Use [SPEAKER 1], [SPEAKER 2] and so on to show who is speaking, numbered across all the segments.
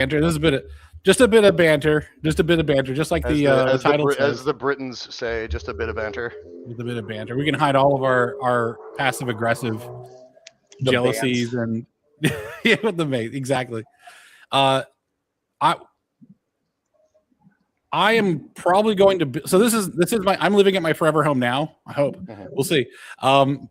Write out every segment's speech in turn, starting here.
[SPEAKER 1] banter. This is just a bit of banter, just like the title says.
[SPEAKER 2] As the Britons say, just a bit of banter.
[SPEAKER 1] Just a bit of banter. We can hide all of our passive aggressive jealousies and yeah, with the mate exactly. I am probably going to. So this is my. I'm living at my forever home now. I hope we'll see. And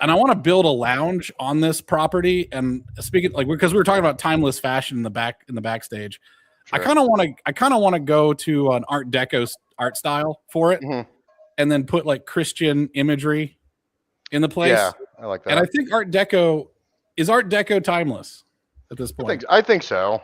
[SPEAKER 1] I want to build a lounge on this property. And speaking because we were talking about timeless fashion in the backstage, sure. I kind of want to go to an Art Deco art style for it, and then put like Christian imagery in the place.
[SPEAKER 2] Yeah, I like that.
[SPEAKER 1] And I think Art Deco timeless at this point.
[SPEAKER 2] I think so.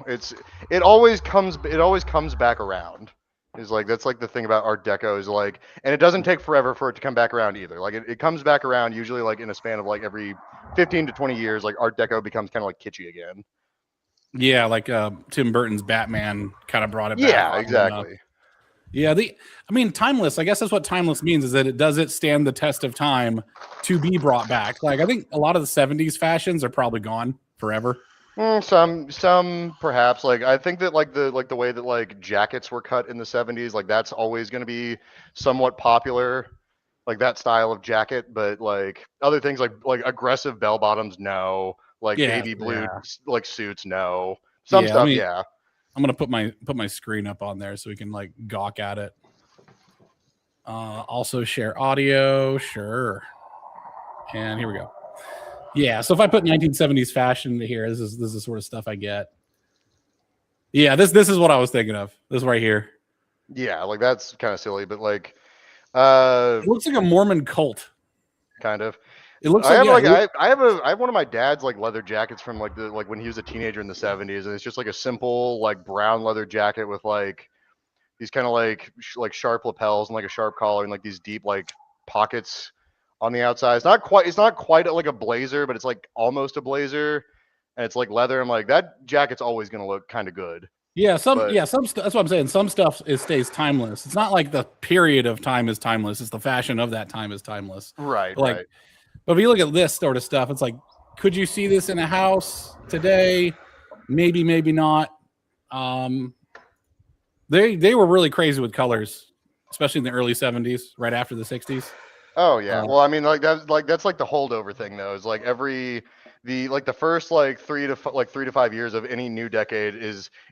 [SPEAKER 2] It always comes back around. Is like that's like the thing about Art Deco is like, and it doesn't take forever for it to come back around either. Like it comes back around usually like in a span of like every 15 to 20 years. Like Art Deco becomes kind of like kitschy again.
[SPEAKER 1] Yeah, like Tim Burton's Batman kind of brought it back.
[SPEAKER 2] Yeah, exactly.
[SPEAKER 1] Yeah, timeless. I guess that's what timeless means, is that it does stand the test of time to be brought back. Like I think a lot of the 70s fashions are probably gone forever.
[SPEAKER 2] Some perhaps. Like I think that like the way that like jackets were cut in the 70s, like that's always going to be somewhat popular, like that style of jacket. But like other things like aggressive bell bottoms, no. Like baby blue like suits, no. Some stuff, yeah.
[SPEAKER 1] I'm gonna put my screen up on there so we can like gawk at it. Also share audio, sure. And here we go. Yeah, so if I put 1970s fashion into here, this is the sort of stuff I get. Yeah, this is what I was thinking of. This right here.
[SPEAKER 2] Yeah, like that's kind of silly, but like
[SPEAKER 1] it looks like a Mormon cult.
[SPEAKER 2] Kind of.
[SPEAKER 1] It looks
[SPEAKER 2] I have one of my dad's like leather jackets from like when he was a teenager in the 70s, and it's just like a simple like brown leather jacket with like these kind of like sharp lapels and like a sharp collar and like these deep like pockets on the outside. It's not quite like a blazer, but it's like almost a blazer, and it's like leather. I'm like, that jacket's always gonna look kind of good.
[SPEAKER 1] Yeah, some stuff. That's what I'm saying. Some stuff stays timeless. It's not like the period of time is timeless. It's the fashion of that time is timeless.
[SPEAKER 2] Right.
[SPEAKER 1] Like,
[SPEAKER 2] right.
[SPEAKER 1] But if you look at this sort of stuff, it's like, could you see this in a house today? Maybe, maybe not. They were really crazy with colors, especially in the early 70s, right after the 60s.
[SPEAKER 2] Oh yeah. Well, I mean, that's like the holdover thing though. Is like the first like 3 to 5 years of any new decade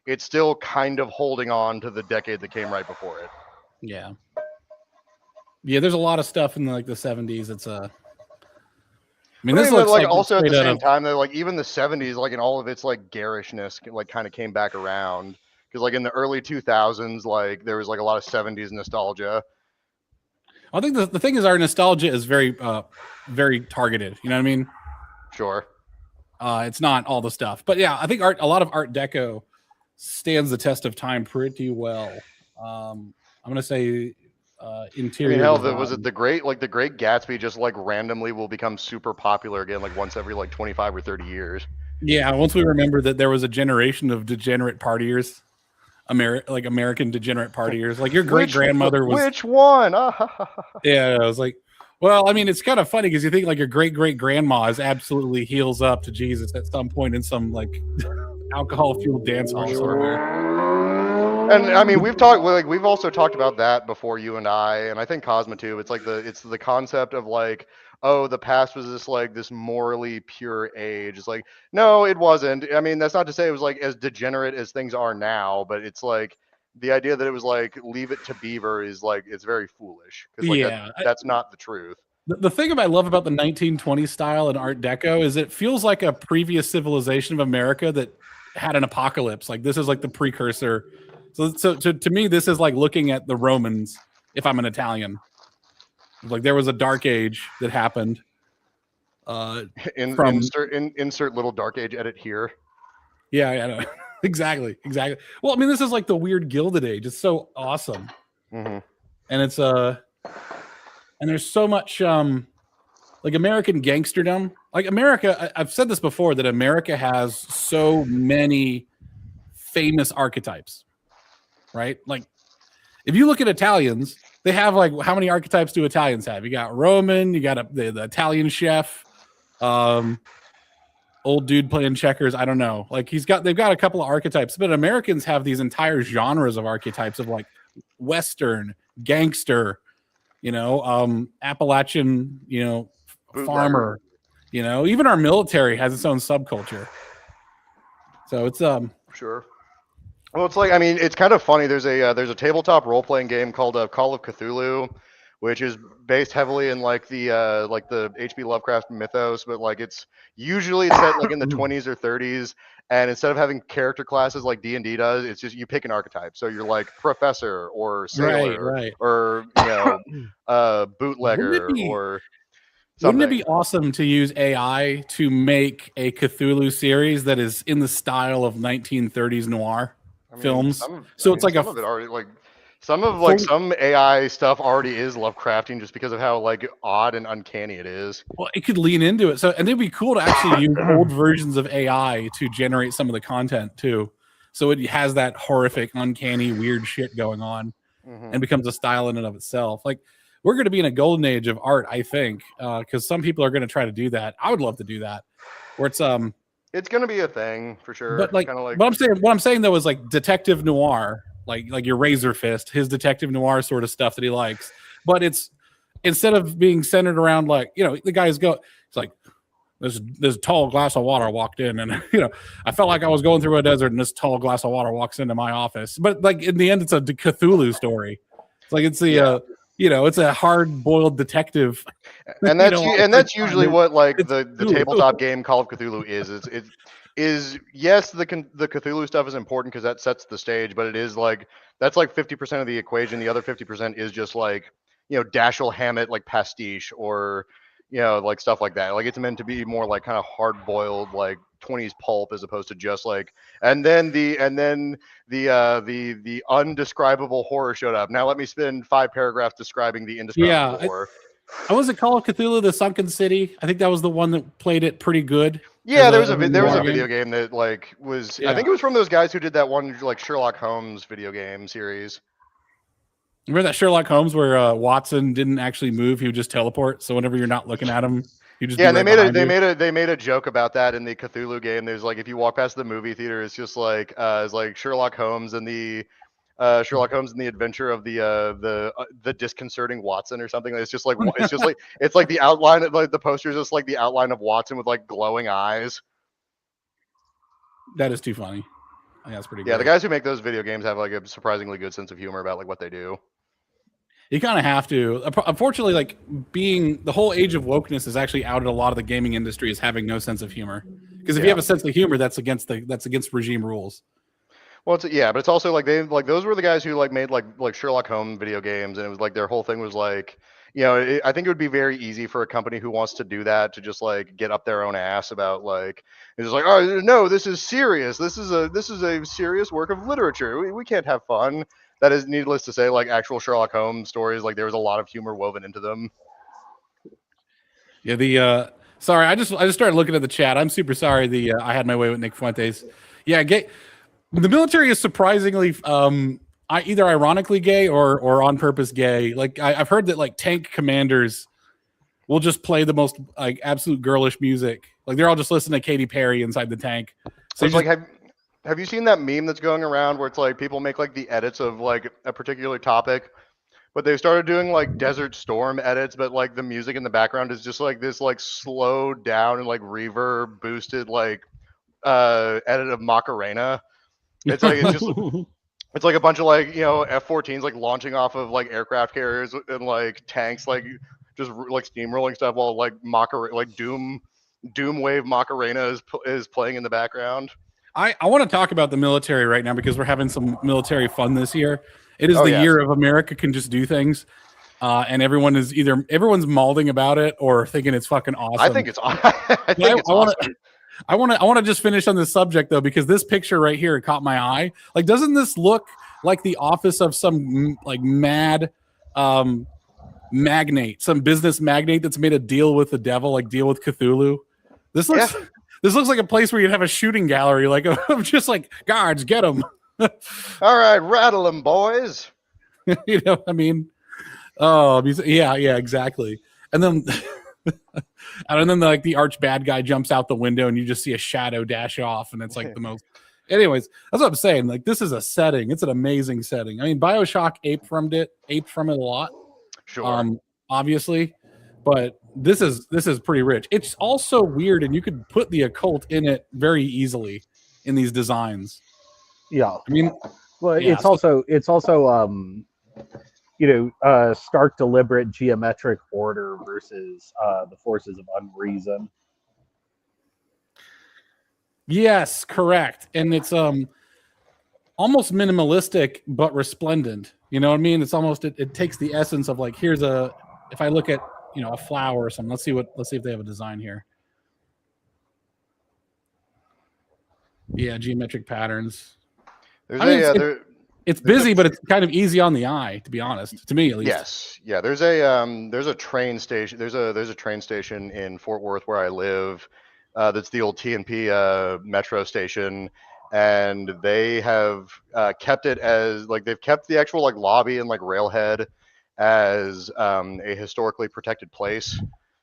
[SPEAKER 2] it's still kind of holding on to the decade that came right before it.
[SPEAKER 1] Yeah. Yeah, there's a lot of stuff in the 70s. It's this looks
[SPEAKER 2] like also at the same time though, like even the 70s, like in all of its like garishness, like kind of came back around, because like in the early 2000s, like there was like a lot of 70s nostalgia.
[SPEAKER 1] I think the thing is our nostalgia is very very targeted. You know what I mean?
[SPEAKER 2] Sure.
[SPEAKER 1] It's not all the stuff, but yeah, I think a lot of Art Deco stands the test of time pretty well. I'm gonna say interior.
[SPEAKER 2] I mean, hell, was it the Great Gatsby just like randomly will become super popular again, like once every like 25 or 30 years.
[SPEAKER 1] Yeah, once we remember that there was a generation of degenerate partiers, American degenerate partiers. Like your great grandmother was.
[SPEAKER 2] Which one?
[SPEAKER 1] Yeah, I was like, well, I mean, it's kind of funny because you think like your great grandma is absolutely heels up to Jesus at some point in some like alcohol fueled dance hall somewhere.
[SPEAKER 2] And I mean, we've also talked about that before, you and I think Kosma too. It's like it's the concept of like, oh, the past was this morally pure age. It's like, no, it wasn't. I mean, that's not to say it was like as degenerate as things are now, but it's like the idea that it was like Leave It to Beaver is like, it's very foolish. Like, that's not the truth.
[SPEAKER 1] The thing I love about the 1920s style and Art Deco is it feels like a previous civilization of America that had an apocalypse. Like this is like the precursor. So to me, this is like looking at the Romans. If I'm an Italian, like there was a dark age that happened.
[SPEAKER 2] Insert little dark age edit here.
[SPEAKER 1] Yeah, exactly. Well, I mean, this is like the weird Gilded Age. It's so awesome, and it's and there's so much like American gangsterdom. Like America, I've said this before, that America has so many famous archetypes. Right? Like if you look at Italians, they have like, how many archetypes do Italians have? You got Roman, you got the Italian chef. old dude playing checkers. I don't know. Like they've got a couple of archetypes, but Americans have these entire genres of archetypes of like Western, gangster, Appalachian, farmer, even our military has its own subculture. So it's
[SPEAKER 2] sure. Well, it's like, I mean, it's kind of funny. There's a tabletop role playing game called Call of Cthulhu, which is based heavily in like the H.P. Lovecraft mythos, but like it's set like in the 20s or 30s, and instead of having character classes like D&D does, it's just you pick an archetype. So you're like professor or sailor,
[SPEAKER 1] right.
[SPEAKER 2] or bootlegger or something.
[SPEAKER 1] Wouldn't it be awesome to use AI to make a Cthulhu series that is in the style of 1930s noir films? It's like
[SPEAKER 2] some of it already like. Some AI stuff already is Lovecraftian just because of how like odd and uncanny it is.
[SPEAKER 1] Well, it could lean into it. And it'd be cool to actually use old versions of AI to generate some of the content too. So it has that horrific, uncanny, weird shit going on, and becomes a style in and of itself. Like we're going to be in a golden age of art, I think, because some people are going to try to do that. I would love to do that. Where it's going
[SPEAKER 2] to be a thing for sure.
[SPEAKER 1] But like, what I'm saying though is like detective noir. Like your Razor Fist, his detective noir sort of stuff that he likes. But it's instead of being centered around like, the guys it's like this tall glass of water walked in and I felt like I was going through a desert and this tall glass of water walks into my office. But like in the end it's a Cthulhu story. It's like it's the it's a hard-boiled detective.
[SPEAKER 2] And that's usually what like the tabletop game Call of Cthulhu is. Is yes, the Cthulhu stuff is important because that sets the stage, but it is like that's like 50% of the equation. The other 50% is just like Dashiell Hammett like pastiche or like stuff like that. Like it's meant to be more like kind of hard boiled like 20s pulp as opposed to just like and then the undescribable horror showed up. Now let me spend 5 paragraphs describing the indescribable horror.
[SPEAKER 1] Was it Call of Cthulhu: The Sunken City? I think that was the one that played it pretty good.
[SPEAKER 2] Yeah, there was a video game that like was I think it was from those guys who did that one like Sherlock Holmes video game series.
[SPEAKER 1] Remember that Sherlock Holmes where Watson didn't actually move; he would just teleport. So whenever you're not looking at him, you just
[SPEAKER 2] they made a joke about that in the Cthulhu game. There's like if you walk past the movie theater, it's just like it's like Sherlock Holmes and the adventure of the disconcerting Watson or something. It's just like it's like the outline of like the poster is just like the outline of Watson with like glowing eyes.
[SPEAKER 1] That is too funny. I think that's pretty good.
[SPEAKER 2] Yeah, the guys who make those video games have like a surprisingly good sense of humor about like what they do.
[SPEAKER 1] You kind of have to. Unfortunately, like being the whole age of wokeness has actually outed a lot of the gaming industry as having no sense of humor. Because if you have a sense of humor, that's against regime rules.
[SPEAKER 2] Well, but it's also like those were the guys who like made like Sherlock Holmes video games, and it was like their whole thing was like, I think it would be very easy for a company who wants to do that to just like get up their own ass about like it's just like, oh no, this is serious. This is a serious work of literature. We can't have fun. That is needless to say, like actual Sherlock Holmes stories, like there was a lot of humor woven into them.
[SPEAKER 1] Yeah, sorry, I just started looking at the chat. I'm super sorry. I had my way with Nick Fuentes. Yeah, the military is surprisingly either ironically gay or on purpose gay. Like I've heard that like tank commanders will just play the most like absolute girlish music. Like they're all just listening to Katy Perry inside the tank.
[SPEAKER 2] So it's like have you seen that meme that's going around where it's like people make like the edits of like a particular topic, but they started doing like Desert Storm edits, but like the music in the background is just like this like slowed down and like reverb boosted like edit of Macarena. It's like it's like a bunch of like F-14s like launching off of like aircraft carriers and like tanks like just like steamrolling stuff while like Doom Wave Macarena is playing in the background.
[SPEAKER 1] I want to talk about the military right now because we're having some military fun this year. It is year of America can just do things, and everyone's malding about it or thinking it's fucking awesome.
[SPEAKER 2] I think it's awesome.
[SPEAKER 1] I want to just finish on this subject though, because this picture right here caught my eye. Like, doesn't this look like the office of some like mad magnate, some business magnate that's made a deal with the devil, like deal with Cthulhu? This looks like a place where you'd have a shooting gallery, like of just like guards, get them.
[SPEAKER 2] All right, rattle them, boys.
[SPEAKER 1] I mean, oh yeah, exactly. And then And then the arch bad guy jumps out the window and you just see a shadow dash off, and it's like the most. Anyways, that's what I'm saying. Like, this is a setting. It's an amazing setting. I mean, BioShock aped from it a lot.
[SPEAKER 2] Sure.
[SPEAKER 1] Obviously, but this is pretty rich. It's also weird, and you could put the occult in it very easily in these designs.
[SPEAKER 3] Yeah.
[SPEAKER 1] I mean,
[SPEAKER 3] well,
[SPEAKER 1] yeah,
[SPEAKER 3] it's also stark deliberate geometric order versus the forces of unreason.
[SPEAKER 1] Yes, correct. And it's almost minimalistic but resplendent. You know what I mean? It's almost it takes the essence of like, here's if I look at a flower or something. Let's see if they have a design here. Yeah, geometric patterns. It's busy, but it's kind of easy on the eye, to be honest. To me, at least.
[SPEAKER 2] Yes, yeah. There's a train station. There's a train station in Fort Worth where I live. That's the old TNP metro station, and they have kept it as like they've kept the actual like lobby and like railhead as a historically protected place.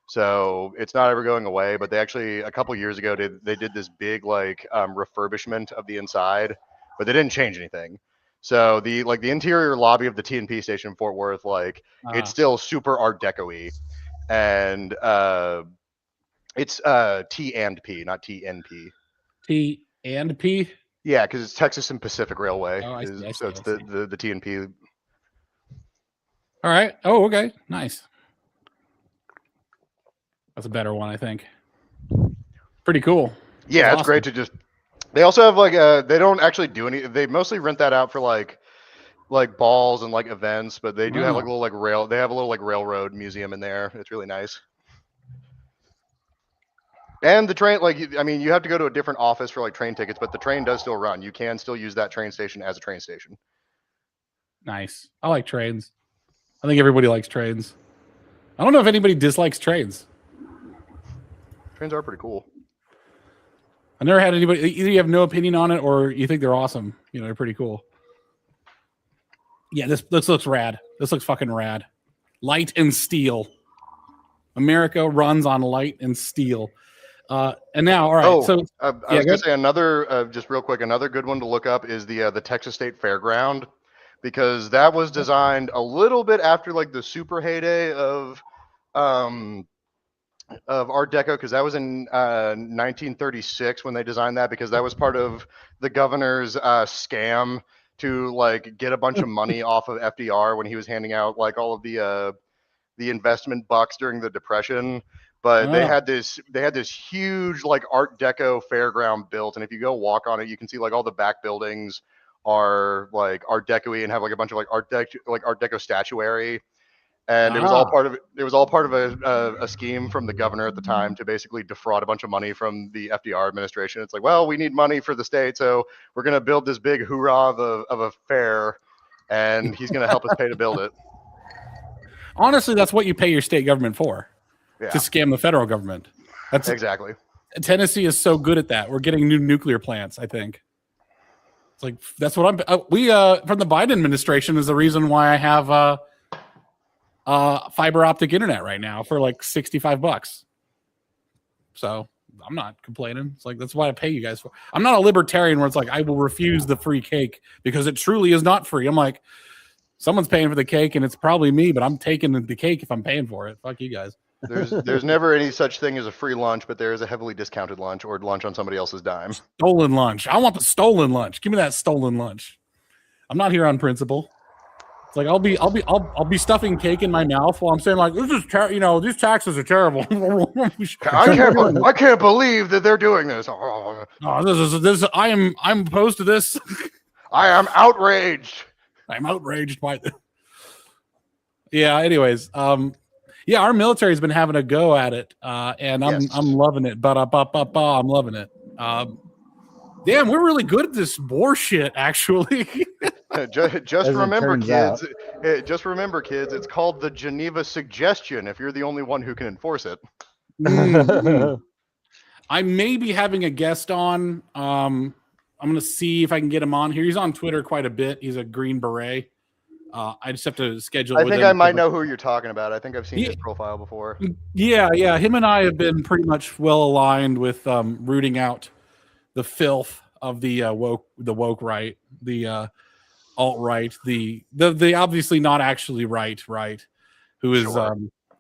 [SPEAKER 2] So it's not ever going away. But they actually a couple years ago they did this big like refurbishment of the inside, but they didn't change anything. So the interior lobby of the TNP station in Fort Worth, like it's still super Art Deco-y, and it's T and P, not TNP.
[SPEAKER 1] T and P.
[SPEAKER 2] Yeah, because it's Texas and Pacific Railway.
[SPEAKER 1] Oh, I see,
[SPEAKER 2] so it's the TNP.
[SPEAKER 1] All right. Oh, okay. Nice. That's a better one, I think. Pretty cool.
[SPEAKER 2] Yeah,
[SPEAKER 1] That's
[SPEAKER 2] it's
[SPEAKER 1] awesome.
[SPEAKER 2] great to just. They also have like they don't actually do any. They mostly rent that out for like balls and like events, but they do have like a little like rail. They have a little like railroad museum in there. It's really nice. And the train, you have to go to a different office for like train tickets, but the train does still run. You can still use that train station as a train station.
[SPEAKER 1] Nice. I like trains. I think everybody likes trains. I don't know if anybody dislikes trains.
[SPEAKER 2] Trains are pretty cool.
[SPEAKER 1] I never had anybody. Either you have no opinion on it, or you think they're awesome. They're pretty cool. Yeah, this looks rad. This looks fucking rad. Light and steel. America runs on light and steel. And now, all right. I was
[SPEAKER 2] gonna say another, just real quick, another good one to look up is the Texas State Fairground, because that was designed a little bit after like the super heyday of Art Deco, because that was in 1936 when they designed that, because that was part of the governor's scam to like get a bunch of money off of FDR when he was handing out like all of the investment bucks during the Depression. But they had this huge like Art Deco fairground built, and if you go walk on it, you can see like all the back buildings are like Art Deco-y and have like a bunch of like Art Deco statuary. And it was all part of a scheme from the governor at the time to basically defraud a bunch of money from the FDR administration. It's like, well, we need money for the state, so we're going to build this big hoorah of a fair, and he's going to help us pay to build it.
[SPEAKER 1] Honestly, that's what you pay your state government for,
[SPEAKER 2] to
[SPEAKER 1] scam the federal government. That's
[SPEAKER 2] exactly.
[SPEAKER 1] Tennessee is so good at that. We're getting new nuclear plants, I think. It's like, that's what I'm. We from the Biden administration is the reason why I have fiber optic internet right now for like $65. So I'm not complaining. It's like, that's why I pay you guys for. I'm not a libertarian where it's like I will refuse the free cake because it truly is not free. I'm like, someone's paying for the cake and it's probably me, but I'm taking the cake if I'm paying for it. Fuck you guys.
[SPEAKER 2] There's never any such thing as a free lunch, but there is a heavily discounted lunch or lunch on somebody else's dime.
[SPEAKER 1] Stolen lunch. I want the stolen lunch. Give me that stolen lunch. I'm not here on principle. It's like I'll be stuffing cake in my mouth while I'm saying like, this is these taxes are terrible.
[SPEAKER 2] I can't believe that they're doing this.
[SPEAKER 1] Oh, this I'm opposed to this.
[SPEAKER 2] I am outraged.
[SPEAKER 1] I'm outraged by this. Yeah. Anyways, yeah, our military's been having a go at it, and I'm loving it. I'm loving it. Damn, we're really good at this war shit, actually.
[SPEAKER 2] just remember, kids. Just remember, kids. It's called the Geneva Suggestion. If you're the only one who can enforce it.
[SPEAKER 1] Mm-hmm. I may be having a guest on. I'm going to see if I can get him on here. He's on Twitter quite a bit. He's a Green Beret. I just have to schedule.
[SPEAKER 2] I
[SPEAKER 1] with
[SPEAKER 2] think
[SPEAKER 1] him
[SPEAKER 2] I might know who you're talking about. I think I've seen his profile before.
[SPEAKER 1] Yeah. Him and I have been pretty much well aligned with rooting out the filth of the woke right, the alt right, the obviously not actually right, who is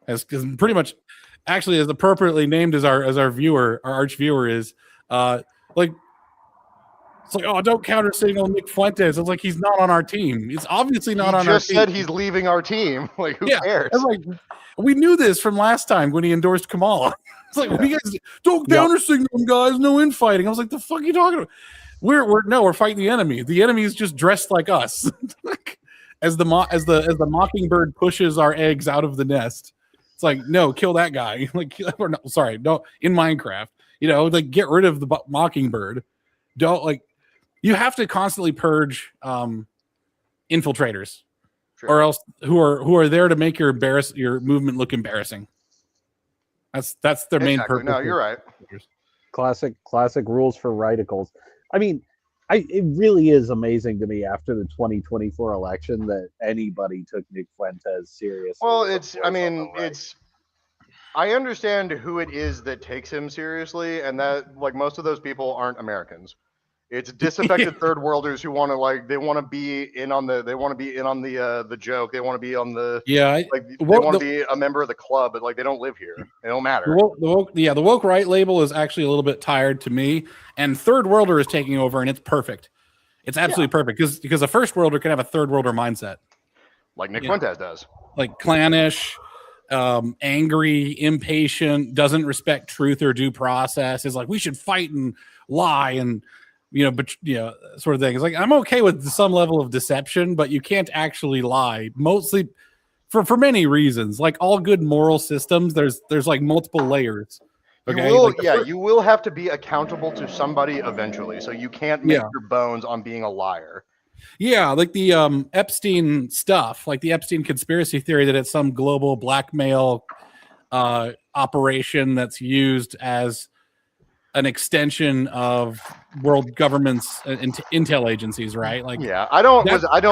[SPEAKER 1] has pretty much actually as appropriately named as our viewer, our arch viewer is like. It's like, oh, don't counter signal Nick Fuentes. It's like he's not on our team. He's obviously not on our team.
[SPEAKER 2] He just said he's leaving our team. Like, who cares?
[SPEAKER 1] It's like, we knew this from last time when he endorsed Kamala. It's like, you guys don't counter signal him, guys. No infighting. I was like, the fuck are you talking about? We're fighting the enemy. The enemy is just dressed like us. as the mockingbird pushes our eggs out of the nest. It's like, no, kill that guy. Like, or no, sorry, no, in Minecraft, like get rid of the mockingbird. Don't like. You have to constantly purge infiltrators, or else who are there to make your movement look embarrassing. That's their main purpose.
[SPEAKER 2] No, you're right.
[SPEAKER 3] Classic rules for radicals. I mean, it really is amazing to me after the 2024 election that anybody took Nick Fuentes seriously.
[SPEAKER 2] Well, I understand who it is that takes him seriously, and that like most of those people aren't Americans. It's disaffected third worlders who want to they want to be in on the joke. They want to be on the they want to be a member of the club, but like they don't live here. They don't matter.
[SPEAKER 1] The woke right label is actually a little bit tired to me, and third worlder is taking over, and it's perfect. It's absolutely perfect because a first worlder can have a third worlder mindset,
[SPEAKER 2] like Nick Fuentes does,
[SPEAKER 1] like clannish, angry, impatient, doesn't respect truth or due process. Is like we should fight and lie and. Sort of thing. It's like I'm okay with some level of deception, but you can't actually lie. Mostly for many reasons. Like all good moral systems, there's like multiple layers. Okay?
[SPEAKER 2] You will have to be accountable to somebody eventually. So you can't make your bones on being a liar.
[SPEAKER 1] Yeah, like the Epstein stuff, like the Epstein conspiracy theory that it's some global blackmail operation that's used as an extension of world governments and intel agencies, right? Like,
[SPEAKER 2] I don't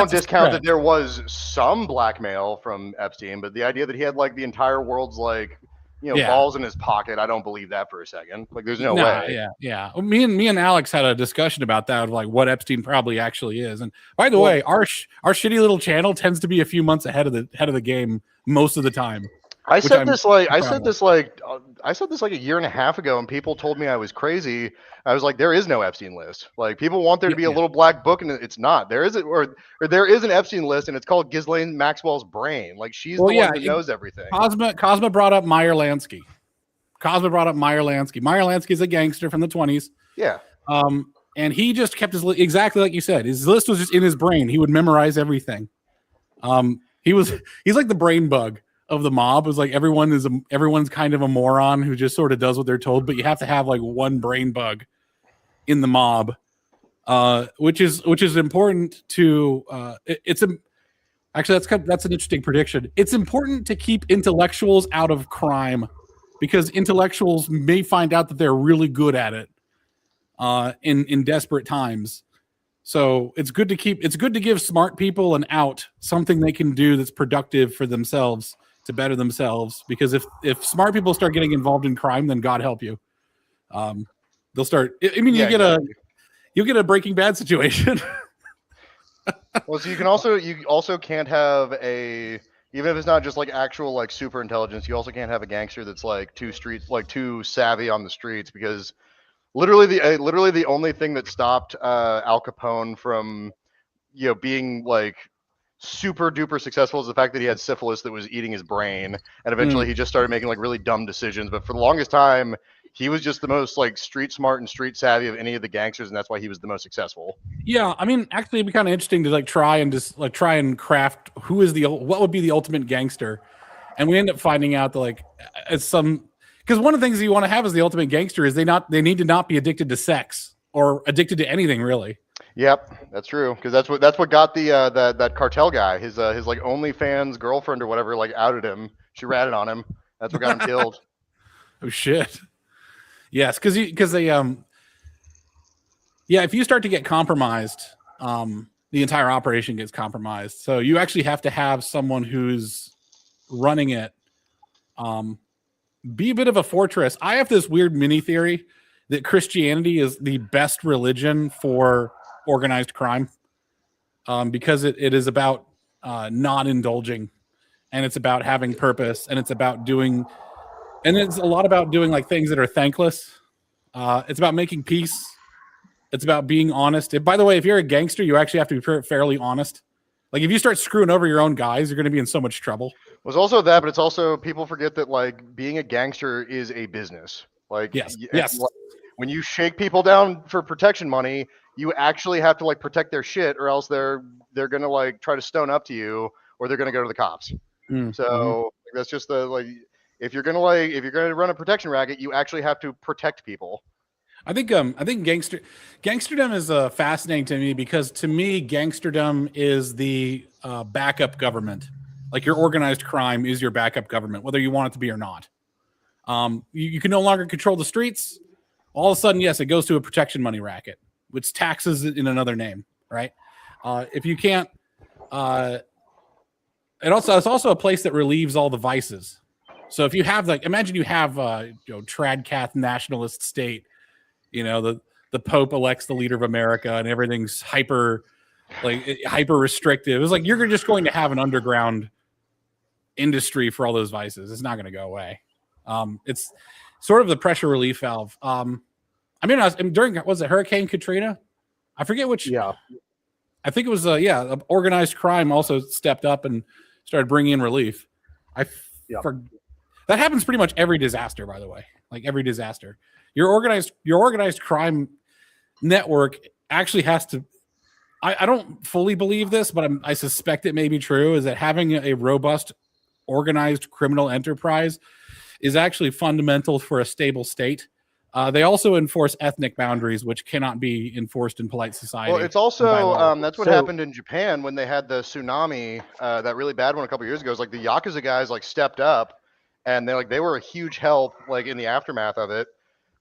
[SPEAKER 2] discount that there was some blackmail from Epstein, but the idea that he had like the entire world's balls in his pocket, I don't believe that for a second. Like, there's no way.
[SPEAKER 1] Yeah. Me and Alex had a discussion about that of like what Epstein probably actually is. And by the way, our shitty little channel tends to be a few months ahead of the game most of the time.
[SPEAKER 2] I said this like a year and a half ago, and people told me I was crazy. I was like, there is no Epstein list. Like, people want there to be a little black book, and it's not. There is there is an Epstein list, and it's called Ghislaine Maxwell's brain. Like, she's the one that knows everything.
[SPEAKER 1] Cosma brought up Meyer Lansky. Meyer Lansky is a gangster from the 20s.
[SPEAKER 2] Yeah.
[SPEAKER 1] And he just kept exactly like you said. His list was just in his brain. He would memorize everything. He's like the brain bug of the mob. It was like everyone's kind of a moron who just sort of does what they're told, but you have to have like one brain bug in the mob, which is important to actually that's an interesting prediction. It's important to keep intellectuals out of crime because intellectuals may find out that they're really good at it in desperate times. So it's good to give smart people an out, something they can do that's productive for themselves to better themselves. Because if smart people start getting involved in crime, then God help you. They'll start. I mean, you'll get a Breaking Bad situation.
[SPEAKER 2] Well, so you also can't have even if it's not just like actual like super intelligence, you also can't have a gangster that's like too savvy on the streets, because literally the only thing that stopped Al Capone from being like super duper successful is the fact that he had syphilis that was eating his brain, and eventually he just started making like really dumb decisions. But for the longest time, he was just the most like street smart and street savvy of any of the gangsters, and that's why he was the most successful.
[SPEAKER 1] Yeah, I mean, actually, it'd be kind of interesting to try and craft what would be the ultimate gangster, and we end up finding out that because one of the things you want to have as the ultimate gangster is they need to not be addicted to sex or addicted to anything really.
[SPEAKER 2] Yep, that's true. Because that's what got that cartel guy, his like OnlyFans girlfriend or whatever, like outed him. She ratted on him. That's what got him killed.
[SPEAKER 1] Oh shit. Yes, because they if you start to get compromised, the entire operation gets compromised. So you actually have to have someone who's running it be a bit of a fortress. I have this weird mini theory that Christianity is the best religion for organized crime, because it is about not indulging, and it's about having purpose, and it's about doing, and it's a lot about doing like things that are thankless. It's about making peace. It's about being honest. By the way, if you're a gangster, you actually have to be fairly honest. Like if you start screwing over your own guys, you're going to be in so much trouble.
[SPEAKER 2] Well, it's also that, but it's also people forget that like being a gangster is a business. Like
[SPEAKER 1] yes.
[SPEAKER 2] When you shake people down for protection money, you actually have to like protect their shit, or else they're gonna like try to stone up to you, or they're gonna go to the cops. So that's just the like if you're gonna run a protection racket, you actually have to protect people.
[SPEAKER 1] I think gangsterdom is fascinating to me, because to me gangsterdom is the backup government. Like your organized crime is your backup government, whether you want it to be or not. You can no longer control the streets. All of a sudden, yes, it goes to a protection money racket, which taxes it in another name, right? If you can't, it's also a place that relieves all the vices. So if you have like, imagine you have tradcath nationalist state, the Pope elects the leader of America and everything's hyper restrictive. It's like you're just going to have an underground industry for all those vices. It's not going to go away. It's sort of the pressure relief valve. Was it Hurricane Katrina? I forget which.
[SPEAKER 3] Yeah.
[SPEAKER 1] I think it was, organized crime also stepped up and started bringing in relief. That happens pretty much every disaster, by the way. Like every disaster. Your organized crime network actually has to. I don't fully believe this, but I suspect it may be true. Is that having a robust, organized criminal enterprise is actually fundamental for a stable state. They also enforce ethnic boundaries, which cannot be enforced in polite society.
[SPEAKER 2] Well, it's also that's what happened in Japan when they had the tsunami, that really bad one a couple years ago. It's like the Yakuza guys like stepped up, and they were a huge help like in the aftermath of it,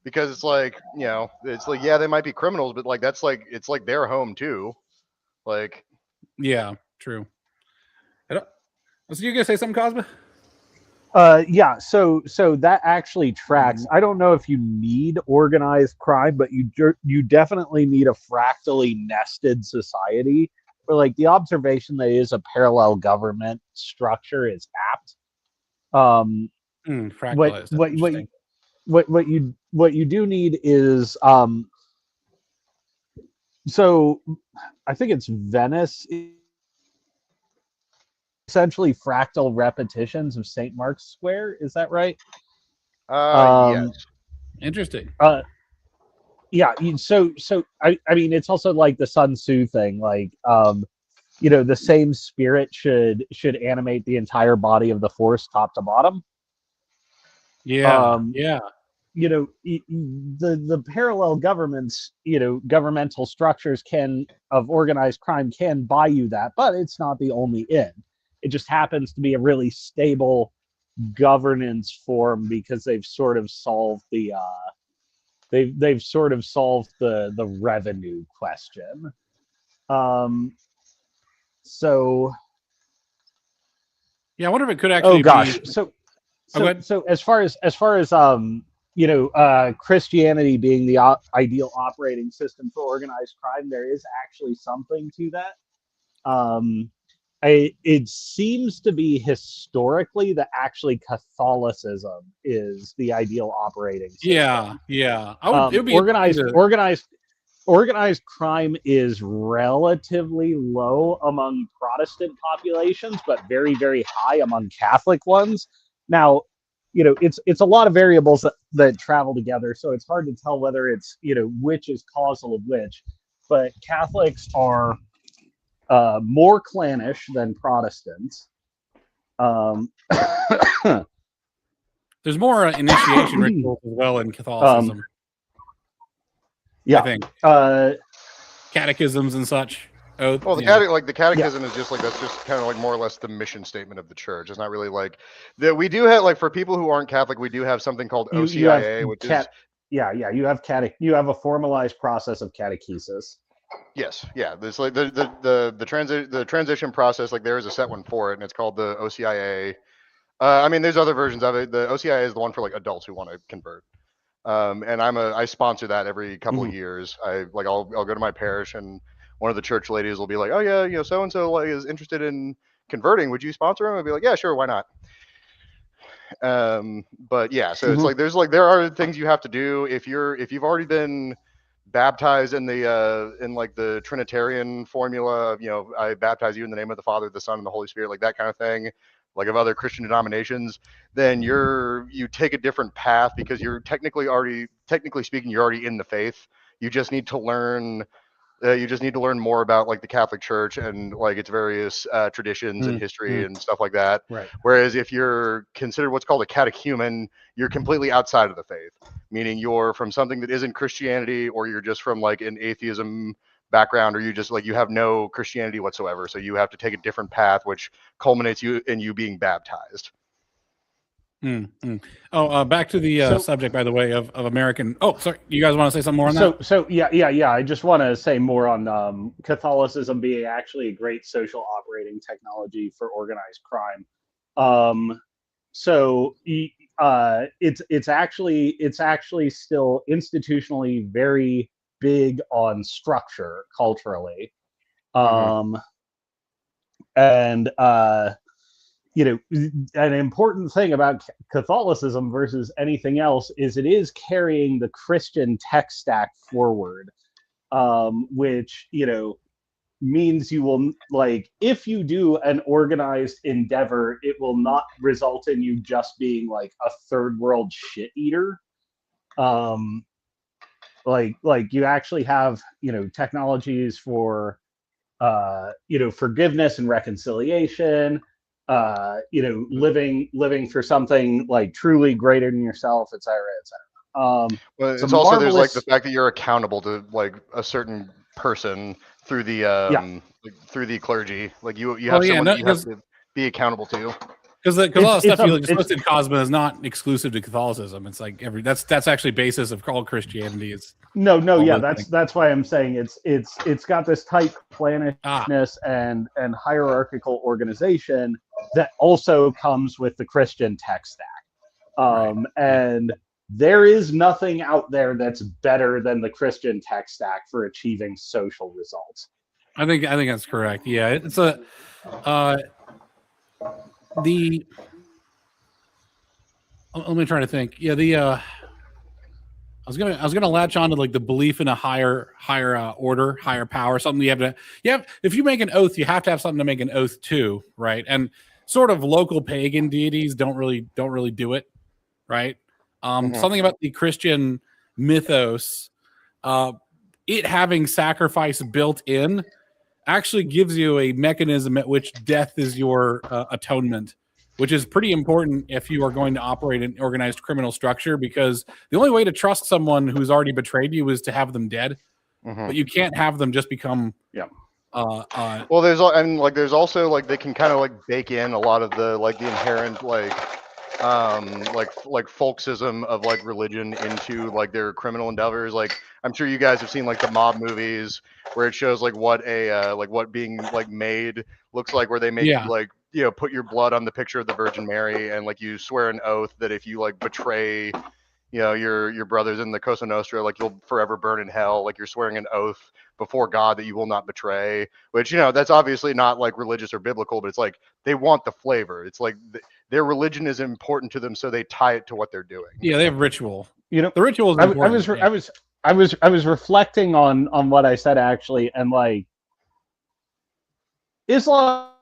[SPEAKER 2] because it's like it's like they might be criminals, but like it's like their home too, like.
[SPEAKER 1] Yeah, true. So you gonna say something, Kosma?
[SPEAKER 3] Yeah, so that actually tracks. I don't know if you need organized crime, but you definitely need a fractally nested society where, like, the observation that is a parallel government structure is apt. What you do need is so I think it's Venice. Essentially fractal repetitions of St. Mark's Square. Is that right?
[SPEAKER 2] Yes.
[SPEAKER 1] Interesting.
[SPEAKER 3] Yeah. So I mean, it's also like the Sun Tzu thing. Like, the same spirit should animate the entire body of the Force, top to bottom.
[SPEAKER 1] Yeah.
[SPEAKER 3] The parallel governments, governmental structures of organized crime can buy you that, but it's not the only end. It just happens to be a really stable governance form because they've sort of solved the revenue question. So
[SPEAKER 1] yeah, I wonder if it could actually.
[SPEAKER 3] Oh gosh,
[SPEAKER 1] be...
[SPEAKER 3] so as far as Christianity being the ideal operating system for organized crime, there is actually something to that. It seems to be historically that actually Catholicism is the ideal operating system.
[SPEAKER 1] Yeah.
[SPEAKER 3] It would be organized crime is relatively low among Protestant populations, but very, very high among Catholic ones. Now, it's a lot of variables that travel together, so it's hard to tell whether it's which is causal of which. But Catholics are more clannish than Protestants.
[SPEAKER 1] There's more initiation rituals as well in Catholicism.
[SPEAKER 3] Yeah,
[SPEAKER 1] I think catechisms and such.
[SPEAKER 2] Well, the catechism is just like that's just kind of like more or less the mission statement of the church. It's not really like that. We do have like for people who aren't Catholic, we do have something called OCIA, which is
[SPEAKER 3] you have a formalized process of catechesis.
[SPEAKER 2] Yes, yeah. There's like the transition process. Like there is a set one for it, and it's called the OCIA. I mean, there's other versions of it. The OCIA is the one for like adults who want to convert. And I sponsor that every couple of years. I'll go to my parish, and one of the church ladies will be like, oh yeah, so and so like is interested in converting. Would you sponsor him? I'd be like, yeah, sure, why not? But yeah, so it's like there are things you have to do if you've already been baptized in the Trinitarian formula of, I baptize you in the name of the Father, the Son, and the Holy Spirit, like that kind of thing, like of other Christian denominations, then you take a different path because you're technically speaking, you're already in the faith. You just need to learn more about like the Catholic Church and like its various traditions and history and stuff like that.
[SPEAKER 1] Right.
[SPEAKER 2] Whereas if you're considered what's called a catechumen, you're completely outside of the faith, meaning you're from something that isn't Christianity, or you're just from like an atheism background, or you just like you have no Christianity whatsoever. So you have to take a different path, which culminates in you being baptized.
[SPEAKER 1] Back to the subject, by the way, of American. Oh, sorry, you guys want to say something more on that?
[SPEAKER 3] So yeah. I just want to say more on Catholicism being actually a great social operating technology for organized crime. It's actually still institutionally very big on structure culturally, and an important thing about Catholicism versus anything else is it is carrying the Christian tech stack forward, which, means you will, like, if you do an organized endeavor, it will not result in you just being like a third world shit eater. Like you actually have, technologies for, forgiveness and reconciliation, living for something like truly greater than yourself, et cetera, et cetera.
[SPEAKER 2] Well, it's also there's like the fact that you're accountable to like a certain person through the through the clergy. Like you have someone that you have to be accountable to.
[SPEAKER 1] Because a lot of stuff you just listed, Kosma, is not exclusive to Catholicism. It's like that's actually basis of all Christianity.
[SPEAKER 3] That's why I'm saying it's got this tight clannishness and hierarchical organization that also comes with the Christian tech stack. And there is nothing out there that's better than the Christian tech stack for achieving social results.
[SPEAKER 1] I think that's correct. Yeah, it's let me try to think. Yeah, I was gonna latch on to like the belief in a higher order, higher power, something you have to. Yeah, if you make an oath, you have to have something to make an oath to, right? And sort of local pagan deities don't really do it, right? Something about the Christian mythos, it having sacrifice built in, actually gives you a mechanism at which death is your atonement, which is pretty important if you are going to operate an organized criminal structure, because the only way to trust someone who's already betrayed you is to have them dead. But you can't have them just become.
[SPEAKER 2] Well, there's also like they can kind of like bake in a lot of the like the inherent like folksism of like religion into like their criminal endeavors. Like I'm sure you guys have seen like the mob movies where it shows like what being like made looks like, where they make you like put your blood on the picture of the Virgin Mary, and like you swear an oath that if you like betray your brothers in the Cosa Nostra, like you'll forever burn in hell. Like you're swearing an oath before God that you will not betray, which that's obviously not like religious or biblical, but it's like they want the flavor. It's like their religion is important to them, so they tie it to what they're doing.
[SPEAKER 1] Yeah, they have ritual. The ritual is important.
[SPEAKER 3] I was reflecting on what I said actually, and like Islam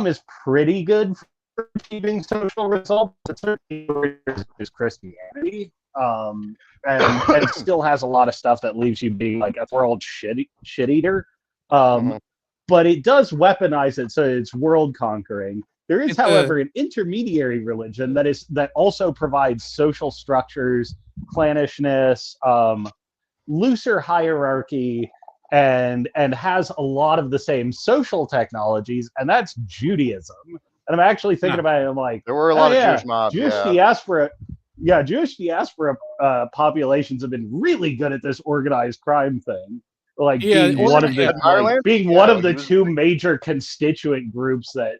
[SPEAKER 3] is pretty good for achieving social results. It certainly is Christianity. And it still has a lot of stuff that leaves you being like a world shit eater. But it does weaponize it, so it's world conquering. There is, however, an intermediary religion that also provides social structures, clannishness, looser hierarchy, and has a lot of the same social technologies, and that's Judaism. And I'm actually thinking about it. I'm like,
[SPEAKER 2] there were a lot of Jewish mobs.
[SPEAKER 3] Jewish diaspora populations have been really good at this organized crime thing. like
[SPEAKER 1] Yeah,
[SPEAKER 3] being
[SPEAKER 1] or-
[SPEAKER 3] one of the
[SPEAKER 2] yeah, Ireland?
[SPEAKER 3] being
[SPEAKER 2] Yeah,
[SPEAKER 3] one of
[SPEAKER 2] he
[SPEAKER 3] the
[SPEAKER 2] was-
[SPEAKER 3] two major constituent groups that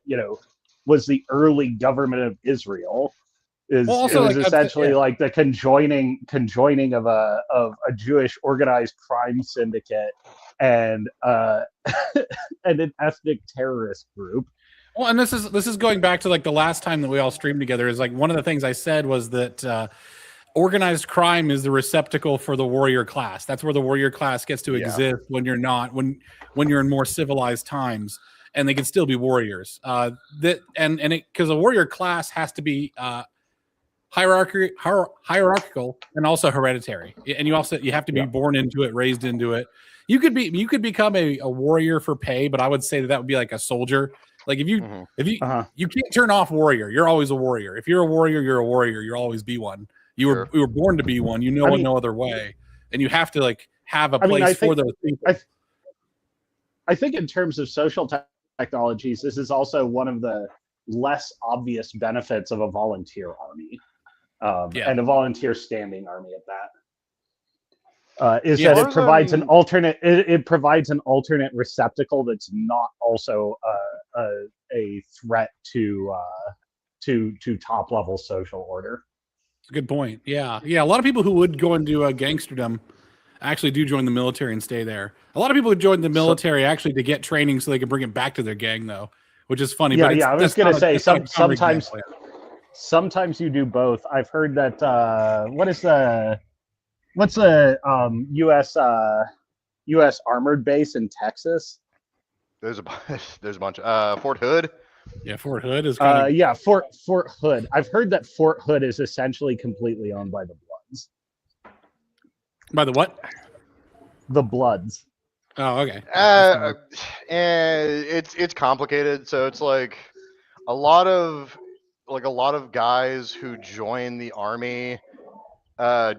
[SPEAKER 3] was the early government of Israel.
[SPEAKER 1] Well, also,
[SPEAKER 3] It was
[SPEAKER 1] like, that's
[SPEAKER 3] essentially
[SPEAKER 1] yeah.
[SPEAKER 3] like the conjoining of a Jewish organized crime syndicate and and an ethnic terrorist group.
[SPEAKER 1] Well, and this is going back to like the last time that we all streamed together. Is like one of the things I said was that organized crime is the receptacle for the warrior class. That's where the warrior class gets to exist when you're not when you're in more civilized times, and they can still be warriors. That and it because a warrior class has to be hierarchical and also hereditary, and you have to be born into it, raised into it. You could become a warrior for pay, but I would say that would be like a soldier. Like if you you can't turn off warrior, you're always a warrior. If you're a warrior, you're a warrior. You'll always be one. You were born to be one. You know, no other way, and you have to like have a place for those people.
[SPEAKER 3] I think in terms of social technologies, this is also one of the less obvious benefits of a volunteer army, and a volunteer standing army at that. Is that it provides an alternate? It provides an alternate receptacle that's not also a threat to top level social order.
[SPEAKER 1] That's a good point. Yeah. A lot of people who would go into gangsterdom actually do join the military and stay there. A lot of people who join the military actually to get training so they can bring it back to their gang, though, which is funny.
[SPEAKER 3] Yeah, I was going to say sometimes you do both. I've heard that what's the U.S. armored base in Texas?
[SPEAKER 2] There's a bunch. Fort Hood.
[SPEAKER 1] Yeah, Fort Hood is kind of...
[SPEAKER 3] Fort Hood. I've heard that Fort Hood is essentially completely owned by the Bloods.
[SPEAKER 1] By the what?
[SPEAKER 3] The Bloods.
[SPEAKER 1] Oh, okay.
[SPEAKER 2] And it's complicated. So it's like a lot of guys who join the army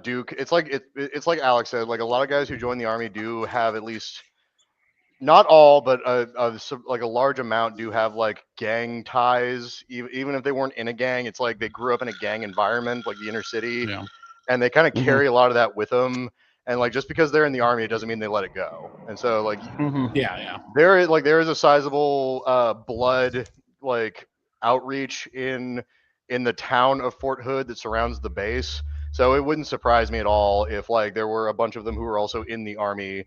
[SPEAKER 2] do. It's like Alex said. Like a lot of guys who join the army do have at least. Not all, but like a large amount do have like gang ties, even if they weren't in a gang. It's like they grew up in a gang environment, like the inner city, and they kind of carry a lot of that with them. And like just because they're in the army, it doesn't mean they let it go. And so like, there is a sizable blood like outreach in the town of Fort Hood that surrounds the base. So it wouldn't surprise me at all if like there were a bunch of them who were also in the army.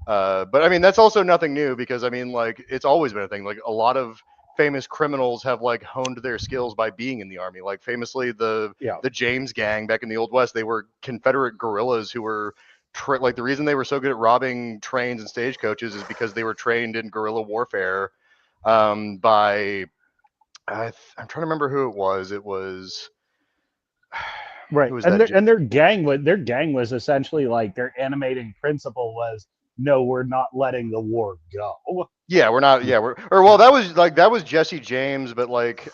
[SPEAKER 2] But I mean, that's also nothing new because I mean, like it's always been a thing. Like a lot of famous criminals have like honed their skills by being in the army. Like famously, the James Gang back in the Old West, they were Confederate guerrillas who were like the reason they were so good at robbing trains and stagecoaches is because they were trained in guerrilla warfare by I'm trying to remember who it was. It was
[SPEAKER 3] right, and their gang was essentially like their animating principle was. No, we're not letting the war go.
[SPEAKER 2] Yeah, we're not. Yeah, that was Jesse James, but like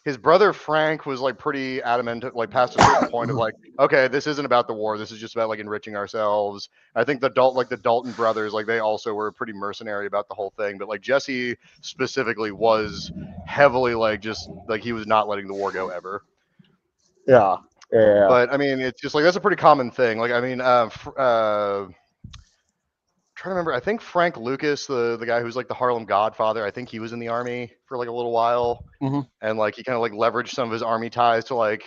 [SPEAKER 2] his brother Frank was like pretty adamant, like past a certain point of like, okay, this isn't about the war. This is just about like enriching ourselves. I think the Dalton brothers, like they also were pretty mercenary about the whole thing. But like Jesse specifically was heavily like just like he was not letting the war go ever.
[SPEAKER 3] Yeah.
[SPEAKER 2] But I mean, it's just like that's a pretty common thing. Like I mean, trying to remember, I think Frank Lucas, the guy who's like the Harlem Godfather, I think he was in the army for like a little while, and like he kind of like leveraged some of his army ties to like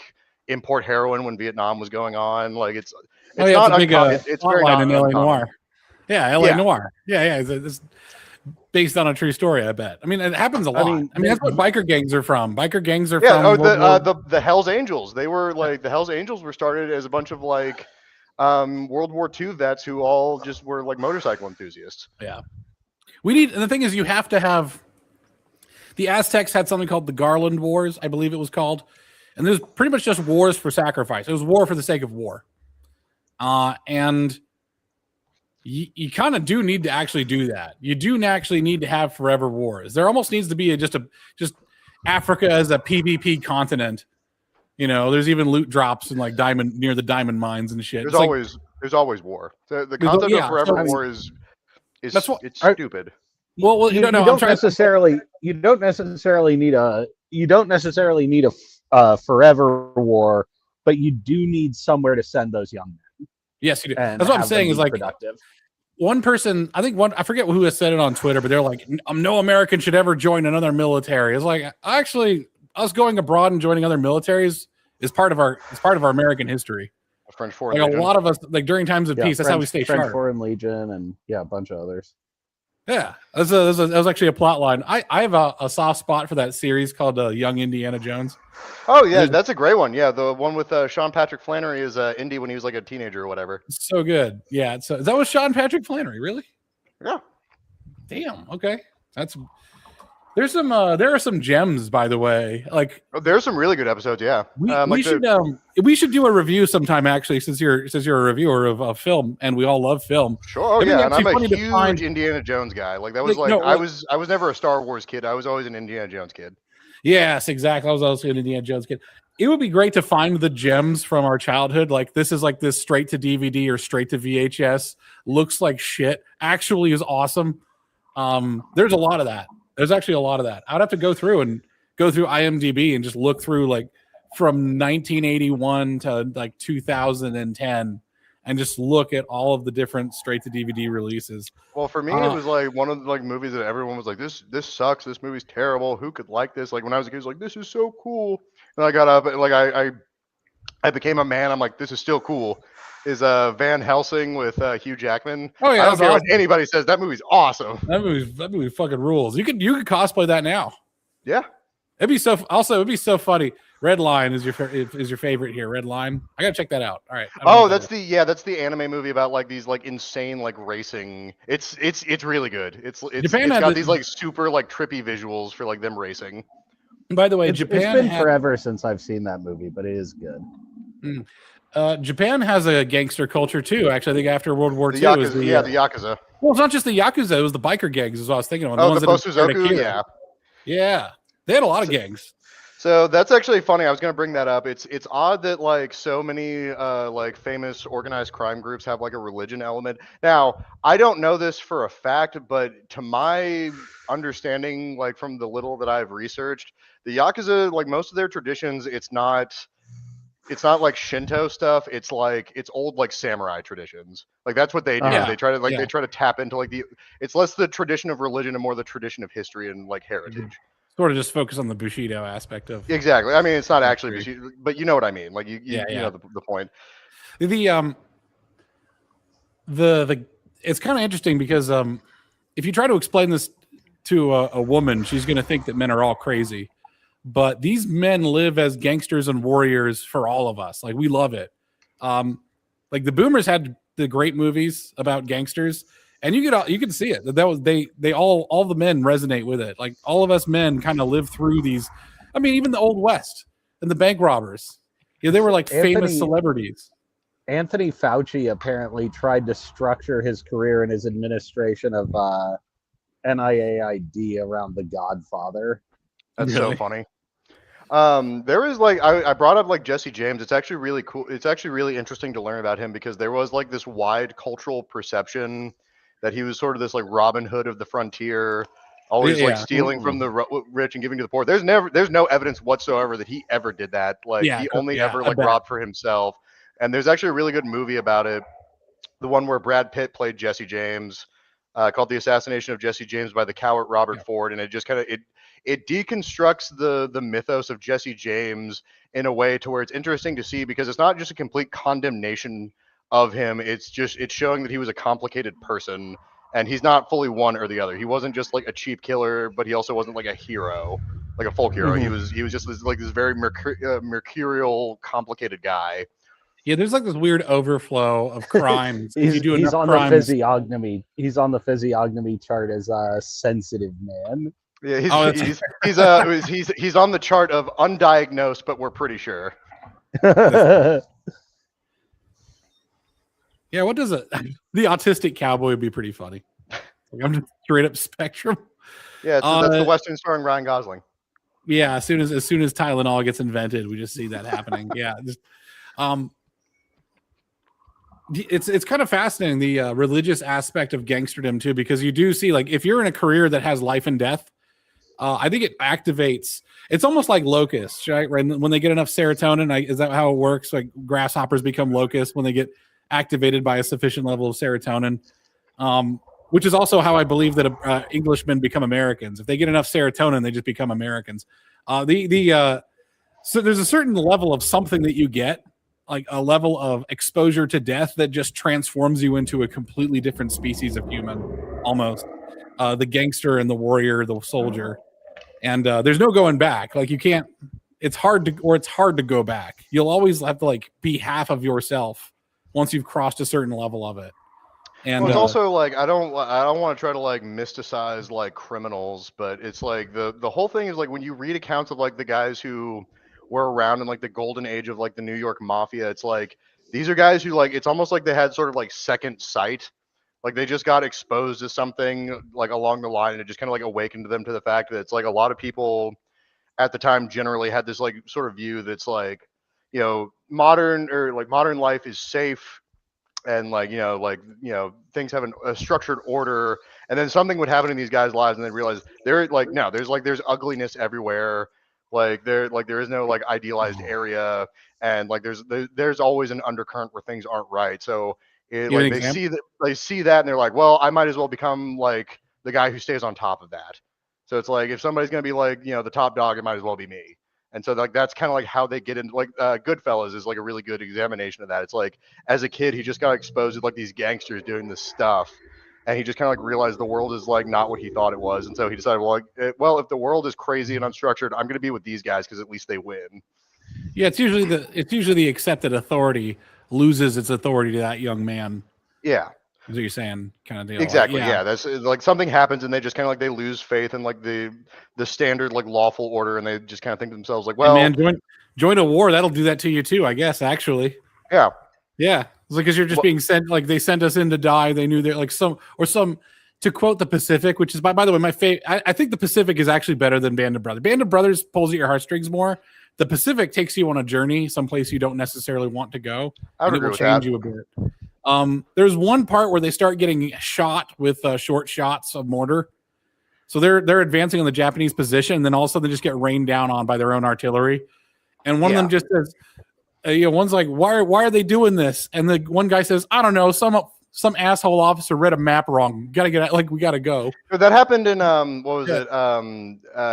[SPEAKER 2] import heroin when Vietnam was going on. Like it's not
[SPEAKER 1] a big
[SPEAKER 2] it's very not
[SPEAKER 1] in LA Noir. Yeah, LA Noir. Yeah. It's based on a true story, I bet. I mean, it happens a lot. I mean that's what biker gangs are from. Biker gangs are from.
[SPEAKER 2] The Hells Angels. They were like the Hells Angels were started as a bunch of like. World War II vets who all just were like motorcycle enthusiasts.
[SPEAKER 1] Yeah. And the thing is, you have to have the Aztecs had something called the Garland Wars, I believe it was called. And there's pretty much just wars for sacrifice. It was war for the sake of war. And you kind of do need to actually do that. You do actually need to have forever wars. There almost needs to be just Africa as a PvP continent. You know, there's even loot drops and like near the diamond mines and shit.
[SPEAKER 2] There's always war. The concept of forever war is it's stupid.
[SPEAKER 3] Well, you don't necessarily need a forever war, but you do need somewhere to send those young men.
[SPEAKER 1] Yes, you do. That's what I'm saying is like
[SPEAKER 3] productive.
[SPEAKER 1] one person, I forget who has said it on Twitter, but they're like, no American should ever join another military. It's like, actually, us going abroad and joining other militaries is part of our American history.
[SPEAKER 2] French Foreign
[SPEAKER 1] Like
[SPEAKER 2] Legion.
[SPEAKER 1] a lot of us, like during times of peace, that's how we stay
[SPEAKER 3] French
[SPEAKER 1] sharp.
[SPEAKER 3] Foreign Legion and a bunch of others.
[SPEAKER 1] Yeah, that was actually a plot line. I have a soft spot for that series called Young Indiana Jones.
[SPEAKER 2] Oh yeah, that's a great one. Yeah, the one with Sean Patrick Flannery is Indy when he was like a teenager or whatever.
[SPEAKER 1] So good. Yeah, so that was Sean Patrick Flannery, really?
[SPEAKER 2] Yeah.
[SPEAKER 1] Damn. Okay, there are some gems, by the way. Like
[SPEAKER 2] there's some really good episodes. Yeah,
[SPEAKER 1] we should do a review sometime. Actually, since you're a reviewer of film, and we all love film.
[SPEAKER 2] Sure. Oh yeah, and I'm a huge Indiana Jones guy. Like that was I was never a Star Wars kid. I was always an Indiana Jones kid.
[SPEAKER 1] Yes, exactly. I was also an Indiana Jones kid. It would be great to find the gems from our childhood. Like this is like this straight to DVD or straight to VHS. Looks like shit. Actually is awesome. There's a lot of that. There's actually a lot of that. I'd have to go through IMDb and just look through like from 1981 to like 2010 and just look at all of the different straight to DVD releases.
[SPEAKER 2] Well, for me, it was like one of the like movies that everyone was like, this sucks. This movie's terrible. Who could like this? Like when I was a kid, I was like, this is so cool. And I got up, like I became a man. I'm like, this is still cool. Is Van Helsing with Hugh Jackman?
[SPEAKER 1] Oh yeah,
[SPEAKER 2] I don't care what anybody says. That movie's awesome.
[SPEAKER 1] That movie fucking rules. You could cosplay that now.
[SPEAKER 2] Yeah,
[SPEAKER 1] it'd be so funny. Red Line is your favorite here. Red Line. I gotta check that out. All right.
[SPEAKER 2] Oh, that's the anime movie about like these like insane like racing. It's really good. It's got these like super like trippy visuals for like them racing.
[SPEAKER 1] And by the way,
[SPEAKER 3] it's been forever since I've seen that movie, but it is good.
[SPEAKER 1] Japan has a gangster culture too. Actually, I think after World War II,
[SPEAKER 2] the Yakuza.
[SPEAKER 1] Well, it's not just the Yakuza; it was the biker gangs. Is what I was thinking of.
[SPEAKER 2] The Bosuzoku,
[SPEAKER 1] yeah, they had a lot of gangs.
[SPEAKER 2] So that's actually funny. I was going to bring that up. It's odd that like so many like famous organized crime groups have like a religion element. Now, I don't know this for a fact, but to my understanding, like from the little that I've researched, the Yakuza, like most of their traditions, it's not like Shinto stuff. It's old like samurai traditions. Like that's what they do. They try to they try to tap into like it's less the tradition of religion and more the tradition of history and like heritage.
[SPEAKER 1] Sort of just focus on the Bushido aspect of
[SPEAKER 2] exactly. I mean, it's not actually Bushido, but you know what I mean. Like you know the point.
[SPEAKER 1] The it's kind of interesting because if you try to explain this to a woman, she's going to think that men are all crazy. But these men live as gangsters and warriors for all of us. Like we love it. Like the boomers had the great movies about gangsters, and you could see it. That was they all the men resonate with it. Like all of us men kind of live through these. I mean, even the Old West and the bank robbers. Yeah, they were like famous celebrities.
[SPEAKER 3] Anthony Fauci apparently tried to structure his career in his administration of NIAID around The Godfather.
[SPEAKER 2] That's so funny. There is like I brought up like Jesse James. It's actually really cool. It's actually really interesting to learn about him because there was like this wide cultural perception that he was sort of this like Robin Hood of the frontier, always like stealing from the rich and giving to the poor. There's no evidence whatsoever that he ever did that. Like he only ever like robbed for himself. And there's actually a really good movie about it. The one where Brad Pitt played Jesse James, called The Assassination of Jesse James by the Coward Robert Ford. And it just kind of it deconstructs the mythos of Jesse James in a way to where it's interesting to see because it's not just a complete condemnation of him. It's showing that he was a complicated person and he's not fully one or the other. He wasn't just like a cheap killer, but he also wasn't like a hero, like a folk hero. Mm-hmm. He was just this very mercurial, complicated guy.
[SPEAKER 1] Yeah, there's like this weird overflow of crimes.
[SPEAKER 3] He's on the physiognomy. He's on the physiognomy chart as a sensitive man.
[SPEAKER 2] Yeah, he's on the chart of undiagnosed, but we're pretty sure.
[SPEAKER 1] Yeah, what does it? The autistic cowboy would be pretty funny. Like, I'm just straight up spectrum.
[SPEAKER 2] Yeah, that's the Western starring Ryan Gosling.
[SPEAKER 1] Yeah, as soon as Tylenol gets invented, we just see that happening. Yeah, just, it's kind of fascinating the religious aspect of gangsterdom too, because you do see like if you're in a career that has life and death, I think it activates. It's almost like locusts, right? When they get enough serotonin, is that how it works? Like grasshoppers become locusts when they get activated by a sufficient level of serotonin. which is also how I believe that Englishmen become Americans. If they get enough serotonin, they just become Americans. So there's a certain level of something that you get, like a level of exposure to death that just transforms you into a completely different species of human, almost. The gangster and the warrior, the soldier. And there's no going back. Like you can't, it's hard to go back. You'll always have to like be half of yourself once you've crossed a certain level of it. And
[SPEAKER 2] well, it's also like I don't want to try to like mysticize like criminals, but it's like the whole thing is like when you read accounts of like the guys who were around in like the golden age of like the New York Mafia, it's like these are guys who like it's almost like they had sort of like second sight. Like they just got exposed to something like along the line and it just kind of like awakened them to the fact that it's like a lot of people at the time generally had this like sort of view that's like, you know, modern life is safe and like things have a structured order, and then something would happen in these guys' lives and they realize they're like no, there's ugliness everywhere, there is no like idealized area, and like there's always an undercurrent where things aren't right. So like they see that and they're like, well, I might as well become like the guy who stays on top of that. So it's like if somebody's gonna be like the top dog, it might as well be me. And so like that's kind of like how they get into like Goodfellas is like a really good examination of that. It's like as a kid he just got exposed to like these gangsters doing this stuff, and he just kind of like realized the world is like not what he thought it was, and so he decided well if the world is crazy and unstructured, I'm going to be with these guys because at least they win.
[SPEAKER 1] Yeah, it's usually the accepted authority loses its authority to that young man.
[SPEAKER 2] Yeah.
[SPEAKER 1] Is what you're saying, kind of deal.
[SPEAKER 2] Exactly. Yeah. That's like something happens and they just kind of like they lose faith in like the standard like lawful order, and they just kind of think to themselves like, well,
[SPEAKER 1] hey man, join a war. That'll do that to you too, I guess. Actually.
[SPEAKER 2] Yeah.
[SPEAKER 1] Yeah. It's like because you're just being sent. Like they sent us in to die. They knew that like some. To quote the Pacific, which is by the way my favorite. I think the Pacific is actually better than Band of Brothers. Band of Brothers pulls at your heartstrings more. The Pacific takes you on a journey, someplace you don't necessarily want to go.
[SPEAKER 2] I would agree with that.
[SPEAKER 1] It will change you a bit. There's one part where they start getting shot with short shots of mortar. So they're advancing on the Japanese position, and then all of a sudden they just get rained down on by their own artillery. And one of them just says, one's like, why are they doing this? And the one guy says, I don't know, some asshole officer read a map wrong. Gotta get out, like we gotta go.
[SPEAKER 2] That happened in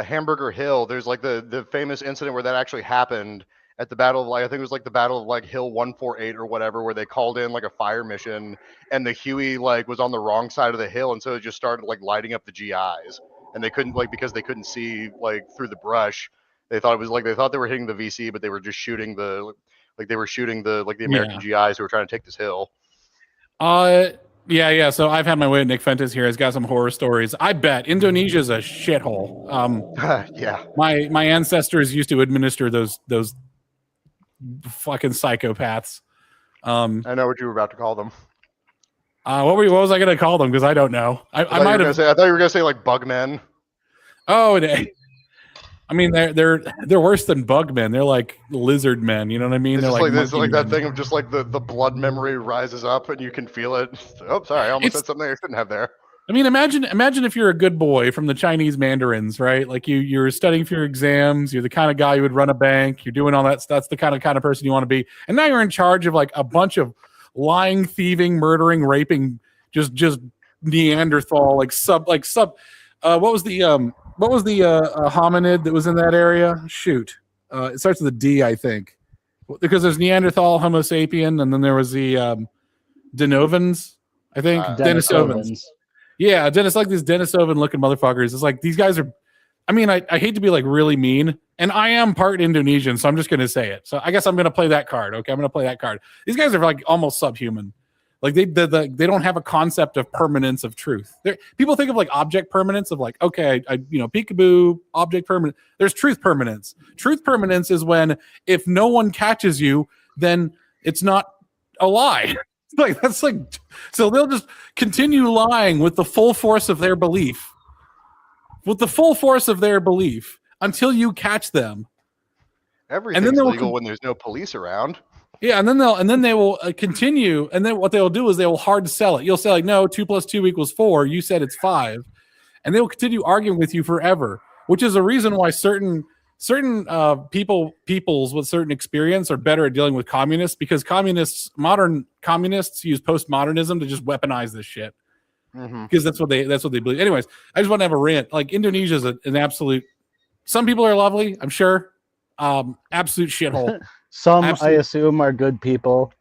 [SPEAKER 2] Hamburger Hill. There's like the famous incident where that actually happened at the battle of like I think it was like the battle of like Hill 148 or whatever, where they called in like a fire mission and the Huey like was on the wrong side of the hill, and so it just started like lighting up the GIs, and they couldn't because they couldn't see like through the brush. They thought it was like they thought they were hitting the VC, but they were just shooting the American GIs who were trying to take this hill.
[SPEAKER 1] Yeah. So I've had my way at Nick Fentis here. He's got some horror stories. I bet Indonesia's a shithole.
[SPEAKER 2] Yeah.
[SPEAKER 1] My ancestors used to administer those fucking psychopaths.
[SPEAKER 2] I know what you were about to call them.
[SPEAKER 1] What was I going to call them? Because I don't know. I might have.
[SPEAKER 2] I thought you were going to say like bugmen.
[SPEAKER 1] Oh, I mean they're worse than bugmen. They're like lizard men. You know what I mean?
[SPEAKER 2] It's
[SPEAKER 1] they're
[SPEAKER 2] just like that thing of just like the blood memory rises up and you can feel it. Oh, sorry, I almost said something I shouldn't have there.
[SPEAKER 1] I mean, imagine if you're a good boy from the Chinese mandarins, right? Like you're studying for your exams. You're the kind of guy who would run a bank. You're doing all that. That's the kind of person you want to be. And now you're in charge of like a bunch of lying, thieving, murdering, raping, just Neanderthal, what was the hominid that was in that area? Shoot. It starts with a D, I think. Because there's Neanderthal, Homo sapien, and then there was the Denovans, I think. Denisovans. Yeah, Dennis, like these Denisovan looking motherfuckers. It's like these guys are. I mean, I hate to be like really mean, and I am part Indonesian, so I'm just gonna say it. So I guess I'm gonna play that card. Okay, I'm gonna play that card. These guys are like almost subhuman. Like they don't have a concept of permanence of truth. People think of like object permanence of like, okay, peekaboo, object permanence. There's truth permanence. Truth permanence is when if no one catches you, then it's not a lie. Like that's like so they'll just continue lying with the full force of their belief. With the full force of their belief until you catch them.
[SPEAKER 2] Everything's legal when there's no police around.
[SPEAKER 1] Yeah, and then they will continue, and then what they'll do is they will hard sell it. You'll say like, no, 2 + 2 = 4. You said it's 5, and they will continue arguing with you forever. Which is a reason why certain peoples with certain experience are better at dealing with communists, because modern communists use postmodernism to just weaponize this shit. because that's what they believe. Anyways, I just want to have a rant. Like Indonesia is an absolute. Some people are lovely, I'm sure. Absolute shithole.
[SPEAKER 3] I assume, are good people.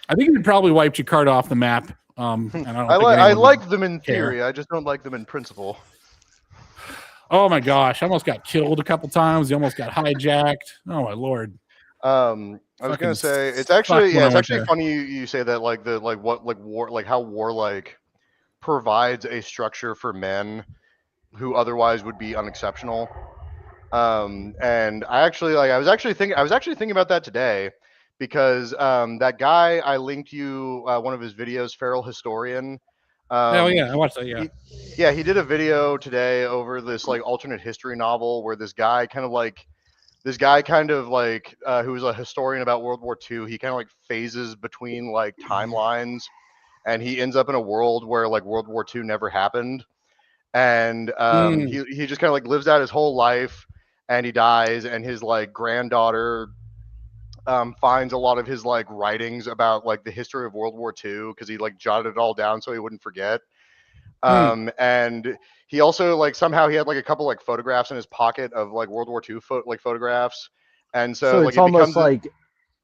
[SPEAKER 1] I think you'd probably wipe Jakarta off the map. And
[SPEAKER 2] I like them in theory. I just don't like them in principle.
[SPEAKER 1] Oh my gosh! I almost got killed a couple times. He almost got hijacked. Oh my lord!
[SPEAKER 2] I was gonna say it's actually funny you say that how war provides a structure for men who otherwise would be unexceptional. And I was actually thinking about that today because that guy I linked you one of his videos, Feral Historian.
[SPEAKER 1] Oh yeah, I watched that. Yeah,
[SPEAKER 2] he did a video today over this like alternate history novel where this guy kind of who was a historian about World War II. He kind of like phases between like timelines, and he ends up in a world where like World War II never happened, and he just kind of like lives out his whole life, and he dies, and his like granddaughter finds a lot of his like writings about like the history of World War II because he like jotted it all down so he wouldn't forget. And he also like somehow he had like a couple like photographs in his pocket of like World War II photographs, and so like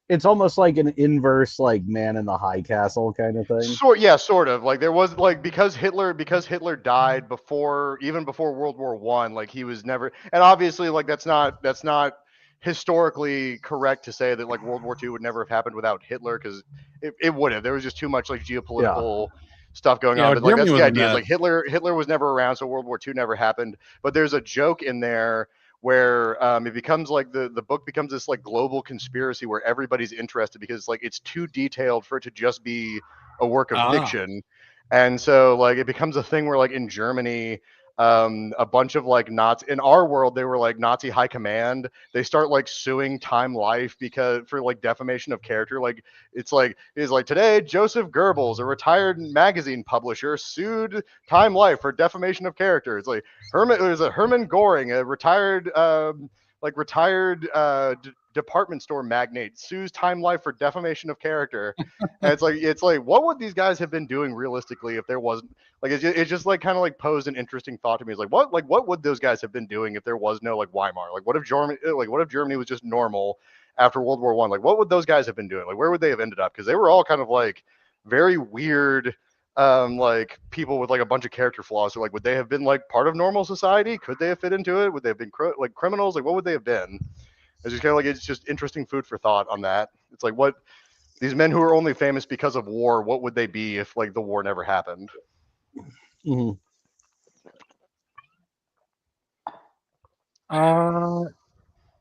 [SPEAKER 3] it's almost like an inverse like Man in the High Castle kind of thing.
[SPEAKER 2] Sort of. Like there was like because Hitler died before World War I, like he was never, and obviously like that's not historically correct to say that like World War II would never have happened without Hitler, because it would have. There was just too much like geopolitical stuff going on. But like that's the idea. Like Hitler was never around, so World War II never happened. But there's a joke in there where it becomes like the book becomes this like global conspiracy where everybody's interested because like it's too detailed for it to just be a work of fiction. And so like it becomes a thing where like in Germany, a bunch of like Nazi, in our world they were like Nazi high command, they start like suing Time Life for like defamation of character. Like it's like today Joseph Goebbels, a retired magazine publisher, sued Time Life for defamation of character. It's like Hermann Göring, a retired department store magnate, sues Time Life for defamation of character. And it's like what would these guys have been doing realistically if there wasn't like it just like kind of like posed an interesting thought to me. It's like what would those guys have been doing if there was no like Weimar? Like what if Germany was just normal after World War I? Like what would those guys have been doing? Like where would they have ended up? Because they were all kind of like very weird like people with like a bunch of character flaws. So like would they have been like part of normal society? Could they have fit into it? Would they have been like criminals? Like what would they have been? It's just kind of like it's just interesting food for thought on that. It's like what these men who are only famous because of war, what would they be if like the war never happened?
[SPEAKER 3] Mm-hmm.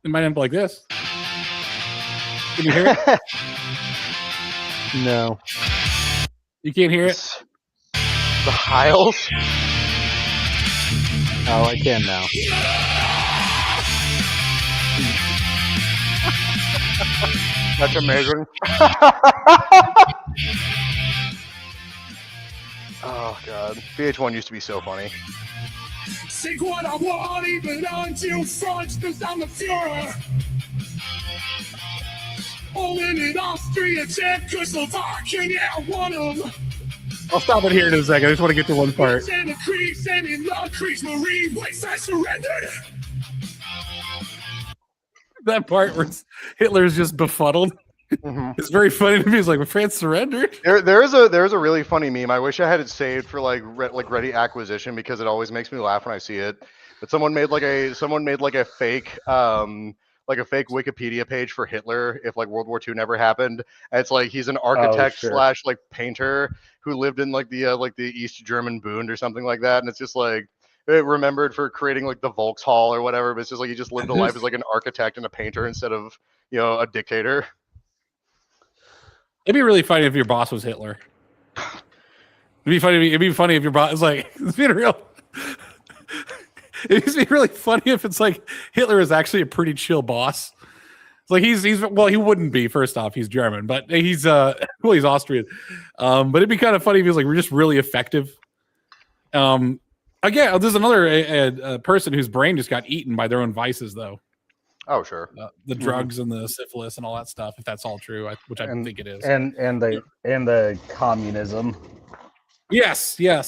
[SPEAKER 1] It might end up like this. Can you hear it?
[SPEAKER 3] No.
[SPEAKER 1] You can't hear it?
[SPEAKER 2] The Hiles?
[SPEAKER 3] Oh, I can now.
[SPEAKER 2] That's amazing. Oh god, VH1 used to be so funny.
[SPEAKER 4] Say what I want, even until front, cause I'm the Führer. Poland and Austria, Czechoslovakia, yeah, one of them.
[SPEAKER 1] I'll stop it here in a second. I just want to get to one part.
[SPEAKER 4] And the Creeks and in the Creeks Marine place I surrendered.
[SPEAKER 1] That part where Hitler's just befuddled. Mm-hmm. It's very funny to me. It's like, France surrendered.
[SPEAKER 2] There's a really funny meme. I wish I had it saved for like ready acquisition because it always makes me laugh when I see it. But someone made like a fake Wikipedia page for Hitler if like World War II never happened. And it's like he's an architect / like painter who lived in like the East German Bund or something like that. And it's just like remembered for creating like the Volkshall or whatever. But it's just like he just lived a life as like an architect and a painter instead of a dictator.
[SPEAKER 1] It'd be really funny if your boss was Hitler. It'd be funny if your boss is like, it's being real. It'd be really funny if it's like Hitler is actually a pretty chill boss. It's like he wouldn't be. First off, he's German, but he's Austrian. But it'd be kind of funny if he was like, we're just really effective. Again, there's another person whose brain just got eaten by their own vices, though.
[SPEAKER 2] Oh, sure.
[SPEAKER 1] The drugs and the syphilis and all that stuff, if that's all true, which I think it is.
[SPEAKER 3] And the communism.
[SPEAKER 1] Yes. Yeah,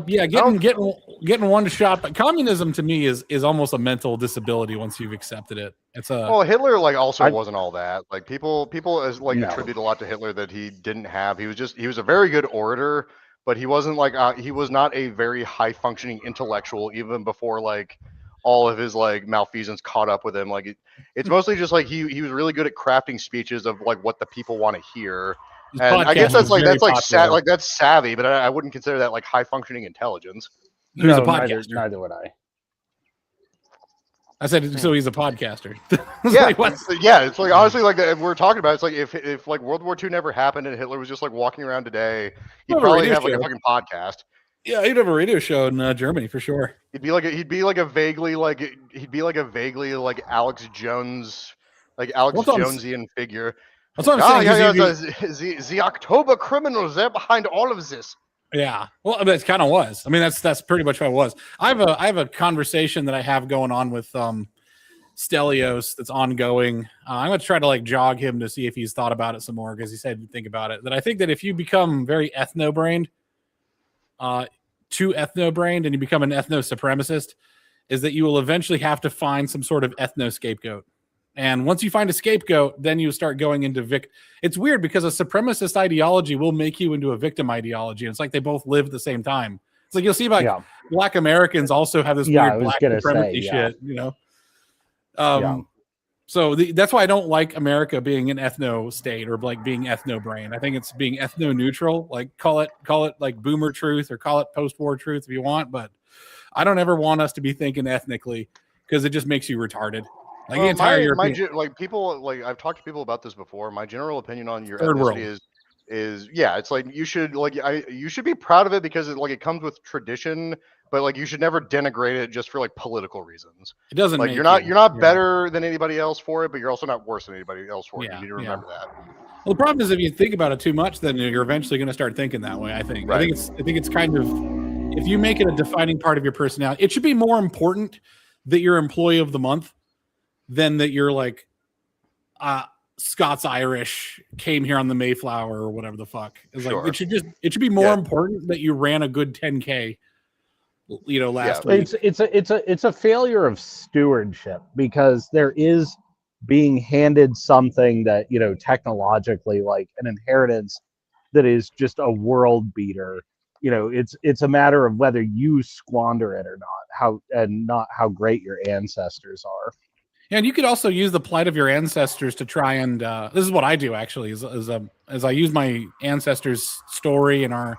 [SPEAKER 1] getting one shot. But communism to me is almost a mental disability once you've accepted it. It's a
[SPEAKER 2] Well, Hitler like also wasn't all that. Like people as like
[SPEAKER 3] No.
[SPEAKER 2] attribute a lot to Hitler that he didn't have. He was a very good orator, but he wasn't like he was not a very high functioning intellectual even before like all of his like malfeasance caught up with him. Like it's mostly just like he was really good at crafting speeches of like what the people want to hear.
[SPEAKER 1] his
[SPEAKER 2] And I guess
[SPEAKER 1] podcast was very popular.
[SPEAKER 2] that's savvy, but I wouldn't consider that like high functioning intelligence.
[SPEAKER 1] He was a
[SPEAKER 3] neither,
[SPEAKER 1] podcaster.
[SPEAKER 3] neither would I.
[SPEAKER 1] I said so. He's a podcaster.
[SPEAKER 2] Yeah,
[SPEAKER 1] Like, what?
[SPEAKER 2] it's like honestly, like if we're talking about, it's like if like World War II never happened and Hitler was just like walking around today, he'd
[SPEAKER 1] Have a
[SPEAKER 2] probably
[SPEAKER 1] radio
[SPEAKER 2] have like a
[SPEAKER 1] show.
[SPEAKER 2] fucking podcast.
[SPEAKER 1] Yeah, he'd have a radio show in Germany for sure.
[SPEAKER 2] He'd be like a vaguely Alex Jones, like Alex
[SPEAKER 1] What's on-
[SPEAKER 2] Jonesian figure.
[SPEAKER 1] That's what I'm saying. 'Cause
[SPEAKER 2] The October criminals, they're behind all of this.
[SPEAKER 1] Yeah, well, I mean, it kind of was. I mean, that's pretty much what it was. I have a conversation that I have going on with Stelios that's ongoing. I'm gonna try to like jog him to see if he's thought about it some more because he said he'd think about it. That I think that if you become very ethno-brained, too ethno-brained, and you become an ethno-supremacist, is that you will eventually have to find some sort of ethno-scapegoat. And once you find a scapegoat, then you start going into It's weird because a supremacist ideology will make you into a victim ideology. And it's like they both live at the same time. It's like you'll see like Black Americans also have this weird Black supremacy shit, you know? So that's why I don't like America being an ethno state or like being ethno brain. I think it's being ethno neutral. Like call it like boomer truth or call it post-war truth if you want. But I don't ever want us to be thinking ethnically because it just makes you retarded. Like the entire European,
[SPEAKER 2] like people like I've talked to people about this before. My general opinion on your
[SPEAKER 1] Third
[SPEAKER 2] ethnicity
[SPEAKER 1] world.
[SPEAKER 2] is it's like you should be proud of it because it comes with tradition, but like you should never denigrate it just for like political reasons.
[SPEAKER 1] It doesn't
[SPEAKER 2] like
[SPEAKER 1] make
[SPEAKER 2] you're not better than anybody else for it, but you're also not worse than anybody else for it. You need to remember that.
[SPEAKER 1] Well, the problem is if you think about it too much, then you're eventually going to start thinking that way. I think.
[SPEAKER 2] Right.
[SPEAKER 1] I think it's kind of if you make it a defining part of your personality, it should be more important that you're employee of the month than that you're like Scots Irish, came here on the Mayflower or whatever the fuck. It's like it should be more important that you ran a good 10K, you know, last week.
[SPEAKER 3] It's a failure of stewardship because there is being handed something that, you know, technologically like an inheritance that is just a world beater. You know, it's a matter of whether you squander it or not, how great your ancestors are.
[SPEAKER 1] And you could also use the plight of your ancestors to try and this is what I do actually as I use my ancestors' story and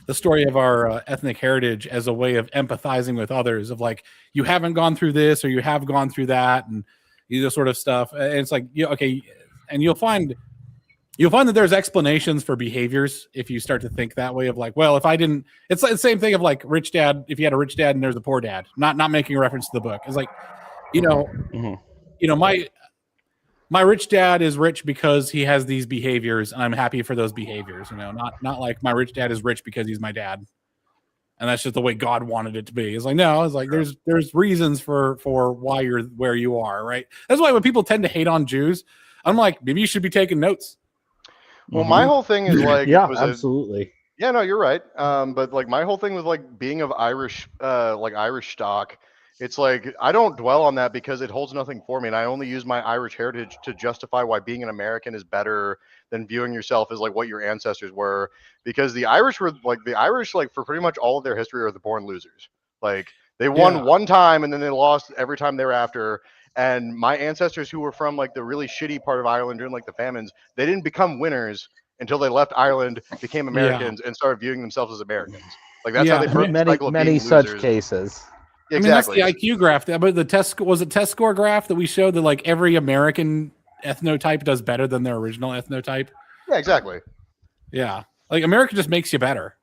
[SPEAKER 1] the story of our ethnic heritage as a way of empathizing with others of like, you haven't gone through this or you have gone through that and this sort of stuff. And it's like, okay. And you'll find that there's explanations for behaviors if you start to think that way of like, well, if I didn't, it's like the same thing of like rich dad, if you had a rich dad and there's a poor dad, not making a reference to the book. It's like, you know, my rich dad is rich because he has these behaviors and I'm happy for those behaviors, you know, not like my rich dad is rich because he's my dad. And that's just the way God wanted it to be. It's like, no, it's like, there's reasons for why you're where you are. Right. That's why when people tend to hate on Jews, I'm like, maybe you should be taking notes.
[SPEAKER 2] Well, my whole thing is like,
[SPEAKER 3] absolutely.
[SPEAKER 2] Yeah, no, you're right. But like my whole thing with like being of Irish stock, it's like I don't dwell on that because it holds nothing for me, and I only use my Irish heritage to justify why being an American is better than viewing yourself as like what your ancestors were. Because the Irish for pretty much all of their history are the born losers. Like they won one time and then they lost every time thereafter. And my ancestors who were from like the really shitty part of Ireland during like the famines, they didn't become winners until they left Ireland, became Americans, and started viewing themselves as Americans. Like that's how they broke the cycle of
[SPEAKER 3] many
[SPEAKER 2] being
[SPEAKER 3] such
[SPEAKER 2] losers.
[SPEAKER 3] Cases.
[SPEAKER 2] Exactly.
[SPEAKER 1] I mean, that's the IQ graph. But the test score graph that we showed that like every American ethnotype does better than their original ethnotype.
[SPEAKER 2] Yeah, exactly.
[SPEAKER 1] Yeah, like America just makes you better.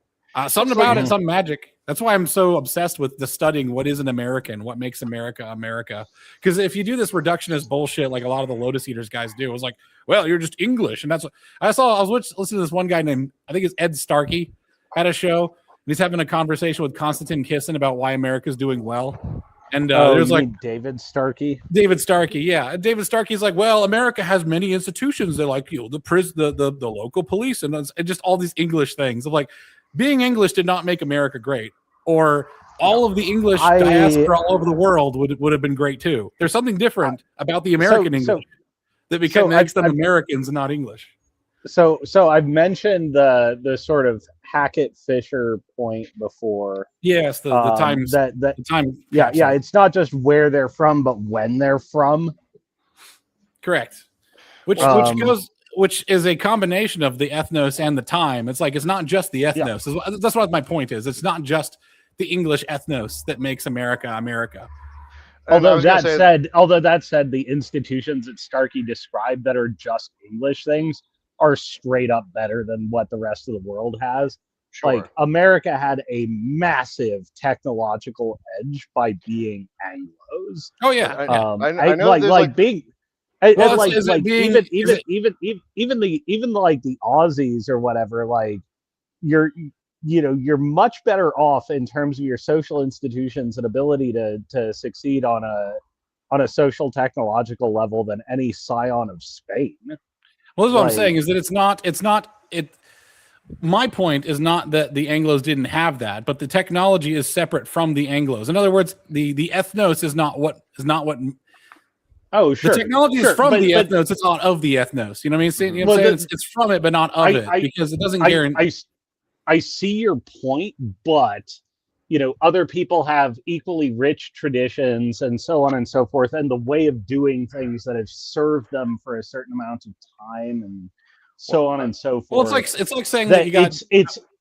[SPEAKER 1] Something about it, some magic. That's why I'm so obsessed with the studying what is an American, what makes America America. Because if you do this reductionist bullshit like a lot of the Lotus Eaters guys do, it was like, well, you're just English, and that's what I saw. I was listening to this one guy named, I think it's Ed Starkey, had a show. He's having a conversation with Konstantin Kisin about why America's doing well. And there's like
[SPEAKER 3] David Starkey.
[SPEAKER 1] Yeah. David Starkey's like, well, America has many institutions that like, you know, the local police and just all these English things of like, being English did not make America great, or all of the English diaspora all over the world would have been great too. There's something different about the American English that makes them Americans and not English.
[SPEAKER 3] So I've mentioned the sort of Hackett-Fisher point before.
[SPEAKER 1] Yes, the time. The time.
[SPEAKER 3] Yeah, it's not just where they're from, but when they're from.
[SPEAKER 1] Correct. Which is a combination of the ethnos and the time. It's like it's not just the ethnos. Yeah. That's what my point is. It's not just the English ethnos that makes America America.
[SPEAKER 3] Although that said, the institutions that Starkey described that are just English things are straight up better than what the rest of the world has. Sure. Like America had a massive technological edge by being Anglos.
[SPEAKER 1] Oh yeah,
[SPEAKER 2] I know.
[SPEAKER 3] Even the Aussies or whatever, like you're much better off in terms of your social institutions and ability to succeed on a social technological level than any scion of Spain.
[SPEAKER 1] Well, that's what I'm saying is that it's not. My point is not that the Anglos didn't have that, but the technology is separate from the Anglos. In other words, the ethnos is not what.
[SPEAKER 3] Oh, sure.
[SPEAKER 1] The technology is from the ethnos. It's not of the ethnos. You know what I mean? You know what I'm saying? It's from it, but not of it, because it doesn't guarantee.
[SPEAKER 3] I see your point, but other people have equally rich traditions and so on and so forth, and the way of doing things that have served them for a certain amount of time and so on and so forth.
[SPEAKER 1] Well, it's like saying that you got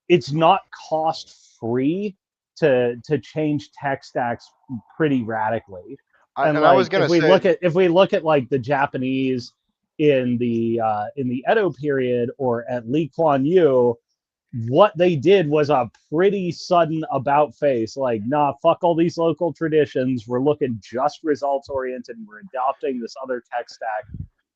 [SPEAKER 3] it's not cost free to change tech stacks pretty radically. And
[SPEAKER 2] I was going to say,
[SPEAKER 3] if we look at like the Japanese in the Edo period or at Lee Kuan Yew, what they did was a pretty sudden about face. Like, nah, fuck all these local traditions. We're looking just results oriented. We're adopting this other tech stack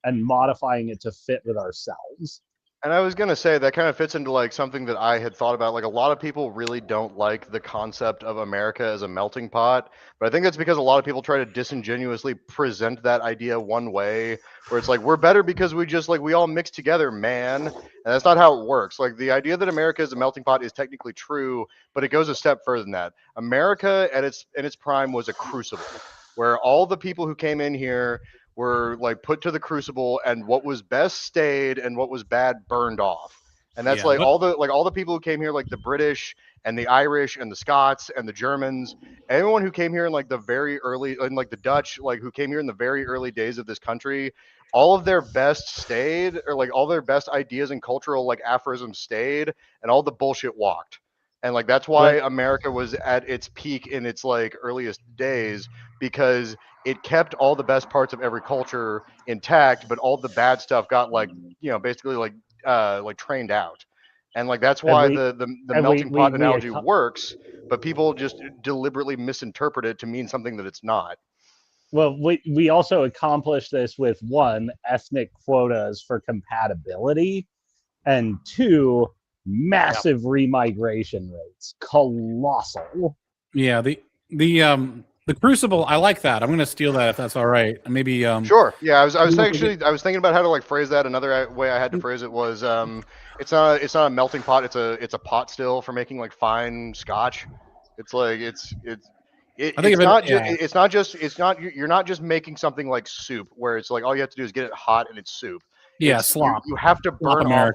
[SPEAKER 3] and modifying it to fit with ourselves.
[SPEAKER 2] And I was going to say that kind of fits into like something that I had thought about. Like a lot of people really don't like the concept of America as a melting pot, but I think that's because a lot of people try to disingenuously present that idea one way, where it's like, we're better because we all mix together, man. And that's not how it works. Like the idea that America is a melting pot is technically true, but it goes a step further than that. America at its prime was a crucible where all the people who came in here were like put to the crucible, and what was best stayed and what was bad burned off. And that's all the people who came here, like the British and the Irish and the Scots and the Germans, everyone who came here in like the very early, and like the Dutch, like who came here in the very early days of this country, all of their best stayed, or like all their best ideas and cultural like aphorisms stayed, and all the bullshit walked. And like that's why America was at its peak in its like earliest days, because it kept all the best parts of every culture intact, but all the bad stuff got like, basically like trained out. And like that's why the melting pot analogy works, but people just deliberately misinterpret it to mean something that it's not.
[SPEAKER 3] Well, we also accomplished this with one, ethnic quotas for compatibility, and two, massive remigration rates, colossal.
[SPEAKER 1] Yeah, the Crucible, I like that. I'm going to steal that if that's all right. Maybe
[SPEAKER 2] sure. Yeah, I was thinking about how to like phrase that. Another way I had to phrase it was it's not a melting pot. It's a pot still for making like fine scotch. It's like you're not just making something like soup where it's like all you have to do is get it hot and it's soup.
[SPEAKER 1] Yeah, slop.
[SPEAKER 2] You have to burn off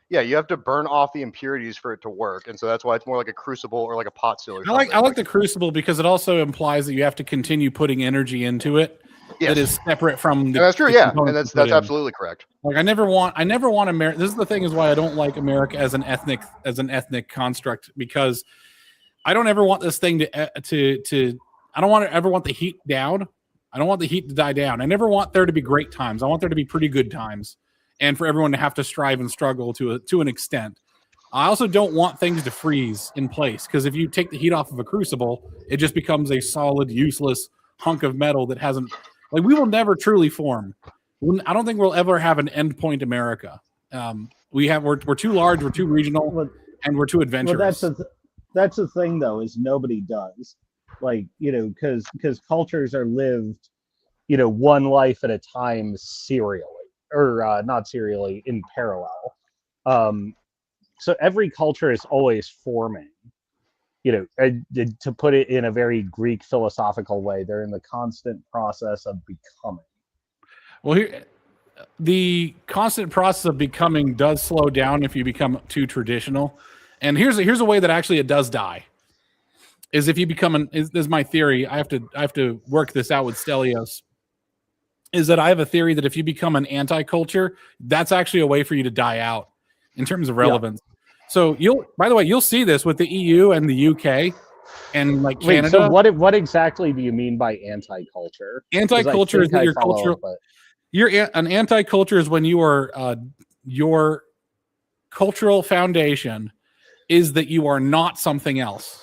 [SPEAKER 2] you have to burn off the impurities for it to work, and so that's why it's more like a crucible or like a pot still. Or
[SPEAKER 1] I like the crucible because it also implies that you have to continue putting energy into it. Yes. That is separate from the.
[SPEAKER 2] And that's true, yeah, and that's absolutely correct.
[SPEAKER 1] Like I never want America. This is the thing is why I don't like America as an ethnic construct, because I don't ever want this thing to I don't ever want the heat down. I don't want the heat to die down. I never want there to be great times. I want there to be pretty good times, and for everyone to have to strive and struggle to an extent. I also don't want things to freeze in place, because if you take the heat off of a crucible, it just becomes a solid, useless hunk of metal that hasn't. Like we will never truly form. I don't think we'll ever have an endpoint America. We're too large, we're too regional, and we're too adventurous.
[SPEAKER 3] Well, that's the thing though, is nobody does. Like, because cultures are lived, one life at a time serially, or not serially, in parallel. so every culture is always forming. To put it in a very Greek philosophical way, they're in the constant process of becoming.
[SPEAKER 1] Well, here, the constant process of becoming does slow down if you become too traditional. And here's a way that actually it does die. Is if you become is my theory. I have to work this out with Stelios. Is that I have a theory that if you become an anti-culture, that's actually a way for you to die out in terms of relevance. Yeah. So by the way, you'll see this with the EU and the UK and like Canada.
[SPEAKER 3] Wait, so what exactly do you mean by anti-culture?
[SPEAKER 1] Anti-culture is that your culture. An anti-culture is when you are your cultural foundation is that you are not something else.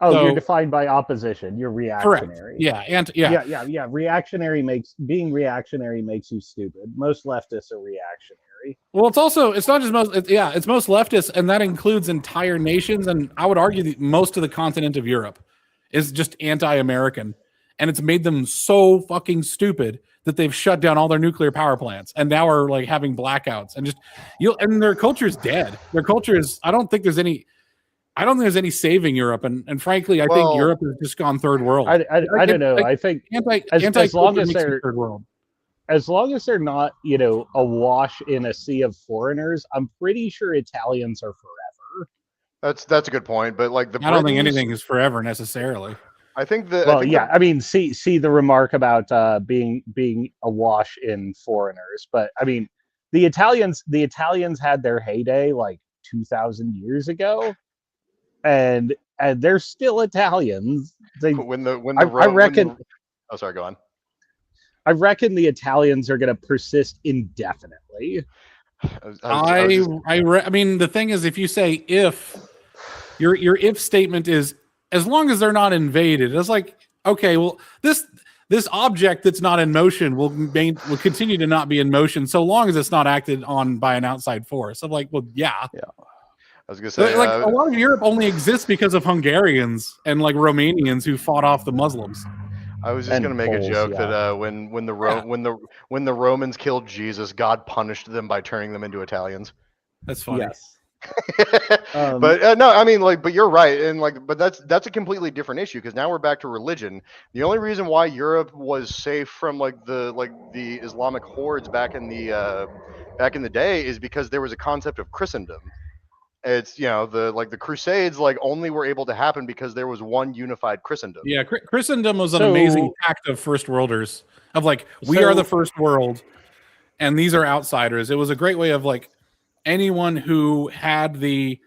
[SPEAKER 3] Oh, so, you're defined by opposition. You're reactionary.
[SPEAKER 1] Correct.
[SPEAKER 3] Yeah. Reactionary being reactionary makes you stupid. Most leftists are reactionary.
[SPEAKER 1] Well, it's not just most. It's most leftists, and that includes entire nations. And I would argue that most of the continent of Europe is just anti-American, and it's made them so fucking stupid that they've shut down all their nuclear power plants and now are like having blackouts and and their culture is dead. Their culture is. I don't think there's any saving Europe, and frankly, I think Europe has just gone third world.
[SPEAKER 3] I don't know. I think as long as they're
[SPEAKER 1] third world,
[SPEAKER 3] as long as they're not, awash in a sea of foreigners, I'm pretty sure Italians are forever.
[SPEAKER 2] That's a good point, but like
[SPEAKER 1] I don't think anything is forever necessarily.
[SPEAKER 2] I think that.
[SPEAKER 3] I mean, see the remark about being awash in foreigners, but I mean, the Italians had their heyday like 2,000 years ago. And they're still Italians.
[SPEAKER 2] Sorry, go on.
[SPEAKER 3] I reckon the Italians are going to persist indefinitely.
[SPEAKER 1] I mean, the thing is, if you say if, your if statement is as long as they're not invaded, it's like, okay, well, this object that's not in motion will continue to not be in motion so long as it's not acted on by an outside force. I'm like, well, yeah.
[SPEAKER 2] I was gonna say,
[SPEAKER 1] like a lot of Europe only exists because of Hungarians and like Romanians who fought off the Muslims.
[SPEAKER 2] I was just gonna make a joke that when the Romans killed Jesus, God punished them by turning them into Italians.
[SPEAKER 1] That's funny.
[SPEAKER 3] Yes.
[SPEAKER 2] But no, I mean, like, but you're right, and like, but that's a completely different issue because now we're back to religion. The only reason why Europe was safe from the Islamic hordes back in the day is because there was a concept of Christendom. It's the Crusades only were able to happen because there was one unified Christendom.
[SPEAKER 1] Yeah, Christendom was an amazing pact of first worlders of we are the first world, and these are outsiders. It was a great way of anyone who had the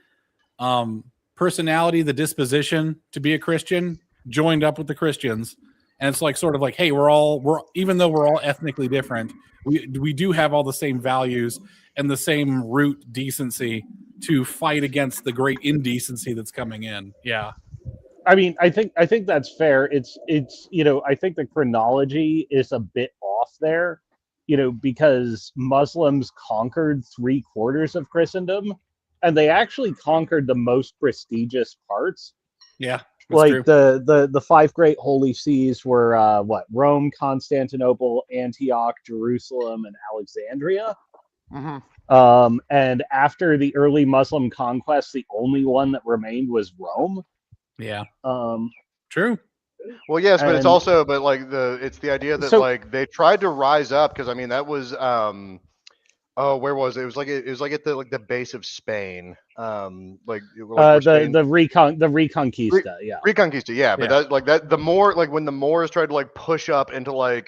[SPEAKER 1] personality, the disposition to be a Christian joined up with the Christians, and it's hey, we're even though we're all ethnically different, we do have all the same values and the same root decency to fight against the great indecency that's coming in. Yeah.
[SPEAKER 3] I mean, I think that's fair. It's I think the chronology is a bit off there, because Muslims conquered 3/4 of Christendom, and they actually conquered the most prestigious parts.
[SPEAKER 1] Yeah.
[SPEAKER 3] Like true. The 5 great holy sees were Rome, Constantinople, Antioch, Jerusalem, and Alexandria.
[SPEAKER 2] Mm-hmm.
[SPEAKER 3] And after the early Muslim conquest, the only one that remained was Rome.
[SPEAKER 1] Yeah.
[SPEAKER 3] True.
[SPEAKER 2] Well, yes, but it's also, it's the idea that they tried to rise up because I mean that was where was it? It was at the base of Spain.
[SPEAKER 3] The Reconquista, yeah.
[SPEAKER 2] Reconquista, yeah. But that the more when the Moors tried to push up into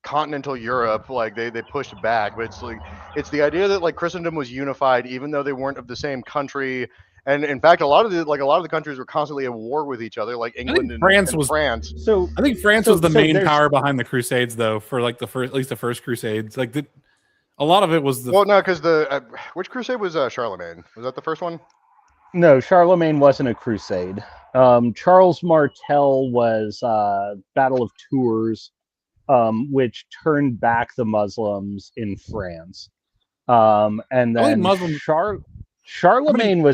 [SPEAKER 2] continental Europe, they pushed back. But it's the idea that Christendom was unified even though they weren't of the same country. And in fact, a lot of the countries were constantly at war with each other, like England and France.
[SPEAKER 3] So
[SPEAKER 1] I think France was the main power behind the Crusades, though, for at least the first Crusades. A lot of it was
[SPEAKER 2] because which crusade was Charlemagne? Was that the first one?
[SPEAKER 3] No, Charlemagne wasn't a crusade. Charles Martel was Battle of Tours, which turned back the Muslims in France. And then Charlemagne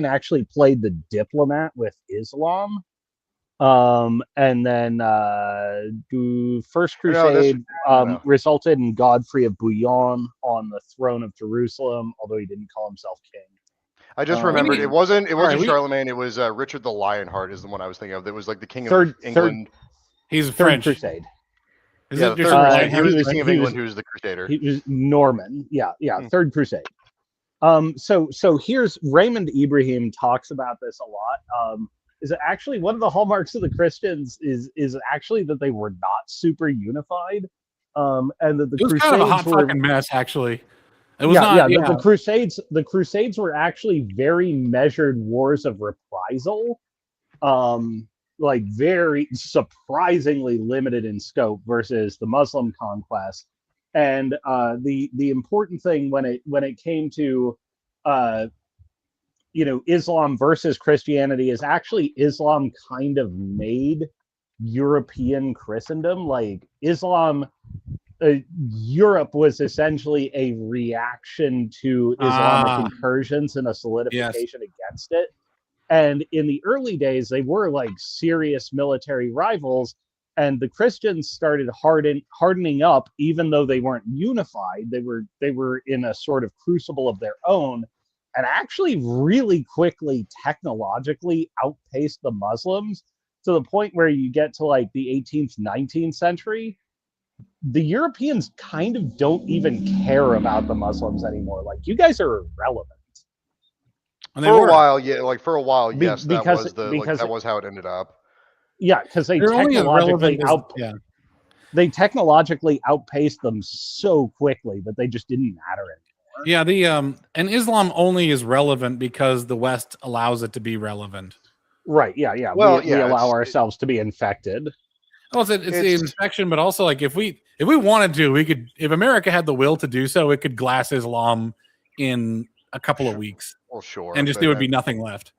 [SPEAKER 3] actually played the diplomat with Islam. And then First
[SPEAKER 2] No, this
[SPEAKER 3] Crusade
[SPEAKER 2] no.
[SPEAKER 3] resulted in Godfrey of Bouillon on the throne of Jerusalem, although he didn't call himself king.
[SPEAKER 2] I just
[SPEAKER 3] We
[SPEAKER 2] remembered
[SPEAKER 1] need-
[SPEAKER 2] it wasn't
[SPEAKER 1] right,
[SPEAKER 2] Charlemagne. It was Richard the Lionheart is the one I was thinking of. That was like the king
[SPEAKER 3] Third-
[SPEAKER 2] of England.
[SPEAKER 1] He's
[SPEAKER 3] Third
[SPEAKER 1] French.
[SPEAKER 3] Crusade.
[SPEAKER 1] Is
[SPEAKER 2] Yeah,
[SPEAKER 1] it
[SPEAKER 2] the
[SPEAKER 1] Richard
[SPEAKER 2] third Crusade.
[SPEAKER 1] Lionheart?
[SPEAKER 2] He was the
[SPEAKER 3] was-
[SPEAKER 2] king of
[SPEAKER 3] he
[SPEAKER 2] England
[SPEAKER 3] was-
[SPEAKER 2] who was the crusader.
[SPEAKER 3] He was Norman. Yeah,
[SPEAKER 2] Hmm.
[SPEAKER 3] Third Crusade. So here's Raymond Ibrahim talks about this a lot. Is that actually one of the hallmarks of the Christians is actually that they were not super unified, and that the
[SPEAKER 1] It was
[SPEAKER 3] Crusades
[SPEAKER 1] kind of a hot
[SPEAKER 3] were
[SPEAKER 1] fucking mess, actually. It was not. Yeah,
[SPEAKER 3] the Crusades were actually very measured wars of reprisal, like very surprisingly limited in scope versus the Muslim conquest. And the important thing when it came to Islam versus Christianity is actually Islam kind of made European Christendom. Like Islam, Europe was essentially a reaction to Islamic incursions and a solidification against it. And in the early days, they were like serious military rivals. And the Christians started hardening up, even though they weren't unified. They were in a sort of crucible of their own, and actually really quickly technologically outpaced the Muslims to the point where you get to like the 18th, 19th century. The Europeans kind of don't even care about the Muslims anymore. Like, you guys are irrelevant.
[SPEAKER 2] For a while, yeah, like for a while, yes, that
[SPEAKER 3] because-
[SPEAKER 2] was the
[SPEAKER 3] because-
[SPEAKER 2] that was how it ended up.
[SPEAKER 3] Yeah, because they
[SPEAKER 1] they're only as
[SPEAKER 3] technologically
[SPEAKER 1] relevant as,
[SPEAKER 3] they technologically outpaced them so quickly that they just didn't matter anymore.
[SPEAKER 1] Yeah, and Islam only is relevant because the West allows it to be relevant.
[SPEAKER 3] Right. Yeah.
[SPEAKER 2] Well,
[SPEAKER 3] we allow ourselves to be infected.
[SPEAKER 1] Oh, it's the infection, but also like if we wanted to, we could. If America had the will to do so, it could glass Islam in a couple of weeks.
[SPEAKER 2] Well, sure,
[SPEAKER 1] and just there would be nothing left.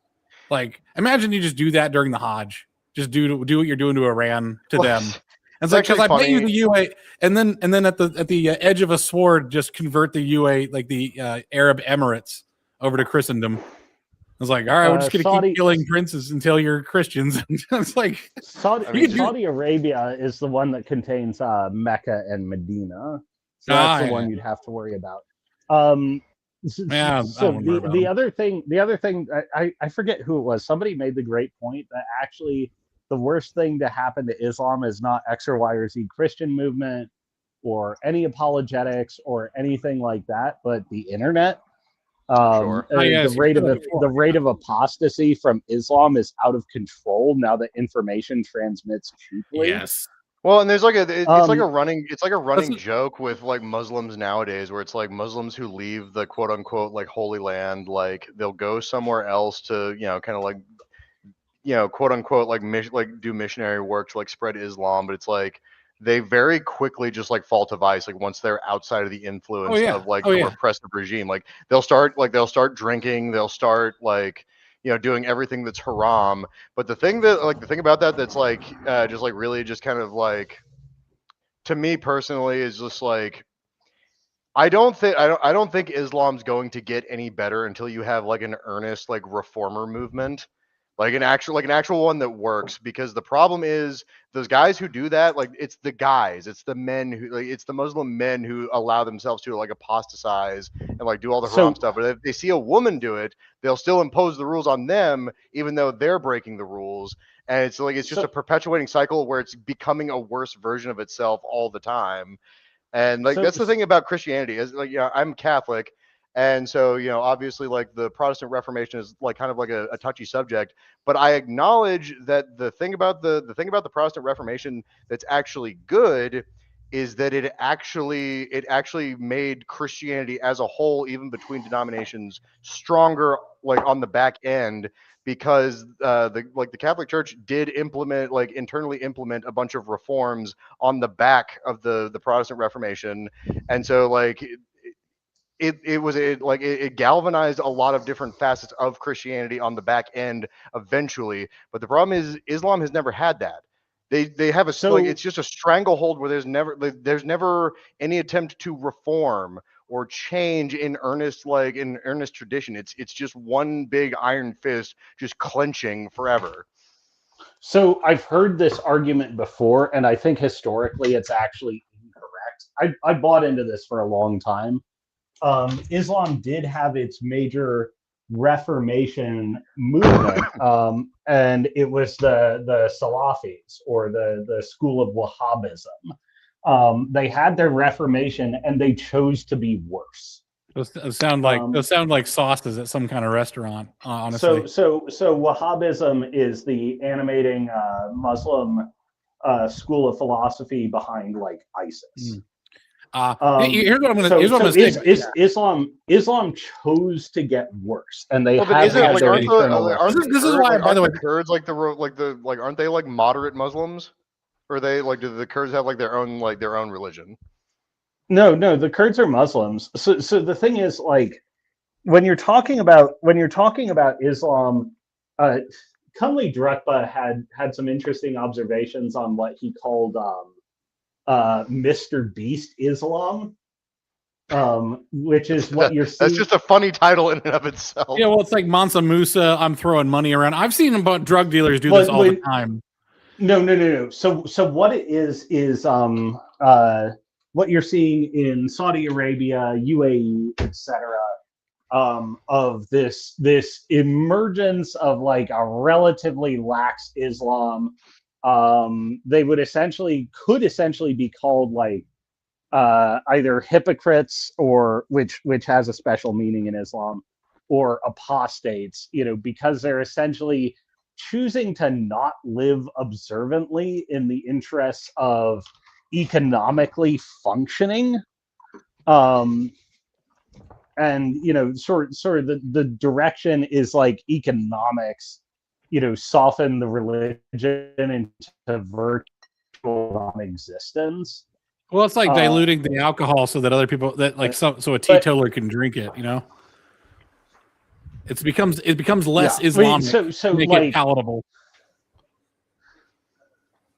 [SPEAKER 1] Like, imagine you just do that during the Hajj. Just do what you're doing to Iran to them. And it's like, because I pay you the UA, and then at the edge of a sword, just convert the UA, like the Arab Emirates, over to Christendom. I was like, all right, we're just gonna keep killing princes until you're Christians. It's like
[SPEAKER 3] Saudi Arabia is the one that contains Mecca and Medina, so that's the one you'd have to worry about.
[SPEAKER 1] Yeah.
[SPEAKER 3] So the other thing, I forget who it was. Somebody made the great point that actually the worst thing to happen to Islam is not X or Y or Z Christian movement or any apologetics or anything like that, but the internet. The rate of apostasy from Islam is out of control now that information transmits cheaply.
[SPEAKER 1] Yes.
[SPEAKER 2] Well, and there's like it's like a running joke with like Muslims nowadays, where it's like Muslims who leave the quote unquote like Holy Land, like they'll go somewhere else to kind of like quote unquote like do missionary work to like spread Islam, but it's like they very quickly just like fall to vice like once they're outside of the influence of like the repressive regime. Like they'll start drinking, they'll start like doing everything that's haram. But the thing about that that's like just like really just kind of like, to me personally, is just like I don't think Islam's going to get any better until you have like an earnest like reformer movement. Like an actual one that works, because the problem is those guys who do that, like it's the men who like it's the Muslim men who allow themselves to like apostatize and like do all the haram stuff. But if they see a woman do it, they'll still impose the rules on them, even though they're breaking the rules. And it's like it's just a perpetuating cycle where it's becoming a worse version of itself all the time. And like that's the thing about Christianity is like I'm Catholic. And so, obviously, like the Protestant Reformation is like kind of like a touchy subject, but I acknowledge that the thing about the Protestant Reformation that's actually good is that it actually made Christianity as a whole, even between denominations, stronger, like on the back end, because the Catholic Church did internally implement a bunch of reforms on the back of the Protestant Reformation, and so like. It galvanized a lot of different facets of Christianity on the back end eventually, but the problem is Islam has never had that. They have it's just a stranglehold where there's never any attempt to reform or change in earnest tradition. It's just one big iron fist just clenching forever.
[SPEAKER 3] So I've heard this argument before, and I think historically it's actually incorrect. I bought into this for a long time. Islam did have its major Reformation movement, and it was the Salafis, or the school of Wahhabism. They had their Reformation, and they chose to be worse.
[SPEAKER 1] Those sound like sauces at some kind of restaurant. Honestly,
[SPEAKER 3] So Wahhabism is the animating Muslim school of philosophy behind like ISIS.
[SPEAKER 1] Here's what I'm going to say.
[SPEAKER 3] Islam chose to get worse, and they
[SPEAKER 2] Well,
[SPEAKER 3] have had their
[SPEAKER 1] this is why, by the way,
[SPEAKER 2] Kurds aren't they like moderate Muslims? Or they like, do the Kurds have like their own religion?
[SPEAKER 3] No, the Kurds are Muslims. So the thing is, like, when you're talking about Islam, Kunli Drekba had some interesting observations on what he called Mr. Beast Islam, which is what you're seeing.
[SPEAKER 2] That's just a funny title in and of itself.
[SPEAKER 1] Yeah, well, it's like Mansa Musa. I'm throwing money around. I've seen about drug dealers do this all the time.
[SPEAKER 3] No. So what it is what you're seeing in Saudi Arabia, UAE, etc., of this emergence of like a relatively lax Islam. They could essentially be called like either hypocrites, or which has a special meaning in Islam, or apostates, because they're essentially choosing to not live observantly in the interests of economically functioning. And sort of the direction is like economics, soften the religion into virtual non-existence.
[SPEAKER 1] Well, it's like diluting the alcohol so that other people so a teetotaler can drink it. It becomes less Islamic,
[SPEAKER 3] so
[SPEAKER 1] make
[SPEAKER 3] like,
[SPEAKER 1] it palatable.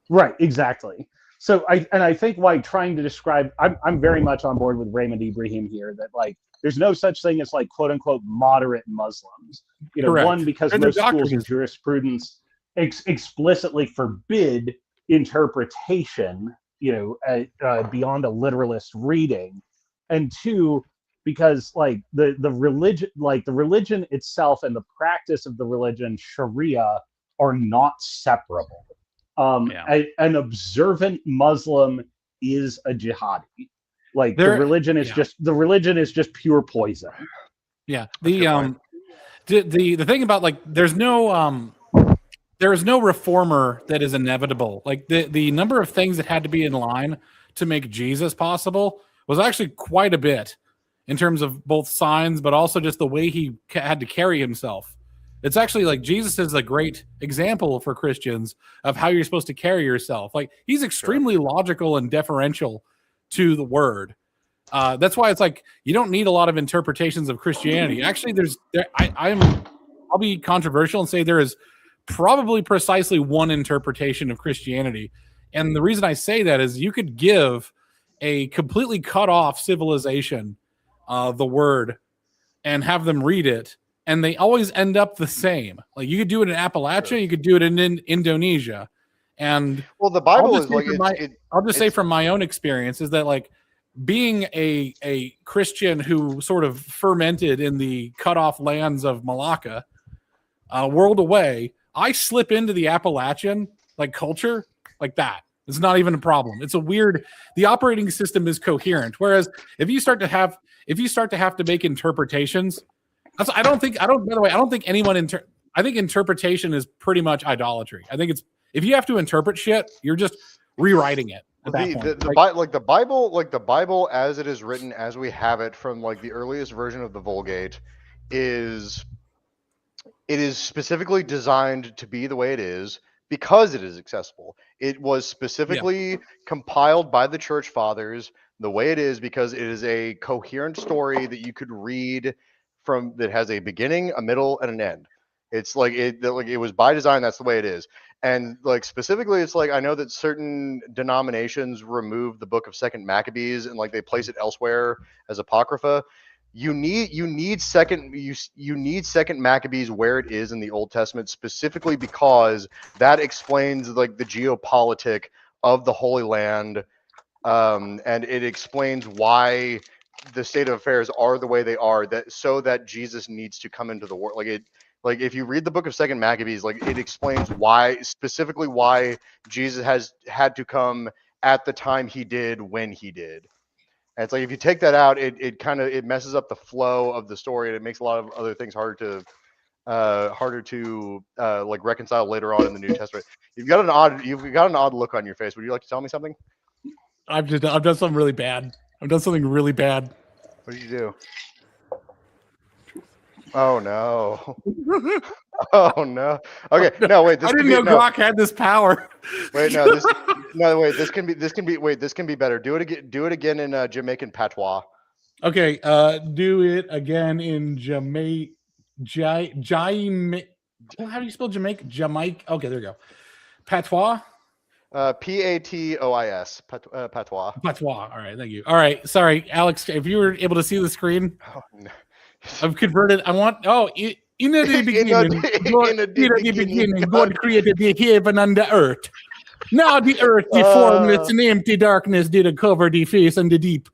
[SPEAKER 3] Right, exactly. So I think why trying to describe, I'm very much on board with Raymond Ibrahim here, that like there's no such thing as like quote unquote moderate Muslims.
[SPEAKER 1] Correct.
[SPEAKER 3] One, because most schools of jurisprudence explicitly forbid interpretation, beyond a literalist reading, and two, because like the religion itself and the practice of the religion, Sharia, are not separable. An observant Muslim is a jihadi. Like the religion is just pure poison.
[SPEAKER 1] Yeah. The thing about like there is no reformer that is inevitable. Like the number of things that had to be in line to make Jesus possible was actually quite a bit in terms of both signs, but also just the way he had to carry himself. It's actually like Jesus is a great example for Christians of how you're supposed to carry yourself. Like he's extremely logical and deferential to the word. That's why it's like you don't need a lot of interpretations of Christianity. Actually, I'll be controversial and say there is probably precisely one interpretation of Christianity. And the reason I say that is you could give a completely cut off civilization the word and have them read it, and they always end up the same. Like you could do it in Appalachia, you could do it in Indonesia. And
[SPEAKER 2] well, the Bible is like
[SPEAKER 1] I'll just say from my own experience is that like being a Christian who sort of fermented in the cut off lands of Malacca, world away, I slip into the Appalachian like culture like that. It's not even a problem. It's a weird. The operating system is coherent. Whereas if you start to have to make interpretations, I don't think anyone. I think interpretation is pretty much idolatry. I think it's if you have to interpret shit, you're just rewriting it at that point.
[SPEAKER 2] The Bible as it is written, as we have it from like the earliest version of the Vulgate, is specifically designed to be the way it is because it is accessible. It was specifically compiled by the church fathers the way it is because it is a coherent story that you could read from, that has a beginning, a middle, and an end. It's like it was by design. That's the way it is. And like specifically, it's like I know that certain denominations remove the book of Second Maccabees and like they place it elsewhere as apocrypha. you need second Maccabees where it is in the Old Testament, specifically because that explains like the geopolitic of the Holy Land, and it explains why the state of affairs are the way they are, that so that Jesus needs to come into the world. Like if you read the book of Second Maccabees, like it explains why, specifically why Jesus has had to come at the time he did when he did. And it's like if you take that out, it kind of messes up the flow of the story, and it makes a lot of other things harder to like reconcile later on in the New Testament. You've got an odd look on your face. Would you like to tell me something?
[SPEAKER 1] I've done something really bad. I've done something really bad.
[SPEAKER 2] What did you do? Oh no! Oh no! Okay, no wait.
[SPEAKER 1] I didn't know Grok had this power.
[SPEAKER 2] Wait, no. This can be better. Do it again in Jamaican patois.
[SPEAKER 1] Okay, do it again in Jamaica. How do you spell Jamaica? Jamaica. Okay, there you go. Patois.
[SPEAKER 2] Patois. Patois.
[SPEAKER 1] Patois. All right, thank you. All right, sorry, Alex. If you were able to see the screen,
[SPEAKER 2] Oh, no.
[SPEAKER 1] I've converted. I want. Oh, in the beginning, God created the heaven and the earth. Now the earth, the formless and empty darkness, did cover the face and the deep.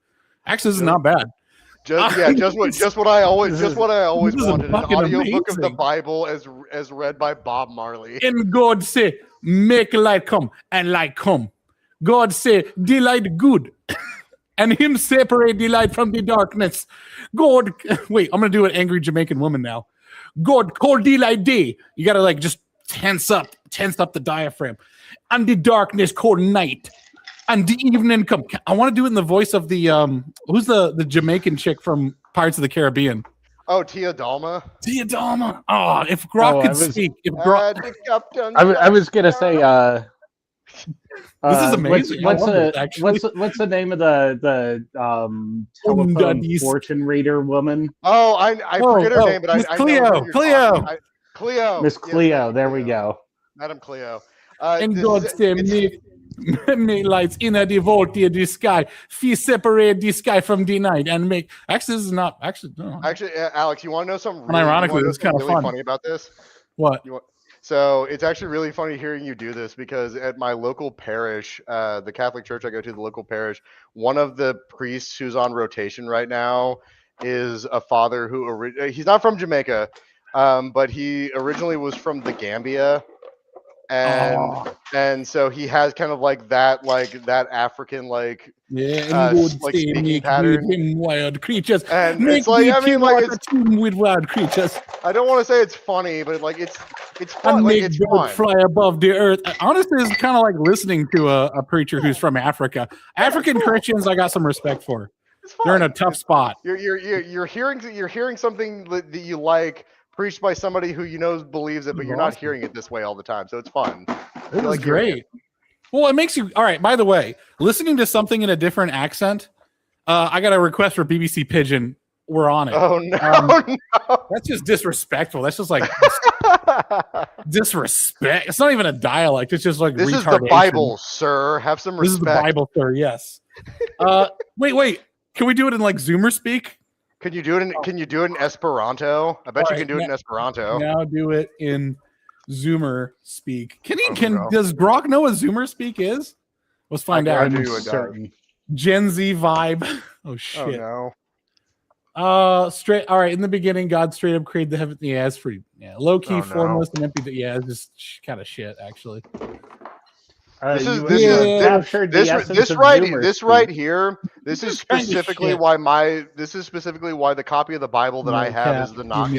[SPEAKER 1] Actually, this is not bad.
[SPEAKER 2] Just what I always wanted. An audiobook of the
[SPEAKER 1] amazing.
[SPEAKER 2] Bible as read by Bob Marley.
[SPEAKER 1] And God say, make light come, and light come. God say, the light good. And him separate the light from the darkness. God, wait, I'm going to do an angry Jamaican woman now. God call the light day. You got to like just tense up the diaphragm. And the darkness called night. And the evening come. I want to do it in the voice of the, who's the Jamaican chick from Pirates of the Caribbean?
[SPEAKER 2] Oh, Tia Dalma.
[SPEAKER 1] Tia Dalma. Oh, if Grok could speak. If Grok,
[SPEAKER 3] I was gonna say,
[SPEAKER 1] this is amazing.
[SPEAKER 3] What's the name of the telephone fortune reader woman?
[SPEAKER 2] Oh, I forget her name, but
[SPEAKER 1] Miss
[SPEAKER 2] I
[SPEAKER 1] Cleo.
[SPEAKER 2] know Cleo. Cleo.
[SPEAKER 3] Miss Cleo. There we go.
[SPEAKER 2] Madam Cleo.
[SPEAKER 1] And God say, make lights in the voltage the sky. He separate the sky from the night and make. Actually, this is not actually. No.
[SPEAKER 2] Actually, Alex, you want to know something?
[SPEAKER 1] And ironically, it's kind of
[SPEAKER 2] really
[SPEAKER 1] fun.
[SPEAKER 2] funny about this.
[SPEAKER 1] What?
[SPEAKER 2] So it's actually really funny hearing you do this, because at my local parish, the Catholic church I go to, the local parish, one of the priests who's on rotation right now is a father who he's not from Jamaica, but he originally was from the Gambia. And so he has kind of like that African like speaking pattern.
[SPEAKER 1] Wild creatures.
[SPEAKER 2] And
[SPEAKER 1] make
[SPEAKER 2] it's like, I mean, like
[SPEAKER 1] it's with wild creatures.
[SPEAKER 2] I don't want to say it's funny, but like it's fun.
[SPEAKER 1] And
[SPEAKER 2] Like
[SPEAKER 1] make
[SPEAKER 2] it's
[SPEAKER 1] birds
[SPEAKER 2] fun.
[SPEAKER 1] fly above the earth. Honestly, it's kind of like listening to a preacher who's from Africa. African Christians, I got some respect for.
[SPEAKER 2] It's fun.
[SPEAKER 1] They're in a tough spot.
[SPEAKER 2] You're hearing something that you like preached by somebody who you know believes it, but you're not hearing it this way all the time. So it's fun.
[SPEAKER 1] It was great. Well, it makes you all right. By the way, listening to something in a different accent, I got a request for BBC Pidgin. We're on it.
[SPEAKER 2] Oh no, no.
[SPEAKER 1] That's just disrespectful. That's just like disrespect. It's not even a dialect. It's just like
[SPEAKER 2] this
[SPEAKER 1] retardation.
[SPEAKER 2] is the Bible, sir. Have some respect.
[SPEAKER 1] This is the Bible, sir. Yes. Wait. Can we do it in like Zoomer speak?
[SPEAKER 2] Can you do it in Esperanto? I bet you can do it in Esperanto.
[SPEAKER 1] Now do it in Zoomer speak. Does Grok know what Zoomer speak is? Let's find out.
[SPEAKER 3] I'm certain.
[SPEAKER 1] Gen Z vibe. Oh shit.
[SPEAKER 2] Oh no.
[SPEAKER 1] Straight. All right. In the beginning, God straight up created the heaven. Yeah, it's pretty. Yeah, low key, formless, and empty. Yeah, it's just kind of shit, actually.
[SPEAKER 2] This is specifically why the copy of the Bible that I have is the Knox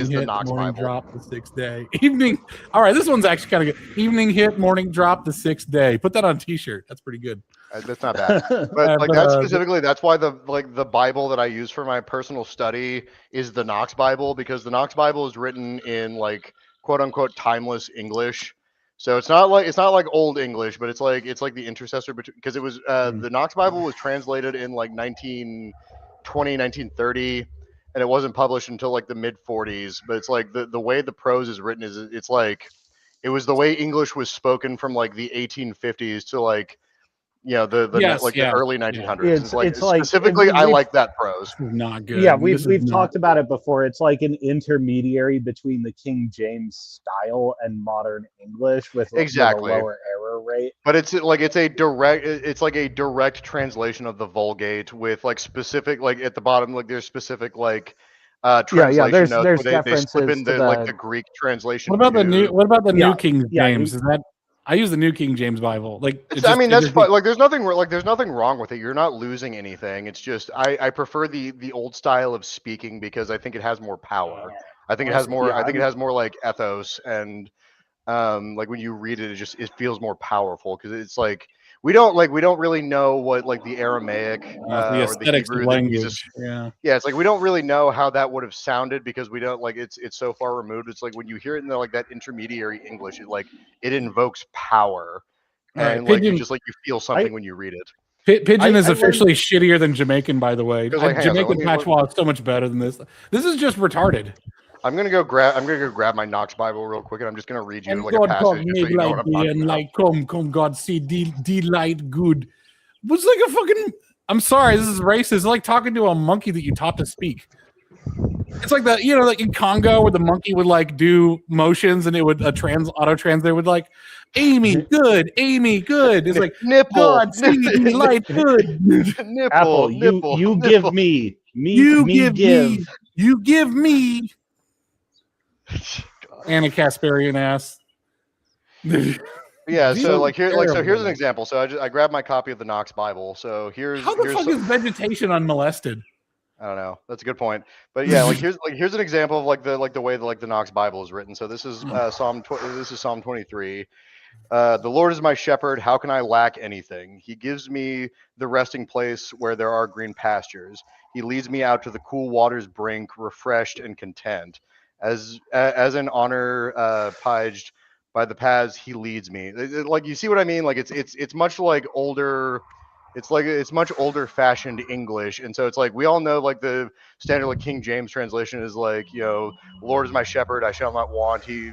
[SPEAKER 2] Bible.
[SPEAKER 1] Drop the 6th day. Evening. All right, this one's actually kind of good. Evening hit, morning drop the 6th day. Put that on a t-shirt. That's pretty good.
[SPEAKER 2] That's not bad. But like that's specifically that's why the Bible that I use for my personal study is the Knox Bible, because the Knox Bible is written in like quote unquote timeless English. So it's not like old English, but it's like the intercessor between, because it was the Knox Bible was translated in like 1930, and it wasn't published until like the mid 40s. But it's like the way the prose is written is it's like it was the way English was spoken from like the 1850s to like the early 1900s.
[SPEAKER 3] It's like
[SPEAKER 2] specifically, I like that prose.
[SPEAKER 1] Not good.
[SPEAKER 3] Yeah, we've talked about it before. It's like an intermediary between the King James style and modern English with a lower error rate.
[SPEAKER 2] But it's like a direct translation of the Vulgate with like specific, like at the bottom, like there's specific like translation notes
[SPEAKER 3] there's
[SPEAKER 2] where they slip in
[SPEAKER 3] differences
[SPEAKER 2] the Greek translation.
[SPEAKER 1] What about the new King James?
[SPEAKER 3] Yeah,
[SPEAKER 1] Is that I use the New King James Bible. Like,
[SPEAKER 2] that's fine. Like, there's nothing wrong with it. You're not losing anything. It's just I prefer the old style of speaking because I think it has more power. I think it has more. I think it has more like ethos and like when you read it, it feels more powerful because it's like we don't really know what like the Aramaic
[SPEAKER 1] the aesthetics
[SPEAKER 2] or the Hebrew
[SPEAKER 1] of language.
[SPEAKER 2] Yeah, it's like we don't really know how that would have sounded because we don't like it's so far removed. It's like when you hear it in like that intermediary English, it invokes power, and like you feel something when you read it.
[SPEAKER 1] Pidgin is officially shittier than Jamaican, by the way. Jamaican patois is so much better than this. This is just retarded.
[SPEAKER 2] I'm gonna go grab my Knox Bible real quick, and I'm just gonna read you
[SPEAKER 1] and
[SPEAKER 2] like
[SPEAKER 1] God
[SPEAKER 2] a passage.
[SPEAKER 1] Come, so you know what I'm talking about. Like, come, God, see, delight, good. It's like a fucking. I'm sorry, this is racist. It's like talking to a monkey that you taught to speak. It's like that, like in Congo, where the monkey would like do motions, and it would auto translate would like, Amy, good. It's like
[SPEAKER 2] nipple,
[SPEAKER 1] God, see, delight, good.
[SPEAKER 2] Nipple,
[SPEAKER 3] Apple,
[SPEAKER 2] nipple,
[SPEAKER 3] you
[SPEAKER 2] nipple.
[SPEAKER 3] give me, you
[SPEAKER 1] give me. Anna Kasparian ass.
[SPEAKER 2] Yeah, so like here's an example. So I grabbed my copy of the Knox Bible. So here's
[SPEAKER 1] fuck is vegetation unmolested?
[SPEAKER 2] I don't know. That's a good point. But yeah, here's an example of the way the Knox Bible is written. So this is Psalm 23. The Lord is my shepherd. How can I lack anything? He gives me the resting place where there are green pastures. He leads me out to the cool water's brink, refreshed and content. As an honor paged by the paths he leads me. Like, you see what I mean? Like it's much like older. It's much older fashioned English, and so it's like we all know like the standard like King James translation is like, Lord is my shepherd, I shall not want. He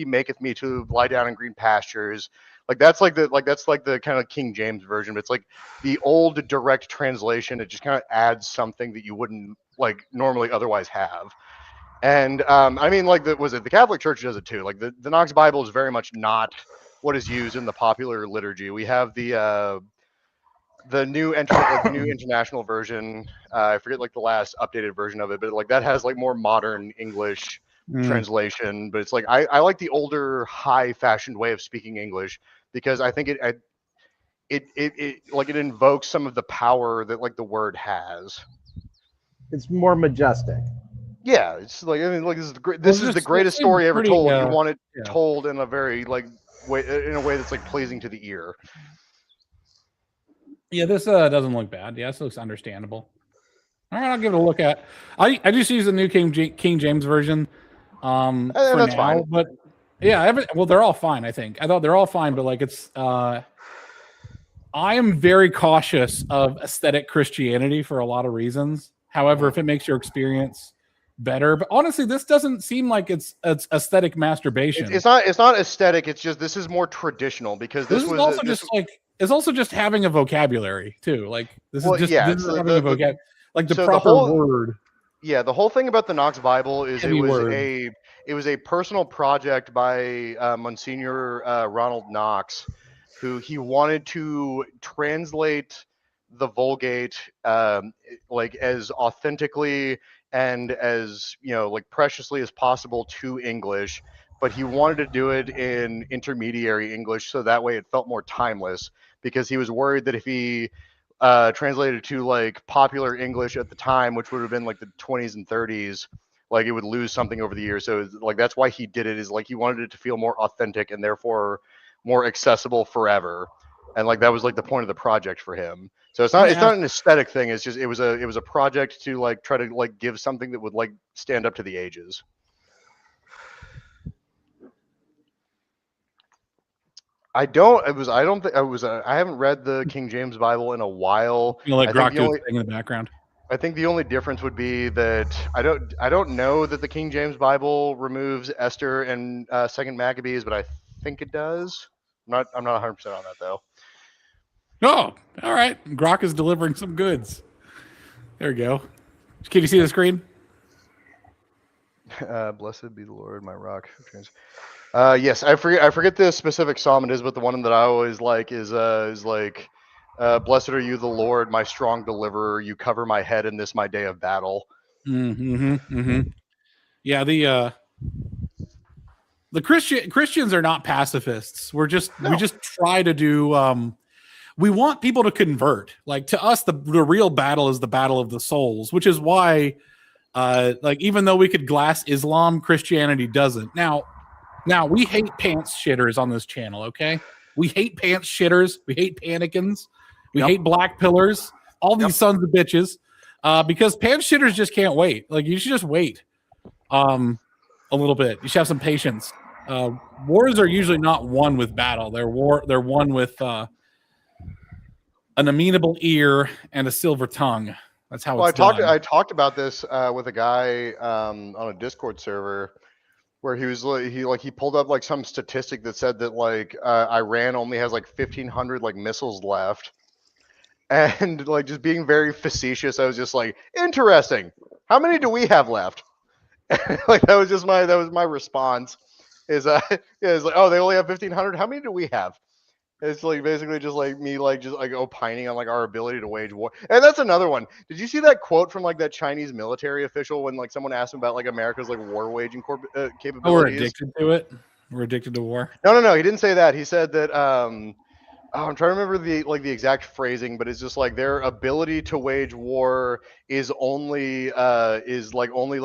[SPEAKER 2] maketh me to lie down in green pastures. That's the kind of King James version, but it's like the old direct translation. It just kind of adds something that you wouldn't like normally otherwise have. And I mean, like the Catholic Church does it too. Like the Knox Bible is very much not what is used in the popular liturgy. We have the new international version. I forget like the last updated version of it, but like that has like more modern English translation. But it's like I like the older, high fashioned way of speaking English because I think it invokes some of the power that like the word has.
[SPEAKER 3] It's more majestic.
[SPEAKER 2] Yeah, it's like, I mean, like this is the greatest story ever told. You want it told in a very way that's like pleasing to the ear.
[SPEAKER 1] Yeah, this doesn't look bad. Yeah, this looks understandable. All right, I'll give it a look at. I just use the new King James version. For
[SPEAKER 2] that's
[SPEAKER 1] now,
[SPEAKER 2] fine.
[SPEAKER 1] But yeah, they're all fine. I think I thought they're all fine, but like it's. I am very cautious of aesthetic Christianity for a lot of reasons. However, if it makes your experience better, but honestly, this doesn't seem like it's aesthetic masturbation.
[SPEAKER 2] It's not aesthetic. It's just this is more traditional because
[SPEAKER 1] this is also it's also just having a vocabulary too. Like this is just having a vocabulary, like the proper word.
[SPEAKER 2] Yeah, the whole thing about the Knox Bible is it was a personal project by Monsignor Ronald Knox, who he wanted to translate the Vulgate like as authentically and as like preciously as possible to English, but he wanted to do it in intermediary English so that way it felt more timeless, because he was worried that if he translated to like popular English at the time, which would have been like the 20s and 30s, like it would lose something over the years. So like that's why he did it, is like he wanted it to feel more authentic and therefore more accessible forever. And like that was like the point of the project for him. So it's not an aesthetic thing. It's just it was a project to like try to like give something that would like stand up to the ages. I haven't read the King James Bible in a while.
[SPEAKER 1] You know, like Grok doing thing in the background.
[SPEAKER 2] I think the only difference would be that I don't know that the King James Bible removes Esther and Second Maccabees, but I think it does. I'm not 100% on that though.
[SPEAKER 1] Oh, all right. Grok is delivering some goods. There we go. Can you see the screen?
[SPEAKER 2] Blessed be the Lord, my rock. Yes, I forget the specific psalm it is, but the one that I always like is like, blessed are you, the Lord, my strong deliverer. You cover my head in this my day of battle.
[SPEAKER 1] Yeah, the Christians are not pacifists. We just try to do. We want people to convert. Like, to us, the real battle is the battle of the souls, which is why, like, even though we could glass Islam, Christianity doesn't. Now we hate pants shitters on this channel. Okay, we hate pants shitters. We hate panicans. We hate black pillars. All these sons of bitches, because pants shitters just can't wait. Like, you should just wait, a little bit. You should have some patience. Wars are usually not won with battle. They're won with an amenable ear and a silver tongue. That's how it's done.
[SPEAKER 2] I talked about this with a guy on a Discord server where he pulled up like some statistic that said that like Iran only has like 1,500 like missiles left, and like just being very facetious, I was just like, interesting. How many do we have left? Like that was my response. Is is like, oh, they only have 1,500. How many do we have? It's like basically just like me just like opining on like our ability to wage war. And that's another one. Did you see that quote from like that Chinese military official when like someone asked him about like America's like war waging capabilities?
[SPEAKER 1] Oh, we're addicted to it. We're addicted to war.
[SPEAKER 2] No. He didn't say that. He said that I'm trying to remember the exact phrasing, but it's just like their ability to wage war is only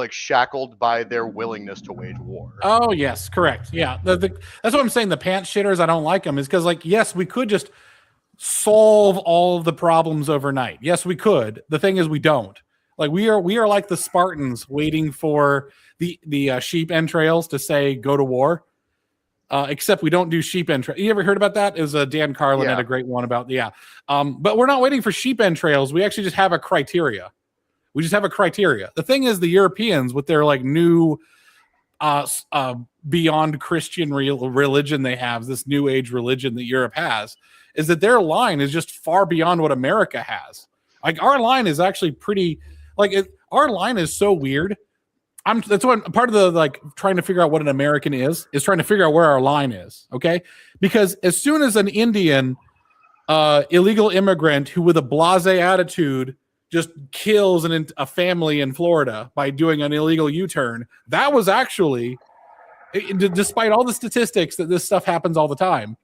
[SPEAKER 2] shackled by their willingness to wage war.
[SPEAKER 1] Oh yes, correct. Yeah, that's what I'm saying. The pants shitters, I don't like them, is because like, yes, we could just solve all of the problems overnight. Yes, we could. The thing is, we don't. Like, we are like the Spartans waiting for the sheep entrails to say go to war. Except we don't do sheep entrails. You ever heard about that? It was Dan Carlin had a great one about but we're not waiting for sheep entrails. We actually just have a criteria. We just have a criteria. The thing is, the Europeans with their like new beyond Christian religion they have, this new age religion that Europe has, is that their line is just far beyond what America has. Like, our line is actually pretty, like, our line is so weird. That's what part of the like trying to figure out what an American is trying to figure out where our line is. Okay, because as soon as an Indian illegal immigrant who with a blasé attitude just kills a family in Florida by doing an illegal U-turn, that was actually, despite all the statistics that this stuff happens all the time,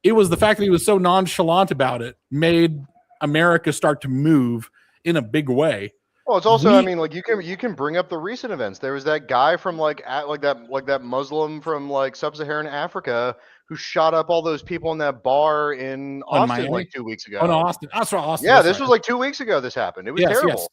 [SPEAKER 1] it was the fact that he was so nonchalant about it made America start to move in a big way.
[SPEAKER 2] Well, it's also, I mean, like you can bring up the recent events. There was that guy from that Muslim from like sub-Saharan Africa who shot up all those people in that bar in Austin like 2 weeks ago.
[SPEAKER 1] Oh, no, Austin. That's right, Austin.
[SPEAKER 2] Yeah, this was like 2 weeks ago. This happened. It was terrible. Yes.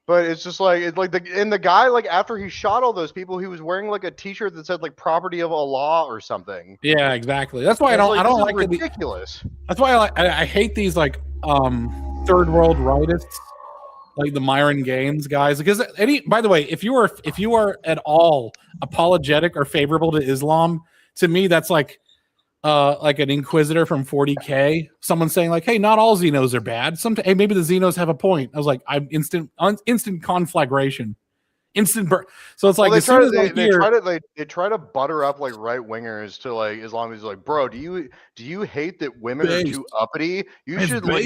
[SPEAKER 2] But it's just like the guy, like, after he shot all those people, he was wearing like a T-shirt that said like "Property of Allah" or something.
[SPEAKER 1] Yeah, exactly. That's why I don't like
[SPEAKER 2] ridiculous.
[SPEAKER 1] That's why I hate these like third world rightists, like the Myron Gaines guys. Because by the way, if you are at all apologetic or favorable to Islam, to me that's like an inquisitor from 40K, someone saying like, "Hey, not all Xenos are bad. Hey, maybe the Xenos have a point." I was like, I'm instant conflagration, so it's like,
[SPEAKER 2] well, they try to butter up like right wingers to like Islamists, like, bro, do you hate that women are too uppity? You should like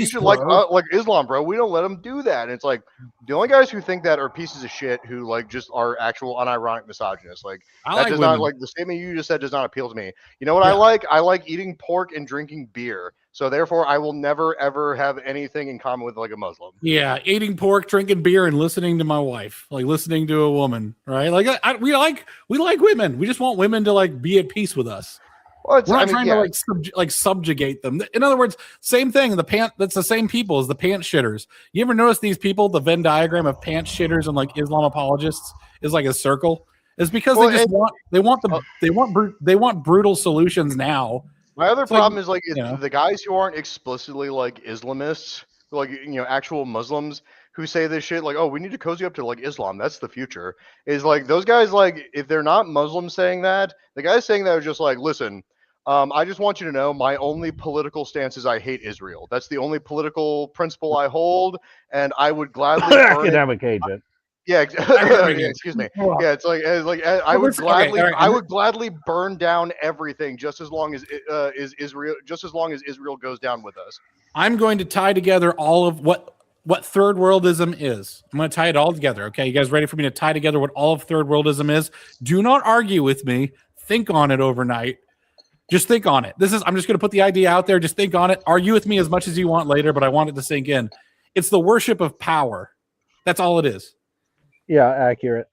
[SPEAKER 2] Islam, bro. We don't let them do that. And it's like, the only guys who think that are pieces of shit who like just are actual unironic misogynists. Like, not like the statement you just said does not appeal to me. You know what I like? I like eating pork and drinking beer. So therefore, I will never ever have anything in common with like a Muslim.
[SPEAKER 1] Yeah, eating pork, drinking beer, and listening to my wife, like listening to a woman, right? Like we like women. We just want women to like be at peace with us. Well, we're not trying to subjugate them. In other words, same thing. That's the same people as the pants shitters. You ever notice these people? The Venn diagram of pants shitters and like Islam apologists is like a circle. It's because they want brutal solutions now.
[SPEAKER 2] My other problem is like the guys who aren't explicitly like Islamists, like, you know, actual Muslims who say this shit like, oh, we need to cozy up to like Islam, that's the future. Is like those guys, like, if they're not Muslims saying that, the guys saying that are just like, listen, I just want you to know my only political stance is I hate Israel. That's the only political principle I hold, and I would gladly burn it.
[SPEAKER 3] Academic agent.
[SPEAKER 2] Yeah,
[SPEAKER 1] Academic
[SPEAKER 2] excuse me.
[SPEAKER 1] agent.
[SPEAKER 2] Yeah, it's like I
[SPEAKER 1] Well,
[SPEAKER 2] would
[SPEAKER 1] listen, okay,
[SPEAKER 2] gladly
[SPEAKER 1] all right,
[SPEAKER 2] I would gladly burn down everything just as long as is Israel just as long as Israel goes down with us.
[SPEAKER 1] I'm going to tie together all of what third worldism is. I'm going to tie it all together. Okay, you guys ready for me to tie together what all of third worldism is? Do not argue with me. Think on it overnight. Just think on it. I'm just going to put the idea out there. Just think on it. Argue with me as much as you want later, but I want it to sink in. It's the worship of power. That's all it is.
[SPEAKER 3] Yeah, accurate.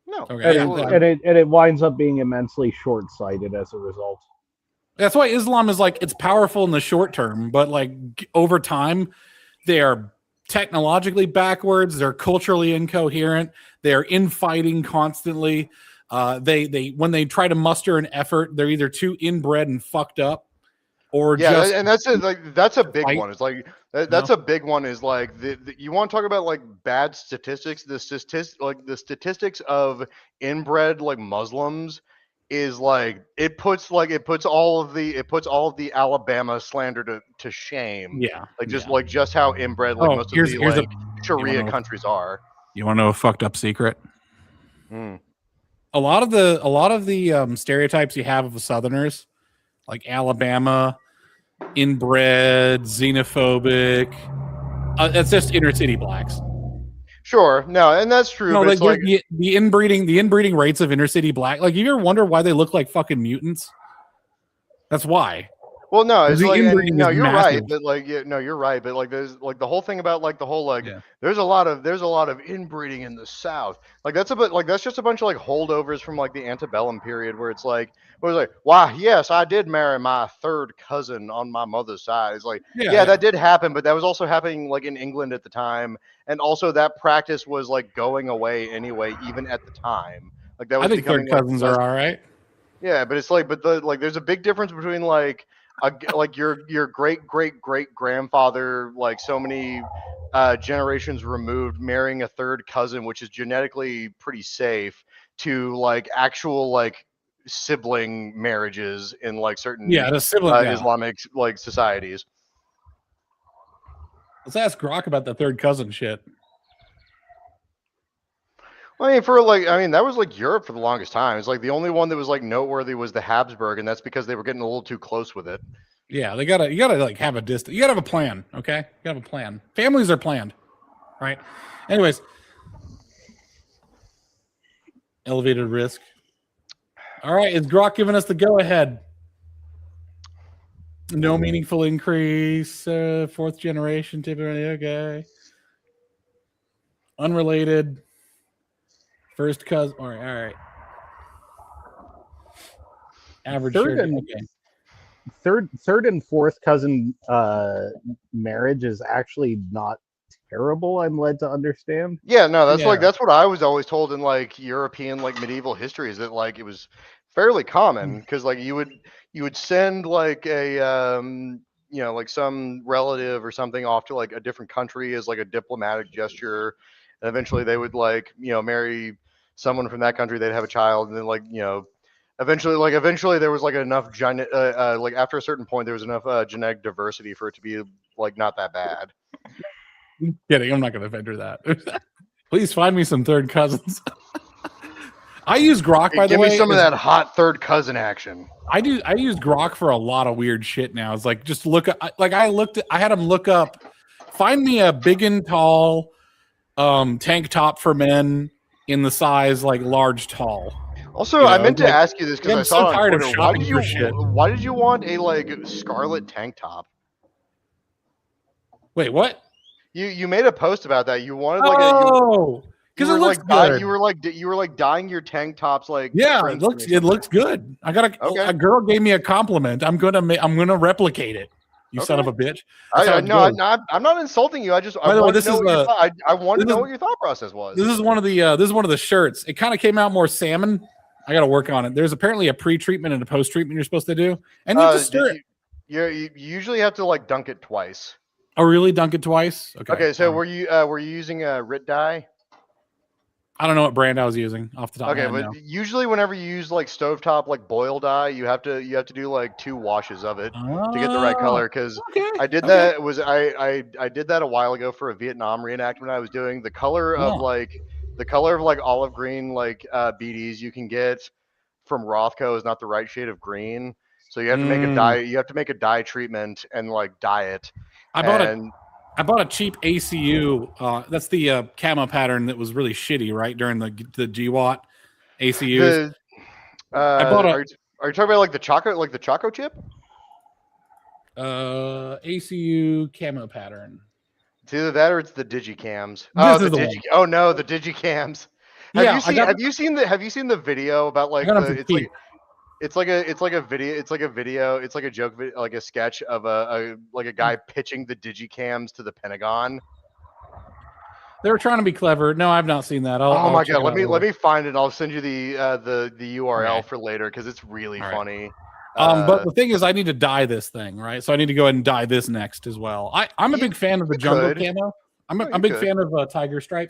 [SPEAKER 2] No,
[SPEAKER 1] Okay.
[SPEAKER 3] And it winds up being immensely short-sighted as a result.
[SPEAKER 1] That's why Islam is like, it's powerful in the short term, but like over time, they are technologically backwards. They're culturally incoherent. They are infighting constantly. They when they try to muster an effort, they're either too inbred and fucked up, or just
[SPEAKER 2] and that's it. Like that's a big
[SPEAKER 1] fight.
[SPEAKER 2] one. It's like that's a big one. Is like you want to talk about like bad statistics. The statistics of inbred like Muslims is like it puts all of the Alabama slander to shame.
[SPEAKER 1] Yeah,
[SPEAKER 2] like just how inbred like most of the like Sharia countries are.
[SPEAKER 1] You want to know a fucked up secret?
[SPEAKER 2] Mm.
[SPEAKER 1] A lot of the stereotypes you have of the Southerners, like Alabama, inbred, xenophobic, that's just inner city blacks.
[SPEAKER 2] Sure, no, and that's true.
[SPEAKER 1] No,
[SPEAKER 2] but it's like
[SPEAKER 1] the inbreeding rates of inner city black. Like, you ever wonder why they look like fucking mutants? That's why.
[SPEAKER 2] Well, no, it's like no, you're
[SPEAKER 1] massive.
[SPEAKER 2] right, but like no, you're right, but like there's like the whole thing about like the whole like there's a lot of inbreeding in the South. Like that's just a bunch of like holdovers from like the antebellum period where it's like why yes, I did marry my third cousin on my mother's side. It's like that did happen, but that was also happening like in England at the time, and also that practice was like going away anyway, even at the time. Like that was
[SPEAKER 1] I think third cousins are all right.
[SPEAKER 2] Yeah, but it's like there's a big difference between like your great grandfather like so many generations removed marrying a third cousin, which is genetically pretty safe, to like actual like sibling marriages in like certain Islamic like societies.
[SPEAKER 1] Let's ask Grok about the third cousin shit.
[SPEAKER 2] I mean, that was like Europe for the longest time. It's like the only one that was like noteworthy was the Habsburg, and that's because they were getting a little too close with it.
[SPEAKER 1] Yeah, you gotta like have a distance. You gotta have a plan, okay? You gotta have a plan. Families are planned, right? Anyways, elevated risk. All right, is Grok giving us the go ahead? No meaningful increase. Fourth generation, typically okay. Unrelated. First cousin. All right. Average
[SPEAKER 3] third and fourth cousin marriage is actually not terrible. I'm led to understand.
[SPEAKER 2] Yeah, no, that's what I was always told in like European like medieval history, is that like it was fairly common because like you would send like a like some relative or something off to like a different country as like a diplomatic gesture, and eventually they would like marry someone from that country. They'd have a child, and then eventually there was like enough like after a certain point there was enough genetic diversity for it to be like not that bad.
[SPEAKER 1] I'm kidding. I'm not going to venture that. Please find me some third cousins. I use Grok, by the way.
[SPEAKER 2] Give me some of that hot third cousin action.
[SPEAKER 1] I use Grok for a lot of weird shit now. It's like, just look at, like I had him look up, find me a big and tall tank top for men in the size like large tall.
[SPEAKER 2] Also, I meant to ask you this because I saw
[SPEAKER 1] tired
[SPEAKER 2] on
[SPEAKER 1] of
[SPEAKER 2] Twitter.
[SPEAKER 1] shopping
[SPEAKER 2] Why did you want a like scarlet tank top?
[SPEAKER 1] Wait, what?
[SPEAKER 2] You made a post about that. You wanted like
[SPEAKER 1] because it looks
[SPEAKER 2] good. You were like dyeing your tank tops like
[SPEAKER 1] it looks good. I got a girl gave me a compliment. I'm gonna replicate it. You son of a bitch.
[SPEAKER 2] I'm not insulting you. I want to know what your thought process was.
[SPEAKER 1] This is one of the shirts. It kind of came out more salmon. I got to work on it. There's apparently a pre-treatment and a post-treatment you're supposed to do, and you just stir it.
[SPEAKER 2] You usually have to like dunk it twice.
[SPEAKER 1] Oh, really? Dunk it twice?
[SPEAKER 2] Okay. So were you using a RIT dye?
[SPEAKER 1] I don't know what brand I was using off the top
[SPEAKER 2] Okay,
[SPEAKER 1] of my head
[SPEAKER 2] but
[SPEAKER 1] now.
[SPEAKER 2] usually whenever you use like stovetop like boil dye, you have to do like 2 washes of it to get the right
[SPEAKER 1] Oh,
[SPEAKER 2] color. Because
[SPEAKER 1] okay.
[SPEAKER 2] I did
[SPEAKER 1] Okay.
[SPEAKER 2] that was I did that a while ago for a Vietnam reenactment I was doing. The color of
[SPEAKER 1] Oh.
[SPEAKER 2] olive green like BDs you can get from Rothko is not the right shade of green. So you have to make a dye. You have to make a dye treatment and like dye it.
[SPEAKER 1] I bought a cheap ACU. That's the camo pattern that was really shitty, right, during the GWAT ACUs.
[SPEAKER 2] The
[SPEAKER 1] I bought
[SPEAKER 2] are you talking about like the choco chip?
[SPEAKER 1] a ACU camo pattern.
[SPEAKER 2] It's either that or it's the digicams.
[SPEAKER 1] This is the one.
[SPEAKER 2] Oh no, the digicams.
[SPEAKER 1] Yeah,
[SPEAKER 2] Have you seen the video about
[SPEAKER 1] I
[SPEAKER 2] like
[SPEAKER 1] got them
[SPEAKER 2] the
[SPEAKER 1] for cheap.
[SPEAKER 2] it's like a video it's like a joke video, like a sketch of a guy pitching the digicams to the Pentagon.
[SPEAKER 1] They were trying to be clever. No, I've not seen that.
[SPEAKER 2] Oh
[SPEAKER 1] I'll
[SPEAKER 2] my
[SPEAKER 1] check
[SPEAKER 2] god,
[SPEAKER 1] it out
[SPEAKER 2] let
[SPEAKER 1] later.
[SPEAKER 2] me find it and I'll send you the URL
[SPEAKER 1] Okay.
[SPEAKER 2] for later because it's really
[SPEAKER 1] All right.
[SPEAKER 2] funny.
[SPEAKER 1] But the thing is, I need to dye this thing, right? So I need to go ahead and dye this next as well. I'm a big fan of the jungle camo. I'm a big fan of Tiger Stripe.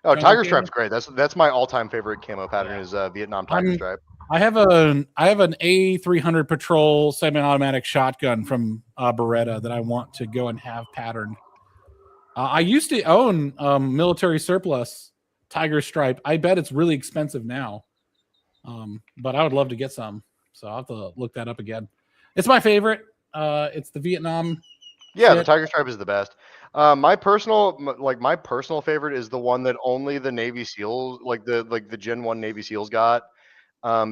[SPEAKER 2] Oh,
[SPEAKER 1] jungle
[SPEAKER 2] Tiger
[SPEAKER 1] camo.
[SPEAKER 2] Stripe's great. That's my all-time favorite camo pattern is Vietnam Tiger Stripe.
[SPEAKER 1] I have an A300 Patrol semi-automatic shotgun from Beretta that I want to go and have patterned. I used to own military surplus Tiger Stripe. I bet it's really expensive now, but I would love to get some. So I'll have to look that up again. It's my favorite. It's the Vietnam.
[SPEAKER 2] Yeah,
[SPEAKER 1] shit.
[SPEAKER 2] the Tiger Stripe is the best. My personal favorite is the one that only the Navy SEALs, like the Gen 1 Navy SEALs got,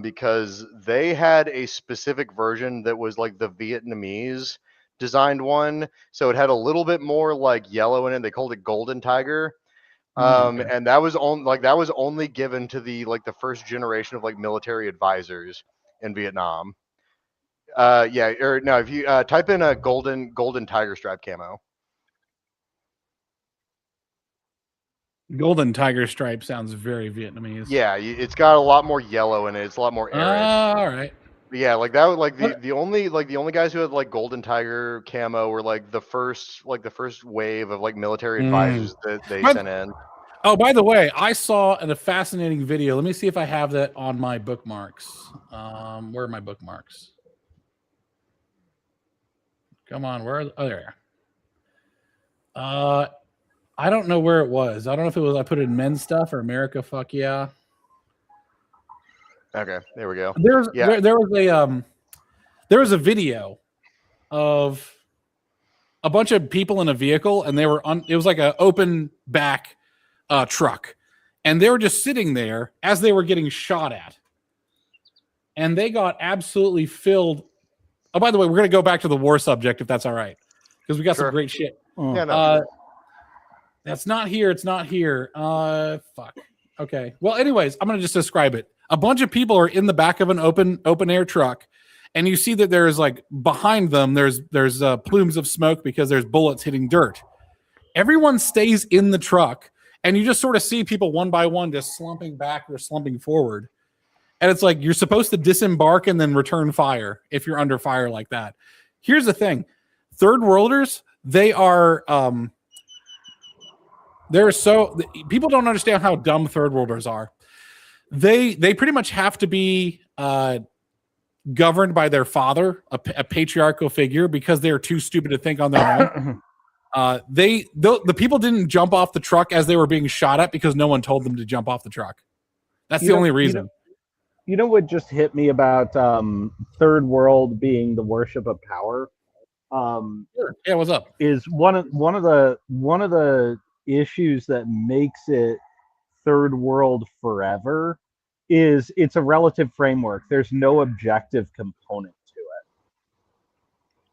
[SPEAKER 2] because they had a specific version that was like the Vietnamese designed one, so it had a little bit more like yellow in it. They called it Golden Tiger.
[SPEAKER 1] Okay.
[SPEAKER 2] And that was only given to the first generation of like military advisors in Vietnam. Yeah, or no, if you type in a golden Tiger Stripe camo.
[SPEAKER 1] Golden Tiger Stripe sounds very Vietnamese.
[SPEAKER 2] Yeah, it's got a lot more yellow in it. It's a lot more arid.
[SPEAKER 1] All right.
[SPEAKER 2] But yeah, like that. Like the only guys who had like Golden Tiger camo were like the first wave of like military advisors that they sent in.
[SPEAKER 1] Oh, by the way, I saw a fascinating video. Let me see if I have that on my bookmarks. Where are my bookmarks? Come on, where? Oh, there. I don't know where it was. I don't know if it was I put it in men's stuff or America. Fuck yeah.
[SPEAKER 2] Okay, there we go.
[SPEAKER 1] There was a video of a bunch of people in a vehicle, and they were it was like an open back truck, and they were just sitting there as they were getting shot at, and they got absolutely filled. Oh, by the way, we're going to go back to the war subject if that's all right, because we got some great shit.
[SPEAKER 2] Yeah, no,
[SPEAKER 1] that's not here. It's not here. Fuck. Okay. Well, anyways, I'm going to just describe it. A bunch of people are in the back of an open air truck, and you see that there's like behind them there's plumes of smoke because there's bullets hitting dirt. Everyone stays in the truck, and you just sort of see people one by one just slumping back or slumping forward. And it's like you're supposed to disembark and then return fire if you're under fire like that. Here's the thing. Third worlders, they are people don't understand how dumb third worlders are. They pretty much have to be governed by their father, a patriarchal figure, because they're too stupid to think on their own. The people didn't jump off the truck as they were being shot at because no one told them to jump off the truck. That's the only reason.
[SPEAKER 3] You know what just hit me about third world being the worship of power?
[SPEAKER 1] Sure. Yeah, what's up?
[SPEAKER 3] Is one of the issues that makes it third world forever is it's a relative framework. There's no objective component to it.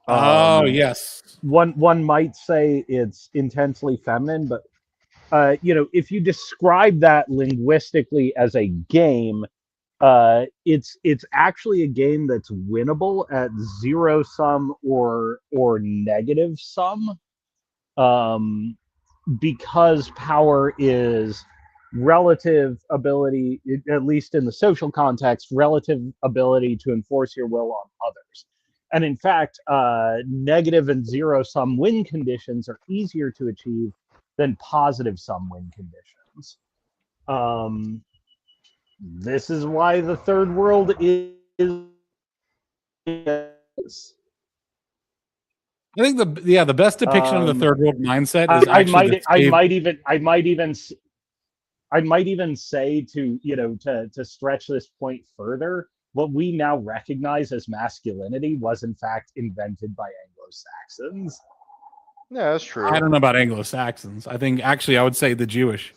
[SPEAKER 1] Oh, yes.
[SPEAKER 3] One might say it's intensely feminine, but if you describe that linguistically as a game, it's actually a game that's winnable at zero sum or negative sum, because power is relative ability, at least in the social context, relative ability to enforce your will on others. And in fact, negative and zero sum win conditions are easier to achieve than positive sum win conditions. This is why the third world is.
[SPEAKER 1] I think the best depiction of the third world mindset is
[SPEAKER 3] I might even say to stretch this point further, what we now recognize as masculinity was in fact invented by Anglo-Saxons.
[SPEAKER 2] Yeah, that's true.
[SPEAKER 1] I don't know about Anglo-Saxons. I think actually I would say the Jewish.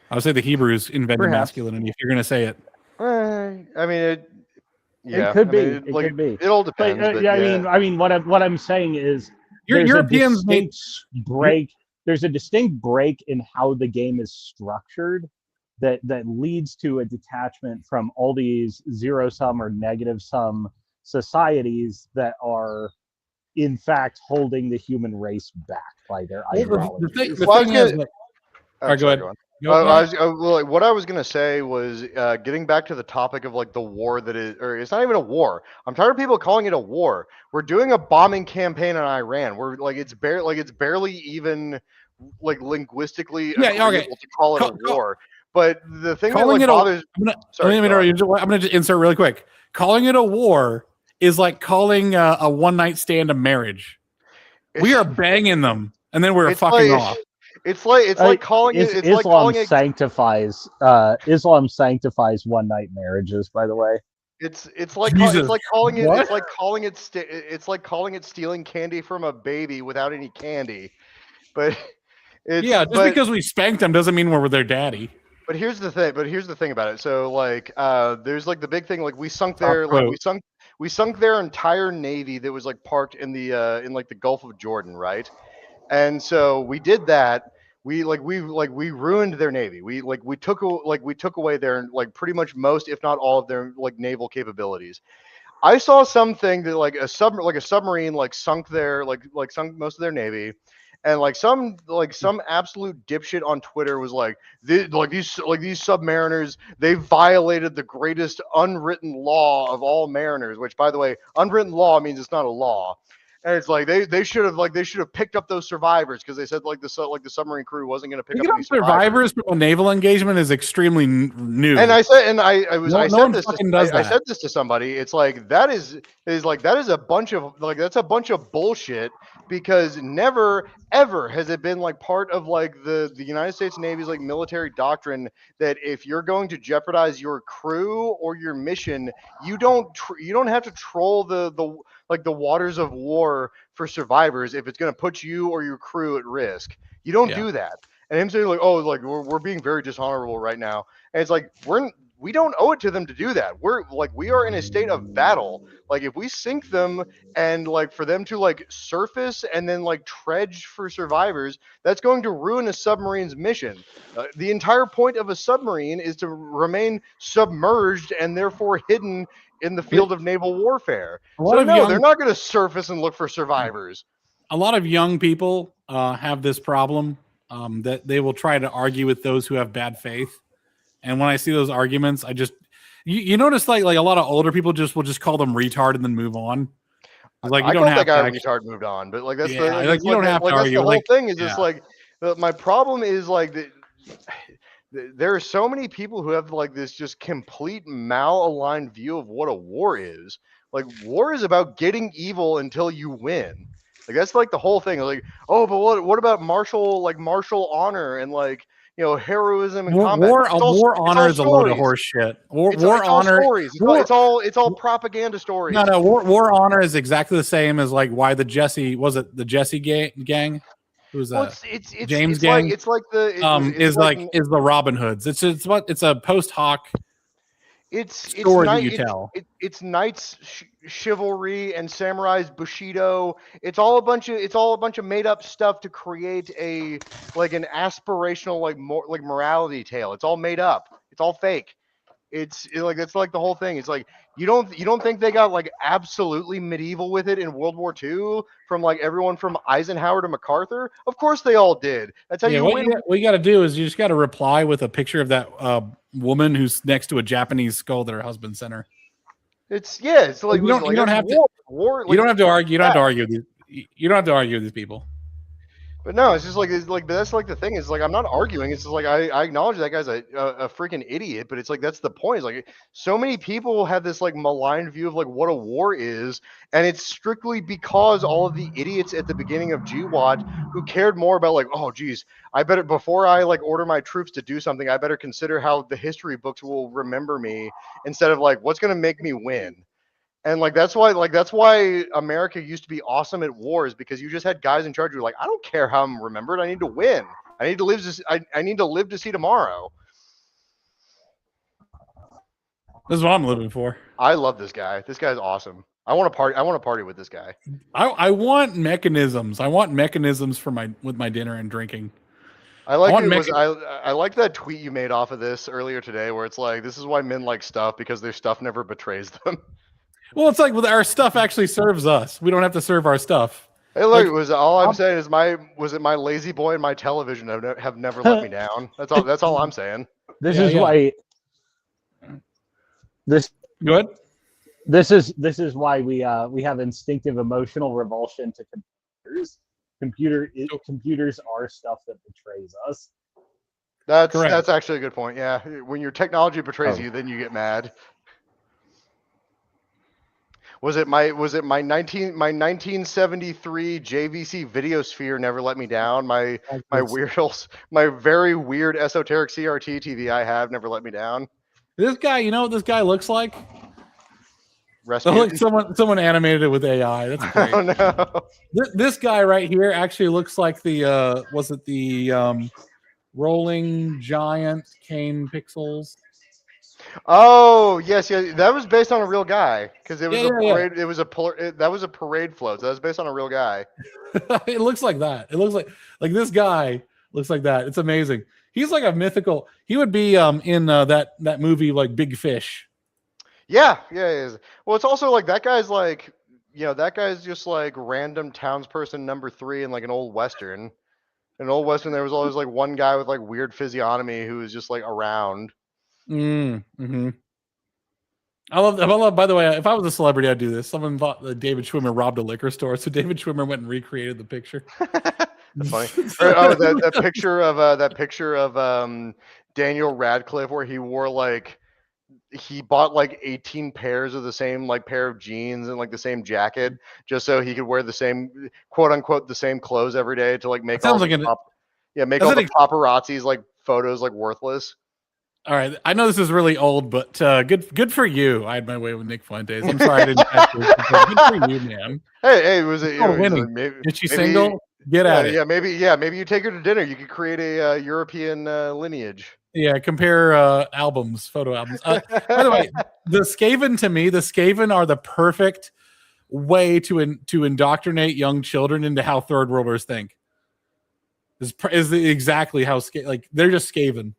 [SPEAKER 1] I would say the Hebrews invented masculinity. If you're going to say it,
[SPEAKER 2] I mean,
[SPEAKER 3] it could be. It could be.
[SPEAKER 2] It all depends. But
[SPEAKER 3] I mean, what I'm saying is
[SPEAKER 1] Europeans
[SPEAKER 3] there's a distinct break in how the game is structured that leads to a detachment from all these zero-sum or negative-sum societies that are in fact holding the human race back by their ideology.
[SPEAKER 1] Go ahead.
[SPEAKER 2] What I was gonna say was getting back to the topic of like the war that is, or it's not even a war. I'm tired of people calling it a war. We're doing a bombing campaign in Iran. We're like it's barely even like linguistically agreeable to call it a war. But the thing that like bothers.
[SPEAKER 1] I'm gonna just insert really quick. Calling it a war is like calling a one night stand a marriage. We are banging them, and then we're fucking off.
[SPEAKER 2] It's like calling it. It's
[SPEAKER 3] Islam
[SPEAKER 2] like calling it.
[SPEAKER 3] Islam sanctifies one night marriages. By the way,
[SPEAKER 2] it's like calling it. What? It's like calling it stealing candy from a baby without any candy. But
[SPEAKER 1] because we spanked them doesn't mean we're their daddy.
[SPEAKER 2] But here's the thing about it. So like, there's like the big thing. Like we sunk their we sunk their entire navy that was like parked in the in like the Gulf of Jordan, right? And so we did that. We ruined their navy. We took away their like pretty much most, if not all, of their like naval capabilities. I saw something that like a submarine like sunk sunk most of their navy, and like some absolute dipshit on Twitter was like these submariners, they violated the greatest unwritten law of all mariners. Which, by the way, unwritten law means it's not a law. And it's like they should have picked up those survivors because they said the submarine crew wasn't going to pick up any
[SPEAKER 1] survivors from a naval engagement is extrely new.
[SPEAKER 2] And I said this to somebody. It's like that is a bunch of that's a bunch of bullshit, because never ever has it been like part of like the United States Navy's like military doctrine that if you're going to jeopardize your crew or your mission, you don't have to troll the waters of war for survivors if it's going to put you or your crew at risk. You don't do that. And him saying like, oh, like we're being very dishonorable right now. And it's like we don't owe it to them to do that. We are in a state of battle. Like if we sink them and like for them to like surface and then like trudge for survivors, that's going to ruin a submarine's mission. The entire point of a submarine is to remain submerged and therefore hidden in the field of naval warfare. So no, they're not going to surface and look for survivors.
[SPEAKER 1] A lot of young people have this problem that they will try to argue with those who have bad faith. And when I see those arguments, I just you notice like a lot of older people will just call them retard and then move on. Like you don't have to
[SPEAKER 2] retard moved on, but like that's
[SPEAKER 1] you don't have to argue.
[SPEAKER 2] The whole thing is just like my problem is like there are so many people who have like this just complete malaligned view of what a war is. Like war is about getting evil until you win. Like that's like the whole thing. Like, oh, but what about martial honor and like heroism and combat?
[SPEAKER 1] War honor is a load of horse shit. War honor
[SPEAKER 2] stories. It's all propaganda stories.
[SPEAKER 1] No. War honor is exactly the same as like why the Jesse gang. Who's that?
[SPEAKER 2] It's
[SPEAKER 1] James gang.
[SPEAKER 2] It's like the
[SPEAKER 1] is the Robin Hoods. It's a post hoc.
[SPEAKER 2] It's knights chivalry and samurais bushido. It's all a bunch of made up stuff to create an aspirational morality tale. It's all made up. It's all fake. It's like the whole thing. It's like you don't think they got like absolutely medieval with it in World War II from like everyone from Eisenhower to MacArthur? Of course they all did. That's how you win.
[SPEAKER 1] What you got to do is you just got to reply with a picture of that woman who's next to a Japanese skull that her husband sent her.
[SPEAKER 2] It's like
[SPEAKER 1] you don't have to argue. You don't have to argue with these people.
[SPEAKER 2] But no, it's just like that's like the thing is like I'm not arguing. It's just like I acknowledge that guy's a freaking idiot, but it's like that's the point. It's like so many people have this like maligned view of like what a war is, and it's strictly because all of the idiots at the beginning of GWOT who cared more about like, oh geez, I better before I like order my troops to do something, I better consider how the history books will remember me instead of like what's gonna make me win. And that's why America used to be awesome at wars because you just had guys in charge who were like, I don't care how I'm remembered. I need to win. I need to live. I need to live to see tomorrow.
[SPEAKER 1] This is what I'm living for.
[SPEAKER 2] I love this guy. This guy's awesome. I want to party. I want to party with this guy.
[SPEAKER 1] I want mechanisms. I want mechanisms for my dinner and drinking.
[SPEAKER 2] I like I liked that tweet you made off of this earlier today, where it's like, this is why men like stuff because their stuff never betrays them.
[SPEAKER 1] Well, it's like our stuff actually serves us. We don't have to serve our stuff.
[SPEAKER 2] Hey, look, I'm saying is my lazy boy and my television have never let me down. That's all I'm saying.
[SPEAKER 3] This is why.
[SPEAKER 1] Go ahead.
[SPEAKER 3] This is why we have instinctive emotional revulsion to computers. Computers are stuff that betrays us.
[SPEAKER 2] That's actually a good point. Yeah, when your technology betrays you, then you get mad. Was it my 1973 JVC Videosphere never let me down? My very weird esoteric CRT TV I have never let me down.
[SPEAKER 1] This guy, you know what this guy looks like?
[SPEAKER 2] Like
[SPEAKER 1] someone animated it with AI. That's great.
[SPEAKER 2] Oh no.
[SPEAKER 1] This guy right here actually looks like the Rolling Giant Cane Pixels.
[SPEAKER 2] Oh yes, that was based on a real guy because it was a parade.
[SPEAKER 1] Yeah.
[SPEAKER 2] It was that was a parade float. So that was based on a real guy.
[SPEAKER 1] It looks like that. It looks like this guy looks like that. It's amazing. He's like a mythical. He would be in that movie like Big Fish.
[SPEAKER 2] Yeah, he is. Well, it's also like that guy's like, that guy's just like random townsperson number 3 in like an old western. In an old western, there was always like one guy with like weird physiognomy who was just like around.
[SPEAKER 1] Mm-hmm. I love. By the way, if I was a celebrity, I'd do this. Someone thought that David Schwimmer robbed a liquor store, so David Schwimmer went and recreated the picture.
[SPEAKER 2] That's funny. That picture of Daniel Radcliffe where he wore like he bought like 18 pairs of the same like pair of jeans and like the same jacket just so he could wear the same quote unquote the same clothes every day to like make all the paparazzi's like photos like worthless.
[SPEAKER 1] All right, I know this is really old, but good for you. I had my way with Nick Fuentes. I'm sorry I didn't catch this. Good for you, man.
[SPEAKER 2] Hey, was it?
[SPEAKER 1] Is she single? Get at it.
[SPEAKER 2] Maybe you take her to dinner. You could create a European lineage.
[SPEAKER 1] Yeah, compare albums, photo albums. By the way, the Skaven to me, the Skaven are the perfect way to indoctrinate young children into how third worlders think. Is exactly how they're just Skaven.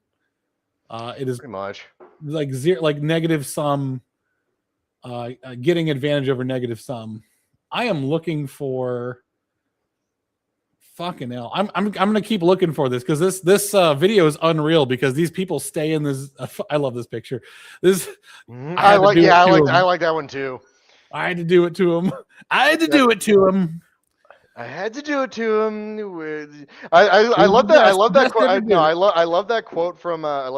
[SPEAKER 1] It is
[SPEAKER 2] pretty much
[SPEAKER 1] like negative sum, getting advantage over negative sum. I am looking for fucking hell. I'm gonna keep looking for this because this video is unreal because these people stay in this. I love this picture.
[SPEAKER 2] I like that one too.
[SPEAKER 1] I had to do it to him. I had to do it to him.
[SPEAKER 2] I love that. I love that quote. I love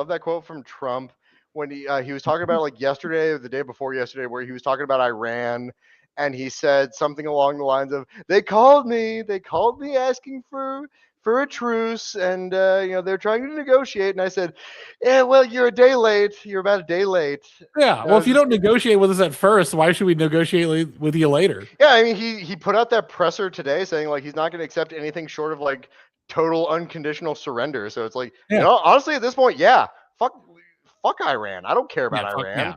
[SPEAKER 2] that quote from Trump when he was talking about it like yesterday or the day before yesterday, where he was talking about Iran, and he said something along the lines of, "They called me asking for a truce, and they're trying to negotiate." And I said, "Yeah, well, you're a day late. You're about a day late."
[SPEAKER 1] Yeah. Well, if you don't negotiate with us at first, why should we negotiate with you later?
[SPEAKER 2] Yeah, I mean, he put out that presser today saying like he's not going to accept anything short of like total unconditional surrender. So it's like, honestly, at this point, fuck Iran. I don't care about Iran.
[SPEAKER 1] Yeah.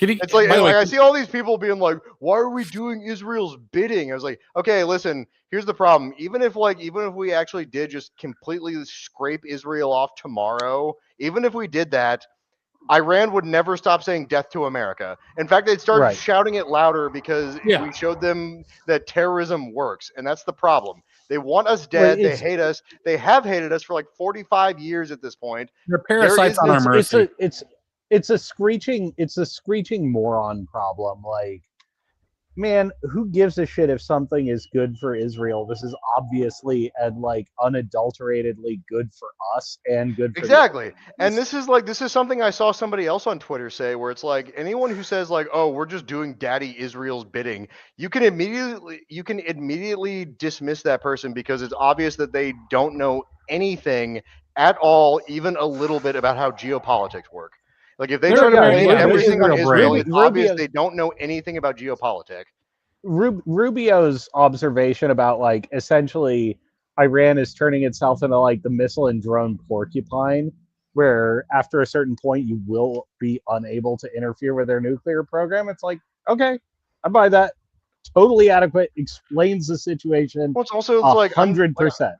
[SPEAKER 2] It's like I see all these people being like, "Why are we doing Israel's bidding?" I was like, "Okay, listen. Here's the problem. Even if we actually did just completely scrape Israel off tomorrow, even if we did that, Iran would never stop saying death to America. In fact, they'd start shouting it louder because we showed them that terrorism works, and that's the problem. They want us dead. They hate us. They have hated us for like 45 years at this point.
[SPEAKER 1] They're parasites on our mercy.
[SPEAKER 3] It's a screeching moron problem. Like, man, who gives a shit if something is good for Israel? This is obviously and like unadulteratedly good for us and good for
[SPEAKER 2] Exactly.
[SPEAKER 3] the
[SPEAKER 2] And this is something I saw somebody else on Twitter say, where it's like anyone who says like, "Oh, we're just doing Daddy Israel's bidding," you can immediately dismiss that person because it's obvious that they don't know anything at all, even a little bit about how geopolitics work. Like if they
[SPEAKER 1] They're
[SPEAKER 2] try to
[SPEAKER 1] yeah,
[SPEAKER 2] blame
[SPEAKER 1] yeah, they're
[SPEAKER 2] everything on
[SPEAKER 1] Israel
[SPEAKER 2] Israel,
[SPEAKER 1] branded.
[SPEAKER 2] it's obvious
[SPEAKER 3] Rubio-
[SPEAKER 2] they don't know anything about geopolitics.
[SPEAKER 3] Rubio's observation about like essentially Iran is turning itself into like the missile and drone porcupine, where after a certain point you will be unable to interfere with their nuclear program. It's like, okay, I buy that. Totally adequate. Explains the situation
[SPEAKER 2] Well, it's also it's like
[SPEAKER 3] 100%.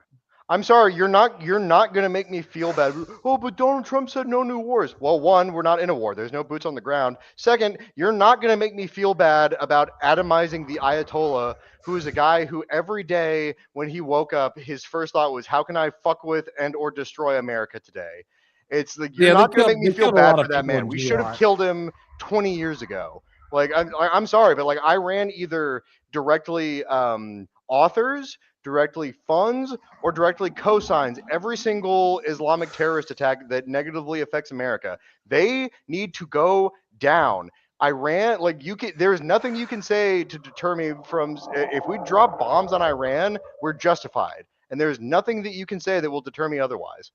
[SPEAKER 2] I'm sorry, you're not gonna make me feel bad. Oh, but Donald Trump said no new wars. Well, one, we're not in a war. There's no boots on the ground. Second, you're not gonna make me feel bad about atomizing the Ayatollah, who is a guy who every day when he woke up, his first thought was, how can I fuck with and or destroy America today? It's like you're
[SPEAKER 1] Yeah,
[SPEAKER 2] not gonna make me
[SPEAKER 1] they
[SPEAKER 2] feel
[SPEAKER 1] killed a
[SPEAKER 2] bad
[SPEAKER 1] lot
[SPEAKER 2] for
[SPEAKER 1] of
[SPEAKER 2] that
[SPEAKER 1] people
[SPEAKER 2] man.
[SPEAKER 1] in
[SPEAKER 2] We should have
[SPEAKER 1] Jihad.
[SPEAKER 2] killed him 20 years ago. Like I'm sorry, but like Iran either directly authors, directly funds, or directly cosigns every single Islamic terrorist attack that negatively affects America. They need to go down. Iran, like there's nothing you can say to deter me from. If we drop bombs on Iran, we're justified, and there's nothing that you can say that will deter me otherwise.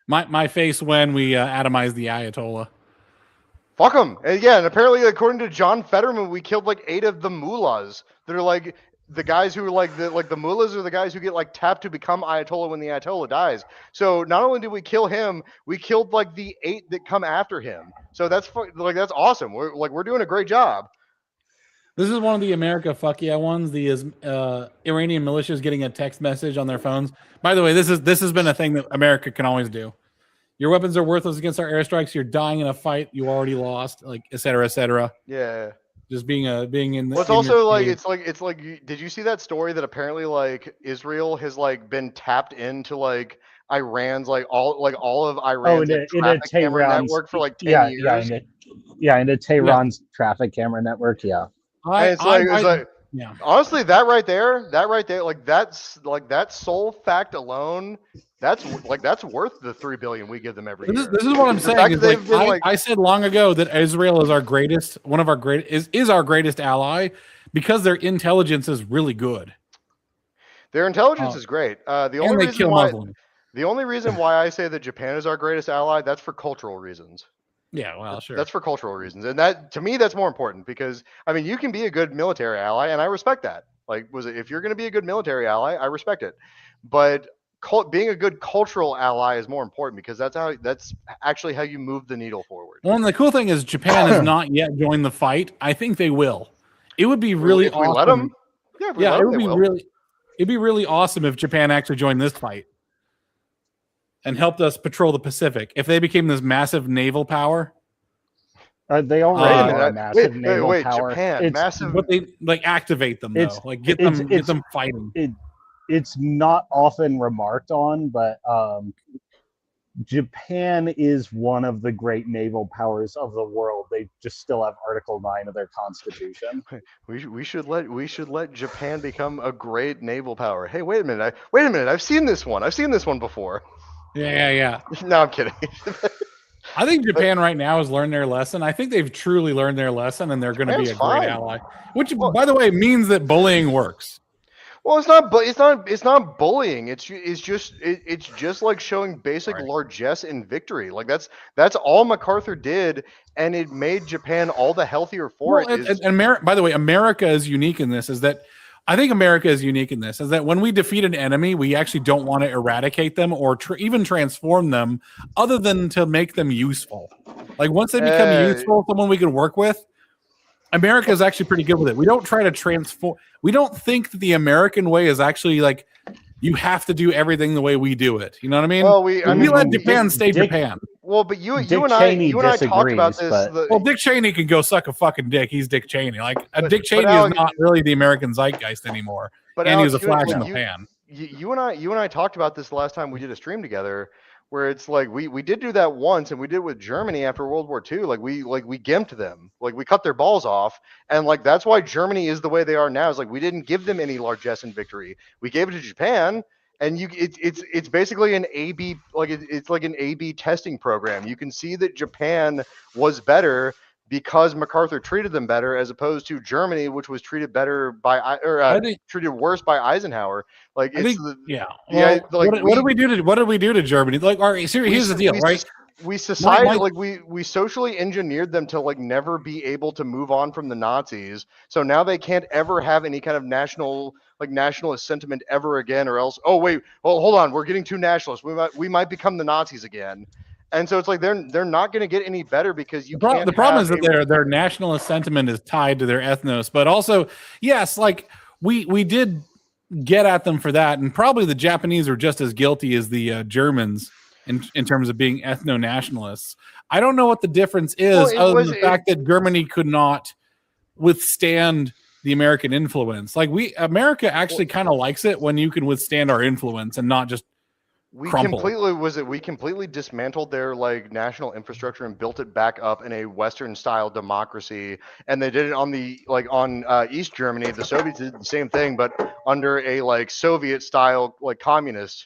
[SPEAKER 1] My face when we atomized the Ayatollah.
[SPEAKER 2] Fuck them. And yeah, and apparently, according to John Fetterman, we killed like 8 of the mullahs. They're like the guys who are like the mullahs are the guys who get like tapped to become Ayatollah when the Ayatollah dies. So not only did we kill him, we killed like the 8 that come after him. So that's that's awesome. We're doing a great job.
[SPEAKER 1] This is one of the America fuck yeah ones. The Iranian militias getting a text message on their phones. By the way, this has been a thing that America can always do. Your weapons are worthless against our airstrikes. You're dying in a fight you already lost, like et cetera, et cetera.
[SPEAKER 2] Yeah.
[SPEAKER 1] Just being in the.
[SPEAKER 2] Well, it's also like it's like did you see that story that apparently like Israel has like been tapped into like Iran's like all of Iran's like, traffic camera network for like 10 years?
[SPEAKER 3] Into Tehran's traffic camera network. Yeah.
[SPEAKER 2] And it's like
[SPEAKER 1] yeah.
[SPEAKER 2] Honestly, that right there, like that sole fact alone, that's worth the $3 billion we give them every year.
[SPEAKER 1] This is what I'm saying. Is I said long ago that Israel is our greatest, one of our is our greatest ally because their intelligence is really good.
[SPEAKER 2] Their intelligence is great. The only reason why I say that Japan is our greatest ally, that's for cultural reasons.
[SPEAKER 1] Yeah, well, sure.
[SPEAKER 2] That's for cultural reasons, and that to me that's more important because I mean you can be a good military ally, and I respect that. Like, if you're going to be a good military ally, I respect it. But being a good cultural ally is more important because that's actually how you move the needle forward.
[SPEAKER 1] Well, and the cool thing is Japan has not yet joined the fight. I think they will. It would be really
[SPEAKER 2] if
[SPEAKER 1] awesome.
[SPEAKER 2] We let them. Yeah,
[SPEAKER 1] it would be really. It'd be really awesome if Japan actually joined this fight and helped us patrol the Pacific. If they became this massive naval power.
[SPEAKER 3] They already are a massive naval power.
[SPEAKER 2] Japan, massive.
[SPEAKER 1] But they like activate them though, like get them fighting.
[SPEAKER 3] It's not often remarked on, but Japan is one of the great naval powers of the world. They just still have Article 9 of their constitution.
[SPEAKER 2] We should let Japan become a great naval power. Hey, wait a minute! I've seen this one before.
[SPEAKER 1] Yeah.
[SPEAKER 2] No, I'm kidding.
[SPEAKER 1] I think Japan right now has learned their lesson. I think they've truly learned their lesson, and they're going to be a great ally. Which, by the way, means that bullying works.
[SPEAKER 2] Well, it's not bullying. It's just like showing basic largesse in victory. Like that's all MacArthur did, and it made Japan all the healthier for it.
[SPEAKER 1] And by the way, America is unique in this. I think America is unique in this, is that when we defeat an enemy, we actually don't want to eradicate them or even transform them other than to make them useful. Like once they become useful, someone we can work with, America is actually pretty good with it. We don't try to transform. We don't think that the American way is actually like, you have to do everything the way we do it. You know what I mean?
[SPEAKER 2] Well,
[SPEAKER 1] we let Japan stay Japan.
[SPEAKER 2] Well, but you and I talked about this.
[SPEAKER 1] Well, Dick Cheney can go suck a fucking dick. He's Dick Cheney. Like Dick Cheney is not really the American zeitgeist anymore. And he was a flash in the pan.
[SPEAKER 2] You and I talked about this the last time we did a stream together, where it's like we did do that once, and we did it with Germany after World War II. Like we gimped them, like we cut their balls off, and like that's why Germany is the way they are now. Is like we didn't give them any largesse and victory. We gave it to Japan, and it's basically an A/B, like it's like an A/B testing program. You can see that Japan was better because MacArthur treated them better, as opposed to Germany, which was treated better by treated worse by Eisenhower. Like it's
[SPEAKER 1] what did we do to Germany? Like, all right, here's the deal, right?
[SPEAKER 2] We socially engineered them to like never be able to move on from the Nazis. So now they can't ever have any kind of nationalist sentiment ever again, or else. Oh wait, well hold on, we're getting too nationalist. We might become the Nazis again. And so it's like they're not going to get any better because the
[SPEAKER 1] problem is that their nationalist sentiment is tied to their ethnos, but also yes, like we did get at them for that, and probably the Japanese were just as guilty as the Germans in terms of being ethno-nationalists. I don't know what the difference is, other than the fact that Germany could not withstand the American influence. Like America actually kind of likes it when you can withstand our influence and not just.
[SPEAKER 2] We completely dismantled their like national infrastructure and built it back up in a Western style democracy, and they did it on East Germany. The Soviets did the same thing, but under a like Soviet style like communist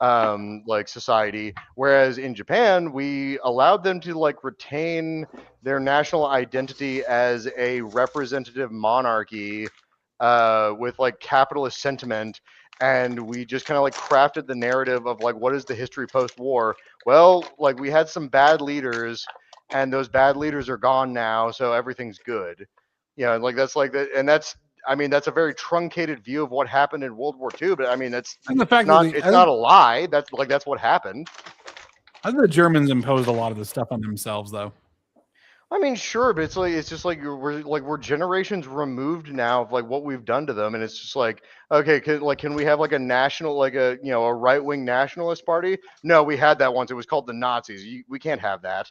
[SPEAKER 2] like society. Whereas in Japan, we allowed them to like retain their national identity as a representative monarchy with like capitalist sentiment. And we just kind of like crafted the narrative of like, what is the history post-war? Well, like we had some bad leaders, and those bad leaders are gone now, so everything's good. Like that's like that, and that's a very truncated view of what happened in World War II. But I mean, it's not a lie. That's what happened.
[SPEAKER 1] I think the Germans imposed a lot of this stuff on themselves, though.
[SPEAKER 2] I mean, sure, but it's just like we're generations removed now of like what we've done to them, and it's just like, okay, can we have like a national, like a right-wing nationalist party? No, we had that once. It was called the Nazis. We can't have that.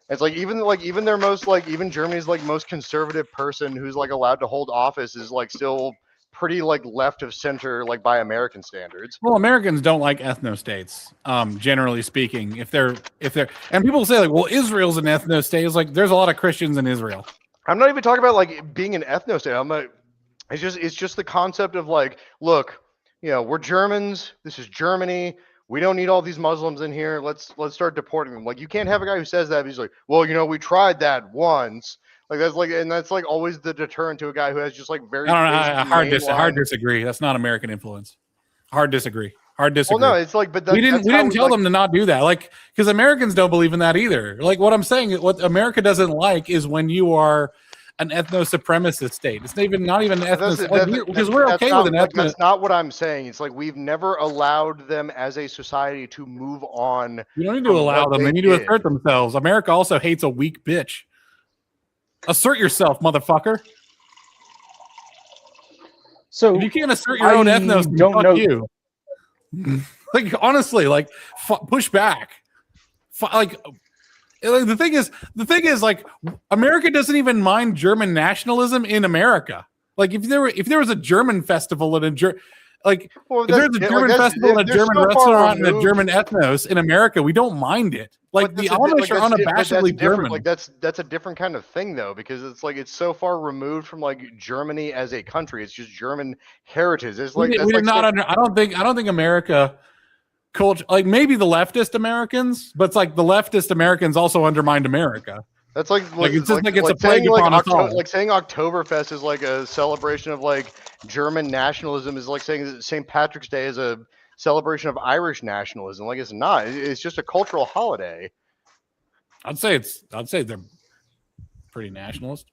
[SPEAKER 2] It's like even their most like even Germany's like most conservative person who's like allowed to hold office is like still pretty like left of center, like by American standards.
[SPEAKER 1] Well, Americans don't like ethno-states, generally speaking. If they're and people say like, well, Israel's an ethno-state. It's like there's a lot of Christians in Israel.
[SPEAKER 2] I'm not even talking about like being an ethno-state. It's just the concept of like, look, we're Germans. This is Germany. We don't need all these Muslims in here. Let's start deporting them. Like, you can't have a guy who says that. He's like, well, we tried that once. Like that's like always the deterrent to a guy who has just like very.
[SPEAKER 1] Hard disagree. That's not American influence. Hard disagree. Well,
[SPEAKER 2] no, it's like, but
[SPEAKER 1] we didn't tell them to not do that. Like, because Americans don't believe in that either. Like, what I'm saying, what America doesn't like is when you are an ethno-supremacist state. It's not even ethno, because we're okay with an ethno.
[SPEAKER 2] That's not what I'm saying. It's like we've never allowed them as a society to move on.
[SPEAKER 1] You don't need to allow them. They need to assert themselves. America also hates a weak bitch. Assert yourself, motherfucker.
[SPEAKER 3] So
[SPEAKER 1] if you can't assert your own ethnos, fuck you. Like, honestly, like push back. Like the thing is, like, America doesn't even mind German nationalism in America. Like, if there was a German festival and if there's a German festival and a German restaurant and a German ethnos in America, we don't mind it. Like, the Amish are unabashedly German.
[SPEAKER 2] Like, that's a different kind of thing, though, because it's like it's so far removed from like Germany as a country. It's just German heritage. It's like
[SPEAKER 1] I don't think America culture, like maybe the leftist Americans, but it's like the leftist Americans also undermined America.
[SPEAKER 2] That's like it's just like it's a plague upon us all. Like saying Oktoberfest is like a celebration of like German nationalism is like saying that St. Patrick's Day is a celebration of Irish nationalism. Like, it's not. It's just a cultural holiday.
[SPEAKER 1] I'd say they're pretty nationalist.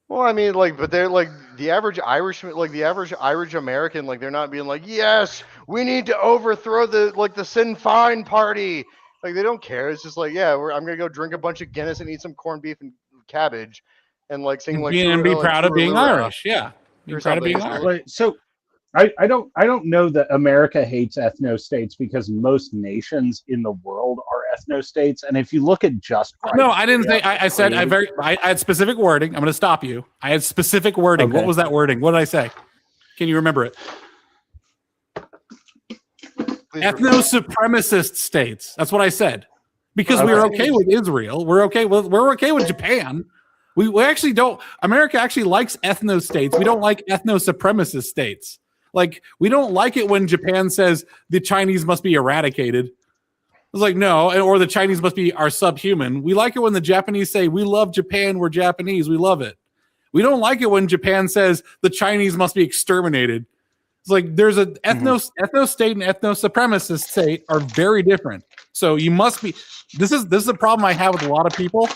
[SPEAKER 2] Well, I mean, like, but they're like the average Irish American, like, they're not being like, yes, we need to overthrow the Sinn Féin party. Like, they don't care. It's just like, yeah, I'm gonna go drink a bunch of Guinness and eat some corned beef and cabbage, and like sing like
[SPEAKER 1] and be proud of being Irish. Yeah, be proud of being Irish.
[SPEAKER 3] So, I don't know that America hates ethno-states because most nations in the world are ethno-states. And if you look at just
[SPEAKER 1] no, I didn't say. I said I had specific wording. I'm going to stop you. I had specific wording. Okay. What was that wording? What did I say? Can you remember it? ethno-supremacist states. That's what I said. Because we're okay with Israel. We're okay with Japan. We actually don't. America actually likes ethno states. We don't like ethno-supremacist states. Like, we don't like it when Japan says the Chinese must be eradicated. It's like, no, or the Chinese must be our subhuman. We like it when the Japanese say, we love Japan, we're Japanese, we love it. We don't like it when Japan says the Chinese must be exterminated. It's like, there's a ethno state and ethno-supremacist state are very different. So you must be, this is the problem I have with a lot of people,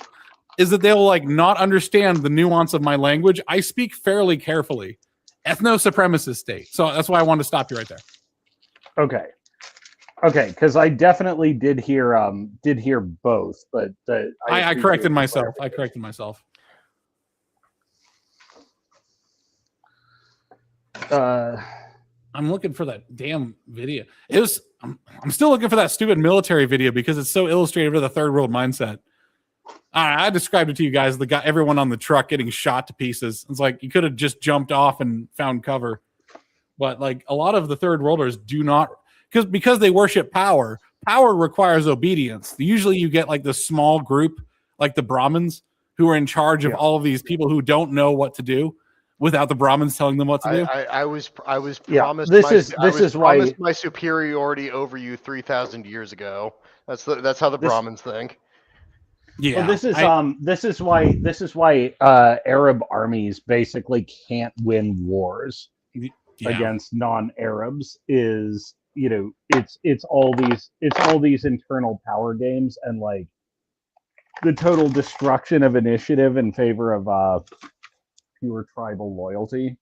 [SPEAKER 1] is that they'll like not understand the nuance of my language. I speak fairly carefully. Ethno-supremacist state. So that's why I wanted to stop you right there.
[SPEAKER 3] Okay, because I definitely did hear both, but
[SPEAKER 1] I corrected myself. I'm looking for that damn video. I'm still looking for that stupid military video because it's so illustrative of the third world mindset. I described it to you guys. Everyone on the truck getting shot to pieces. It's like you could have just jumped off and found cover, but like a lot of the third worlders do not, because they worship power. Power requires obedience. Usually, you get like the small group, like the Brahmins, who are in charge of all of these people who don't know what to do, without the Brahmins telling them what to do.
[SPEAKER 2] I was promised. Promised my superiority over you 3,000 years ago. That's how the Brahmins think.
[SPEAKER 3] Yeah, well, this is why Arab armies basically can't win wars against non-Arabs. Is, you know, it's all these internal power games and like the total destruction of initiative in favor of pure tribal loyalty.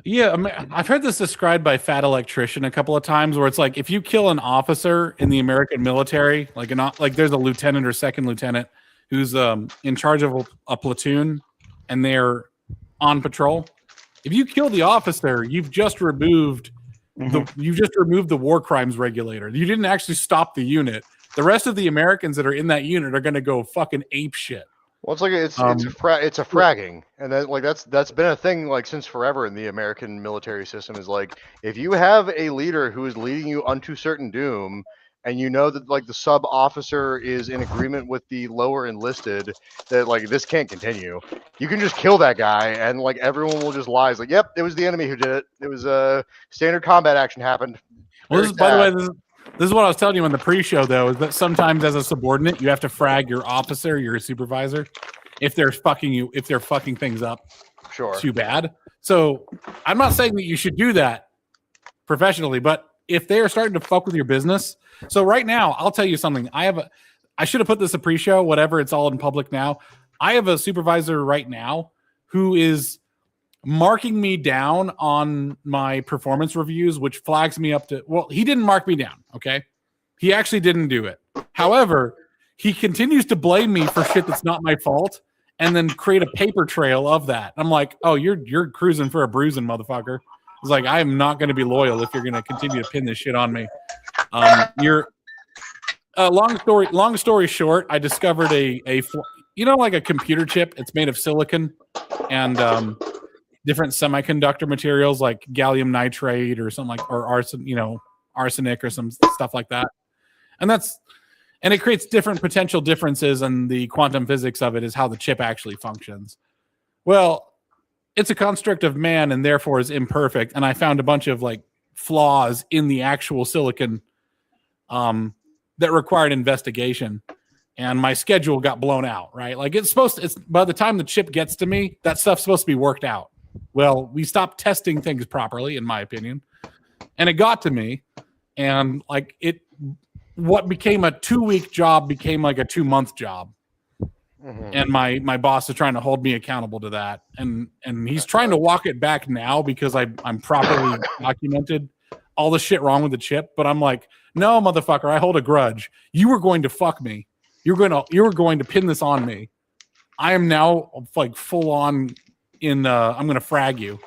[SPEAKER 1] Yeah, I mean, I've heard this described by Fat Electrician a couple of times, where it's like if you kill an officer in the American military, like there's a lieutenant or second lieutenant who's in charge of a platoon, and they're on patrol. If you kill the officer, you've just removed the war crimes regulator. You didn't actually stop the unit. The rest of the Americans that are in that unit are going to go fucking ape shit.
[SPEAKER 2] Well, it's like it's a fragging, and that's been a thing like since forever in the American military system. Is like if you have a leader who is leading you unto certain doom, and you know that like the sub officer is in agreement with the lower enlisted that like this can't continue, you can just kill that guy, and like everyone will just lie. It's like, yep, it was the enemy who did it. It was a standard combat action happened.
[SPEAKER 1] Well, by the way, this is what I was telling you in the pre-show, though, is that sometimes as a subordinate, you have to frag your officer, your supervisor, if they're fucking things up.
[SPEAKER 2] Sure. Too
[SPEAKER 1] bad. So I'm not saying that you should do that professionally, but if they are starting to fuck with your business. So right now, I'll tell you something. I should have put this a pre-show, whatever. It's all in public now. I have a supervisor right now who is marking me down on my performance reviews, which flags me up to, well, he didn't mark me down. Okay. He actually didn't do it. However, he continues to blame me for shit that's not my fault and then create a paper trail of that. I'm like, oh, you're cruising for a bruising, motherfucker. It's like, I am not going to be loyal if you're going to continue to pin this shit on me. Long story short, I discovered like a computer chip. It's made of silicon and, different semiconductor materials like gallium nitrate or something like, or arsenic or some stuff like that. And it creates different potential differences, and the quantum physics of it is how the chip actually functions. Well, it's a construct of man and therefore is imperfect. And I found a bunch of like flaws in the actual silicon that required investigation. And my schedule got blown out, right? Like it's by the time the chip gets to me, that stuff's supposed to be worked out. Well, we stopped testing things properly, in my opinion. And it got to me. And like what became a 2-week job became like a 2-month job. Mm-hmm. And my boss is trying to hold me accountable to that. And he's trying to walk it back now because I'm properly documented all the shit wrong with the chip. But I'm like, no, motherfucker, I hold a grudge. You were going to fuck me. You were going to pin this on me. I am now like full on I'm going to frag you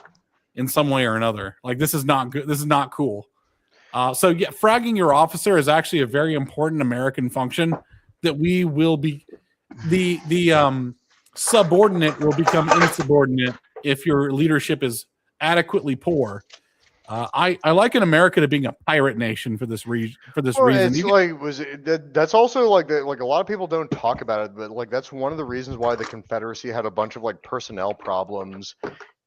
[SPEAKER 1] in some way or another. Like this is not good. This is not cool. So yeah, fragging your officer is actually a very important American function that we will be the subordinate will become insubordinate if your leadership is adequately poor. I liken America to being a pirate nation for this reason.
[SPEAKER 2] It's that's also like a lot of people don't talk about it, but like that's one of the reasons why the Confederacy had a bunch of like personnel problems,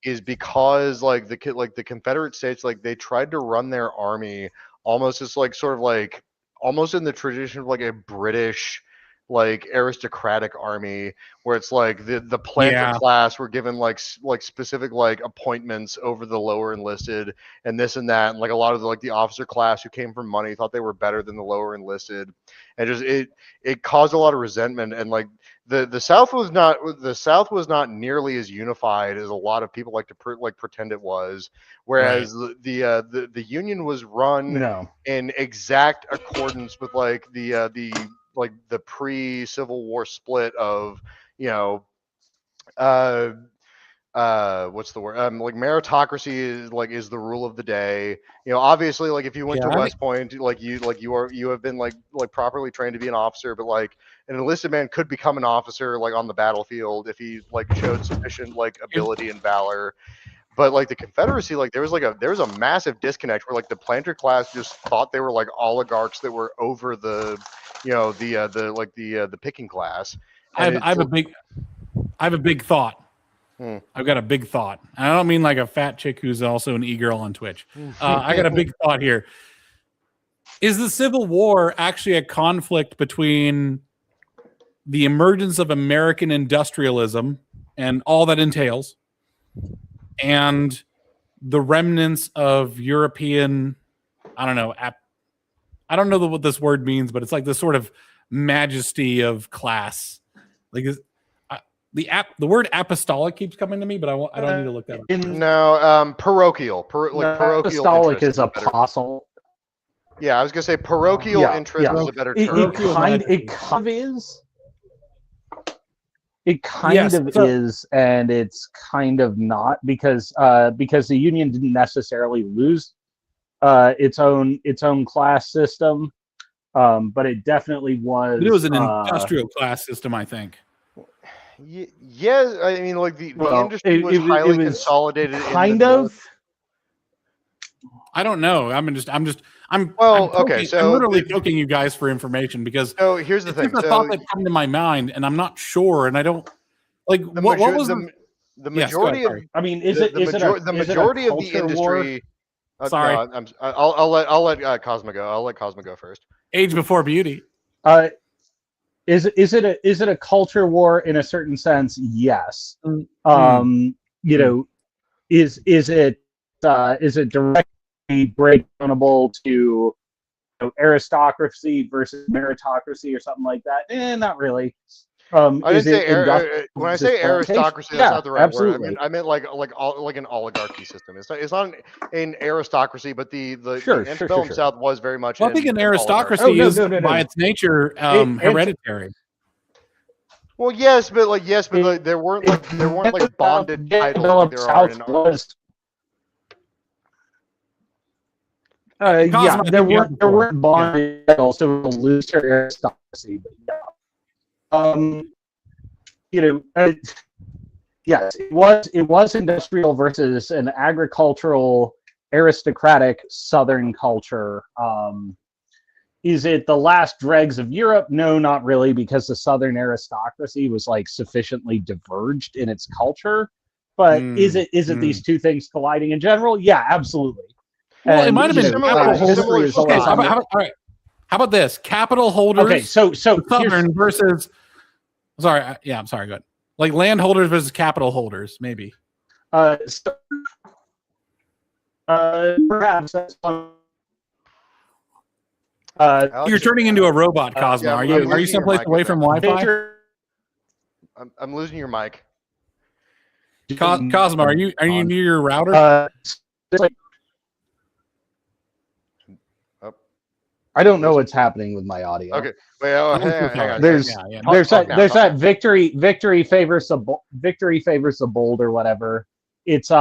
[SPEAKER 2] is because like the Confederate States, like they tried to run their army almost as like sort of like almost in the tradition of like a British like aristocratic army, where it's like the planter class were given like specific like appointments over the lower enlisted and this and that, and like a lot of the officer class who came from money thought they were better than the lower enlisted, and just it caused a lot of resentment. And like the South was not nearly as unified as a lot of people like to pretend it was, whereas the Union was run in exact accordance with like the pre-Civil War split of, what's the word? Like meritocracy is the rule of the day. Obviously, like if you went to West Point, you have been like properly trained to be an officer, but like an enlisted man could become an officer like on the battlefield if he like showed sufficient like ability and valor. But like the Confederacy, like there was a massive disconnect where like the planter class just thought they were like oligarchs that were over the picking class.
[SPEAKER 1] I have a big thought. I've got a big thought. I don't mean like a fat chick who's also an e-girl on Twitch. I got a big thought here. Is the Civil War actually a conflict between the emergence of American industrialism and all that entails, and the remnants of European, I don't know what this word means, but it's like this sort of majesty of class. Like the word apostolic keeps coming to me, but I don't need to look that up.
[SPEAKER 2] No, parochial. Parochial
[SPEAKER 3] apostolic is apostle.
[SPEAKER 2] Yeah, I was gonna say parochial interest is a better term.
[SPEAKER 3] It kind of is. It kind of is, and it's kind of not, because the Union didn't necessarily lose its own class system, but it definitely was.
[SPEAKER 1] It was an industrial class system, I think.
[SPEAKER 2] Yeah, I mean, like the industry was highly consolidated.
[SPEAKER 3] Kind of.
[SPEAKER 1] I don't know. I'm literally poking you guys for information, because
[SPEAKER 2] here's the thing.
[SPEAKER 1] It's a thought that came to my mind, and I'm not sure, and I don't like what was
[SPEAKER 2] the majority of.
[SPEAKER 3] I mean, is it the
[SPEAKER 2] majority of the industry?
[SPEAKER 1] Sorry,
[SPEAKER 2] I'll let Kosma go. I'll let Kosma go first.
[SPEAKER 1] Age before beauty.
[SPEAKER 3] Is it a culture war in a certain sense? Yes. Is it directly breakdownable to aristocracy versus meritocracy or something like that? Not really.
[SPEAKER 2] I didn't say when I say aristocracy, that's not the right word. I meant like an oligarchy system. It's not an aristocracy, but the antebellum South was very much.
[SPEAKER 1] Well, I think an aristocracy is by its nature hereditary.
[SPEAKER 2] Well, yes, but there weren't bonded titles like there are in
[SPEAKER 3] there weren't bonded titles, so it was a looser aristocracy. But yes, it was industrial versus an agricultural aristocratic Southern culture. Is it the last dregs of Europe? No, not really, because the Southern aristocracy was like sufficiently diverged in its culture. But is it these two things colliding in general? Yeah, absolutely.
[SPEAKER 1] Well, it might have been similar. Okay, all right. How about this? Capital holders.
[SPEAKER 3] Okay, so
[SPEAKER 1] Southern versus. Sorry, I'm sorry. Go ahead. Like landholders versus capital holders, maybe.
[SPEAKER 3] Perhaps that's one.
[SPEAKER 1] You're turning into a robot, Kosma. Are you someplace away from Wi-Fi?
[SPEAKER 2] I'm losing your mic.
[SPEAKER 1] Kosma, are you near your router?
[SPEAKER 3] I don't know what's happening with my audio.
[SPEAKER 2] Okay, wait, hang on.
[SPEAKER 3] There's that victory favors the bold or whatever. It's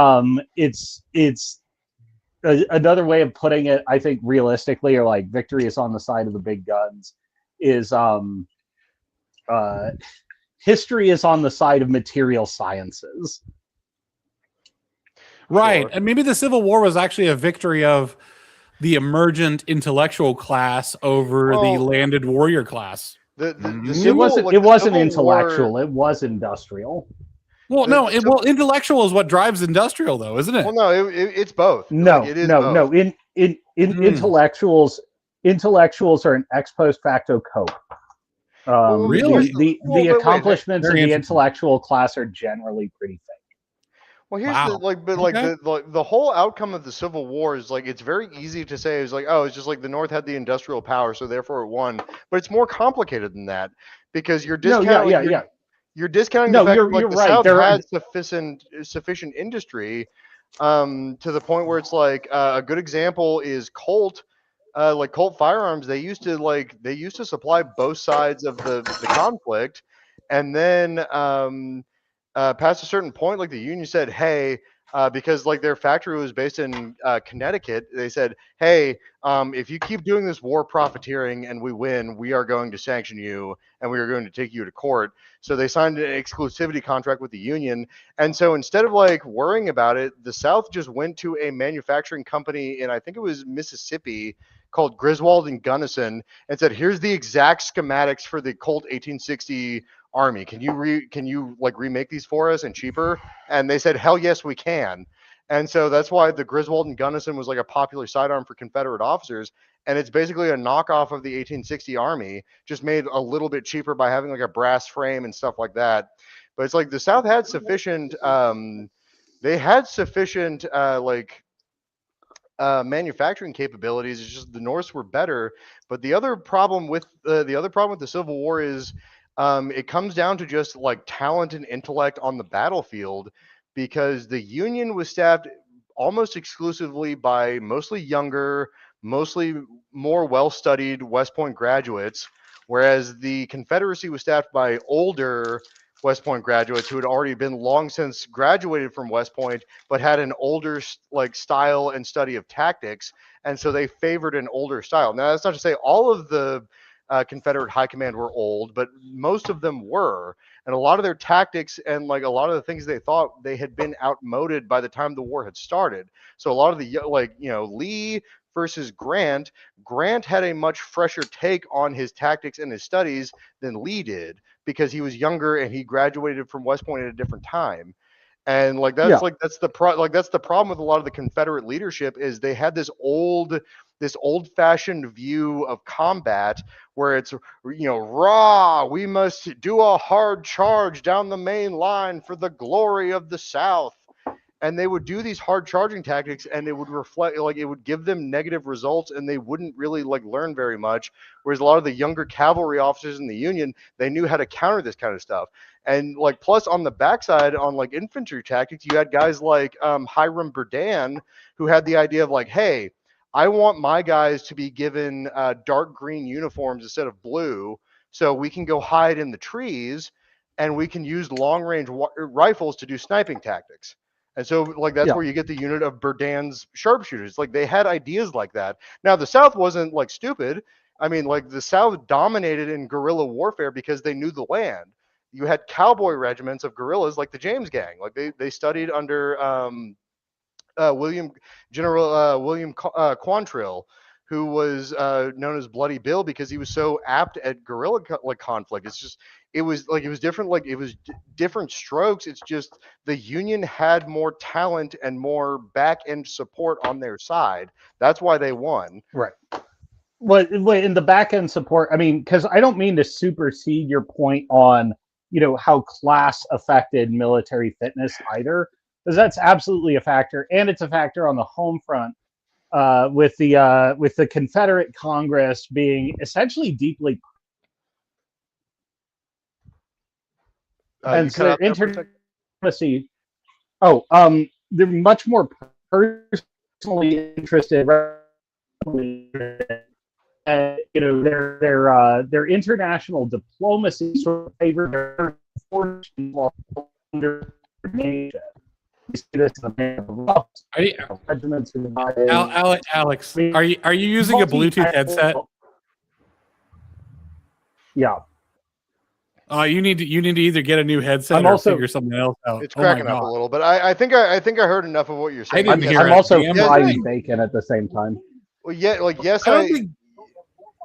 [SPEAKER 3] another way of putting it, I think, realistically, or like victory is on the side of the big guns, is history is on the side of material sciences.
[SPEAKER 1] Right.
[SPEAKER 2] Sure.
[SPEAKER 1] And maybe the Civil War was actually a victory of the emergent intellectual class over the
[SPEAKER 2] Well,
[SPEAKER 1] landed warrior class.
[SPEAKER 2] the
[SPEAKER 3] It
[SPEAKER 2] Civil,
[SPEAKER 3] wasn't.
[SPEAKER 2] like,
[SPEAKER 3] It
[SPEAKER 2] the
[SPEAKER 3] wasn't
[SPEAKER 2] Civil
[SPEAKER 3] intellectual.
[SPEAKER 2] War,
[SPEAKER 3] It was industrial.
[SPEAKER 1] Well,
[SPEAKER 2] the,
[SPEAKER 1] no,
[SPEAKER 2] the Civ-
[SPEAKER 1] intellectual is what drives industrial, though, isn't it?
[SPEAKER 2] well, no, it's both. Like,
[SPEAKER 3] No,
[SPEAKER 2] it is
[SPEAKER 3] no,
[SPEAKER 2] both.
[SPEAKER 3] no. In
[SPEAKER 1] Mm.
[SPEAKER 3] intellectuals are an ex post facto cope.
[SPEAKER 2] Well,
[SPEAKER 1] Really?
[SPEAKER 2] here's
[SPEAKER 3] The
[SPEAKER 2] but wait,
[SPEAKER 3] accomplishments of
[SPEAKER 1] Very
[SPEAKER 3] the
[SPEAKER 1] interesting.
[SPEAKER 3] intellectual class are generally pretty fake.
[SPEAKER 2] well, here's the
[SPEAKER 1] Wow.
[SPEAKER 2] like, but like
[SPEAKER 1] Okay.
[SPEAKER 2] the whole outcome of the Civil War is like it's very easy to say it's like, oh, it's just like the North had the industrial power, so therefore it won. But it's more complicated than that because you're
[SPEAKER 3] No,
[SPEAKER 2] discounting
[SPEAKER 3] yeah.
[SPEAKER 2] you're discounting the
[SPEAKER 3] No,
[SPEAKER 2] fact that like
[SPEAKER 3] you're
[SPEAKER 2] the
[SPEAKER 3] right.
[SPEAKER 2] South
[SPEAKER 3] There are
[SPEAKER 2] had sufficient industry to the point where it's like a good example is Colt. Like Colt firearms, they used to supply both sides of the conflict, and then past a certain point, like the union said, hey, because like their factory was based in Connecticut, they said, hey, if you keep doing this war profiteering and we win, we are going to sanction you and we are going to take you to court. So they signed an exclusivity contract with the union, and so instead of like worrying about it, the South just went to a manufacturing company in, I think it was Mississippi, called Griswold and Gunnison, and said, here's the exact schematics for the Colt 1860 Army. Can you like remake these for us and cheaper? And they said, hell yes, we can. And so that's why the Griswold and Gunnison was like a popular sidearm for Confederate officers. And it's basically a knockoff of the 1860 Army, just made a little bit cheaper by having like a brass frame and stuff like that. But it's like the South had sufficient, they had sufficient manufacturing capabilities. It's just the Norse were better. But the other problem with the Civil War is it comes down to just like talent and intellect on the battlefield, because the Union was staffed almost exclusively by mostly younger, mostly more well-studied West Point graduates, whereas the Confederacy was staffed by older West Point graduates who had already been long since graduated from West Point, but had an older like style and study of tactics, and so they favored an older style. Now that's not to say all of the Confederate high command were old, but most of them were, and a lot of their tactics and like a lot of the things they thought, they had been outmoded by the time the war had started. So a lot of the Lee versus Grant, Grant had a much fresher take on his tactics and his studies than Lee did, because he was younger and he graduated from West Point at a different time. And like that's the problem with a lot of the Confederate leadership, is they had this old-fashioned view of combat where it's, raw, we must do a hard charge down the main line for the glory of the South. And they would do these hard charging tactics, and it would reflect, like, it would give them negative results, and they wouldn't really like learn very much. Whereas a lot of the younger cavalry officers in the Union, they knew how to counter this kind of stuff. And like, plus on the backside, on like infantry tactics, you had guys like Hiram Berdan, who had the idea of like, hey, I want my guys to be given dark green uniforms instead of blue, so we can go hide in the trees, and we can use long range rifles to do sniping tactics. And so, like, that's where you get the unit of Berdan's sharpshooters. Like, they had ideas like that. Now, the South wasn't, like, stupid. I mean, like, the South dominated in guerrilla warfare because they knew the land. You had cowboy regiments of guerrillas like the James Gang. Like, they studied under William Quantrill, who was known as Bloody Bill because he was so apt at guerrilla conflict. It was different. Like, it was different strokes. It's just the Union had more talent and more back end support on their side. That's why they won.
[SPEAKER 3] Right. Well, in the back end support, I mean, because I don't mean to supersede your point on, how class affected military fitness either, because that's absolutely a factor, and it's a factor on the home front, with the Confederate Congress being essentially deeply and so their intimacy. Oh, they're much more personally interested. And their international diplomacy sort of favored their fortune while under nation.
[SPEAKER 1] Alex, are you using a Bluetooth headset?
[SPEAKER 3] Yeah.
[SPEAKER 1] You need to either get a new headset
[SPEAKER 3] I'm
[SPEAKER 1] or
[SPEAKER 3] also-
[SPEAKER 1] figure something else out.
[SPEAKER 2] It's
[SPEAKER 1] Oh my
[SPEAKER 2] cracking up a
[SPEAKER 1] God.
[SPEAKER 2] little, but I think I heard enough of what you're saying.
[SPEAKER 1] didn't hear
[SPEAKER 3] I'm
[SPEAKER 1] it.
[SPEAKER 3] also
[SPEAKER 1] Damn
[SPEAKER 3] frying
[SPEAKER 1] right.
[SPEAKER 3] bacon at the same time.
[SPEAKER 2] Well, yeah, like yes,
[SPEAKER 1] I don't think.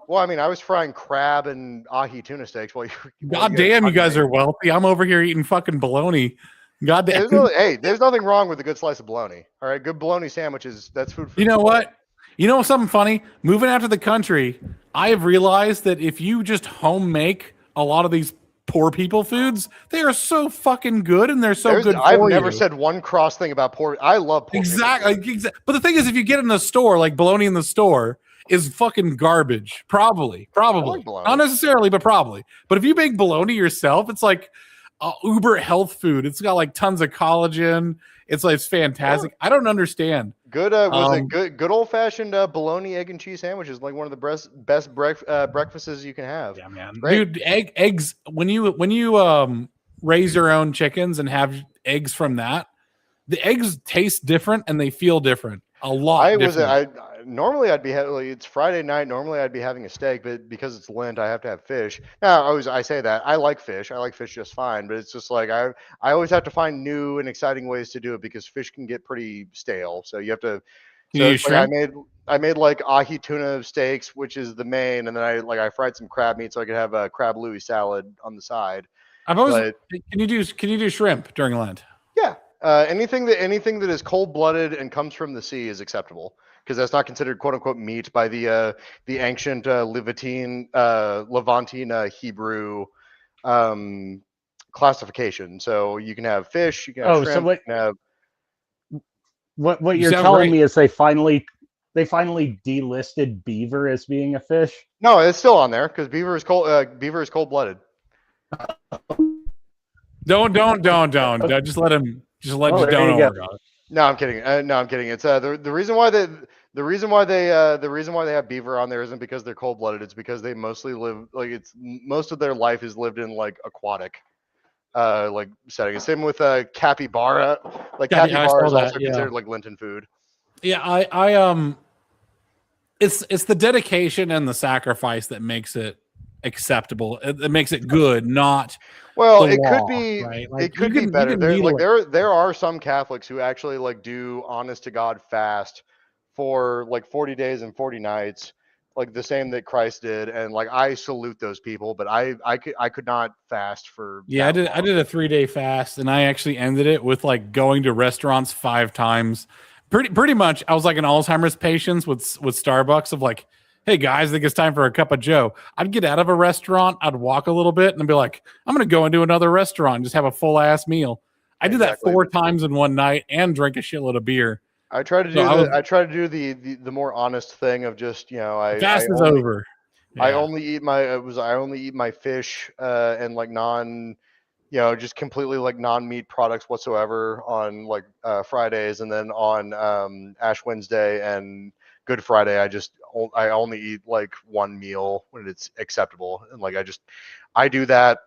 [SPEAKER 2] Well, I mean, I was frying crab and ahi tuna steaks while you.
[SPEAKER 1] God damn, you guys are wealthy. I'm over here eating fucking bologna. God damn.
[SPEAKER 2] There's nothing wrong with a good slice of bologna. All right, good bologna sandwiches. That's food for.
[SPEAKER 1] You know what? You know something funny? Moving out to the country, I have realized that if you just home make a lot of these poor people foods, they are so fucking good and they're so good for
[SPEAKER 2] I've
[SPEAKER 1] you.
[SPEAKER 2] never said one cross thing about poor. I love poor.
[SPEAKER 1] Exactly. But the thing is, if you get in the store, like bologna in the store is fucking garbage. Probably.
[SPEAKER 2] bologna.
[SPEAKER 1] Not necessarily, but probably. But if you make bologna yourself, it's like uber health food. It's got like tons of collagen. It's fantastic.
[SPEAKER 2] Yeah.
[SPEAKER 1] I don't understand.
[SPEAKER 2] Good good old fashioned bologna egg and cheese sandwiches, like one of the best breakfasts you can have.
[SPEAKER 1] Yeah, man.
[SPEAKER 2] Great.
[SPEAKER 1] Dude, eggs when you raise your own chickens and have eggs from that, the eggs taste different and they feel different. A lot different.
[SPEAKER 2] Normally I'd be it's Friday night. Normally I'd be having a steak, but because it's Lent, I have to have fish. Now I say that I like fish. I like fish just fine, but it's just like I always have to find new and exciting ways to do it because fish can get pretty stale. So you have to.
[SPEAKER 1] Can you use shrimp?
[SPEAKER 2] I made like ahi tuna steaks, which is the main, and then I fried some crab meat so I could have a crab Louis salad on the side.
[SPEAKER 1] Can you do shrimp during Lent?
[SPEAKER 2] Yeah. Anything that is cold-blooded and comes from the sea is acceptable because that's not considered "quote unquote" meat by the ancient Levantine Hebrew classification. So you can have fish, you can have shrimp.
[SPEAKER 3] So
[SPEAKER 2] you can have...
[SPEAKER 3] what you're telling me is they finally delisted beaver as being a fish?
[SPEAKER 2] No, it's still on there because beaver is cold-blooded.
[SPEAKER 1] Don't. Just let him. Just let just don't over.
[SPEAKER 2] No, I'm kidding. I'm kidding. It's the reason why they have beaver on there isn't because they're cold-blooded. It's because they mostly live most of their life is lived in like aquatic setting. Same with capybara. Capybara is also considered like Lenten food.
[SPEAKER 1] Yeah, it's the dedication and the sacrifice that makes it acceptable. It makes it good, not.
[SPEAKER 2] Well,
[SPEAKER 1] it
[SPEAKER 2] could be. Right? It could be better. There are some Catholics who actually do honest to God fast for 40 days and 40 nights, like the same that Christ did, and I salute those people. But I could not fast for.
[SPEAKER 1] Yeah, I did a 3-day fast, and I actually ended it with going to restaurants 5 times. Pretty much, I was like an Alzheimer's patient with Starbucks of hey guys, I think it's time for a cup of Joe. I'd get out of a restaurant, I'd walk a little bit and be like, I'm going to go into another restaurant and just have a full ass meal. I did that 4 times in one night and drink a shitload of beer.
[SPEAKER 2] I try to do the more honest thing of just,
[SPEAKER 1] fast is over. Yeah.
[SPEAKER 2] I only eat my fish and non, just completely non-meat products whatsoever on Fridays, and then on Ash Wednesday and Good Friday, I only eat one meal when it's acceptable, and I do that.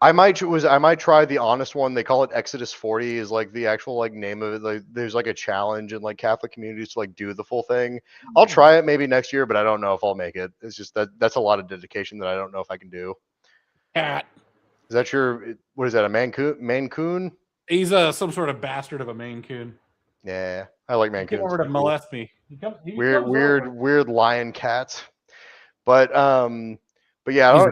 [SPEAKER 2] I might try the honest one. They call it Exodus 40 is the actual name of it. There's a challenge in Catholic communities to do the full thing. I'll try it maybe next year, but I don't know if I'll make it. It's just that's a lot of dedication that I don't know if I can do.
[SPEAKER 1] Cat.
[SPEAKER 2] Is that what is that, a Maine Coon?
[SPEAKER 1] He's some sort of bastard of a Maine Coon.
[SPEAKER 2] Yeah, I like Maine Coons.
[SPEAKER 1] Come over to molest me.
[SPEAKER 2] Weird lion cats. But yeah,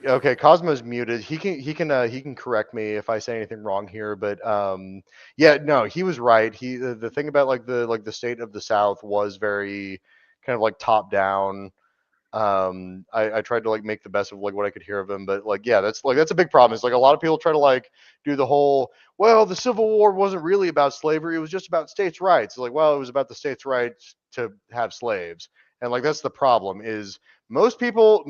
[SPEAKER 2] okay. Cosmo's muted. He can correct me if I say anything wrong here. But yeah, no, he was right. The thing about the state of the South was very kind of top down. I tried to make the best of what I could hear of him, but yeah, that's a big problem. It's a lot of people try to do the whole, well, the Civil War wasn't really about slavery, it was just about states' rights. It's well, it was about the states' rights to have slaves. And that's the problem is most people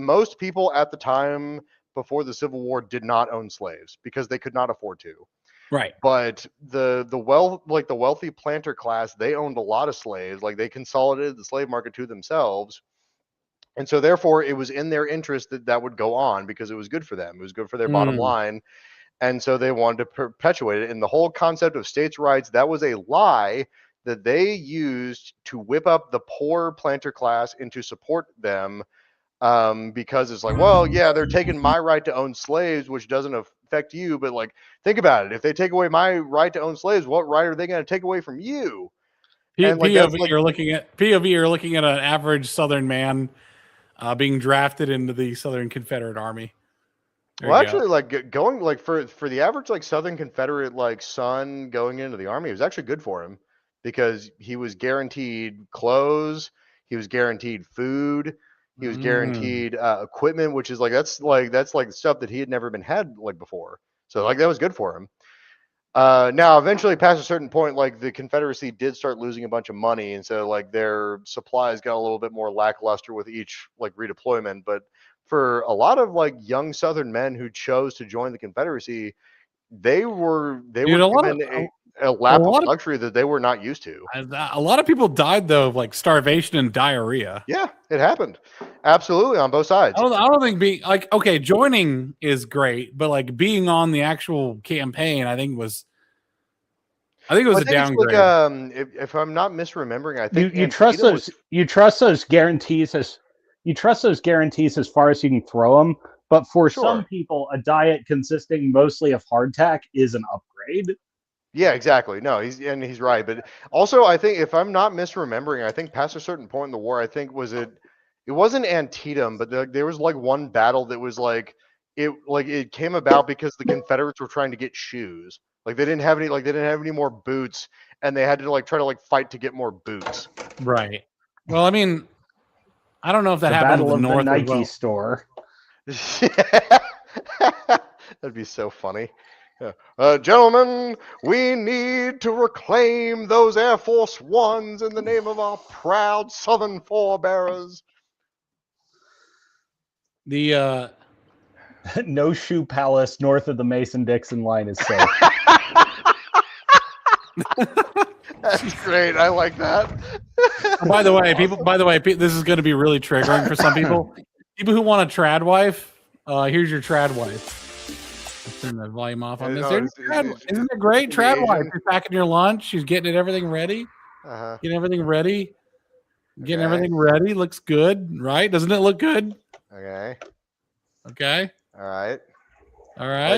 [SPEAKER 2] at the time before the Civil War did not own slaves because they could not afford to.
[SPEAKER 1] Right.
[SPEAKER 2] But the wealthy planter class, they owned a lot of slaves. They consolidated the slave market to themselves. And so therefore it was in their interest that would go on because it was good for them. It was good for their bottom line. And so they wanted to perpetuate it. And the whole concept of states' rights, that was a lie that they used to whip up the poor planter class and to support them because it's like, well, yeah, they're taking my right to own slaves, which doesn't affect you, but like, think about it. If they take away my right to own slaves, what right are they going to take away from you? And like, that's
[SPEAKER 1] POV,
[SPEAKER 2] like,
[SPEAKER 1] you're looking at an average Southern man being drafted into the Southern Confederate Army. There
[SPEAKER 2] well,
[SPEAKER 1] you go.
[SPEAKER 2] actually, like going like for the average like Southern Confederate like son going into the army, it was actually good for him because he was guaranteed clothes, he was guaranteed food, he was guaranteed equipment, which is like that's like stuff that he had never been had like before. So like that was good for him. Now, eventually, past a certain point, like the Confederacy did start losing a bunch of money, and so like their supplies got a little bit more lackluster with each like redeployment. But for a lot of like young Southern men who chose to join the Confederacy, they were
[SPEAKER 1] Dude,
[SPEAKER 2] given a lap of luxury that they were not used to.
[SPEAKER 1] A lot of people died though of like starvation and diarrhea.
[SPEAKER 2] Yeah, it happened. Absolutely on both sides.
[SPEAKER 1] I don't think being like, okay, joining is great, but like being on the actual campaign, I think it was a downgrade.
[SPEAKER 2] Like, if I'm not misremembering, I think
[SPEAKER 3] you trust those guarantees as far as you can throw them. But for some people, a diet consisting mostly of hardtack is an upgrade.
[SPEAKER 2] Yeah, exactly. No, he's right. But also, I think if I'm not misremembering, I think past a certain point in the war, I think it wasn't Antietam, but there was like one battle that was like it came about because the Confederates were trying to get shoes. Like they didn't have any more boots, and they had to like try to like fight to get more boots.
[SPEAKER 1] Right. Well, I mean, I don't know if that
[SPEAKER 3] the
[SPEAKER 1] happened
[SPEAKER 3] Battle
[SPEAKER 1] in the
[SPEAKER 3] of
[SPEAKER 1] North
[SPEAKER 3] the Nike
[SPEAKER 1] well.
[SPEAKER 3] store.
[SPEAKER 2] That'd be so funny. Gentlemen, we need to reclaim those Air Force Ones in the name of our proud Southern forebearers.
[SPEAKER 1] The
[SPEAKER 3] No shoe palace north of the Mason-Dixon line is safe.
[SPEAKER 2] That's great. I like that.
[SPEAKER 1] By the way, this is going to be really triggering for some people. People who want a trad wife, here's your trad wife. Let's turn the volume off on this. Isn't it great? Trad wife. She's packing your lunch. She's getting everything ready. Getting everything ready. Getting everything ready. Looks good, right? Doesn't it look good?
[SPEAKER 2] Okay.
[SPEAKER 1] All right.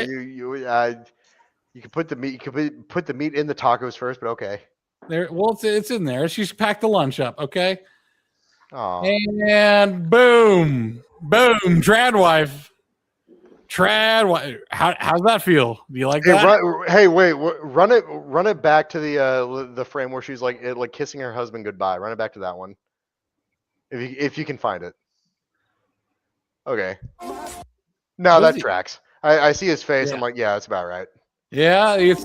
[SPEAKER 2] You can put the meat. You could put the meat in the tacos first, but okay.
[SPEAKER 1] There. Well, it's in there. She's packed the lunch up. Okay.
[SPEAKER 2] Aww.
[SPEAKER 1] And boom, trad wife. How's that feel? Do you like that?
[SPEAKER 2] Wait. Run it back to the frame where she's like kissing her husband goodbye. Run it back to that one. If you can find it. Okay. No, that tracks. I see his face. Yeah. I'm like, yeah, that's about right.
[SPEAKER 1] Yeah, it's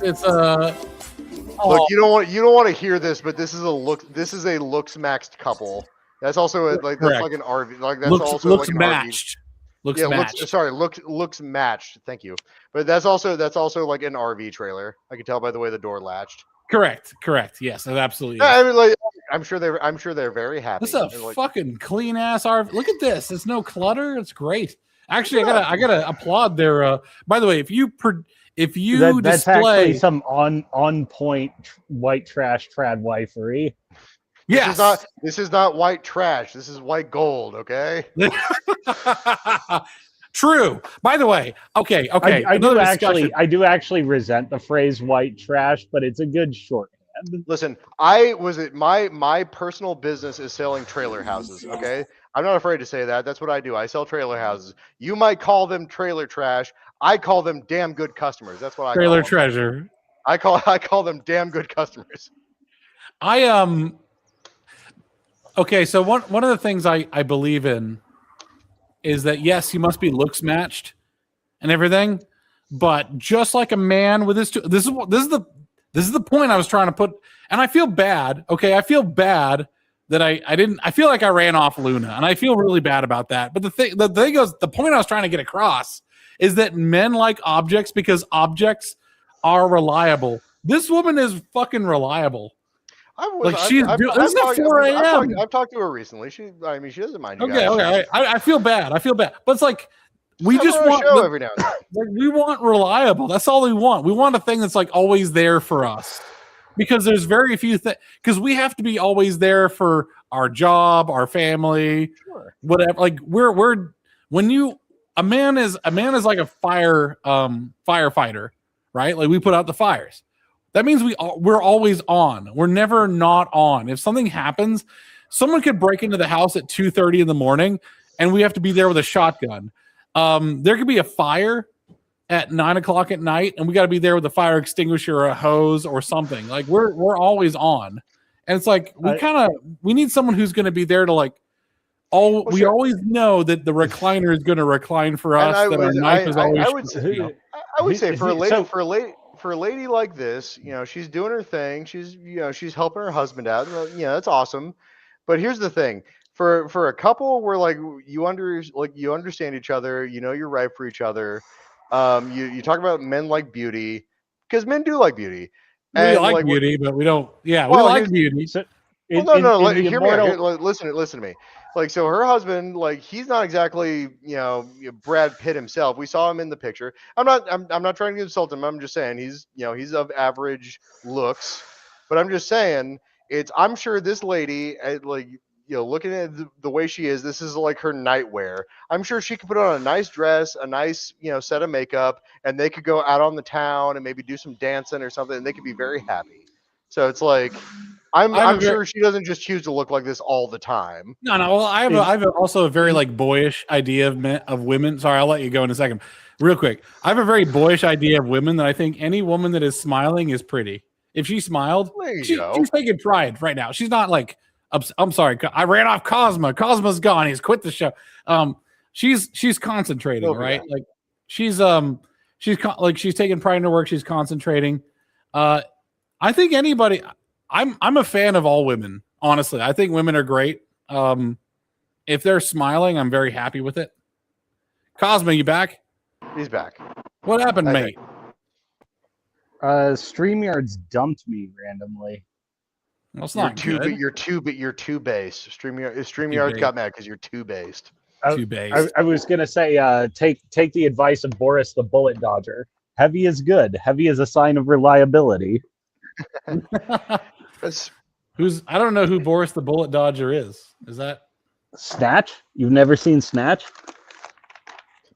[SPEAKER 2] Look, you don't want to hear this, but this is a looks maxed couple. That's also that's like an RV. Like that's also
[SPEAKER 1] looks
[SPEAKER 2] like an
[SPEAKER 1] matched.
[SPEAKER 2] RV. Looks matched. Thank you. But that's also like an RV trailer. I can tell by the way the door latched.
[SPEAKER 1] Correct. Yes, it absolutely is.
[SPEAKER 2] I mean, like, I'm sure they're very happy.
[SPEAKER 1] This is a fucking clean ass RV. Look at this. There's no clutter. It's great. Actually, I gotta applaud their. By the way, if you
[SPEAKER 3] that's actually some on point white trash trad wifery.
[SPEAKER 1] Yes.
[SPEAKER 2] This is not white trash. This is white gold. Okay.
[SPEAKER 1] True. By the way, okay.
[SPEAKER 3] I do actually resent the phrase white trash, but it's a good shorthand.
[SPEAKER 2] Listen, my personal business is selling trailer houses. Okay, I'm not afraid to say that. That's what I do. I sell trailer houses. You might call them trailer trash. I call them damn good customers. That's what I
[SPEAKER 1] trailer
[SPEAKER 2] call them.
[SPEAKER 1] Treasure.
[SPEAKER 2] I call them damn good customers.
[SPEAKER 1] Okay, so one of the things I believe in is that yes, you must be looks matched and everything, but just like a man with his this is the point I was trying to put, and I feel bad. Okay, I feel bad that I feel like I ran off Luna, and I feel really bad about that. But the point I was trying to get across is that men like objects because objects are reliable. This woman is fucking reliable. This is at 4 a.m.
[SPEAKER 2] I've talked to her recently. She doesn't mind.
[SPEAKER 1] Okay. I feel bad. But it's like we just want
[SPEAKER 2] every now and then.
[SPEAKER 1] Like, we want reliable. That's all we want. We want a thing that's like always there for us. because there's very few things, because we have to be always there for our job, our family, whatever. Like a man is like a firefighter, right? Like we put out the fires. That means we're always on. We're never not on. If something happens, someone could break into the house at 2:30 in the morning, and we have to be there with a shotgun. There could be a fire at 9 o'clock at night, and we got to be there with a fire extinguisher or a hose or something. Like we're always on, and it's like we need someone who's going to be there to like. We always know that the recliner is going to recline for us.
[SPEAKER 2] I would say for a lady like this, you know, she's doing her thing. She's helping her husband out. That's awesome. But here's the thing: for a couple where like you understand each other, you know, you're right for each other. You talk about men like beauty, because men do like beauty.
[SPEAKER 1] We like beauty, but we don't. Yeah, we like beauty.
[SPEAKER 2] So, hear me out. Listen to me. Like, so her husband, like, he's not exactly, Brad Pitt himself. We saw him in the picture. I'm not trying to insult him. I'm just saying he's of average looks. But I'm just saying I'm sure this lady, looking at the way she is, this is like her nightwear. I'm sure she could put on a nice dress, a nice, set of makeup, and they could go out on the town and maybe do some dancing or something, and they could be very happy. So it's like, I'm sure she doesn't just choose to look like this all the time.
[SPEAKER 1] No. Well, I have also a very like boyish idea of women. Sorry, I'll let you go in a second. Real quick, I have a very boyish idea of women that I think any woman that is smiling is pretty. If she smiled, she's taking pride right now. She's not like, I'm sorry, I ran off Kosma. Cosma's gone. He's quit the show. She's concentrating, right? Like she's taking pride in her work. She's concentrating. I think anybody. I'm a fan of all women. Honestly, I think women are great. If they're smiling, I'm very happy with it. Kosma, you back?
[SPEAKER 2] He's back.
[SPEAKER 1] What happened, mate?
[SPEAKER 3] StreamYard's dumped me randomly.
[SPEAKER 1] Well, it's not good.
[SPEAKER 2] You're too based. StreamYard's got mad because you're too based.
[SPEAKER 1] Too based.
[SPEAKER 3] I was gonna say, take the advice of Boris the Bullet Dodger. Heavy is good. Heavy is a sign of reliability.
[SPEAKER 1] I don't know who Boris the Bullet Dodger is. Is that
[SPEAKER 3] Snatch? You've never seen Snatch?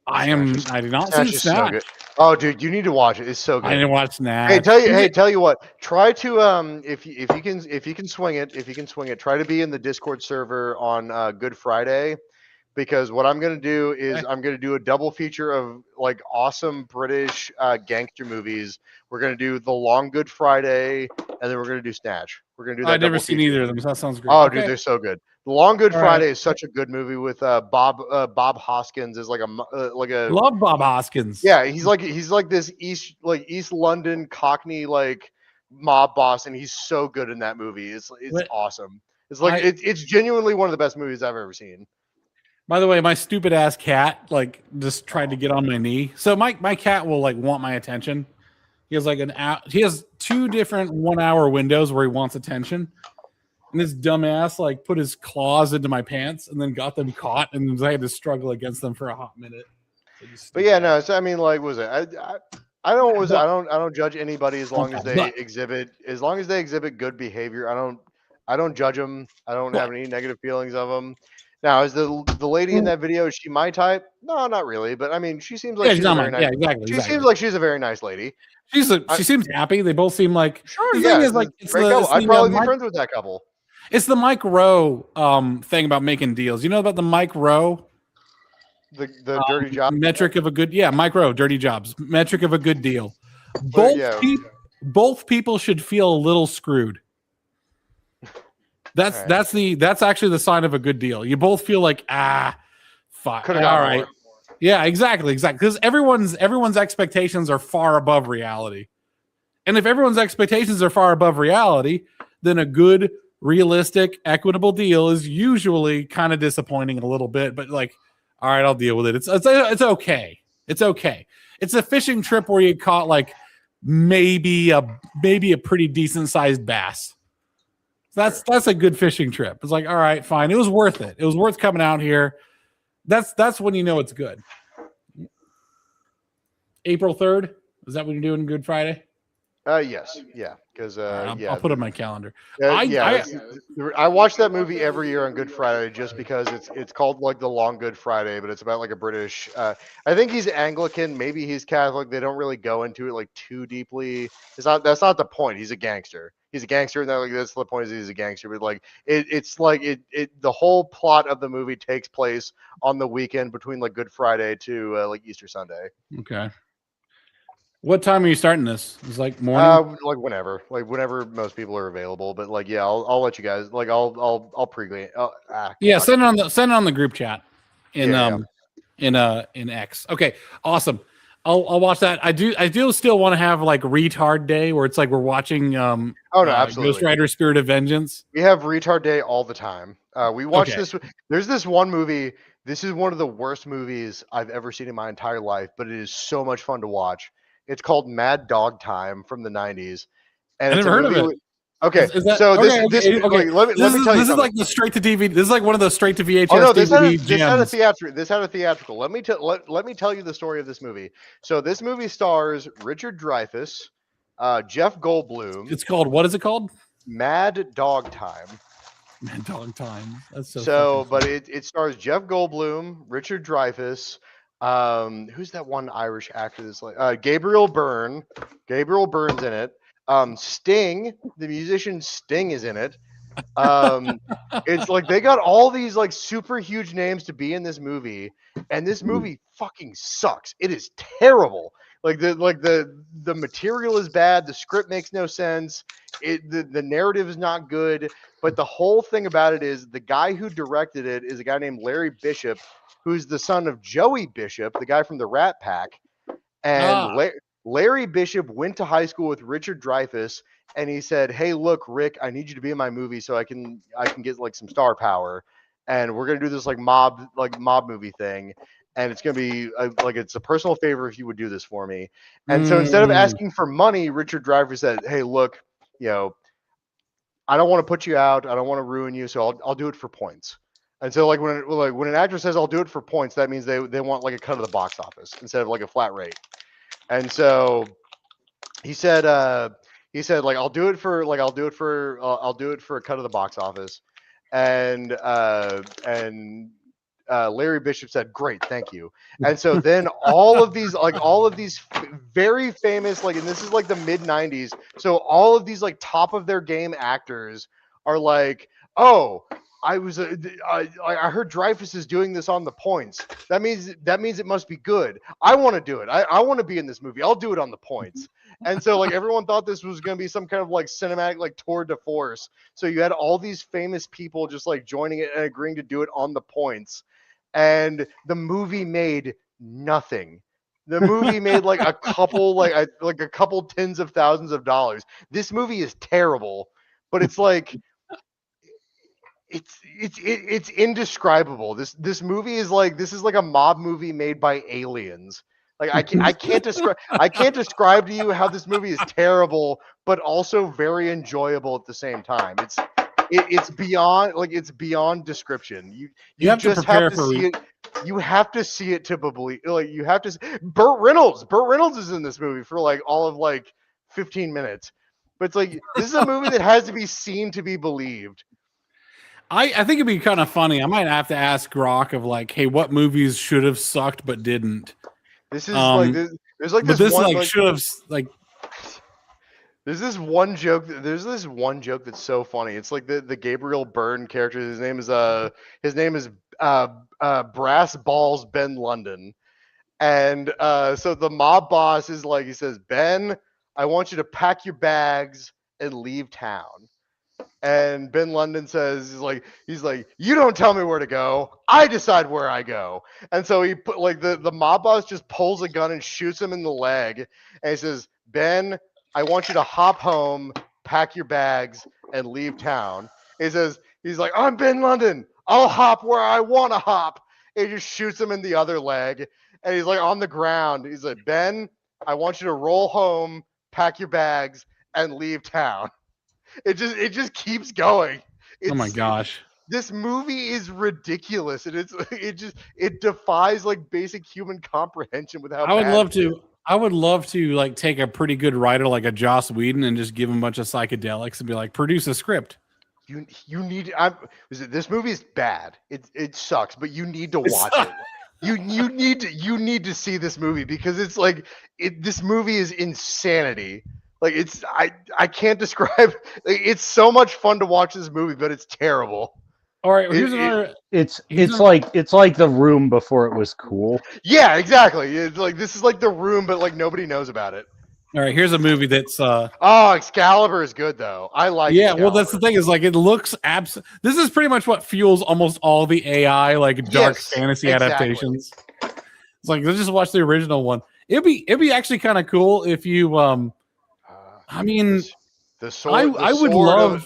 [SPEAKER 1] I did not see Snatch.
[SPEAKER 2] So oh, dude, you need to watch it. It's so good.
[SPEAKER 1] I didn't watch Snatch.
[SPEAKER 2] Tell you what. Try to if you can swing it. Try to be in the Discord server on Good Friday, because what I'm gonna do is I'm gonna do a double feature of like awesome British gangster movies. We're gonna do The Long Good Friday, and then we're gonna do Snatch. We're gonna do that.
[SPEAKER 1] I've never seen either of them, so that sounds great.
[SPEAKER 2] Oh, dude, they're so good. The Long Good Friday is such a good movie with Bob Hoskins is like a
[SPEAKER 1] love Bob Hoskins.
[SPEAKER 2] Yeah, he's like this East London Cockney like mob boss, and he's so good in that movie. It's awesome. It's like it's genuinely one of the best movies I've ever seen.
[SPEAKER 1] By the way, my stupid ass cat like just tried to get on my knee. So my cat will like want my attention. He has like he has 2 different 1-hour windows where he wants attention. And this dumbass like put his claws into my pants and then got them caught, and I had to struggle against them for a hot minute.
[SPEAKER 2] But yeah, no. So I mean, like, was it? I don't judge anybody as long as they exhibit good behavior. I don't judge them. I don't have any negative feelings of them. Now, is the lady in that video? Is she my type? No, not really. But I mean, she seems like she's very nice.
[SPEAKER 1] Yeah, exactly.
[SPEAKER 2] She seems like she's a very nice lady.
[SPEAKER 1] She seems happy. They both seem like
[SPEAKER 2] sure.
[SPEAKER 1] The thing is, like,
[SPEAKER 2] I'd probably be friends with that couple.
[SPEAKER 1] It's the Mike Rowe thing about making deals. You know about the Mike Rowe?
[SPEAKER 2] The dirty job
[SPEAKER 1] metric of a good Mike Rowe, dirty jobs metric of a good deal. Both people should feel a little screwed. That's actually the sign of a good deal. You both feel like fuck. All right. More. Yeah, exactly. Because everyone's expectations are far above reality. And if everyone's expectations are far above reality, then a good, realistic, equitable deal is usually kind of disappointing a little bit, but like, all right, I'll deal with it. It's okay. It's okay. It's a fishing trip where you caught like maybe a pretty decent sized bass. That's a good fishing trip. It's like, all right, fine. It was worth it. It was worth coming out here. That's when you know it's good. April 3rd. Is that when you're doing Good Friday?
[SPEAKER 2] Yes, yeah, because
[SPEAKER 1] All right,
[SPEAKER 2] yeah,
[SPEAKER 1] I'll put it on my calendar.
[SPEAKER 2] yeah, I watch that movie every year on Good Friday just because it's called like the Long Good Friday, but it's about like a British. I think he's Anglican, maybe he's Catholic. They don't really go into it like too deeply. That's not the point. He's a gangster. He's a gangster, and like that's the point. Is he's a gangster, but like it's like the whole plot of the movie takes place on the weekend between like Good Friday to like Easter Sunday.
[SPEAKER 1] Okay. What time are you starting this? It's like morning.
[SPEAKER 2] Like whenever most people are available. But like, yeah, I'll let you guys. Like, I'll pre-game.
[SPEAKER 1] Yeah,
[SPEAKER 2] God.
[SPEAKER 1] send it on the group chat in
[SPEAKER 2] Yeah,
[SPEAKER 1] in X. Okay, awesome. I'll watch that. I do still want to have like retard day where it's like we're watching
[SPEAKER 2] Oh no, absolutely.
[SPEAKER 1] Ghost Rider Spirit of Vengeance.
[SPEAKER 2] We have retard day all the time. We watch
[SPEAKER 1] Okay.
[SPEAKER 2] this. There's this one movie. This is one of the worst movies I've ever seen in my entire life, but it is so much fun to watch. It's called Mad Dog Time from the 90s. And
[SPEAKER 1] I
[SPEAKER 2] it's
[SPEAKER 1] never
[SPEAKER 2] a
[SPEAKER 1] heard of
[SPEAKER 2] movie
[SPEAKER 1] it.
[SPEAKER 2] with- Okay,
[SPEAKER 1] Is
[SPEAKER 2] so
[SPEAKER 1] okay,
[SPEAKER 2] this
[SPEAKER 1] okay.
[SPEAKER 2] like, let me tell you
[SPEAKER 1] This is
[SPEAKER 2] something.
[SPEAKER 1] like the straight to DVD. This is like one of those straight to VHS
[SPEAKER 2] Oh no, this had
[SPEAKER 1] DVD
[SPEAKER 2] a
[SPEAKER 1] gems.
[SPEAKER 2] theatrical. Let me tell you the story of this movie. So this movie stars Richard Dreyfuss, Jeff Goldblum.
[SPEAKER 1] It's called, what is it called?
[SPEAKER 2] Mad Dog Time.
[SPEAKER 1] Mad Dog Time. That's so.
[SPEAKER 2] So, but it stars Jeff Goldblum, Richard Dreyfuss. Who's that one Irish actor that's like Gabriel Byrne? Gabriel Byrne's in it. Sting, the musician Sting, is in it. It's like they got all these like super huge names to be in this movie, and this movie fucking sucks. It is terrible. Like the material is bad. The script makes no sense. The narrative is not good. But the whole thing about it is the guy who directed it is a guy named Larry Bishop, who's the son of Joey Bishop, the guy from the Rat Pack. And Larry Bishop went to high school with Richard Dreyfuss, and he said, "Hey, look, Rick, I need you to be in my movie so I can get like some star power, and we're gonna do this like mob movie thing, and it's gonna be like it's a personal favor if you would do this for me." And so instead of asking for money, Richard Dreyfuss said, "Hey, look, you know, I don't want to put you out, I don't want to ruin you, so I'll do it for points." And so like when an actor says I'll do it for points, that means they want like a cut of the box office instead of like a flat rate. And so he said like I'll do it for a cut of the box office. And Larry Bishop said, "Great, thank you." And so then all of these very famous, like, and this is like the mid 90s, so all of these like top of their game actors are like, "Oh, I heard Dreyfuss is doing this on the points. That means it must be good. I want to do it. I want to be in this movie. I'll do it on the points." And so like everyone thought this was going to be some kind of like cinematic like tour de force. So you had all these famous people just like joining it and agreeing to do it on the points. And the movie made nothing. The movie made like a couple like a couple tens of thousands of dollars. This movie is terrible, but it's like it's indescribable. This movie is like a mob movie made by aliens. Like I can't describe to you how this movie is terrible, but also very enjoyable at the same time. It's beyond description. You
[SPEAKER 1] have to
[SPEAKER 2] just
[SPEAKER 1] prepare
[SPEAKER 2] have to
[SPEAKER 1] for
[SPEAKER 2] see it. You have to see it to believe. Like you have to. Burt Reynolds is in this movie for like all of like 15 minutes. But it's like this is a movie that has to be seen to be believed.
[SPEAKER 1] I think it'd be kind of funny. I might have to ask Grok of like, hey, what movies should have sucked but didn't?
[SPEAKER 2] This is like there's like
[SPEAKER 1] but
[SPEAKER 2] this one
[SPEAKER 1] like should have like.
[SPEAKER 2] There's this one joke. There's this one joke that's so funny. It's like the Gabriel Byrne character. His name is Brass Balls Ben London, and so the mob boss is like, he says, "Ben, I want you to pack your bags and leave town." And Ben London says, he's like, "You don't tell me where to go. I decide where I go." And so he put like the mob boss just pulls a gun and shoots him in the leg, and he says, "Ben, I want you to hop home, pack your bags, and leave town." He's like, "I'm Ben London. I'll hop where I want to hop." And he just shoots him in the other leg, and he's like on the ground. He's like, "Ben, I want you to roll home, pack your bags, and leave town." It just keeps going.
[SPEAKER 1] Oh my gosh.
[SPEAKER 2] This movie is ridiculous, and it defies like basic human comprehension with how
[SPEAKER 1] I would
[SPEAKER 2] bad
[SPEAKER 1] love to. I would love to like take a pretty good writer like a Joss Whedon and just give him a bunch of psychedelics and be like, produce a script.
[SPEAKER 2] You need. This movie is bad. It sucks, but you need to watch it. You need to see this movie because it's like this movie is insanity. Like I can't describe. It's so much fun to watch this movie, but it's terrible.
[SPEAKER 1] All right, here's another.
[SPEAKER 3] It's like The Room before it was cool.
[SPEAKER 2] Yeah, exactly. It's like this is like The Room, but like nobody knows about it.
[SPEAKER 1] All right, here's a movie that's.
[SPEAKER 2] Oh, Excalibur is good though. I like.
[SPEAKER 1] Yeah,
[SPEAKER 2] Excalibur.
[SPEAKER 1] well, that's the thing is like it looks This is pretty much what fuels almost all the AI like dark fantasy adaptations. It's like let's just watch the original one. It'd be actually kind of cool if you. I mean,
[SPEAKER 2] the sword.
[SPEAKER 1] I would love.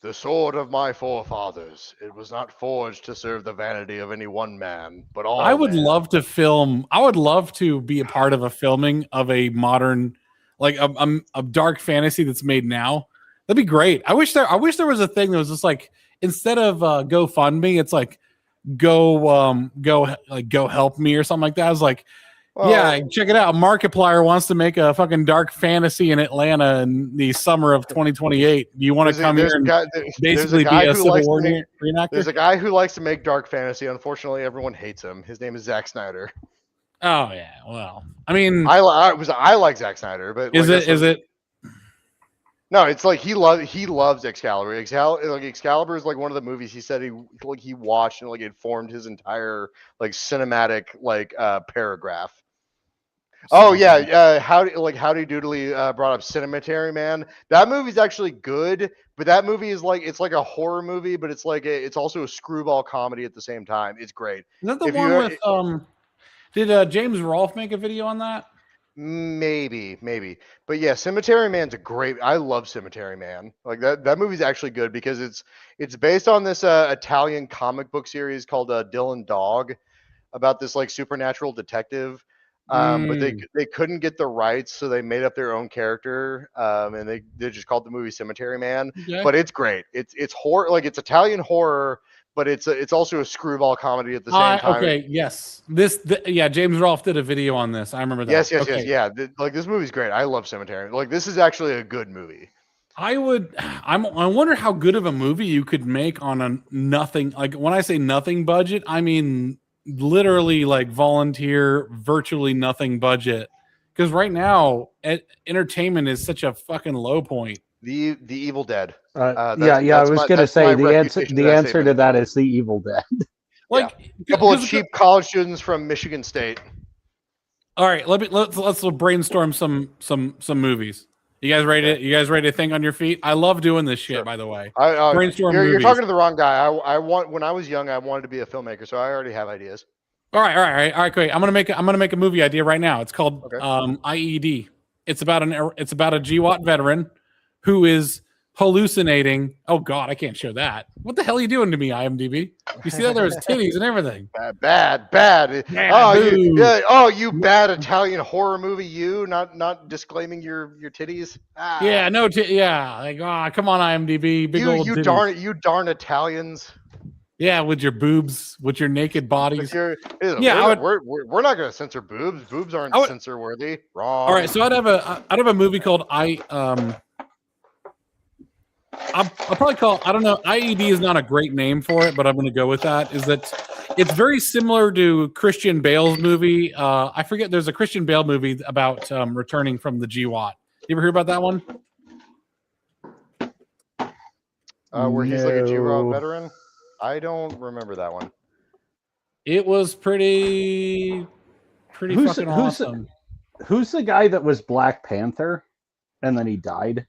[SPEAKER 2] The sword of my forefathers. It was not forged to serve the vanity of any one man, but all.
[SPEAKER 1] I would love to film. I would love to be a part of a filming of a modern, like a dark fantasy that's made now. That'd be great. I wish there was a thing that was just like instead of GoFundMe, it's like go help me or something like that. I was like. Yeah, check it out. Markiplier wants to make a fucking dark fantasy in Atlanta in the summer of 2028. Do you want to come here and basically be a Civil War reenactor?
[SPEAKER 2] There's a guy who likes to make dark fantasy. Unfortunately, everyone hates him. His name is Zack Snyder.
[SPEAKER 1] Oh yeah, well, I mean,
[SPEAKER 2] I like Zack Snyder, but
[SPEAKER 1] is it?
[SPEAKER 2] No, it's like he loves Excalibur. Excalibur is like one of the movies he said he watched and like it formed his entire like cinematic like paragraph. Oh yeah, Howdy Doodly brought up Cemetery Man. That movie's actually good, but that movie is like it's like a horror movie, but it's like it's also a screwball comedy at the same time. It's great.
[SPEAKER 1] Is that the one with Did James Rolfe make a video on that?
[SPEAKER 2] Maybe, but yeah, Cemetery Man's a great. I love Cemetery Man. Like that movie's actually good because it's based on this Italian comic book series called Dylan Dog, about this like supernatural detective. But they couldn't get the rights, so they made up their own character, and they just called the movie Cemetery Man. Okay. But it's great. It's horror, like it's Italian horror, but it's also a screwball comedy at the same time.
[SPEAKER 1] Okay, yes, James Rolfe did a video on this. I remember that.
[SPEAKER 2] Yes, yeah. Like this movie's great. I love Cemetery. Like this is actually a good movie.
[SPEAKER 1] I wonder how good of a movie you could make on a nothing. Like when I say nothing budget, I mean literally like volunteer, virtually nothing budget. Because right now, entertainment is such a fucking low point.
[SPEAKER 2] The Evil Dead.
[SPEAKER 3] I was going to say the answer to that is The Evil Dead.
[SPEAKER 1] Like
[SPEAKER 2] a couple of cheap college students from Michigan State.
[SPEAKER 1] All right, let's brainstorm some movies. You guys ready? You guys ready to think on your feet? I love doing this shit. Sure. By the way, brainstorm.
[SPEAKER 2] You're talking to the wrong guy. When I was young, I wanted to be a filmmaker, so I already have ideas.
[SPEAKER 1] All right, great. I'm gonna make a movie idea right now. It's called IED. It's about a GWAT veteran who is hallucinating. Oh God, I can't show that. What the hell are you doing to me, IMDb? You see that there was titties and everything.
[SPEAKER 2] Bad. You bad Italian horror movie. You not disclaiming your titties.
[SPEAKER 1] Yeah, no, like come on, IMDb.
[SPEAKER 2] You darn Italians.
[SPEAKER 1] Yeah, with your boobs, with your naked bodies.
[SPEAKER 2] We're not going to censor boobs. Boobs aren't censor worthy. Wrong.
[SPEAKER 1] All right, so I'd have a movie called I'll probably call, I don't know, IED is not a great name for it, but I'm going to go with that. Is that it's very similar to Christian Bale's movie. I forget, there's a Christian Bale movie about returning from the GWAT. You ever hear about that one?
[SPEAKER 2] Where he's like a GWAT veteran? I don't remember that one.
[SPEAKER 1] It was pretty fucking awesome.
[SPEAKER 3] Who's the guy that was Black Panther and then he died?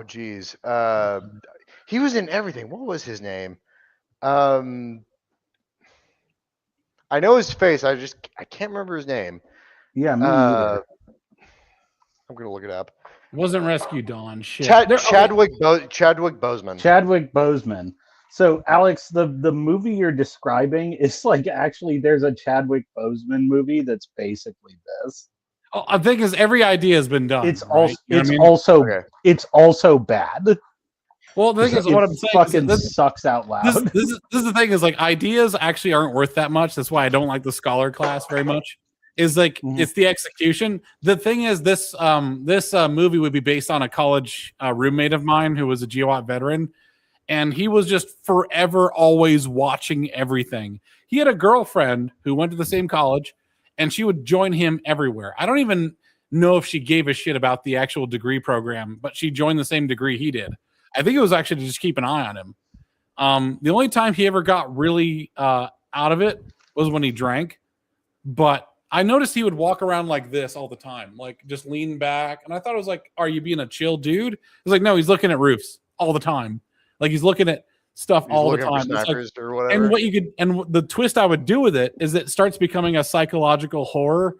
[SPEAKER 2] Geez. He was in everything. What was his name? I know his face. I can't remember his name.
[SPEAKER 3] Yeah, me neither.
[SPEAKER 2] I'm gonna look it up.
[SPEAKER 1] It wasn't Rescue Dawn. Shit.
[SPEAKER 2] Chadwick Boseman.
[SPEAKER 3] Chadwick Boseman. So, Alex, the movie you're describing is like actually there's a Chadwick Boseman movie that's basically this.
[SPEAKER 1] Oh, I think every idea has been done.
[SPEAKER 3] It's also bad.
[SPEAKER 1] Well, the thing is, what I'm saying
[SPEAKER 3] fucking sucks out loud.
[SPEAKER 1] This is the thing is like ideas actually aren't worth that much. That's why I don't like the scholar class very much. is like
[SPEAKER 3] Mhm.
[SPEAKER 1] it's the execution. The thing is, this movie would be based on a college roommate of mine who was a GWOT veteran, and he was just forever always watching everything. He had a girlfriend who went to the same college, and she would join him everywhere. I don't even know if she gave a shit about the actual degree program, but she joined the same degree he did. I think it was actually to just keep an eye on him. The only time he ever got really out of it was when he drank, but I noticed he would walk around like this all the time, like just lean back. And I thought it was like, are you being a chill dude? It's like, no, he's looking at roofs all the time. Like he's looking at stuff
[SPEAKER 2] He's
[SPEAKER 1] all the
[SPEAKER 2] looking for
[SPEAKER 1] time. It's like,
[SPEAKER 2] snipers or whatever.
[SPEAKER 1] and what you could, and the twist I would do with it is it starts becoming a psychological horror,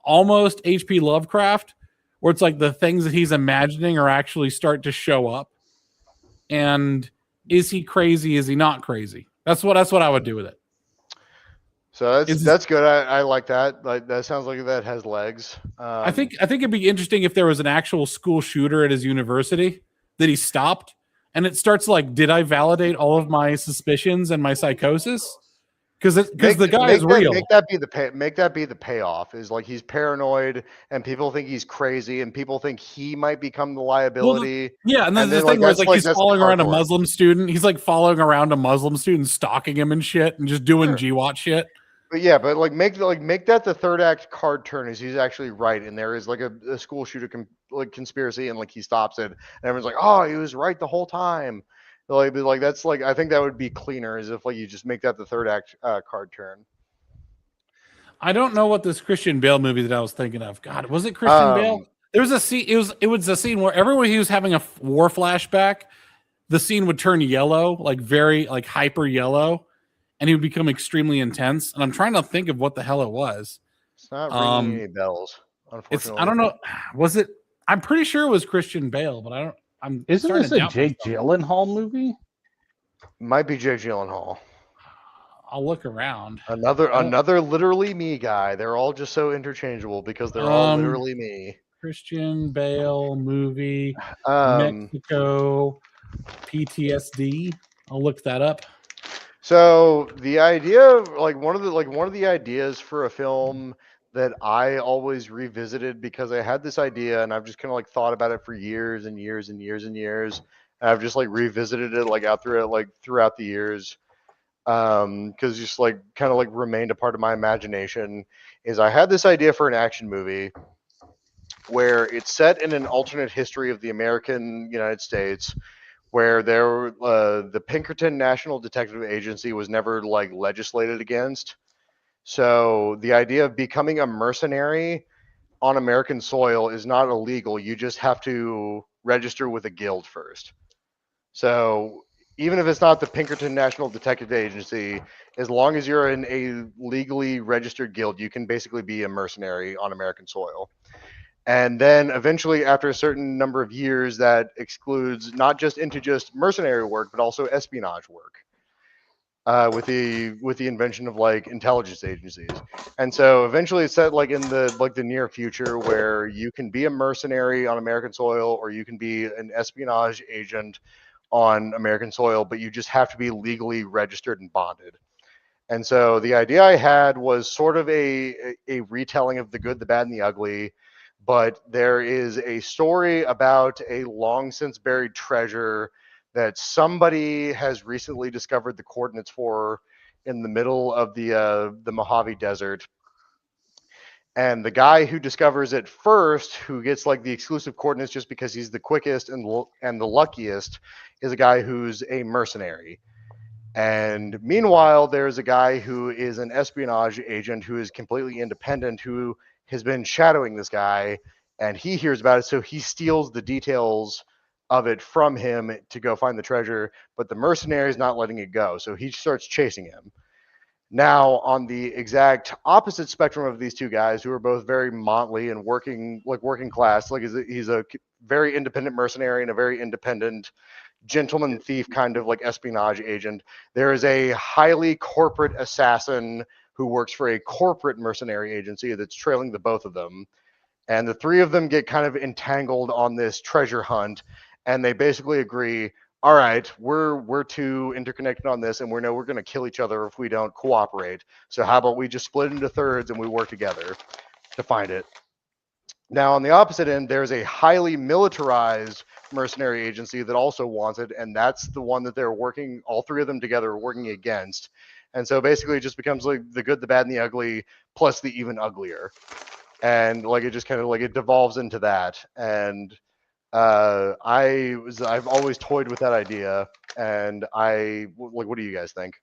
[SPEAKER 1] almost HP Lovecraft, where it's like the things that he's imagining are actually start to show up. And is he crazy? Is he not crazy? That's what I would do with it.
[SPEAKER 2] So that's good. I like that. Like that sounds like that has legs.
[SPEAKER 1] I think it'd be interesting if there was an actual school shooter at his university that he stopped, and it starts like, did I validate all of my suspicions and my psychosis? Because the guy is real.
[SPEAKER 2] Make that be the payoff. Is like he's paranoid, and people think he's crazy, and people think he might become the liability.
[SPEAKER 1] Yeah, and then the thing where it's like he's following around a Muslim student. He's like following around a Muslim student, stalking him and shit, and just doing GWOT shit.
[SPEAKER 2] But yeah, but like make that the third act card turn is he's actually right, and there is like a school shooter conspiracy, and like he stops it, and everyone's like, oh, he was right the whole time. Like that's like I think that would be cleaner, as if like you just make that the third act card turn.
[SPEAKER 1] I don't know what this Christian Bale movie that I was thinking of. God, was it Christian Bale? There was a scene. It was a scene where everyone he was having a war flashback, the scene would turn yellow, like very like hyper yellow, and he would become extremely intense. And I'm trying to think of what the hell it was.
[SPEAKER 2] It's not ringing any bells, unfortunately.
[SPEAKER 1] I don't know. Was it? I'm pretty sure it was Christian Bale, but I don't.
[SPEAKER 3] Isn't this a Jake Gyllenhaal movie?
[SPEAKER 2] Might be Jake Gyllenhaal.
[SPEAKER 1] I'll look around.
[SPEAKER 2] Another literally me guy. They're all just so interchangeable because they're all literally me.
[SPEAKER 1] Christian Bale movie, Mexico, PTSD. I'll look that up.
[SPEAKER 2] So the idea, like one of the ideas for a film that I always revisited because I had this idea and I've just kind of like thought about it for years and years and years and years. And I've just like revisited it like throughout the years. Because just like kind of like remained a part of my imagination is I had this idea for an action movie where it's set in an alternate history of the American United States, where the Pinkerton National Detective Agency was never like legislated against. So the idea of becoming a mercenary on American soil is not illegal. You just have to register with a guild first. So even if it's not the Pinkerton National Detective Agency, as long as you're in a legally registered guild, you can basically be a mercenary on American soil. And then eventually, after a certain number of years, that excludes not just into just mercenary work, but also espionage work. With the invention of like intelligence agencies. And so eventually it's set like in the near future where you can be a mercenary on American soil or you can be an espionage agent on American soil, but you just have to be legally registered and bonded. And so the idea I had was sort of a retelling of The Good, the Bad, and the Ugly, but there is a story about a long since buried treasure that somebody has recently discovered the coordinates for in the middle of the Mojave Desert. And the guy who discovers it first, who gets like the exclusive coordinates just because he's the quickest and the luckiest, is a guy who's a mercenary. And meanwhile, there's a guy who is an espionage agent who is completely independent, who has been shadowing this guy, and he hears about it, so he steals the details of it from him to go find the treasure, but the mercenary is not letting it go, so he starts chasing him. Now, on the exact opposite spectrum of these two guys, who are both very motley and working class, like he's a very independent mercenary and a very independent gentleman thief kind of like espionage agent, there is a highly corporate assassin who works for a corporate mercenary agency that's trailing the both of them. And the three of them get kind of entangled on this treasure hunt. And they basically agree, all right, we're too interconnected on this, and we know we're going to kill each other if we don't cooperate. So how about we just split into thirds and we work together to find it? Now, on the opposite end, there's a highly militarized mercenary agency that also wants it, and that's the one that they're working, all three of them together are working against. And so basically it just becomes like the good, the bad, and the ugly, plus the even uglier. And like it just kind of like it devolves into that. And I've always toyed with that idea, and what do you guys think?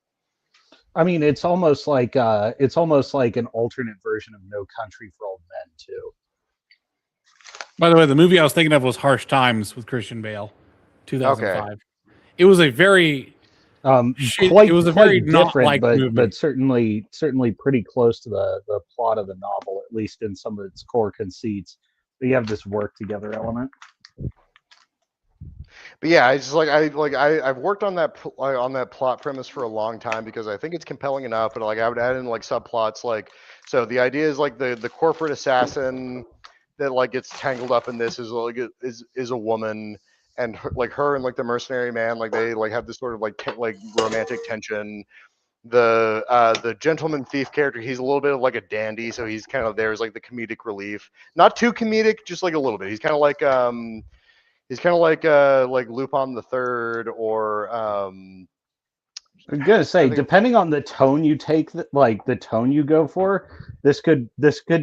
[SPEAKER 3] I mean, it's almost like an alternate version of No Country for Old Men too.
[SPEAKER 1] By the way, the movie I was thinking of was Harsh Times with Christian Bale, 2005.
[SPEAKER 2] Okay.
[SPEAKER 1] It was a very
[SPEAKER 3] Quite,
[SPEAKER 1] it was a
[SPEAKER 3] quite
[SPEAKER 1] very not
[SPEAKER 3] different,
[SPEAKER 1] like movie.
[SPEAKER 3] but certainly pretty close to the plot of the novel, at least in some of its core conceits. But you have this work together element.
[SPEAKER 2] But yeah, it's just I've worked on that plot premise for a long time because I think it's compelling enough. But like I would add in like subplots like, so the idea is like the corporate assassin that like gets tangled up in this is like is a woman, and her and like the mercenary man, like they like have this sort of like romantic tension. The gentleman thief character, he's a little bit of like a dandy, so he's kind of there as like the comedic relief, not too comedic, just like a little bit. He's kind of like Lupin the Third, or
[SPEAKER 3] I'm gonna say, depending on the tone you take, like the tone you go for, this could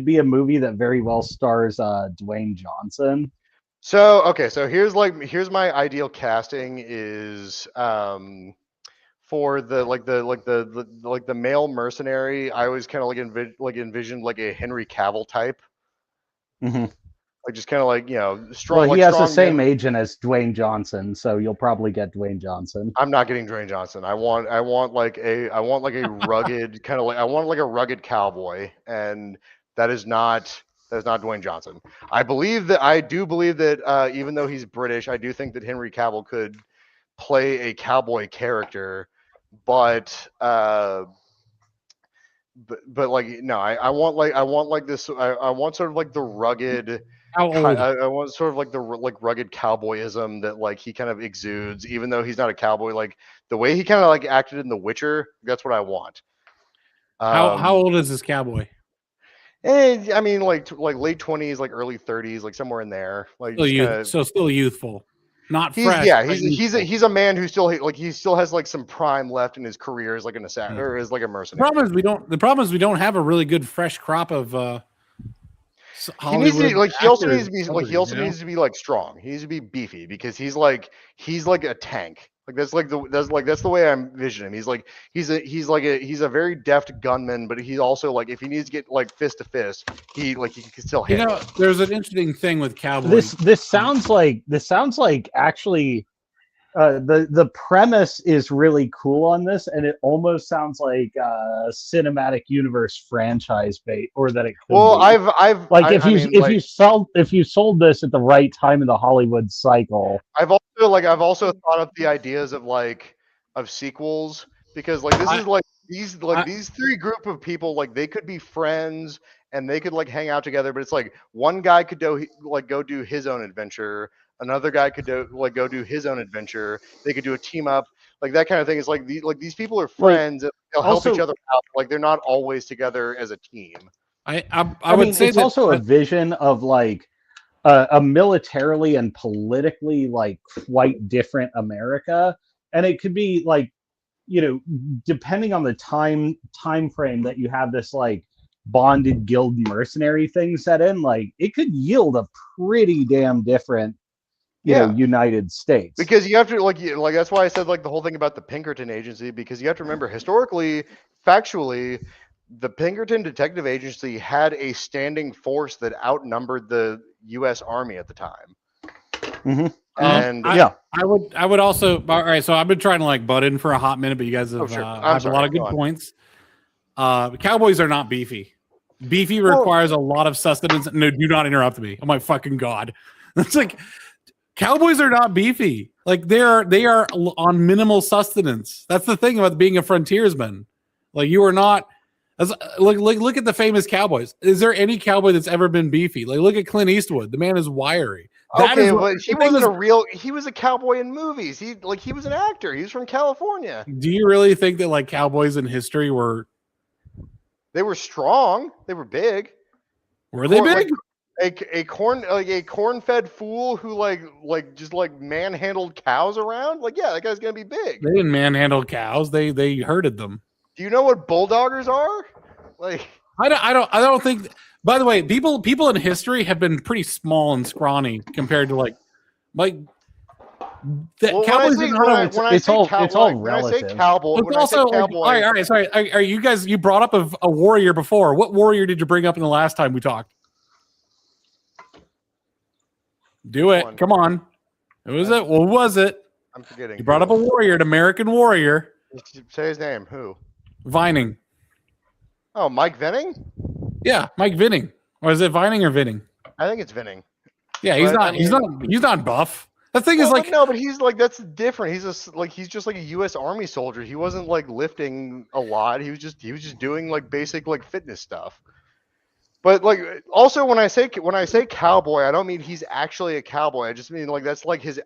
[SPEAKER 3] be a movie that very well stars Dwayne Johnson.
[SPEAKER 2] So okay, so here's my ideal casting is for the male mercenary. I always kind of envisioned like a Henry Cavill type.
[SPEAKER 3] Mm-hmm.
[SPEAKER 2] Like just kind of like, you know, strong.
[SPEAKER 3] Well, he has the same agent as Dwayne Johnson, so you'll probably get Dwayne Johnson.
[SPEAKER 2] I'm not getting Dwayne Johnson. I want like a rugged kind of like, I want like a rugged cowboy, and that is not Dwayne Johnson. I do believe that even though he's British, I do think that Henry Cavill could play a cowboy character, but like no, I want this. I want sort of like the rugged.
[SPEAKER 1] How old?
[SPEAKER 2] I want sort of like the rugged cowboyism that like he kind of exudes, even though he's not a cowboy. Like the way he kind of like acted in The Witcher, that's what I want.
[SPEAKER 1] How old is this cowboy?
[SPEAKER 2] I mean, like late 20s, like early 30s, like somewhere in there. Like
[SPEAKER 1] still youthful, not
[SPEAKER 2] he's,
[SPEAKER 1] fresh.
[SPEAKER 2] Yeah, he's a man who still has like some prime left in his career as like an assassin or as like a mercenary.
[SPEAKER 1] The problem is we don't have a really good fresh crop of.
[SPEAKER 2] He needs to like. He also needs to be like. He also needs to be like strong. He needs to be beefy because he's like a tank. Like that's the way I'm envisioning him. He's a very deft gunman, but he's also like if he needs to get like fist to fist, he can still hit.
[SPEAKER 1] You know, there's an interesting thing with cowboys.
[SPEAKER 3] This sounds like actually. The premise is really cool on this, and it almost sounds like a cinematic universe franchise bait, or that it could be. If you sold this at the right time in the Hollywood cycle.
[SPEAKER 2] I've also thought of the ideas of sequels, because like this is like these three group of people, like they could be friends and they could like hang out together, but it's like one guy could go do his own adventure. Another guy could go do his own adventure. They could do a team up, like that kind of thing. It's like these people are friends. They'll help each other out. Like they're not always together as a team.
[SPEAKER 1] I would say
[SPEAKER 3] it's also a vision of like a militarily and politically like quite different America, and it could be like, you know, depending on the time frame that you have this like bonded guild mercenary thing set in, like it could yield a pretty damn different. You know, United States.
[SPEAKER 2] Because you have to like that's why I said like the whole thing about the Pinkerton Agency, because you have to remember historically, factually, the Pinkerton Detective Agency had a standing force that outnumbered the U.S. Army at the time.
[SPEAKER 3] Mm-hmm.
[SPEAKER 2] And
[SPEAKER 1] I would also. All right, so I've been trying to like butt in for a hot minute, but you guys have, have a lot of good points. Cowboys are not beefy. Beefy requires a lot of sustenance. No, do not interrupt me. Oh my fucking god! It's like. Cowboys are not beefy. Like they are on minimal sustenance. That's the thing about being a frontiersman. Like you are not. Look at the famous cowboys. Is there any cowboy that's ever been beefy? Like look at Clint Eastwood. The man is wiry. That
[SPEAKER 2] Okay,
[SPEAKER 1] is what,
[SPEAKER 2] but he
[SPEAKER 1] the thing
[SPEAKER 2] wasn't
[SPEAKER 1] is,
[SPEAKER 2] a real. He was a cowboy in movies. He was an actor. He was from California.
[SPEAKER 1] do you really think that like cowboys in history were
[SPEAKER 2] They were strong. They were big.
[SPEAKER 1] they big?
[SPEAKER 2] Like a corn-fed fool who just manhandled cows around. Like, yeah, that guy's gonna be big.
[SPEAKER 1] They didn't manhandle cows. They herded them.
[SPEAKER 2] Do you know what bulldoggers are? Like,
[SPEAKER 1] I don't think. By the way, people in history have been pretty small and scrawny compared to like the
[SPEAKER 2] well,
[SPEAKER 1] cowboys didn't know how to.
[SPEAKER 3] it's all relative.
[SPEAKER 2] cowboy,
[SPEAKER 1] It's also like, all right, sorry. Are you guys? You brought up a warrior before. What warrior did you bring up in the last time we talked? Do it.
[SPEAKER 2] One.
[SPEAKER 1] Come on. Who was it? What was it?
[SPEAKER 2] I'm forgetting.
[SPEAKER 1] You brought up a warrior, an American warrior.
[SPEAKER 2] Say his name. Who?
[SPEAKER 1] Vining.
[SPEAKER 2] Oh, Mike Venning?
[SPEAKER 1] Yeah, Mike Vinning. Or is it Vining or Vinning?
[SPEAKER 2] I think it's Venning.
[SPEAKER 1] Yeah, he's not buff. The thing is like
[SPEAKER 2] no, but he's like that's different. He's just like a U.S. Army soldier. He wasn't like lifting a lot. He was just doing like basic like fitness stuff. But like also when I say cowboy, I don't mean he's actually a cowboy. I just mean like that's like his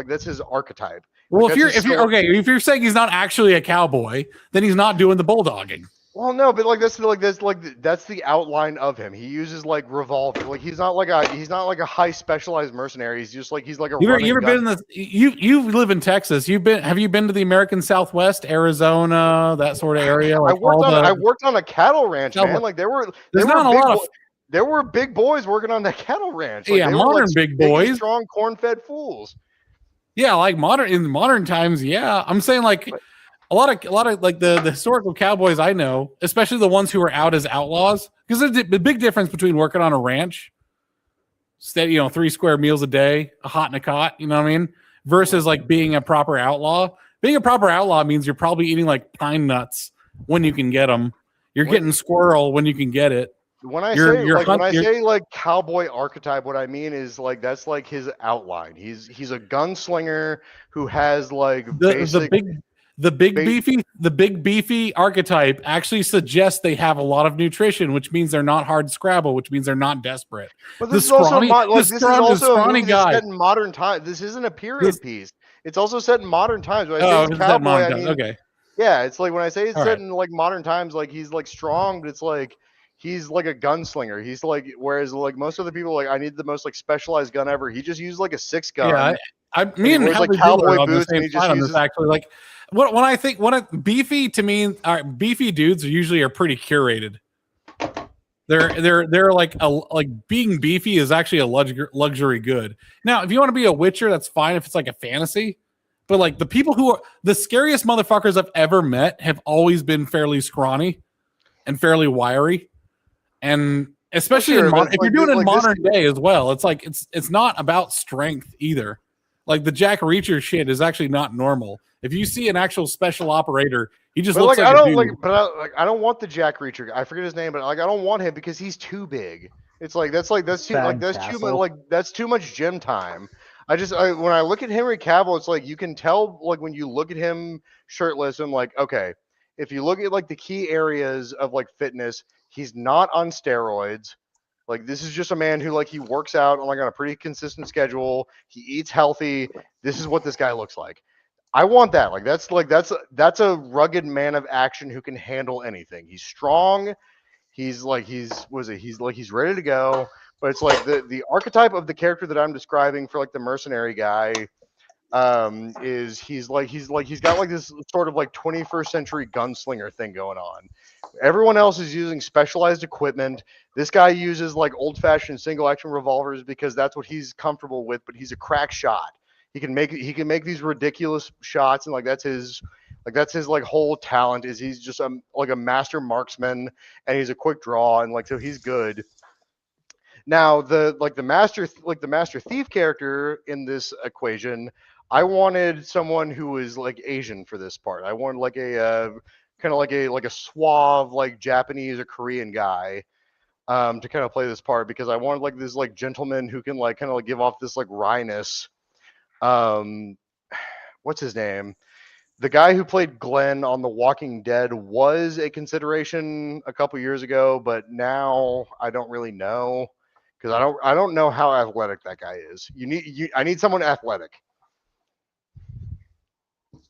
[SPEAKER 2] that's his archetype.
[SPEAKER 1] Well,
[SPEAKER 2] like,
[SPEAKER 1] if you're saying he's not actually a cowboy, then he's not doing the bulldogging.
[SPEAKER 2] Well, no, but like that's the outline of him. He uses like revolver. Like he's not like a high specialized mercenary. He's just like he's like a.
[SPEAKER 1] You ever been in the you live in Texas? Have you been to the American Southwest, Arizona, that sort of area? Like
[SPEAKER 2] I worked on a cattle ranch, man. Like there were big boys working on that cattle ranch. Like,
[SPEAKER 1] yeah, modern big boys,
[SPEAKER 2] strong corn-fed fools.
[SPEAKER 1] Yeah, like in modern times. Yeah, I'm saying like. A lot of like the historical cowboys I know, especially the ones who are out as outlaws, because there's a big difference between working on a ranch, steady, 3 square meals a day, a hot and a cot, you know what I mean, versus like being a proper outlaw. Being a proper outlaw means you're probably eating like pine nuts when you can get them. You're getting squirrel when you can get it.
[SPEAKER 2] When I say cowboy archetype, what I mean is like that's like his outline. He's a gunslinger who has like
[SPEAKER 1] The big beefy archetype actually suggests they have a lot of nutrition, which means they're not hard to scrabble, which means they're not desperate.
[SPEAKER 2] But this is also a movie set in modern times. This isn't a period piece. It's also set in modern times. When I say cowboy, I mean,
[SPEAKER 1] okay.
[SPEAKER 2] Yeah, it's like when I say it's set in like modern times, like he's like strong, but it's like he's like a gunslinger. He's like, whereas like most of the people, like I need the most like specialized gun ever. He just used like a 6-gun.
[SPEAKER 1] Yeah, me and
[SPEAKER 2] like cowboy boots,
[SPEAKER 1] and he just uses actually like. Beefy to me, beefy dudes usually are pretty curated. They're like being beefy is actually a luxury good. Now, if you want to be a witcher, that's fine if it's like a fantasy. But like the people who are the scariest motherfuckers I've ever met have always been fairly scrawny and fairly wiry, and especially if you're doing it in modern day as well, it's like it's not about strength either. Like the Jack Reacher shit is actually not normal. If you see an actual special operator, he just looks like a dude.
[SPEAKER 2] I don't want the Jack Reacher. I forget his name, but like I don't want him because he's too big. It's like that's too much gym time. When I look at Henry Cavill, it's like you can tell like when you look at him shirtless, I'm like, okay, if you look at like the key areas of like fitness, he's not on steroids. Like this is just a man who like he works out on a pretty consistent schedule. He eats healthy. This is what this guy looks like. I want that. That's a rugged man of action who can handle anything. He's strong. He's ready to go. But it's like the archetype of the character that I'm describing for like the mercenary guy is he's got like this sort of like 21st century gunslinger thing going on. Everyone else is using specialized equipment. This guy uses like old-fashioned single-action revolvers because that's what he's comfortable with, but he's a crack shot. He can make these ridiculous shots, and that's his like whole talent is he's just like a master marksman, and he's a quick draw, and like so he's good. Now the master thief character in this equation, I wanted someone who was like Asian for this part. I wanted like a kind of like a suave like Japanese or Korean guy to kind of play this part because I wanted like this like gentleman who can like kind of like give off this like wryness. What's his name? The guy who played Glenn on The Walking Dead was a consideration a couple years ago, but now I don't really know because I don't know how athletic that guy is. I need someone athletic.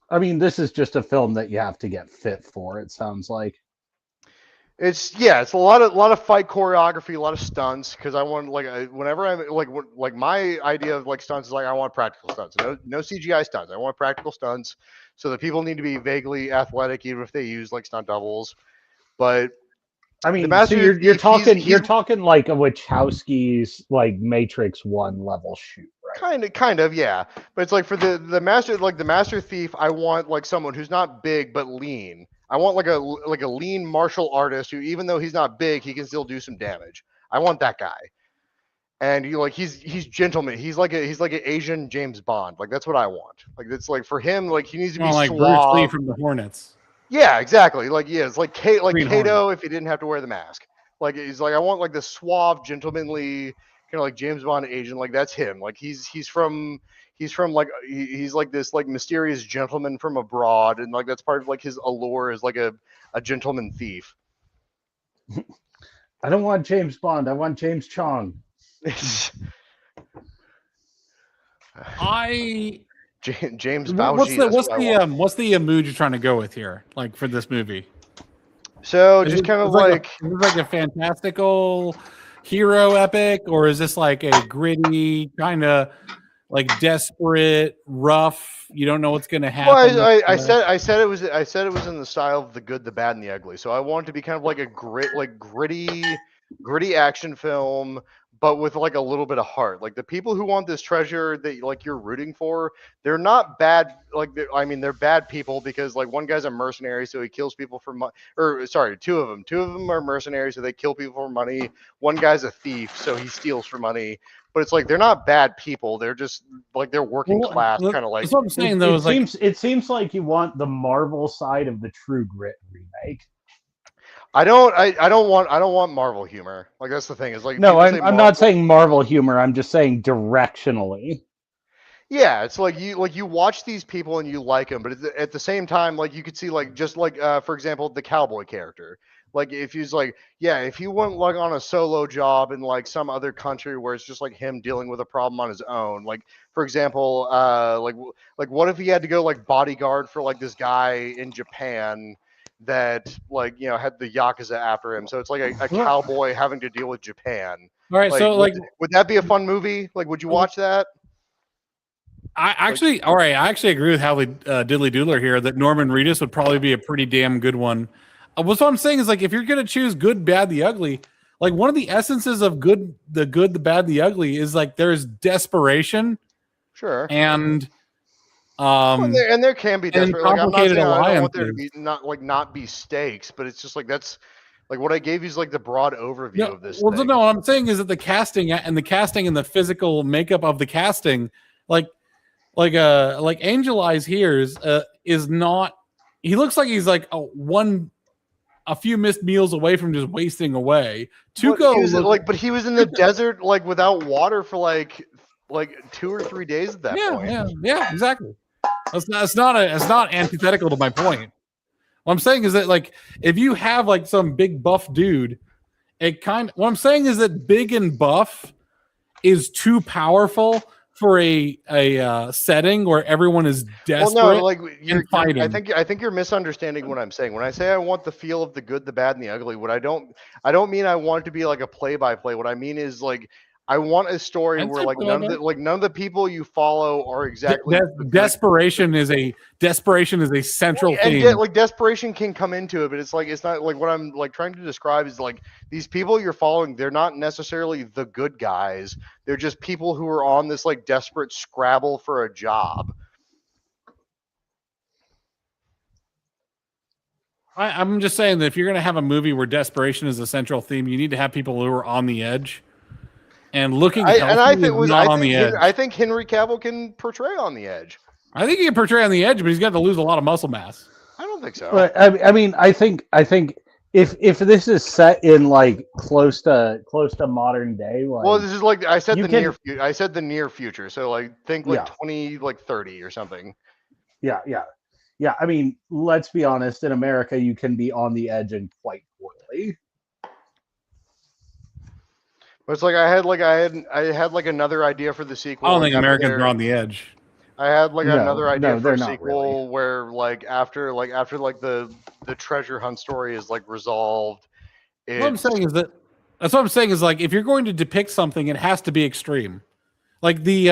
[SPEAKER 3] I mean, this is just a film that you have to get fit for. It sounds like.
[SPEAKER 2] It's a lot of fight choreography, a lot of stunts. Because I want whenever I'm like my idea of like stunts is like I want practical stunts, no CGI stunts. I want practical stunts, so the people need to be vaguely athletic, even if they use like stunt doubles. But
[SPEAKER 3] I mean,
[SPEAKER 2] Master
[SPEAKER 3] so you're
[SPEAKER 2] Thief,
[SPEAKER 3] you're talking like a Wachowski's like Matrix 1 level shoot, right?
[SPEAKER 2] kind of, yeah. But it's like for the Master Thief, I want like someone who's not big but lean. I want like a lean martial artist who, even though he's not big, he can still do some damage. I want that guy. And he's gentleman. He's like an Asian James Bond. Like that's what I want. Like it's like for him, like he needs to be
[SPEAKER 1] like
[SPEAKER 2] suave.
[SPEAKER 1] Bruce Lee from the Hornets.
[SPEAKER 2] Yeah, exactly. Like it's like
[SPEAKER 1] Green
[SPEAKER 2] Kato
[SPEAKER 1] Hornet.
[SPEAKER 2] if he didn't have to wear the mask. Like he's like I want like the suave, gentlemanly kind of like James Bond agent. Like that's him. Like he's like he's like this like mysterious gentleman from abroad, and like that's part of like his allure is like a gentleman thief.
[SPEAKER 3] I don't want James Bond. I want James Chong.
[SPEAKER 2] James
[SPEAKER 1] Bauji. What's the mood you're trying to go with here, like for this movie?
[SPEAKER 2] So just kind of like
[SPEAKER 1] is it like a fantastical hero epic, or is this like a gritty kind of like desperate, rough? You don't know what's going to happen.
[SPEAKER 2] Well, I said it was in the style of The Good, the Bad, and the Ugly. So I want it to be kind of like a gritty action film, but with like a little bit of heart. Like the people who want this treasure that like you're rooting for, they're not bad. Like they're bad people because like one guy's a mercenary, so he kills people for money. Or sorry, two of them are mercenaries, so they kill people for money. One guy's a thief, so he steals for money. But it's like they're not bad people. They're just like they're working class, kind of like.
[SPEAKER 1] That's what I'm saying. Though,
[SPEAKER 3] it seems like you want the Marvel side of the True Grit remake.
[SPEAKER 2] I don't want Marvel humor. Like that's the thing. Is like
[SPEAKER 3] no, I'm not saying Marvel humor. I'm just saying directionally.
[SPEAKER 2] Yeah, it's like you watch these people and you like them, but at the same time, like you could see like just like for example the cowboy character. Like if he's like if he went like on a solo job in like some other country where it's just like him dealing with a problem on his own. Like for example, like what if he had to go like bodyguard for like this guy in Japan that like had the Yakuza after him. So it's like a cowboy having to deal with Japan.
[SPEAKER 1] All right,
[SPEAKER 2] like,
[SPEAKER 1] so like
[SPEAKER 2] would that be a fun movie? Like would you watch that?
[SPEAKER 1] I actually agree with Howie Diddley Doodler here that Norman Reedus would probably be a pretty damn good one. What I'm saying is like if you're gonna choose Good, Bad, the Ugly, like one of the essences of the good, the bad, the ugly is like there's desperation,
[SPEAKER 2] sure,
[SPEAKER 1] and
[SPEAKER 2] and there can be desperate. Like, I'm not saying I don't want there to be not be stakes, but it's just like that's like what I gave you is like the broad overview of this.
[SPEAKER 1] Well, no, what I'm saying is that the casting and the physical makeup of the casting, like Angel Eyes here is not. He looks like he's like a few missed meals away from just wasting away.
[SPEAKER 2] But he was in the desert like without water for like 2 or 3 days at that point.
[SPEAKER 1] Yeah, exactly. It's not antithetical to my point. What I'm saying is that like if you have like some big buff dude, what I'm saying is that big and buff is too powerful for a setting where everyone is desperate.
[SPEAKER 2] Well, no, like
[SPEAKER 1] and fighting.
[SPEAKER 2] I think you're misunderstanding what I'm saying. When I say I want the feel of the good, the bad, and the ugly, I don't mean I want it to be like a play-by-play. What I mean is like I want a story where like none of the people you follow are exactly
[SPEAKER 1] desperation is a central theme.
[SPEAKER 2] And like desperation can come into it, but it's not like what I'm like trying to describe is like these people you're following, they're not necessarily the good guys. They're just people who are on this like desperate scrabble for a job.
[SPEAKER 1] I'm just saying that if you're going to have a movie where desperation is a central theme, you need to have people who are on the edge. And looking healthy on the edge.
[SPEAKER 2] I think Henry Cavill can portray on the edge.
[SPEAKER 1] I think he can portray on the edge, but he's got to lose a lot of muscle mass.
[SPEAKER 2] I don't think so.
[SPEAKER 3] But I mean, I think if this is set in like close to modern day, like,
[SPEAKER 2] well, this is like I said the near future. So like think like 2030 or something.
[SPEAKER 3] Yeah. I mean, let's be honest. In America, you can be on the edge and quite poorly.
[SPEAKER 2] But it's like I had like another idea for the sequel.
[SPEAKER 1] I don't
[SPEAKER 2] like
[SPEAKER 1] think Americans are on the edge.
[SPEAKER 2] I had like another idea for
[SPEAKER 3] they're
[SPEAKER 2] a
[SPEAKER 3] not
[SPEAKER 2] sequel
[SPEAKER 3] really.
[SPEAKER 2] where like after the treasure hunt story is like resolved.
[SPEAKER 1] What I'm saying is that's what I'm saying is like if you're going to depict something, it has to be extreme. Like the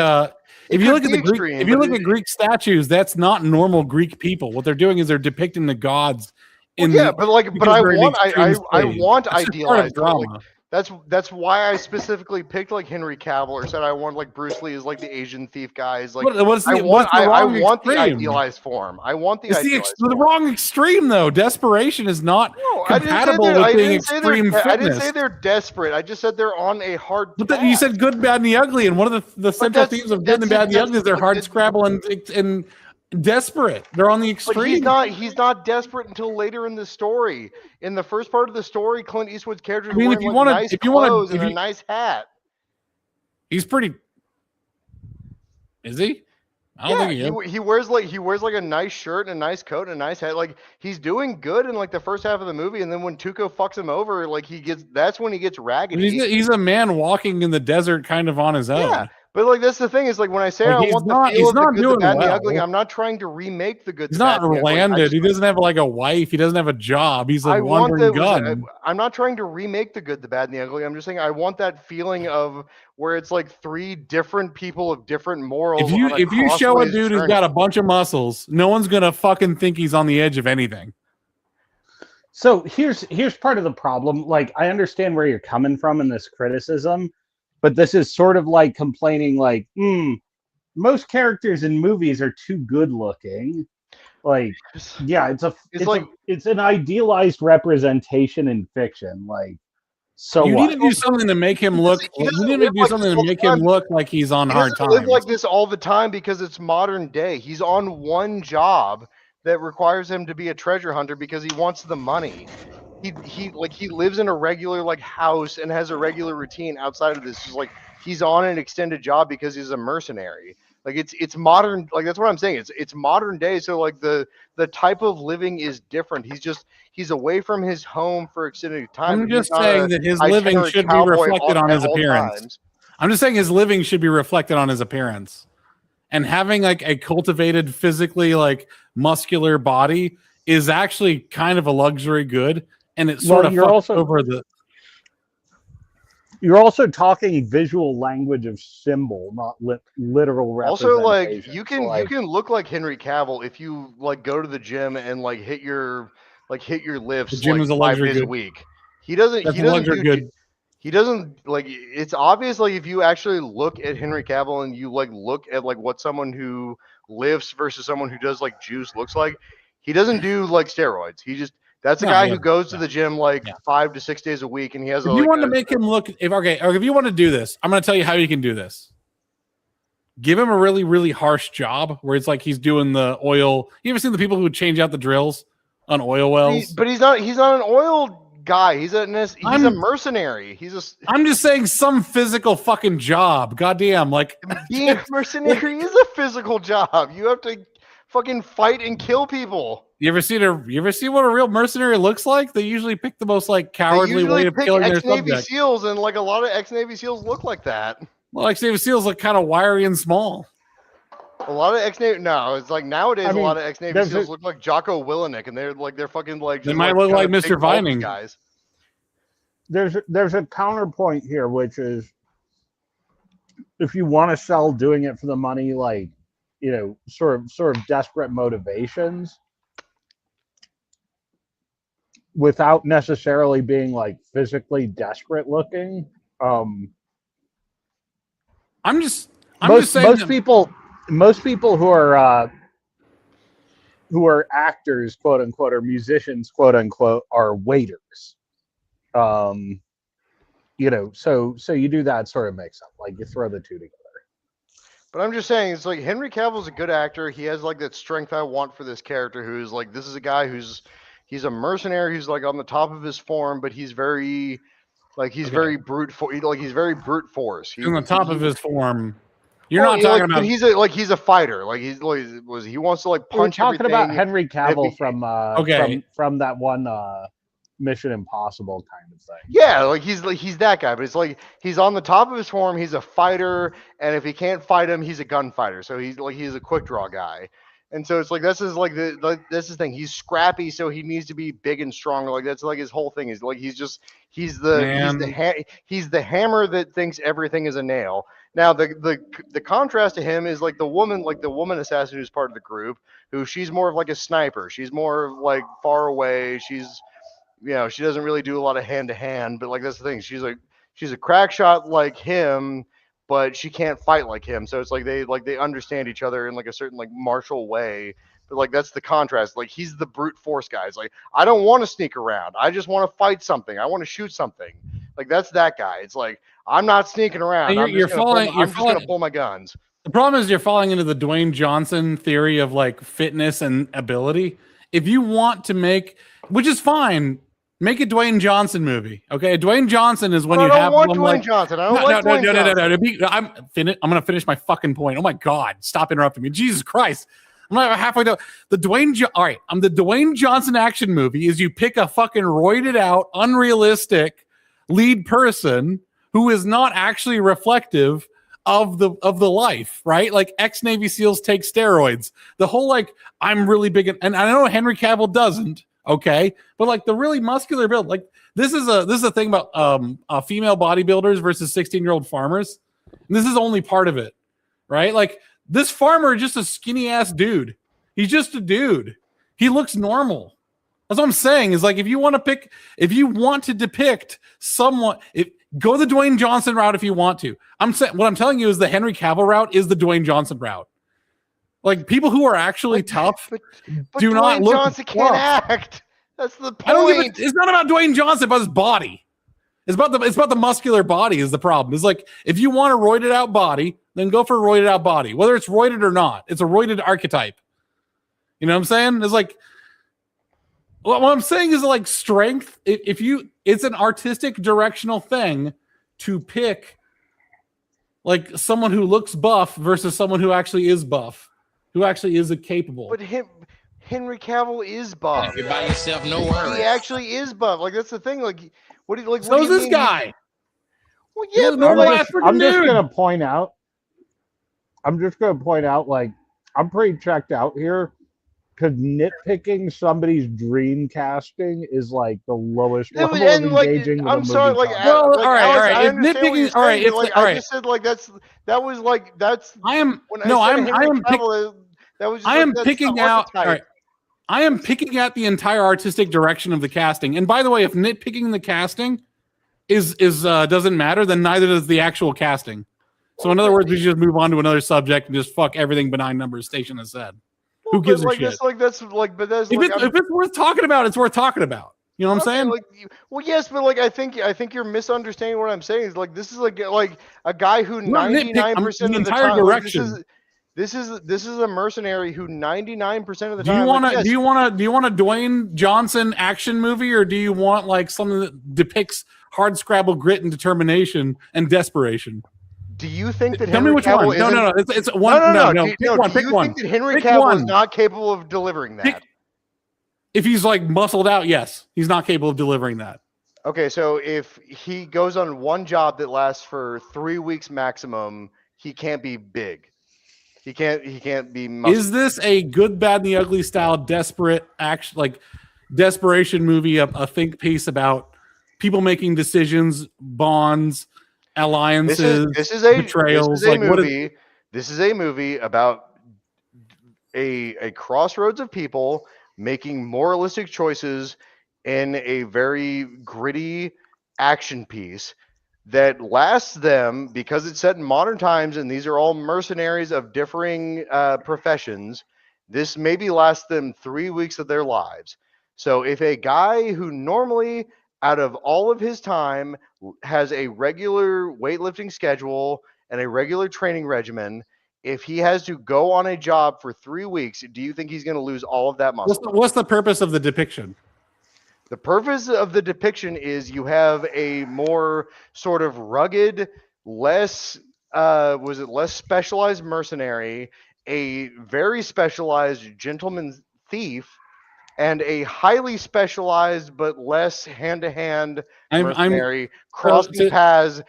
[SPEAKER 1] if you look at the Greek, if you look at Greek statues, that's not normal Greek people. What they're doing is they're depicting the gods.
[SPEAKER 2] But I want idealized
[SPEAKER 1] drama.
[SPEAKER 2] Like, that's why I specifically picked like Henry Cavill or said I want like Bruce Lee is like the Asian thief guys. Like I want the idealized form. I want the idealized form.
[SPEAKER 1] The wrong extreme though. Desperation is not compatible with being extreme fitness.
[SPEAKER 2] I didn't say they're desperate. I just said they're on a hard.
[SPEAKER 1] But you said good, bad, and the ugly, and one of the central themes of good and bad and the ugly is they're hard scrabble and desperate. They're on the extreme.
[SPEAKER 2] But he's not desperate until later in the story. In the first part of the story, Clint Eastwood's character is wearing nice clothes and a nice hat.
[SPEAKER 1] He's pretty. Is he? I don't think he is.
[SPEAKER 2] He wears like a nice shirt and a nice coat and a nice hat. Like he's doing good in like the first half of the movie, and then when Tuco fucks him over, like that's when he gets raggedy.
[SPEAKER 1] He's a man walking in the desert, kind of on his own.
[SPEAKER 2] Yeah. But like that's the thing is like when I say I want the feel of the good, the bad, and the ugly, I'm not trying to remake the good.
[SPEAKER 1] He's not landed. He doesn't have like a wife. He doesn't have a job. He's a wandering gun.
[SPEAKER 2] I'm not trying to remake the good, the bad, and the ugly. I'm just saying I want that feeling of where it's like three different people of different morals.
[SPEAKER 1] If you show a dude who's got a bunch of muscles, no one's gonna fucking think he's on the edge of anything.
[SPEAKER 3] So here's part of the problem. Like I understand where you're coming from in this criticism. But this is sort of like complaining like, most characters in movies are too good looking. Like, yeah, it's an idealized representation in fiction. Like, so
[SPEAKER 1] you need to do something to make him look. You need to do something to make him look like he's on hard times.
[SPEAKER 2] He doesn't live like this all the time because it's modern day. He's on one job that requires him to be a treasure hunter because he wants the money. He lives in a regular like house and has a regular routine outside of this. Just like he's on an extended job because he's a mercenary. Like it's modern. Like that's what I'm saying. It's modern day. So like the type of living is different. He's away from his home for extended time.
[SPEAKER 1] I'm just saying that his living should be reflected on his appearance. I'm just saying his living should be reflected on his appearance. And having like a cultivated, physically like muscular body is actually kind of a luxury good. And it's sort of over the.
[SPEAKER 3] You're also talking visual language of symbol, not literal representation.
[SPEAKER 2] Also, like you can look like Henry Cavill if you like go to the gym and like hit your lifts. The
[SPEAKER 1] gym is a luxury
[SPEAKER 2] 5 days a week. He doesn't. He doesn't like. It's obvious like if you actually look at Henry Cavill and you like look at like what someone who lifts versus someone who does like juice looks like. He doesn't do like steroids. That's a guy who goes to the gym like 5 to 6 days a week, and he has.
[SPEAKER 1] If you want to make him look, if you want to do this, I'm going to tell you how you can do this. Give him a really, really harsh job where it's like he's doing the oil. You ever seen the people who change out the drills on oil wells?
[SPEAKER 2] But he's not an oil guy. He's a mercenary.
[SPEAKER 1] I'm just saying some physical fucking job. Goddamn, like
[SPEAKER 2] being a mercenary is a physical job. You have to fucking fight and kill people.
[SPEAKER 1] You ever see what a real mercenary looks like? They usually pick the most like cowardly way of killing their subject.
[SPEAKER 2] Navy SEALs, and like a lot of ex-Navy SEAls look like that.
[SPEAKER 1] Well, ex-Navy SEAls look kind of wiry and small.
[SPEAKER 2] A lot of ex-Navy it's like nowadays a lot of ex-Navy SEAls look like Jocko Willenick, and they're fucking like
[SPEAKER 1] they might look like Mr. Vining
[SPEAKER 2] guys.
[SPEAKER 3] There's a counterpoint here, which is if you want to sell doing it for the money, like sort of desperate motivations. Without necessarily being like physically desperate looking.
[SPEAKER 1] I'm just saying
[SPEAKER 3] most people who are actors, quote unquote, or musicians, quote unquote, are waiters. So you do that sort of mix up, like you throw the two together.
[SPEAKER 2] But I'm just saying, it's like Henry Cavill's a good actor. He has like that strength I want for this character. Who's like, this is a guy he's a mercenary who's like on the top of his form, but he's very very brute force. He's very brute force.
[SPEAKER 1] On the top of his form. You're not talking about.
[SPEAKER 2] He's a fighter. Like he wants to like punch.
[SPEAKER 3] We're talking about Henry Cavill from that one Mission Impossible kind of thing.
[SPEAKER 2] Yeah, like he's that guy, but it's like he's on the top of his form. He's a fighter, and if he can't fight him, he's a gunfighter. So he's a quick draw guy, and so it's like this is like this is the thing. He's scrappy, so he needs to be big and strong. Like that's like his whole thing is like he's the hammer that thinks everything is a nail. Now the contrast to him is like the woman assassin who's part of the group, who she's more of like a sniper. She's more of like far away. She's she doesn't really do a lot of hand to hand, but like that's the thing. She's a crack shot like him, but she can't fight like him. So it's like they understand each other in like a certain like martial way. But like that's the contrast. Like he's the brute force guy. It's like I don't want to sneak around. I just want to fight something. I want to shoot something. Like that's that guy. It's like I'm not sneaking around. I'm just gonna pull my guns.
[SPEAKER 1] The problem is you're falling into the Dwayne Johnson theory of like fitness and ability. If you want to make, which is fine, make a Dwayne Johnson movie. Okay, Dwayne Johnson is when you have.
[SPEAKER 2] I don't want Dwayne Johnson. I don't like Dwayne Johnson.
[SPEAKER 1] No. I'm gonna finish my fucking point. Oh my God, stop interrupting me. Jesus Christ. I'm not halfway done. All right, the Dwayne Johnson action movie is you pick a fucking roided out, unrealistic lead person who is not actually reflective of the life, right? Like ex-Navy SEALs take steroids. The whole like I'm really big, and I know Henry Cavill doesn't, okay, but like the really muscular build, like this is a thing about female bodybuilders versus 16-year-old farmers. And this is only part of it, right? Like this farmer is just a skinny ass dude. He's just a dude. He looks normal. That's what I'm saying. Is like if you want to depict someone, go the Dwayne Johnson route if you want to. What I'm telling you is the Henry Cavill route is the Dwayne Johnson route. Like people who are actually tough
[SPEAKER 2] but
[SPEAKER 1] do
[SPEAKER 2] Dwayne
[SPEAKER 1] not look.
[SPEAKER 2] Johnson can't act. That's the point.
[SPEAKER 1] I don't give it. It's not about Dwayne Johnson, it's about his body. It's about the muscular body is the problem. It's like if you want a roided out body, then go for a roided out body. Whether it's roided or not, it's a roided archetype. You know what I'm saying? It's like what I'm saying is like strength. It's an artistic directional thing to pick like someone who looks buff versus someone who actually is buff, who actually is capable.
[SPEAKER 2] But Henry Cavill is buff.
[SPEAKER 5] You're by yourself, no worries.
[SPEAKER 2] He actually is buff. Like that's the thing. Like what do you like?
[SPEAKER 1] So is this guy?
[SPEAKER 2] Well, yeah,
[SPEAKER 1] but
[SPEAKER 3] I'm just gonna point out. Like I'm pretty checked out here. Because nitpicking somebody's dream casting is like the lowest level of engaging.
[SPEAKER 2] I'm sorry, like,
[SPEAKER 1] all right.
[SPEAKER 2] I understand what you're saying, like, I just said like that's.
[SPEAKER 1] I am picking out. All right, I am picking out the entire artistic direction of the casting. And by the way, if nitpicking the casting is doesn't matter, then neither does the actual casting. So in other words, we should just move on to another subject and just fuck everything Benign Numbers Station has said. Who gives a shit? If it's worth talking about, it's worth talking about. You know what I'm saying?
[SPEAKER 2] Like, well, yes, but like I think you're misunderstanding what I'm saying. Is like this is like a guy who 99% of the time.
[SPEAKER 1] Direction.
[SPEAKER 2] This is a mercenary who 99% of the time.
[SPEAKER 1] Do you want a Dwayne Johnson action movie, or do you want like something that depicts hard scrabble grit and determination and desperation?
[SPEAKER 2] Do you think that
[SPEAKER 1] Tell me which
[SPEAKER 2] Cavill
[SPEAKER 1] one? No. It's one. No. Pick one.
[SPEAKER 2] Think that Henry Cavill is not capable of delivering that?
[SPEAKER 1] If he's like muscled out, yes, he's not capable of delivering that.
[SPEAKER 2] Okay, so if he goes on one job that lasts for 3 weeks maximum, he can't be big. He can't be muscled.
[SPEAKER 1] Is this a Good, Bad, and the Ugly style desperate action, like desperation movie, a think piece about people making decisions, bonds, alliances, betrayals?
[SPEAKER 2] This is a movie about a crossroads of people making moralistic choices in a very gritty action piece that lasts them, because it's set in modern times and these are all mercenaries of differing professions. This maybe lasts them 3 weeks of their lives. So if a guy who normally out of all of his time has a regular weightlifting schedule and a regular training regimen, if he has to go on a job for 3 weeks, do you think he's going to lose all of that muscle?
[SPEAKER 1] What's the purpose of the depiction?
[SPEAKER 2] The purpose of the depiction is you have a more sort of rugged, less specialized mercenary, a very specialized gentleman thief, and a highly specialized but less hand-to-hand
[SPEAKER 1] I'm
[SPEAKER 2] mercenary crossing paths,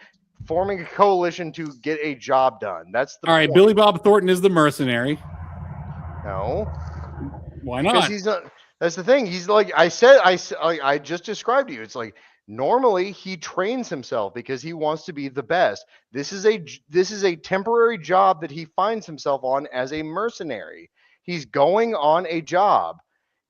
[SPEAKER 2] forming a coalition to get a job done. That's the
[SPEAKER 1] all right.
[SPEAKER 2] point.
[SPEAKER 1] Billy Bob Thornton is the mercenary.
[SPEAKER 2] No,
[SPEAKER 1] Why
[SPEAKER 2] because
[SPEAKER 1] not?
[SPEAKER 2] he's not. That's the thing. He's like I said. I just described to you. It's like normally he trains himself because he wants to be the best. This is a temporary job that he finds himself on as a mercenary. He's going on a job.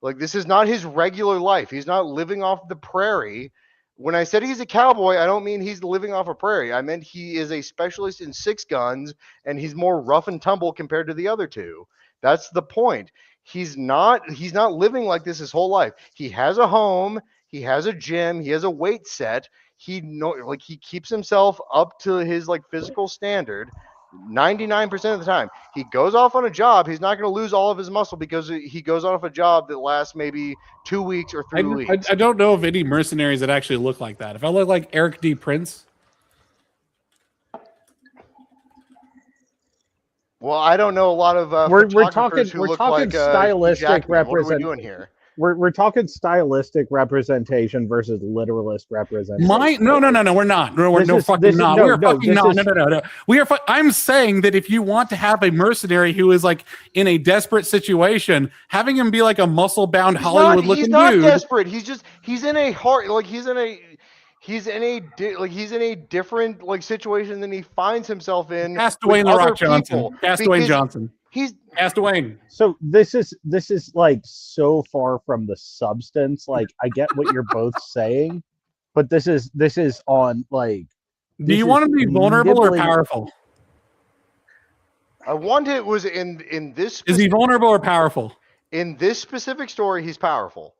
[SPEAKER 2] Like this is not his regular life. He's not living off the prairie. When I said he's a cowboy, I don't mean he's living off a prairie. I meant he is a specialist in 6 guns and he's more rough and tumble compared to the other two. That's the point. He's not living like this his whole life. He has a home, he has a gym, he has a weight set. He keeps himself up to his like physical standard 99% of the time. He goes off on a job, he's not going to lose all of his muscle because he goes off a job that lasts maybe 2 weeks or 3 weeks.
[SPEAKER 1] I don't know of any mercenaries that actually look like that. If I look like Eric D. Prince.
[SPEAKER 2] Well, I don't know a lot of
[SPEAKER 3] we're
[SPEAKER 2] photographers
[SPEAKER 3] talking
[SPEAKER 2] who look
[SPEAKER 3] talking
[SPEAKER 2] like
[SPEAKER 3] stylistic
[SPEAKER 2] What are we
[SPEAKER 3] representation.
[SPEAKER 2] doing here?
[SPEAKER 3] We're talking stylistic representation versus literalist representation.
[SPEAKER 1] No, we're not. We're fucking not. No. We are. I'm saying that if you want to have a mercenary who is like in a desperate situation, having him be like a muscle-bound Hollywood-looking dude.
[SPEAKER 2] He's not desperate. He's in a different like situation than he finds himself in.
[SPEAKER 1] Castaway in the Rock Johnson. Castaway Johnson.
[SPEAKER 2] He's
[SPEAKER 1] Castaway.
[SPEAKER 3] So this is like so far from the substance. Like I get what you're both saying, but this is on like.
[SPEAKER 1] Do you want to be vulnerable or powerful?
[SPEAKER 2] I want it was in this.
[SPEAKER 1] Is he vulnerable or powerful?
[SPEAKER 2] In this specific story, he's powerful.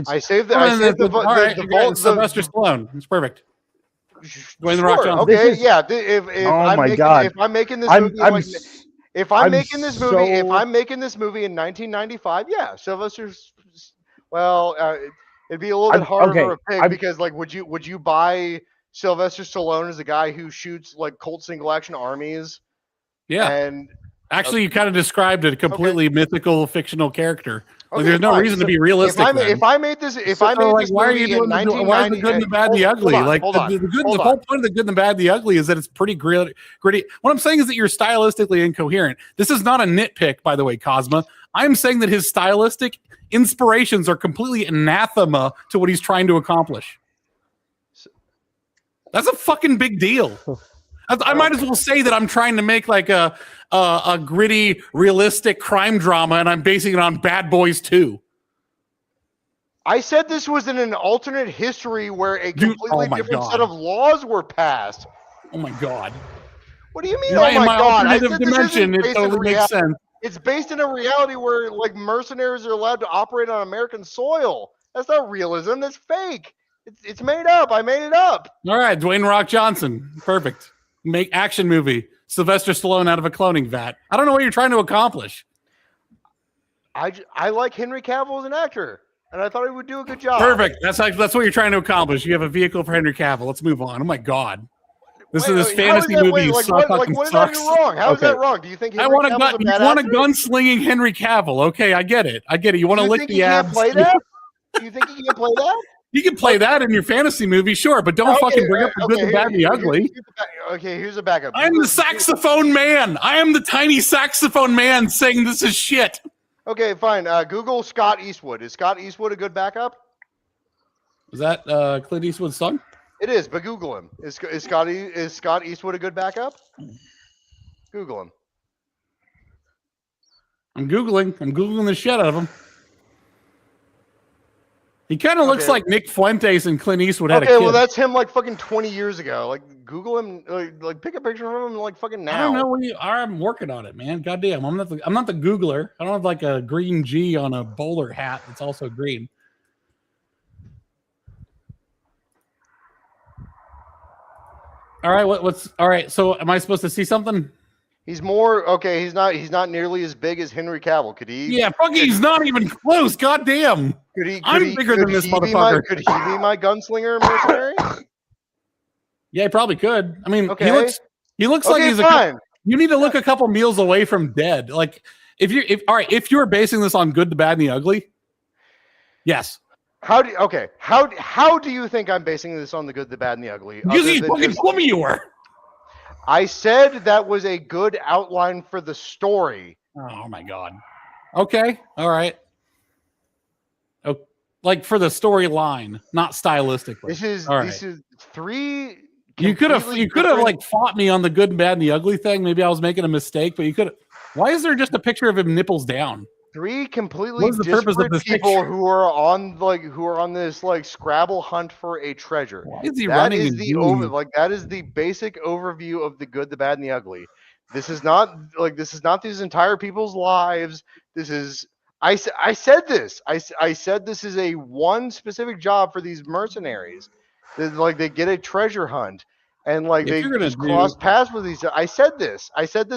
[SPEAKER 3] I
[SPEAKER 2] saved the
[SPEAKER 1] Sylvester Stallone. It's perfect.
[SPEAKER 2] Dwayne the Rock Johnson. Okay, yeah. If I'm making this movie, if I'm making this movie in 1995, yeah, Sylvester's. Well, it'd be a little bit harder for a pig because, like, would you buy Sylvester Stallone as a guy who shoots like Colt single action armies?
[SPEAKER 1] Yeah.
[SPEAKER 2] And
[SPEAKER 1] actually, you kind of described a completely mythical, fictional character. Like, there's no reason to be realistic.
[SPEAKER 2] If I made this movie in 1990,
[SPEAKER 1] why is the good and the bad and the ugly? The whole point of the good and the bad and the ugly is that it's pretty gritty. What I'm saying is that you're stylistically incoherent. This is not a nitpick, by the way, Kosma. I'm saying that his stylistic inspirations are completely anathema to what he's trying to accomplish. That's a fucking big deal. I might as well say that I'm trying to make like a gritty, realistic crime drama, and I'm basing it on Bad Boys 2.
[SPEAKER 2] I said this was in an alternate history where a completely different set of laws were passed.
[SPEAKER 1] Oh my god!
[SPEAKER 2] What do you mean? Oh my god!
[SPEAKER 1] Alternative dimension. It totally makes sense.
[SPEAKER 2] It's based in a reality where like mercenaries are allowed to operate on American soil. That's not realism. That's fake. It's made up. I made it up.
[SPEAKER 1] All right, Dwayne Rock Johnson. Perfect. Make action movie. Sylvester Stallone out of a cloning vat. I don't know what you're trying to accomplish.
[SPEAKER 2] I like Henry Cavill as an actor, and I thought he would do a good job.
[SPEAKER 1] Perfect. That's what you're trying to accomplish. You have a vehicle for Henry Cavill. Let's move on. Oh my god. This fantasy movie
[SPEAKER 2] what
[SPEAKER 1] sucks.
[SPEAKER 2] Is that wrong? How is that wrong? Do you think
[SPEAKER 1] I want a gunslinging Henry Cavill? Okay, I get it. You want to lick the abs?
[SPEAKER 2] Play that? Do you think he can play that?
[SPEAKER 1] You can play that in your fantasy movie, sure, but don't fucking bring up the good, the bad, and the ugly.
[SPEAKER 2] Here's a backup.
[SPEAKER 1] I'm the saxophone man. I am the tiny saxophone man saying this is shit.
[SPEAKER 2] Okay, fine. Google Scott Eastwood. Is Scott Eastwood a good backup?
[SPEAKER 1] Is that Clint Eastwood's son?
[SPEAKER 2] It is, but Google him. Is Scott Eastwood a good backup? Google him.
[SPEAKER 1] I'm Googling the shit out of him. He kind of looks like Nick Fuentes and Clint Eastwood had a kid.
[SPEAKER 2] Okay, well, that's him like fucking 20 years ago. Like, Google him, like pick a picture of him like fucking now.
[SPEAKER 1] I don't know where you are. I'm working on it, man. Goddamn. I'm not the Googler. I don't have like a green G on a bowler hat that's also green. All right, all right, so am I supposed to see something?
[SPEAKER 2] He's more okay. He's not nearly as big as Henry Cavill. Could he?
[SPEAKER 1] Yeah, he's not even close. Goddamn. I'm bigger than this motherfucker.
[SPEAKER 2] Could he be my gunslinger mercenary?
[SPEAKER 1] Yeah, he probably could. I mean, he looks like he's
[SPEAKER 2] fine.
[SPEAKER 1] You need to look a couple meals away from dead. Like if you're basing this on good, the bad, and the ugly, Yes.
[SPEAKER 2] How do you think I'm basing this on The Good, the Bad, and the Ugly?
[SPEAKER 1] Because
[SPEAKER 2] other
[SPEAKER 1] you
[SPEAKER 2] than
[SPEAKER 1] fucking
[SPEAKER 2] just-
[SPEAKER 1] told me you were.
[SPEAKER 2] I said that was a good outline for the story.
[SPEAKER 1] Oh my god. Okay. All right. Oh, like for the storyline, not stylistically.
[SPEAKER 2] This is
[SPEAKER 1] All
[SPEAKER 2] this
[SPEAKER 1] right.
[SPEAKER 2] is three.
[SPEAKER 1] You could have
[SPEAKER 2] different-
[SPEAKER 1] like fought me on the good and bad and the ugly thing. Maybe I was making a mistake, but you could. Why is there just a picture of him nipples down?
[SPEAKER 2] three completely
[SPEAKER 1] What is the purpose of
[SPEAKER 2] disparate
[SPEAKER 1] this
[SPEAKER 2] people
[SPEAKER 1] picture?
[SPEAKER 2] who are on this like Scrabble hunt for a treasure.
[SPEAKER 1] Why is he
[SPEAKER 2] That
[SPEAKER 1] running
[SPEAKER 2] is
[SPEAKER 1] and
[SPEAKER 2] the
[SPEAKER 1] doing-
[SPEAKER 2] that is the basic overview of The Good, the Bad, and the Ugly. This is not these entire people's lives. This is I said this. I said this is a one specific job for these mercenaries. Like they get a treasure hunt and like
[SPEAKER 1] If
[SPEAKER 2] they
[SPEAKER 1] you're gonna
[SPEAKER 2] just cross paths with these. I said this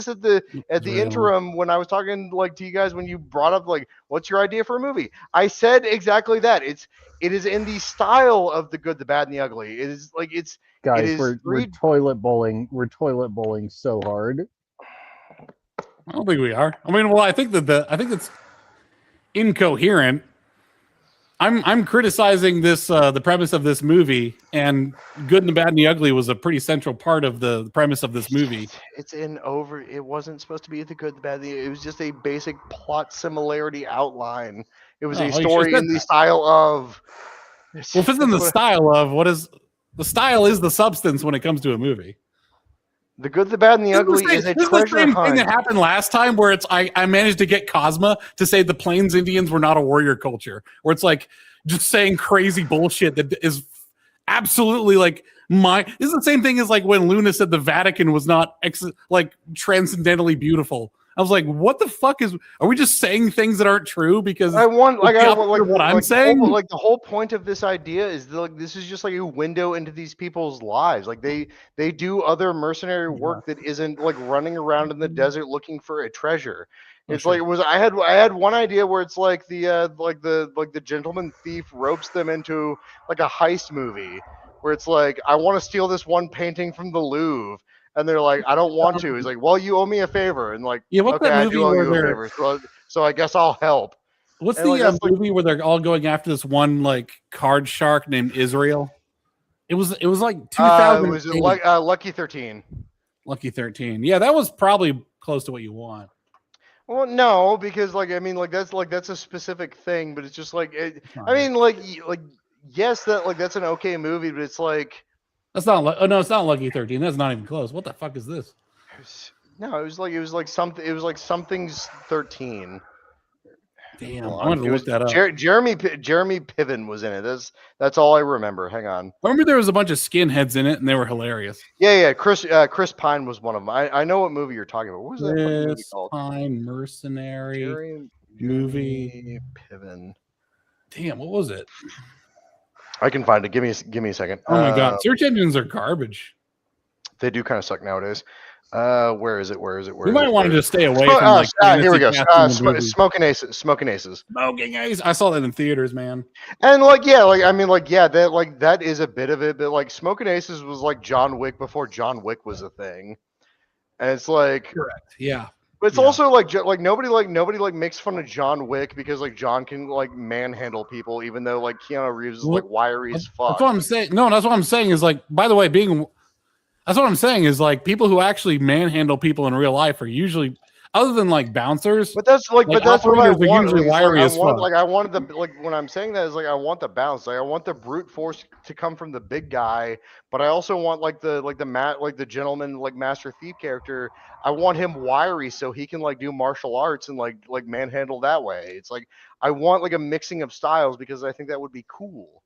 [SPEAKER 2] at the
[SPEAKER 1] Israel.
[SPEAKER 2] interim when I was talking like to you guys when you brought up like what's your idea for a movie. I said exactly that. It is in the style of The Good, the Bad, and the Ugly. It is like it's
[SPEAKER 3] Guys,
[SPEAKER 2] is
[SPEAKER 3] we're toilet bowling. We're toilet bowling so hard.
[SPEAKER 1] I don't think we are. I mean, well, I think it's incoherent. I'm criticizing this the premise of this movie, and Good and the Bad and the Ugly was a pretty central part of the premise of this movie.
[SPEAKER 2] It wasn't supposed to be The Good, the Bad, it was just a basic plot similarity outline. It was
[SPEAKER 1] Oh,
[SPEAKER 2] a
[SPEAKER 1] you should've
[SPEAKER 2] story
[SPEAKER 1] said
[SPEAKER 2] in the
[SPEAKER 1] that.
[SPEAKER 2] style of
[SPEAKER 1] Well, if it's in the style of the style is the substance when it comes to a movie.
[SPEAKER 2] The Good, the Bad, and the Ugly
[SPEAKER 1] This
[SPEAKER 2] is a
[SPEAKER 1] is the
[SPEAKER 2] treasure
[SPEAKER 1] same
[SPEAKER 2] hunt.
[SPEAKER 1] thing that happened last time, where it's I managed to get Kosma to say the Plains Indians were not a warrior culture, where it's like just saying crazy bullshit that is absolutely like this is the same thing as like when Luna said the Vatican was not like transcendently beautiful. I was like, what the fuck are we just saying things that aren't true because
[SPEAKER 2] I want
[SPEAKER 1] what I'm saying?
[SPEAKER 2] The whole point of this idea is that, like this is just like a window into these people's lives. Like they do other mercenary work that isn't like running around in the desert looking for a treasure. It's like it was. I had one idea where it's like the gentleman thief ropes them into like a heist movie where it's like I want to steal this one painting from the Louvre. And they're like, I don't want to. He's like, well, you owe me a favor. And like,
[SPEAKER 1] Yeah, what's
[SPEAKER 2] okay,
[SPEAKER 1] that
[SPEAKER 2] I
[SPEAKER 1] movie
[SPEAKER 2] do owe
[SPEAKER 1] where
[SPEAKER 2] you a
[SPEAKER 1] they're
[SPEAKER 2] favor. So I guess I'll help.
[SPEAKER 1] what's
[SPEAKER 2] And,
[SPEAKER 1] the
[SPEAKER 2] like, that's, like-
[SPEAKER 1] movie where they're all going after this one like card shark named Israel? It was like 2000.
[SPEAKER 2] Was it Lucky 13?
[SPEAKER 1] Lucky 13. Yeah, that was probably close to what you want.
[SPEAKER 2] Well, no, because like I mean, that's a specific thing, but it's just like I mean, like yes, that's an okay movie, but it's like
[SPEAKER 1] That's not. Oh no, it's not Lucky 13. That's not even close. What the fuck is this?
[SPEAKER 2] no, it was like something's 13.
[SPEAKER 1] Damn,
[SPEAKER 2] Hold
[SPEAKER 1] I
[SPEAKER 2] on.
[SPEAKER 1] wanted to
[SPEAKER 2] It
[SPEAKER 1] look that up.
[SPEAKER 2] Jeremy Piven was in it. That's all I remember. Hang on.
[SPEAKER 1] I remember there was a bunch of skinheads in it, and they were hilarious.
[SPEAKER 2] Yeah. Chris Pine was one of them. I know what movie you're talking about. What was that fucking movie
[SPEAKER 1] Chris
[SPEAKER 2] called?
[SPEAKER 1] Pine Mercenary
[SPEAKER 2] Jeremy
[SPEAKER 1] movie.
[SPEAKER 2] Piven.
[SPEAKER 1] Damn, what was it?
[SPEAKER 2] I can find it. Give me a second.
[SPEAKER 1] Oh my god, search engines are garbage.
[SPEAKER 2] They do kind of suck nowadays. Where is it?
[SPEAKER 1] We might want to just stay away from like.
[SPEAKER 2] Here we go.
[SPEAKER 1] fantasy movies.
[SPEAKER 2] Smoking Aces. Smoking Aces.
[SPEAKER 1] Smoking Ace. I saw that in theaters, man.
[SPEAKER 2] And that is a bit of it, but like Smoking Aces was like John Wick before John Wick was a thing, and it's like
[SPEAKER 1] Correct. Yeah.
[SPEAKER 2] but it's also like nobody makes fun of John Wick because like John can like manhandle people, even though like Keanu Reeves is like wiry as fuck.
[SPEAKER 1] That's what I'm saying. No, that's what I'm saying is like. By the way, that's what I'm saying is like people who actually manhandle people in real life are usually other than like bouncers.
[SPEAKER 2] But that's what I
[SPEAKER 1] operators are
[SPEAKER 2] want.
[SPEAKER 1] usually wiry as fuck.
[SPEAKER 2] I wanted the when I'm saying that is like I want the bounce. Like I want the brute force to come from the big guy, but I also want the gentleman like master thief character. I want him wiry so he can like do martial arts and like manhandle that way. It's like I want like a mixing of styles because I think that would be cool.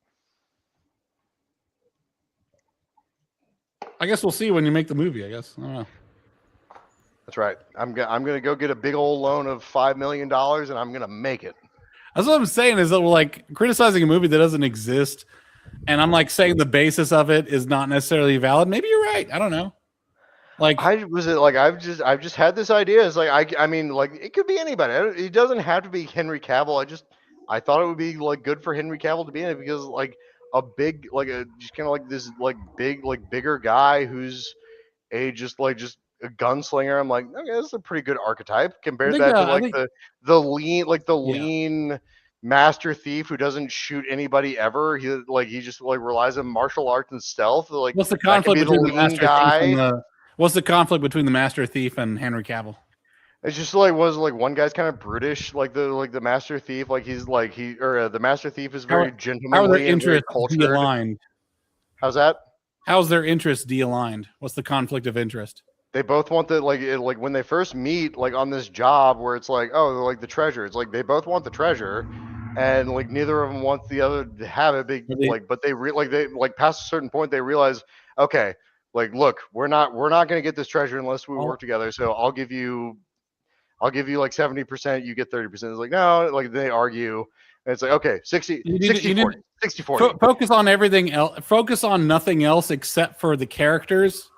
[SPEAKER 1] I guess we'll see when you make the movie. I guess. I don't know.
[SPEAKER 2] That's right. I'm gonna go get a big old loan of $5 million and I'm gonna make it.
[SPEAKER 1] That's what I'm saying is that we're like criticizing a movie that doesn't exist, and I'm like saying the basis of it is not necessarily valid. Maybe you're right. I don't know. Like
[SPEAKER 2] I've just had this idea. It's like I mean like it could be anybody. It doesn't have to be Henry Cavill. I thought it would be like good for Henry Cavill to be in it because like a big like a just kind of like this like bigger guy who's just a gunslinger. I'm like, okay, that's a pretty good archetype compared to the lean master thief who doesn't shoot anybody ever. He just like relies on martial arts and stealth. Like,
[SPEAKER 1] what's the
[SPEAKER 2] that could
[SPEAKER 1] conflict
[SPEAKER 2] be the
[SPEAKER 1] between the
[SPEAKER 2] lean
[SPEAKER 1] master thief
[SPEAKER 2] guy.
[SPEAKER 1] and the? What's the conflict between the master thief and Henry Cavill?
[SPEAKER 2] It's just like one guy's kind of brutish, like the master thief. Like the master thief is very
[SPEAKER 1] How are their
[SPEAKER 2] gentlemanly and very
[SPEAKER 1] interests
[SPEAKER 2] cultured.
[SPEAKER 1] de-aligned?
[SPEAKER 2] How's that?
[SPEAKER 1] How's their interests de-aligned? What's the conflict of interest?
[SPEAKER 2] They both want the like when they first meet, like on this job where it's like, oh, they're like the treasure. It's like they both want the treasure, and like neither of them wants the other to have it. Big but they past a certain point they realize, okay, like look, we're not gonna get this treasure unless we work together. So I'll give you like 70%, you get 30%. It's like, no, like they argue. And it's like, okay, 60, 40.
[SPEAKER 1] Focus on everything else. Focus on nothing else except for the characters,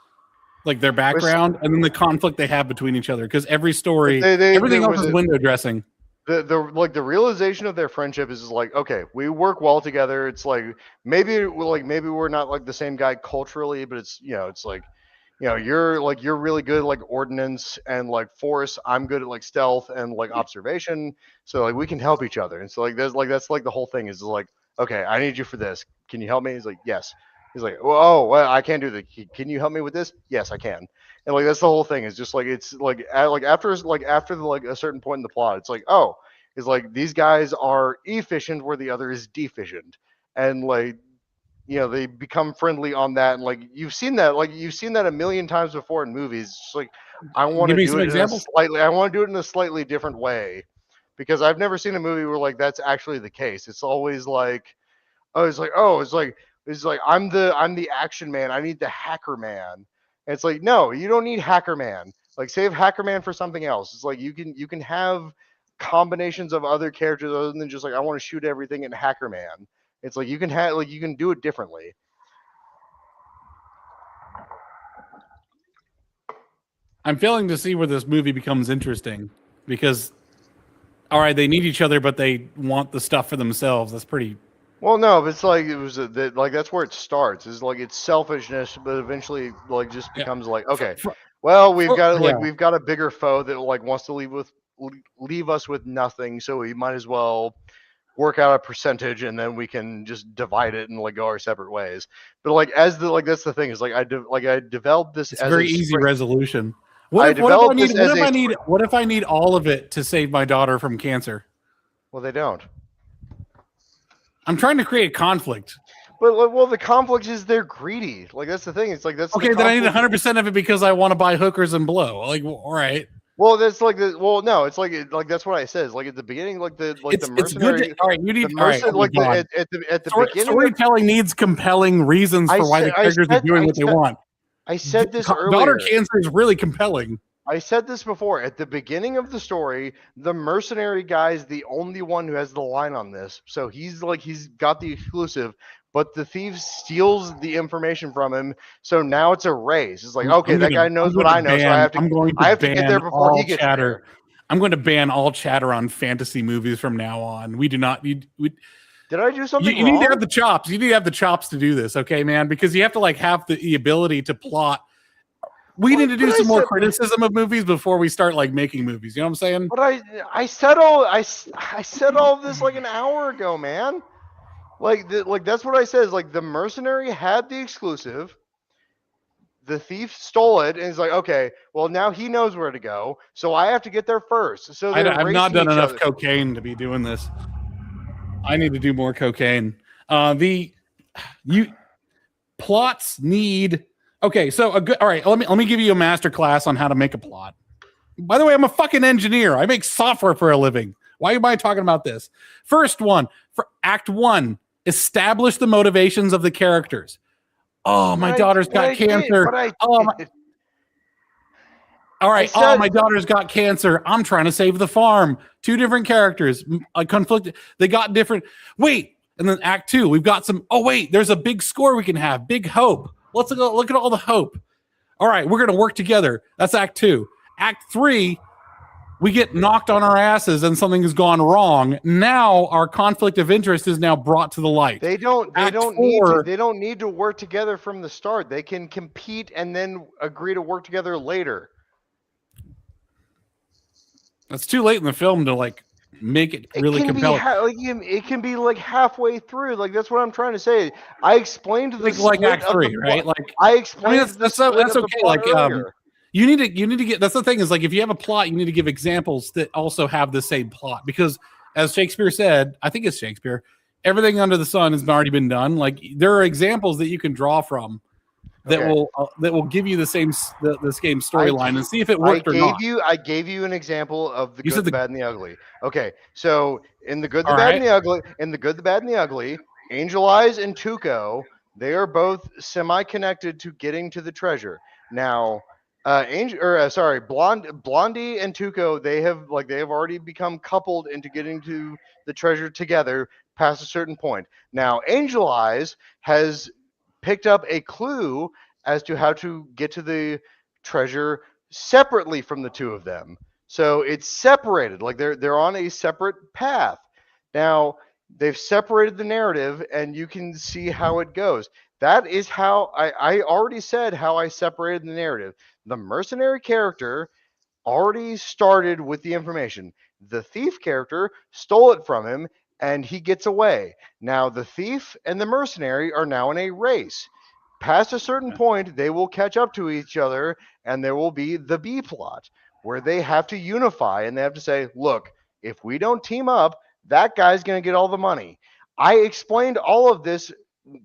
[SPEAKER 1] like their background, and then the conflict they have between each other. Because every story, everything else is window dressing.
[SPEAKER 2] The realization of their friendship is like, okay, we work well together. It's like maybe we're not like the same guy culturally, but it's like, you're really good at like ordnance and like force. I'm good at like stealth and like observation. So like we can help each other. And so like that's like the whole thing is like, okay, I need you for this. Can you help me? He's like, yes. He's like, well, I can't do that. Can you help me with this? Yes, I can. And like that's the whole thing. Is just like it's like after a certain point in the plot, it's like, oh, it's like these guys are efficient where the other is deficient, and like they become friendly on that. And like you've seen that a million times before in movies. It's just like I want to do it in a slightly different way, because I've never seen a movie where like that's actually the case. It's always like, it's like I'm the action man. I need the hacker man. And it's like, no, you don't need hacker man. Like save hacker man for something else. It's like you can have combinations of other characters other than just like I want to shoot everything in hacker man. It's like you can do it differently.
[SPEAKER 1] I'm failing to see where this movie becomes interesting because, all right, they need each other, but they want the stuff for themselves. That's pretty.
[SPEAKER 2] Well, no, but it's like that's where it starts. Is like it's selfishness, but eventually like just becomes like, okay, well we've got a bigger foe that like wants to leave us with nothing, so we might as well work out a percentage and then we can just divide it and like go our separate ways. But like that's the thing is like I developed this as
[SPEAKER 1] very easy resolution. What if I need all of it to save my daughter from cancer?
[SPEAKER 2] Well, they don't.
[SPEAKER 1] I'm trying to create conflict.
[SPEAKER 2] But well, the conflict is they're greedy. Like that's the thing. It's like that's
[SPEAKER 1] okay. Then I need 100% of it because I want to buy hookers and blow. Like, well, all right.
[SPEAKER 2] Well, that's like the no. It's like that's what I said. It's like at the beginning, like the mercenary.
[SPEAKER 1] All right, you need
[SPEAKER 2] at the beginning.
[SPEAKER 1] Storytelling needs compelling reasons for why the characters are doing what they want.
[SPEAKER 2] I said this earlier.
[SPEAKER 1] Daughter cancer is really compelling.
[SPEAKER 2] I said this before. At the beginning of the story, the mercenary guy is the only one who has the line on this. So he's got the exclusive, but the thief steals the information from him. So now it's a race. It's like, okay, that guy knows what I know, so I have to get there before he gets there.
[SPEAKER 1] I'm going to ban all chatter on fantasy movies from now on. We do not need.
[SPEAKER 2] Did I do something
[SPEAKER 1] wrong? You need to have the chops. You need to have the chops to do this, okay, man? Because you have to like have the ability to plot. We need to do some more criticism of movies before we start like making movies. You know what I'm saying?
[SPEAKER 2] But I said all of this like an hour ago, man. Like that's what I said. Is like the mercenary had the exclusive. The thief stole it, and he's like, okay, well now he knows where to go, so I have to get there first. So
[SPEAKER 1] I've not done enough cocaine to be doing this. I need to do more cocaine. Plots need. Okay, so all right. Let me give you a master class on how to make a plot. By the way, I'm a fucking engineer. I make software for a living. Why am I talking about this? First one for Act 1: establish the motivations of the characters. Oh, my daughter's got cancer. All right. Oh, my daughter's got cancer. I'm trying to save the farm. Two different characters, conflicted. They got different. Wait, and then Act 2, we've got some. Oh, wait, there's a big score we can have. Big hope. Let's look at all the hope. All right, we're going to work together. That's Act 2. Act 3, we get knocked on our asses and something has gone wrong. Now our conflict of interest is now brought to the light.
[SPEAKER 2] They don't need to work together from the start. They can compete and then agree to work together later.
[SPEAKER 1] That's too late in the film to like. make it really compelling.
[SPEAKER 2] It can be like halfway through. Like that's what I'm trying to say. I explained the
[SPEAKER 1] like Act 3, right?
[SPEAKER 2] Like I explained
[SPEAKER 1] that's okay. Like you need to get. That's the thing is like if you have a plot, you need to give examples that also have the same plot because as Shakespeare said, I think it's Shakespeare. Everything under the sun has already been done. Like there are examples that you can draw from that will give you the same storyline and see if it worked or not.
[SPEAKER 2] I gave you an example of the good, the bad, and the ugly. Okay, so in the good, the bad, and the ugly, Angel Eyes and Tuco, they are both semi-connected to getting to the treasure. Now, Blondie and Tuco, they have already become coupled into getting to the treasure together past a certain point. Now, Angel Eyes has picked up a clue as to how to get to the treasure separately from the two of them. So it's separated, like they're on a separate path. Now, they've separated the narrative and you can see how it goes. That is how I already said how I separated the narrative. The mercenary character already started with the information. The thief character stole it from him and he gets away. Now, the thief and the mercenary are now in a race. Past a certain point, they will catch up to each other, and there will be the B plot where they have to unify and they have to say, look, if we don't team up, that guy's going to get all the money. I explained all of this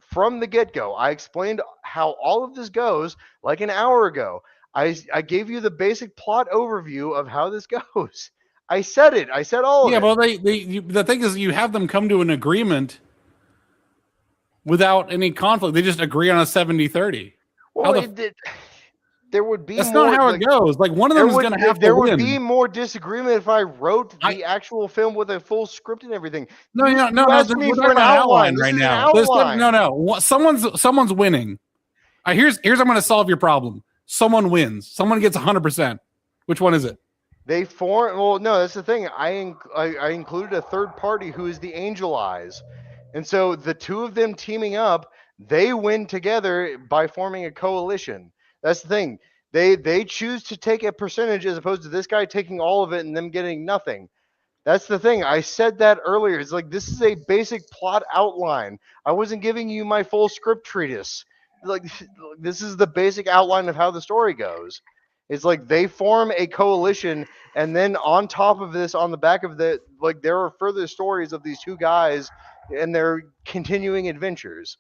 [SPEAKER 2] from the get-go. I explained how all of this goes like an hour ago. I gave you the basic plot overview of how this goes. I said it. I said all of it.
[SPEAKER 1] Yeah, well, the thing is, you have them come to an agreement without any conflict. They just agree on a 70-30.
[SPEAKER 2] Well, there would be
[SPEAKER 1] that's not how it goes. Like one of them is going to have to win.
[SPEAKER 2] There would be more disagreement if I wrote the actual film with a full script and everything.
[SPEAKER 1] No. Ask me for an outline right now. No. Someone's winning. Here's I'm going to solve your problem. Someone wins. Someone gets 100%. Which one is it?
[SPEAKER 2] They form. Well, no, that's the thing. I included a third party who is the Angel Eyes, and so the two of them teaming up, they win together by forming a coalition. That's the thing. They choose to take a percentage as opposed to this guy taking all of it and them getting nothing. That's the thing. I said that earlier. It's like this is a basic plot outline. I wasn't giving you my full script treatise. Like this is the basic outline of how the story goes. It's like they form a coalition, and then on top of this, on the back of the, like there are further stories of these two guys and their continuing adventures.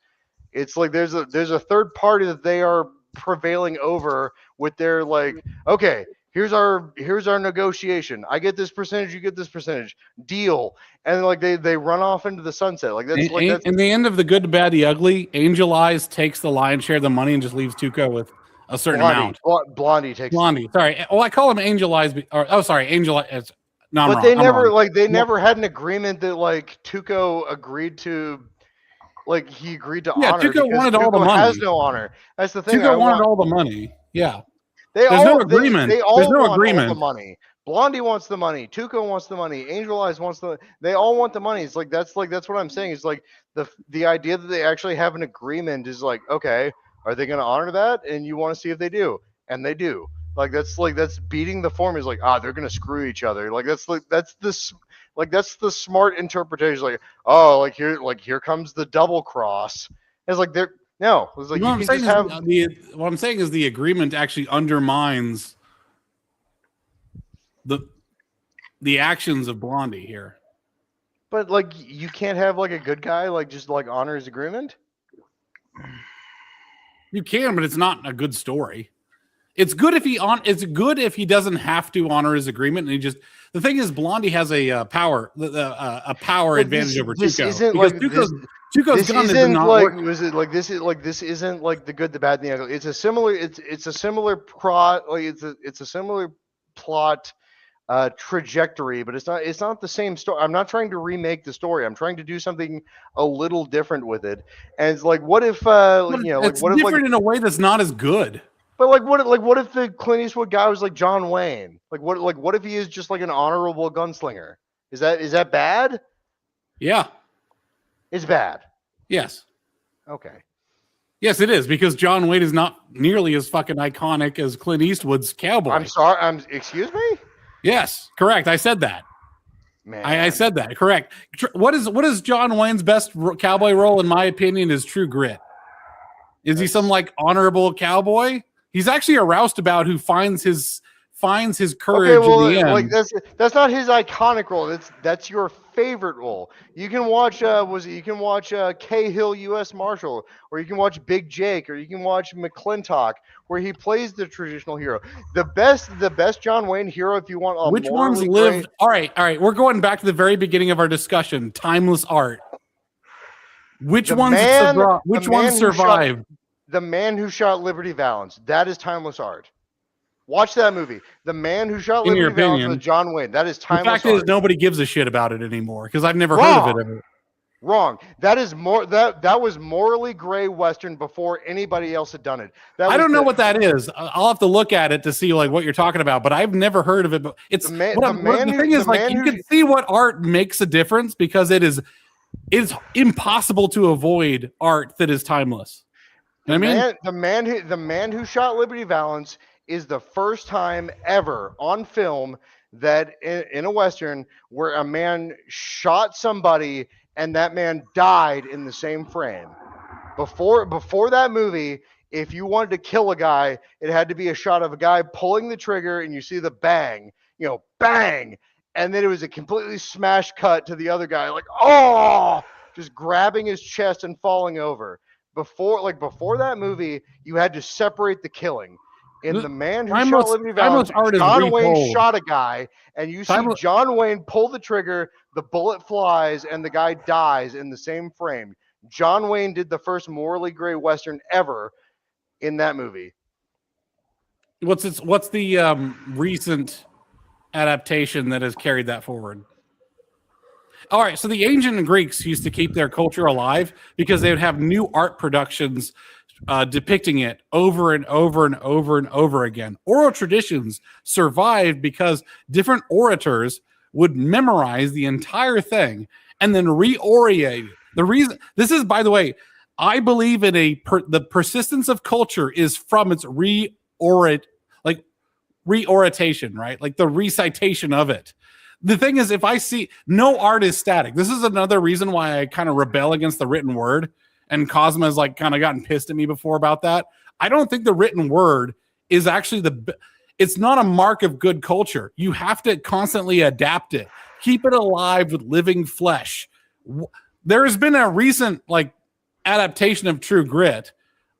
[SPEAKER 2] It's like there's a third party that they are prevailing over with their like, okay, here's our negotiation. I get this percentage, you get this percentage. Deal. And like they run off into the sunset. Like that's
[SPEAKER 1] in the end of The Good, the Bad, the Ugly, Angel Eyes takes the lion's share of the money and just leaves Tuco with a certain amount.
[SPEAKER 2] Blondie takes
[SPEAKER 1] Blondie. Sorry. Oh, I call him Angel Eyes. Angel Eyes. No,
[SPEAKER 2] but they never had an agreement that like Tuco agreed to. Like he agreed to honor.
[SPEAKER 1] Tuco wanted all the money.
[SPEAKER 2] Has no honor. That's the thing.
[SPEAKER 1] Tuco wanted all the money. Yeah.
[SPEAKER 2] There's
[SPEAKER 1] no agreement.
[SPEAKER 2] They all
[SPEAKER 1] There's no
[SPEAKER 2] want
[SPEAKER 1] agreement.
[SPEAKER 2] All the money. Blondie wants the money. Tuco wants the money. Angel Eyes wants the. They all want the money. It's like that's what I'm saying. It's like the idea that they actually have an agreement is like, okay, are they going to honor that? And you want to see if they do, and they do. That's beating the formula. Is like, they're going to screw each other. That's the smart interpretation. Like, here comes the double cross. It's like they're no. It's like
[SPEAKER 1] what I'm saying is the agreement actually undermines the actions of Blondie here.
[SPEAKER 2] But like, you can't have like a good guy like just like honor his agreement.
[SPEAKER 1] You can, but it's not a good story. It's good if he doesn't have to honor his agreement, and he just. The thing is, Blondie has a power advantage over Tuco. Tuco's gun is not working.
[SPEAKER 2] This isn't like The Good, the Bad, and the Ugly. It's a similar plot. Like it's a similar plot trajectory, but it's not the same story. I'm not trying to remake the story. I'm trying to do something a little different with it. And it's like, what if
[SPEAKER 1] it's different in a way that's not as good.
[SPEAKER 2] But what if the Clint Eastwood guy was like John Wayne? What if he is just like an honorable gunslinger? Is that bad?
[SPEAKER 1] Yeah.
[SPEAKER 2] It's bad.
[SPEAKER 1] Yes.
[SPEAKER 2] Okay.
[SPEAKER 1] Yes, it is, because John Wayne is not nearly as fucking iconic as Clint Eastwood's cowboy.
[SPEAKER 2] I'm sorry. Excuse me?
[SPEAKER 1] Yes, correct. I said that.
[SPEAKER 2] Man,
[SPEAKER 1] I said that correct. What is John Wayne's best cowboy role? In my opinion, is True Grit. Is he some like honorable cowboy? He's actually a roustabout who finds his courage in the end.
[SPEAKER 2] like that's not his iconic role. That's your favorite role. You can watch Cahill U.S. Marshal, or you can watch Big Jake, or you can watch McClintock, where he plays the traditional hero. The best John Wayne hero, if you want a
[SPEAKER 1] Which ones
[SPEAKER 2] morally
[SPEAKER 1] lived?
[SPEAKER 2] great-
[SPEAKER 1] All right. We're going back to the very beginning of our discussion. Timeless art. Which ones survived?
[SPEAKER 2] The Man Who Shot Liberty Valance. That is timeless art. Watch that movie. The Man Who Shot
[SPEAKER 1] In your
[SPEAKER 2] Liberty Valance
[SPEAKER 1] opinion.
[SPEAKER 2] with John Wayne. That is
[SPEAKER 1] The
[SPEAKER 2] timeless
[SPEAKER 1] fact
[SPEAKER 2] art.
[SPEAKER 1] is, nobody gives a shit about it anymore because I've never heard of it ever.
[SPEAKER 2] Wrong. That is more that was morally gray Western before anybody else had done it.
[SPEAKER 1] I don't know what that is. I'll have to look at it to see like what you're talking about, but I've never heard of it. It's the thing is like you can see what art makes a difference because it's impossible to avoid art that is timeless. You know what I mean?
[SPEAKER 2] The Man Who Shot Liberty Valance is the first time ever on film that in a Western where a man shot somebody and that man died in the same frame. Before that movie, if you wanted to kill a guy, it had to be a shot of a guy pulling the trigger and you see the bang, bang. And then it was a completely smash cut to the other guy, like, oh, just grabbing his chest and falling over. Before that movie, you had to separate the killing. In The Man Who Shot Liberty Valance, John Wayne shot a guy, and you see John Wayne pull the trigger, the bullet flies, and the guy dies in the same frame. John Wayne did the first morally gray Western ever in that movie.
[SPEAKER 1] What's the recent adaptation that has carried that forward? All right, so the ancient Greeks used to keep their culture alive because they would have new art productions depicting it over and over and over and over again. Oral traditions survived because different orators would memorize the entire thing and then reorient it. The reason this is, by the way, I believe in the persistence of culture is from its reorientation, right? Like the recitation of it. The thing is, if I see no art is static, this is another reason why I kind of rebel against the written word. And Kosma has like kind of gotten pissed at me before about that. I don't think the written word is actually it's not a mark of good culture. You have to constantly adapt it, keep it alive with living flesh. There has been a recent like adaptation of True Grit.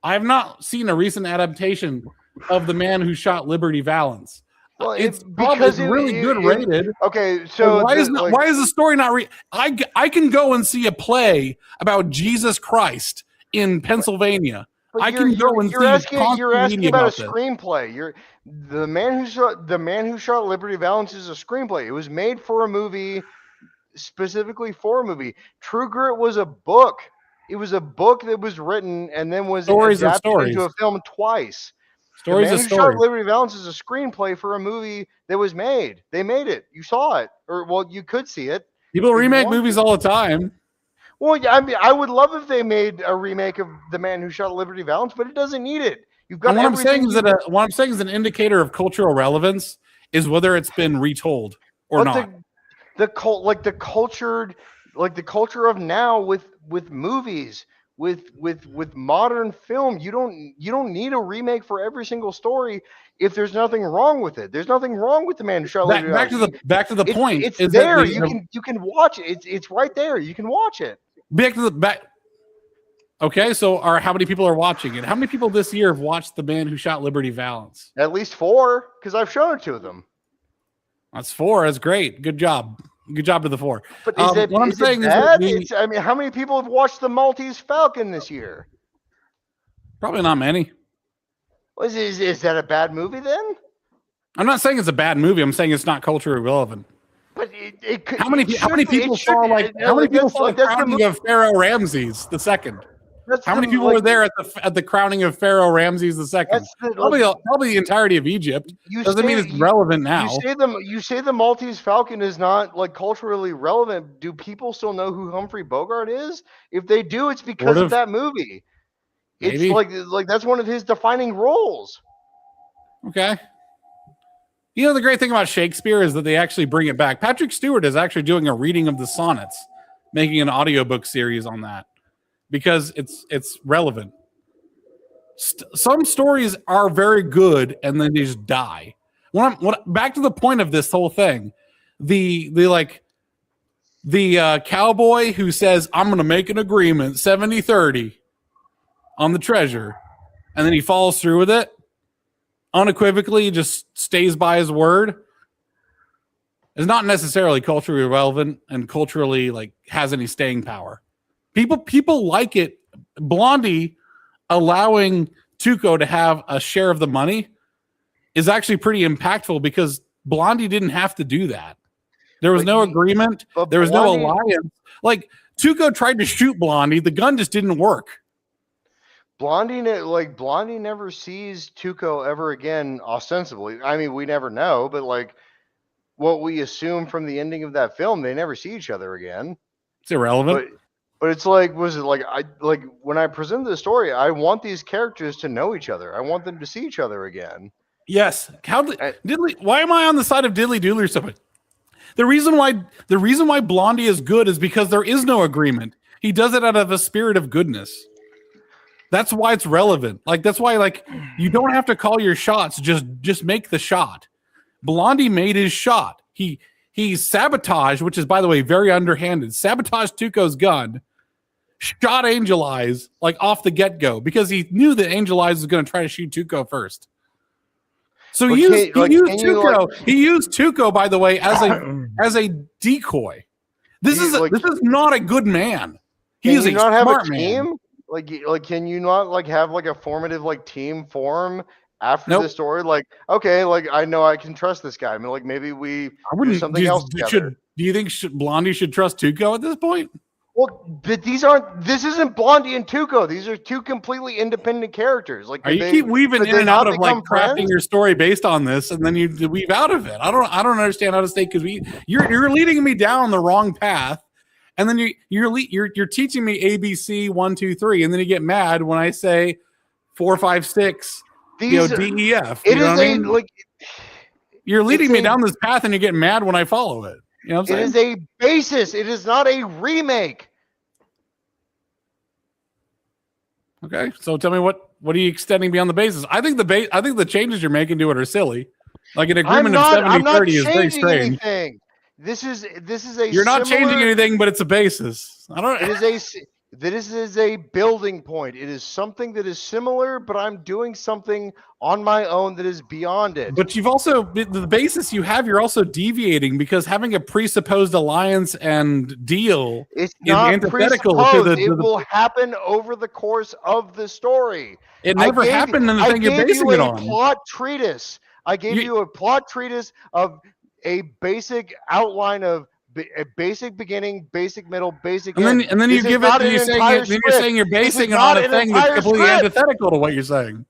[SPEAKER 1] I have not seen a recent adaptation of The Man Who Shot Liberty Valance. Well, it's really good rated.
[SPEAKER 2] Okay, so
[SPEAKER 1] why is the story not? I can go and see a play about Jesus Christ in Pennsylvania. I can go and
[SPEAKER 2] you're asking about a screenplay. The Man Who Shot Liberty Valance is a screenplay. It was made for a movie, specifically for a movie. True Grit was a book. It was a book that was written and then was adapted into a film twice. The Man Who Shot Liberty Valance is a screenplay for a movie that was made. They made it. You saw it, you could see it.
[SPEAKER 1] People remake movies all the time.
[SPEAKER 2] Well, yeah, I mean, I would love if they made a remake of The Man Who Shot Liberty Valance, but it doesn't need it. You've got.
[SPEAKER 1] What I'm saying is an indicator of cultural relevance is whether it's been retold or not.
[SPEAKER 2] The culture of now with movies. With modern film, you don't need a remake for every single story if there's nothing wrong with it. There's nothing wrong with The Man Who Shot Liberty Valance.
[SPEAKER 1] Back to the point.
[SPEAKER 2] It's there. You can watch it. It's right there. You can watch it.
[SPEAKER 1] Back. Okay, so how many people are watching it? How many people this year have watched The Man Who Shot Liberty Valance?
[SPEAKER 2] At least 4, because I've shown it to them.
[SPEAKER 1] That's 4. That's great. Good job. Good job to the 4.
[SPEAKER 2] But what I'm saying is, I mean, how many people have watched The Maltese Falcon this year?
[SPEAKER 1] Probably not many.
[SPEAKER 2] Is that a bad movie then?
[SPEAKER 1] I'm not saying it's a bad movie. I'm saying it's not culturally relevant.
[SPEAKER 2] But
[SPEAKER 1] how many people saw the crowning of Pharaoh Ramses II? How many people were there at the crowning of Pharaoh Ramses II? Probably the entirety of Egypt. Doesn't mean it's relevant now.
[SPEAKER 2] You say the Maltese Falcon is not like culturally relevant. Do people still know who Humphrey Bogart is? If they do, it's because of that movie. It's like that's one of his defining roles.
[SPEAKER 1] Okay. You know, the great thing about Shakespeare is that they actually bring it back. Patrick Stewart is actually doing a reading of the sonnets, making an audiobook series on that because it's relevant. Some stories are very good and then they just die. Back to the point of this whole thing, the cowboy who says, I'm going to make an agreement 70-30 on the treasure, and then he follows through with it, unequivocally just stays by his word, is not necessarily culturally relevant and culturally like has any staying power. People like it. Blondie allowing Tuco to have a share of the money is actually pretty impactful because Blondie didn't have to do that. There was no agreement. There was no alliance. Like Tuco tried to shoot Blondie. The gun just didn't work.
[SPEAKER 2] Blondie never sees Tuco ever again, ostensibly. I mean, we never know, but like what we assume from the ending of that film, they never see each other again.
[SPEAKER 1] It's irrelevant.
[SPEAKER 2] But it's like, when I present the story, I want these characters to know each other. I want them to see each other again.
[SPEAKER 1] Yes. Why am I on the side of Diddley Dooley or something? The reason why Blondie is good is because there is no agreement. He does it out of a spirit of goodness. That's why it's relevant. Like that's why like you don't have to call your shots. Just make the shot. Blondie made his shot. He sabotaged, which is by the way very underhanded. Sabotaged Tuco's gun. Shot Angel Eyes like off the get-go because he knew that Angel Eyes was going to try to shoot Tuco first. So he used Tuco. He used Tuco, by the way, as a decoy. This is not a good man. He is a smart man.
[SPEAKER 2] Like, can you not have a formative team form after the story? Like, okay, I know I can trust this guy. I mean, maybe we do something else together.
[SPEAKER 1] Do you think Blondie should trust Tuco at this point?
[SPEAKER 2] Well, but this isn't Blondie and Tuco. These are two completely independent characters. Like,
[SPEAKER 1] you keep weaving in and out of crafting your story based on this, and then you weave out of it. I don't understand how to stay because you're leading me down the wrong path, and then you're teaching me ABC 1, 2, 3, and then you get mad when I say 4, 5, 6. DEF.
[SPEAKER 2] It is
[SPEAKER 1] you're leading me down this path, and you get mad when I follow it. You know what I'm saying?
[SPEAKER 2] It is a basis. It is not a remake.
[SPEAKER 1] Okay, so tell me what are you extending beyond the basis? I think the changes you're making to it are silly. Like an agreement of 70-30 is very strange.
[SPEAKER 2] Anything. This is a.
[SPEAKER 1] You're not changing anything, but it's a basis. I don't.
[SPEAKER 2] This is a building point. It is something that is similar, but I'm doing something on my own that is beyond it.
[SPEAKER 1] But you've also the basis you have. You're also deviating because having a presupposed alliance and deal
[SPEAKER 2] is antithetical to the. It will happen over the course of the story.
[SPEAKER 1] It never happened in the thing you're basing it on.
[SPEAKER 2] Plot treatise. I gave you a plot treatise of a basic outline of. A basic beginning, basic middle, basic end.
[SPEAKER 1] And then you give it. You're saying you're basing it on a thing that's completely antithetical to what you're saying.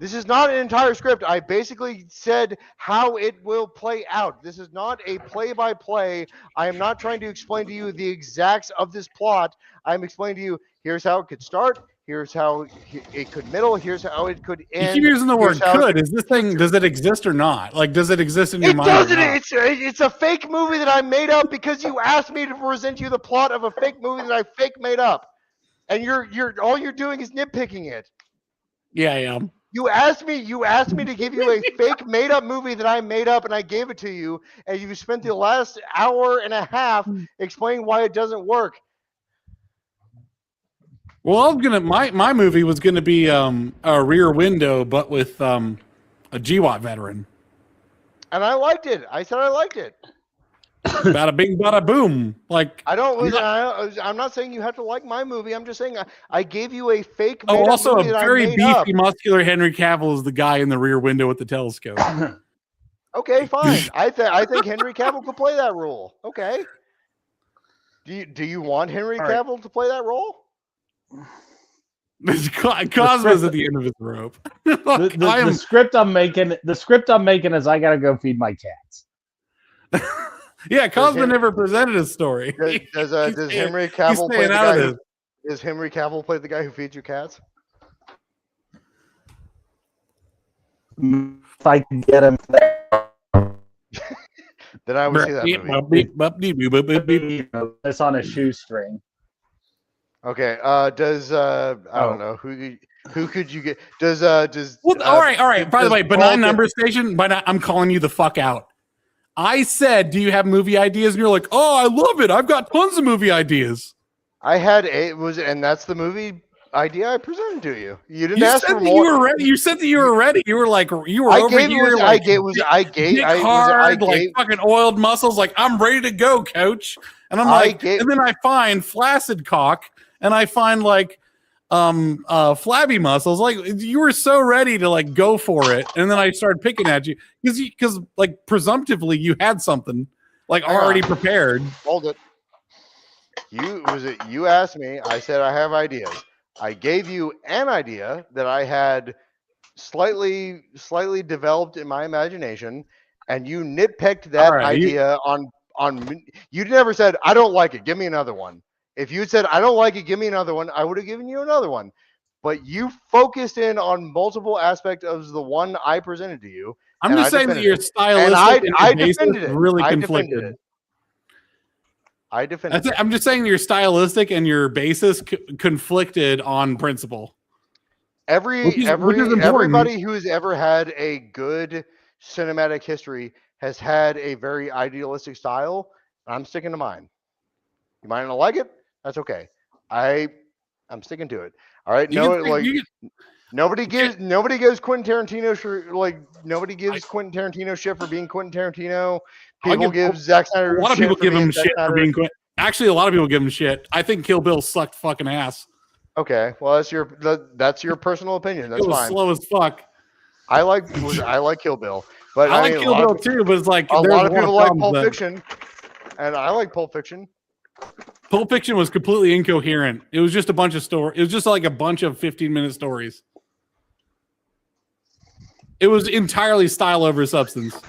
[SPEAKER 2] This is not an entire script. I basically said how it will play out. This is not a play-by-play. I am not trying to explain to you the exacts of this plot. I'm explaining to you, here's how it could start. Here's how it could middle. Here's how it could end.
[SPEAKER 1] You keep using the word could. Does it exist or not? Like, does it exist in your mind?
[SPEAKER 2] It doesn't. It's a fake movie that I made up because you asked me to present you the plot of a fake movie that I fake made up. And all you're doing is nitpicking it.
[SPEAKER 1] Yeah, I am.
[SPEAKER 2] You asked me to give you a fake made up movie that I made up, and I gave it to you, and you spent the last hour and a half explaining why it doesn't work.
[SPEAKER 1] Well, my movie was gonna be a Rear Window, but with a GWAT veteran.
[SPEAKER 2] And I liked it. I said I liked it.
[SPEAKER 1] Bada bing, bada boom. Like
[SPEAKER 2] I'm not saying you have to like my movie. I'm just saying I gave you a fake.
[SPEAKER 1] Also a very beefy, muscular Henry Cavill is the guy in the Rear Window with the telescope.
[SPEAKER 2] Okay, fine. I think Henry Cavill could play that role. Okay. Do you want Henry Cavill to play that role?
[SPEAKER 1] Kosma's at the end of his rope.
[SPEAKER 3] The script I'm making is I gotta go feed my cats.
[SPEAKER 1] Yeah, Kosma never presented his story.
[SPEAKER 2] Does Henry Cavill play the guy? Does Henry Cavill play the guy who feeds you cats?
[SPEAKER 3] If I can get him there.
[SPEAKER 2] then I would see that movie.
[SPEAKER 3] It's on a shoestring.
[SPEAKER 2] Okay. I don't know who could you get? Does
[SPEAKER 1] Well, all right. By the way, Benign Number Station. I'm calling you the fuck out. I said, "Do you have movie ideas?" And you're like, "Oh, I love it. I've got tons of movie ideas."
[SPEAKER 2] I had and that's the movie idea I presented to you. You didn't ask for more.
[SPEAKER 1] You were ready. You said that you were ready. You were like, you were over here.
[SPEAKER 2] I gave
[SPEAKER 1] fucking oiled muscles. Like, I'm ready to go, coach. And I'm like, and then I find flaccid cock, and I find like flabby muscles. Like, you were so ready to like go for it, and then I started picking at you because like presumptively you had something like already prepared.
[SPEAKER 2] Hold it. You asked me. I said I have ideas. I gave you an idea that I had slightly developed in my imagination, and you nitpicked that idea on. You never said I don't like it. Give me another one. If you said I don't like it, give me another one, I would have given you another one. But you focused in on multiple aspects of the one I presented to you.
[SPEAKER 1] I'm just saying that your stylistic
[SPEAKER 2] and I defended it.
[SPEAKER 1] Really conflicted.
[SPEAKER 2] I defended it.
[SPEAKER 1] I'm just saying your stylistic and your basis conflicted on principle.
[SPEAKER 2] Everybody who's ever had a good cinematic history has had a very idealistic style. I'm sticking to mine. You might not like it. That's okay. I'm sticking to it. All right. Nobody gives Quentin Tarantino shit for being Quentin Tarantino. People give Zack Snyder.
[SPEAKER 1] A lot of people give him shit for being Quentin. Actually, a lot of people give him shit. I think Kill Bill sucked fucking ass.
[SPEAKER 2] Okay, well that's your personal opinion. That's fine.
[SPEAKER 1] Slow as fuck.
[SPEAKER 2] I like Kill Bill, but
[SPEAKER 1] I like Kill Bill too. But it's like
[SPEAKER 2] a lot of people like Pulp Fiction, and I like Pulp Fiction.
[SPEAKER 1] Pulp Fiction was completely incoherent. It was just a bunch of stories. It was just like a bunch of 15-minute stories. It was entirely style over substance.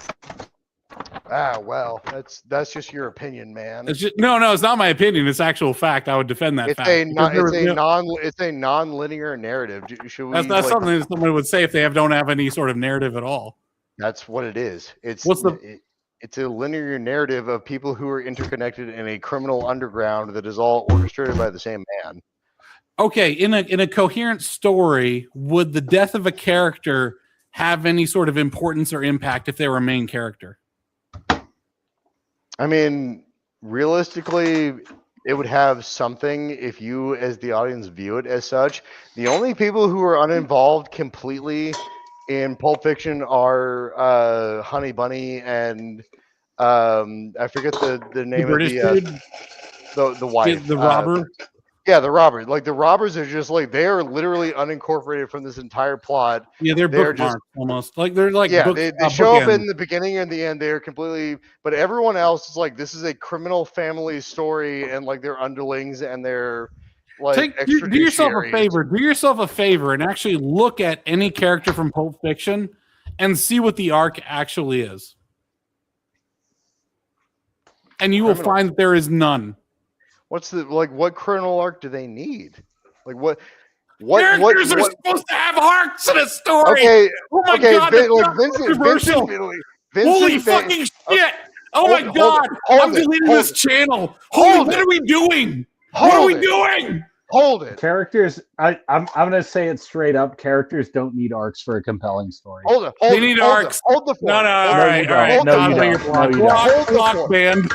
[SPEAKER 2] Ah, well, that's just your opinion, man.
[SPEAKER 1] It's just, no, it's not my opinion. It's actual fact. I would defend that fact.
[SPEAKER 2] It's a non-linear narrative.
[SPEAKER 1] That's something that someone would say if they don't have any sort of narrative at all.
[SPEAKER 2] That's what it is. It's a linear narrative of people who are interconnected in a criminal underground that is all orchestrated by the same man.
[SPEAKER 1] Okay, in a coherent story, would the death of a character have any sort of importance or impact if they were a main character?
[SPEAKER 2] I mean, realistically, it would have something if you, as the audience, view it as such. The only people who are uninvolved completely in Pulp Fiction are Honey Bunny and I forget the name of the wife,
[SPEAKER 1] the robber.
[SPEAKER 2] Yeah, the robbers. Like the robbers are just like they are literally unincorporated from this entire plot.
[SPEAKER 1] Yeah, they're bookmarked almost. Like they're like
[SPEAKER 2] they show up in the beginning and the end. They're completely. But everyone else is like this is a criminal family story, and like they're underlings and they're like
[SPEAKER 1] do yourself a favor. Do yourself a favor and actually look at any character from Pulp Fiction and see what the arc actually is, and you will find that there is none.
[SPEAKER 2] What's what criminal arc do they need? Like what
[SPEAKER 1] characters are supposed to have arcs in a story.
[SPEAKER 2] Okay,
[SPEAKER 1] oh my god,
[SPEAKER 2] Vincent,
[SPEAKER 1] holy fucking shit! Oh my god, I'm deleting this channel. What are we doing? What are we doing?
[SPEAKER 2] Hold it.
[SPEAKER 3] Characters, I'm gonna say it straight up. Characters don't need arcs for a compelling story.
[SPEAKER 2] Hold it.
[SPEAKER 1] They need arcs.
[SPEAKER 2] Hold the phone.
[SPEAKER 1] No, all right. Block band.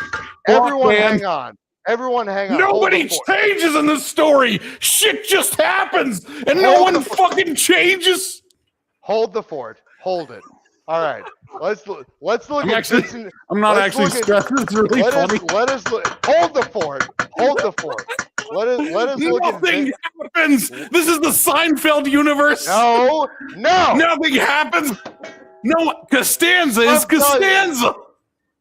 [SPEAKER 2] Everyone, hang on. Everyone hang on.
[SPEAKER 1] Nobody changes in this story. Shit just happens, and no one fucking changes.
[SPEAKER 2] Hold the fort. Hold it. All right. Let's look at Vincent.
[SPEAKER 1] I'm not actually stressed. It's really funny.
[SPEAKER 2] Let us look. Hold the fort. Hold the fort. Let us look at
[SPEAKER 1] Nothing happens. This is the Seinfeld universe.
[SPEAKER 2] No.
[SPEAKER 1] Nothing happens. No, Costanza is Costanza.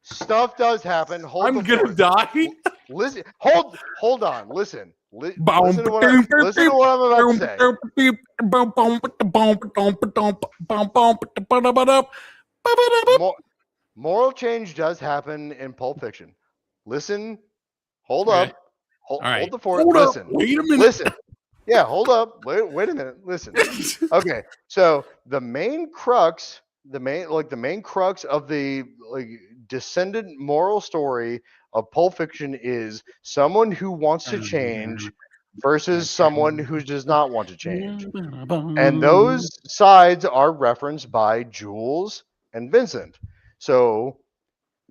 [SPEAKER 2] Stuff does happen.
[SPEAKER 1] I'm gonna die.
[SPEAKER 2] Listen. Hold on. Listen. Listen to what I'm about to say. Moral change does happen in Pulp Fiction. Listen. Hold up. Hold the fort. Listen.
[SPEAKER 1] Wait a minute.
[SPEAKER 2] Listen. Yeah, hold up. Wait a minute. Listen. Okay. So the main crux of the descendant moral story of Pulp Fiction is someone who wants to change versus someone who does not want to change. And those sides are referenced by Jules and Vincent. So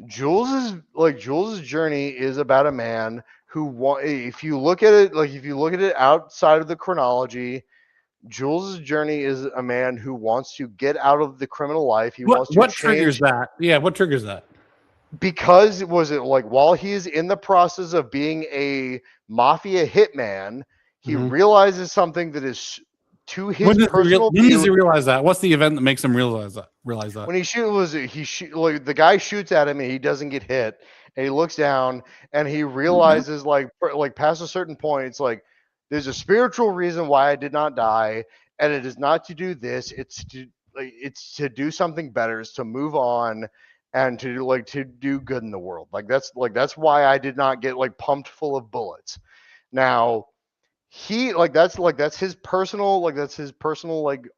[SPEAKER 2] Jules's journey is about a man who if you look at it outside of the chronology, Jules's journey is a man who wants to get out of the criminal life. He wants to
[SPEAKER 1] what
[SPEAKER 2] change.
[SPEAKER 1] triggers that? Yeah, what triggers that?
[SPEAKER 2] Because while he's in the process of being a mafia hitman, he realizes something that is to his personal
[SPEAKER 1] when does he realize that? What's the event that makes him realize that?
[SPEAKER 2] When the guy shoots at him and he doesn't get hit, and he looks down and he realizes like past a certain point, it's like there's a spiritual reason why I did not die, and it is not to do this. It's to do something better. It's to move on and to do good in the world. That's why I did not get pumped full of bullets. Now that's his personal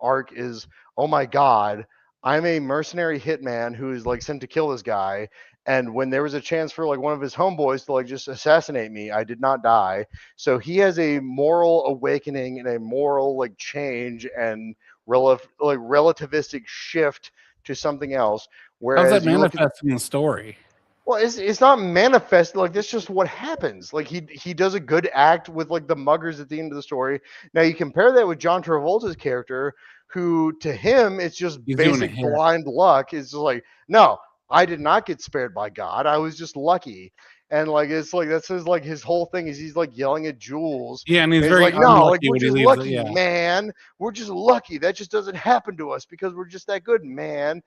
[SPEAKER 2] arc is, oh my god, I'm a mercenary hitman who is sent to kill this guy, and when there was a chance for one of his homeboys to just assassinate me, I did not die. So he has a moral awakening and a moral change and relativistic shift to something else. Whereas
[SPEAKER 1] how's that manifest in the story?
[SPEAKER 2] Well, it's not manifest. That's just what happens. He does a good act with the muggers at the end of the story. Now you compare that with John Travolta's character, who to him it's just basic blind luck. It's just no, I did not get spared by God. I was just lucky. And that's his whole thing is he's yelling at Jules.
[SPEAKER 1] Yeah, and he's very
[SPEAKER 2] no, we're just lucky, man. We're just lucky. That just doesn't happen to us because we're just that good, man.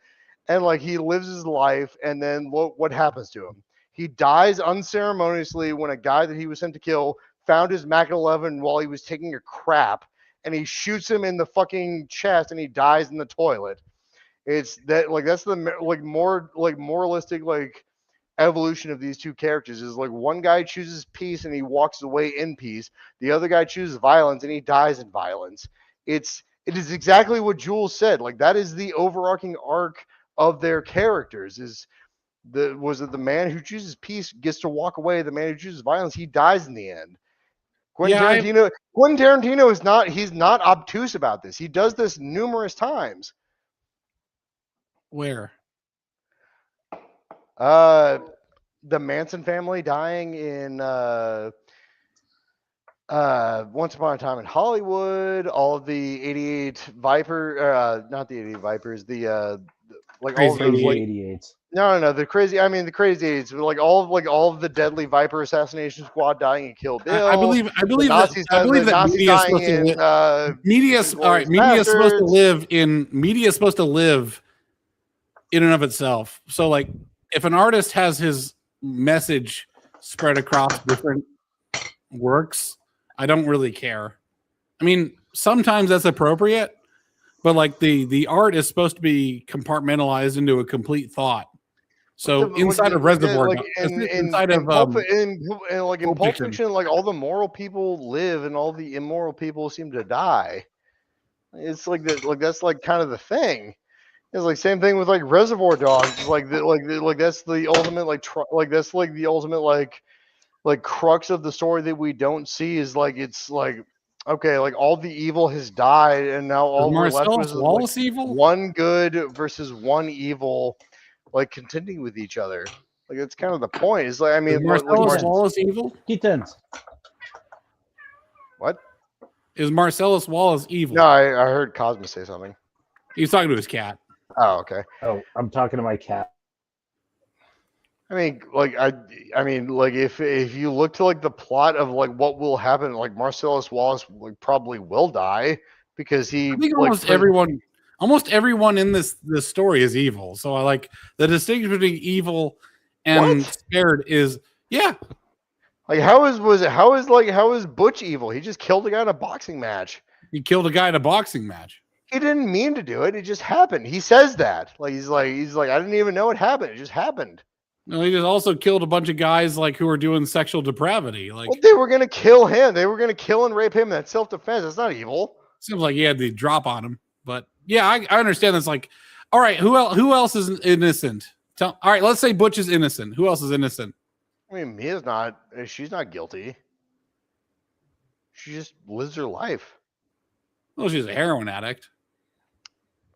[SPEAKER 2] And he lives his life, and then what happens to him? He dies unceremoniously when a guy that he was sent to kill found his Mac 11 while he was taking a crap, and he shoots him in the fucking chest, and he dies in the toilet. It's that that's the more moralistic evolution of these two characters is one guy chooses peace and he walks away in peace. The other guy chooses violence and he dies in violence. It is exactly what Jules said. That is the overarching arc of their characters the man who chooses peace gets to walk away. The man who chooses violence, he dies in the end. Quentin Tarantino is he's not obtuse about this. He does this numerous times.
[SPEAKER 1] Where?
[SPEAKER 2] The Manson family dying in Once Upon a Time in Hollywood, all of the 88 Viper, not the 88 Vipers, the all of those
[SPEAKER 3] 88s.
[SPEAKER 2] No, the crazy 88s, all of the deadly Viper assassination squad dying in Kill Bill.
[SPEAKER 1] I believe that media is supposed to live in and of itself. So if an artist has his message spread across different works, I don't really care. I mean, sometimes that's appropriate, but the art is supposed to be compartmentalized into a complete thought. So inside of Reservoir,
[SPEAKER 2] in Pulp Fiction, all the moral people live and all the immoral people seem to die. It's that's kind of the thing. It's same thing with Reservoir Dogs. That's the ultimate that's the ultimate crux of the story that we don't see is okay, all the evil has died, and now all we're left with is
[SPEAKER 1] evil?
[SPEAKER 2] One good versus one evil, contending with each other. That's kind of the point. Is
[SPEAKER 1] Marcellus Wallace evil?
[SPEAKER 3] Kittens.
[SPEAKER 2] What?
[SPEAKER 1] Is Marcellus Wallace evil?
[SPEAKER 2] No, I heard Kosma say something.
[SPEAKER 1] He's talking to his cat.
[SPEAKER 2] Oh, okay.
[SPEAKER 3] Oh, I'm talking to my cat.
[SPEAKER 2] I mean, if you look to the plot of what will happen, Marcellus Wallace probably will die because he.
[SPEAKER 1] I think almost everyone in this story is evil. So I the distinction between evil and scared is
[SPEAKER 2] how is Butch evil? He just killed a guy in a boxing match.
[SPEAKER 1] He killed a guy in a boxing match.
[SPEAKER 2] He didn't mean to do it. It just happened. He says that. He's like I didn't even know it happened. It just happened.
[SPEAKER 1] No, he just also killed a bunch of guys who were doing sexual depravity.
[SPEAKER 2] Well, they were gonna kill him. They were gonna kill and rape him. That's self-defense. That's not evil.
[SPEAKER 1] Seems like he had the drop on him. But yeah, I understand. That's all right. Who else is innocent All right, let's say Butch is innocent. Who else is innocent?
[SPEAKER 2] I mean, Mia's not. She's not guilty. She just lives her life.
[SPEAKER 1] Well, she's a heroin addict.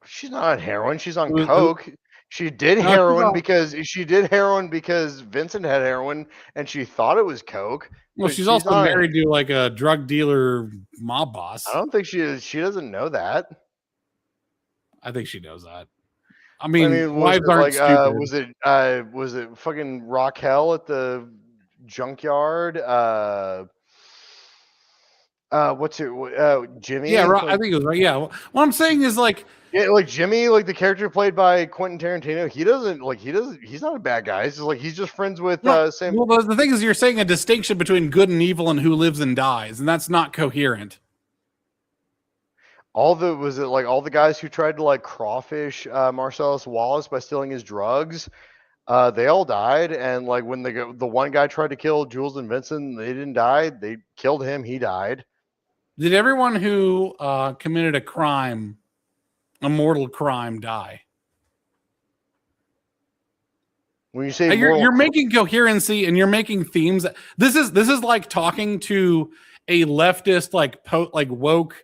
[SPEAKER 2] She's not on heroin. She's on
[SPEAKER 1] Who-
[SPEAKER 2] coke. She did
[SPEAKER 1] No, she's
[SPEAKER 2] heroin
[SPEAKER 1] not.
[SPEAKER 2] because Vincent had heroin and she thought it was coke.
[SPEAKER 1] Well,
[SPEAKER 2] but
[SPEAKER 1] she's also
[SPEAKER 2] not-
[SPEAKER 1] married to like a drug dealer mob boss.
[SPEAKER 2] I don't think she is. She doesn't know that.
[SPEAKER 1] I think she knows that. I mean, wives
[SPEAKER 2] was
[SPEAKER 1] aren't
[SPEAKER 2] it like
[SPEAKER 1] stupid.
[SPEAKER 2] was it fucking Raquel at the junkyard? What's it? Jimmy?
[SPEAKER 1] Yeah, right,
[SPEAKER 2] Like,
[SPEAKER 1] I think it was right. Yeah, what I'm saying is like,
[SPEAKER 2] yeah, like Jimmy, like the character played by Quentin Tarantino. He's not a bad guy. He's just like he's just friends with Sam.
[SPEAKER 1] well, the thing is, you're saying a distinction between good and evil and who lives and dies, and that's not coherent.
[SPEAKER 2] All the guys who tried to like crawfish Marcellus Wallace by stealing his drugs, they all died. And like when the one guy tried to kill Jules and Vincent, they didn't die. They killed him. He died.
[SPEAKER 1] Did everyone who committed a mortal crime, die?
[SPEAKER 2] When you say
[SPEAKER 1] You're making coherency and you're making themes. This is like talking to a leftist, like woke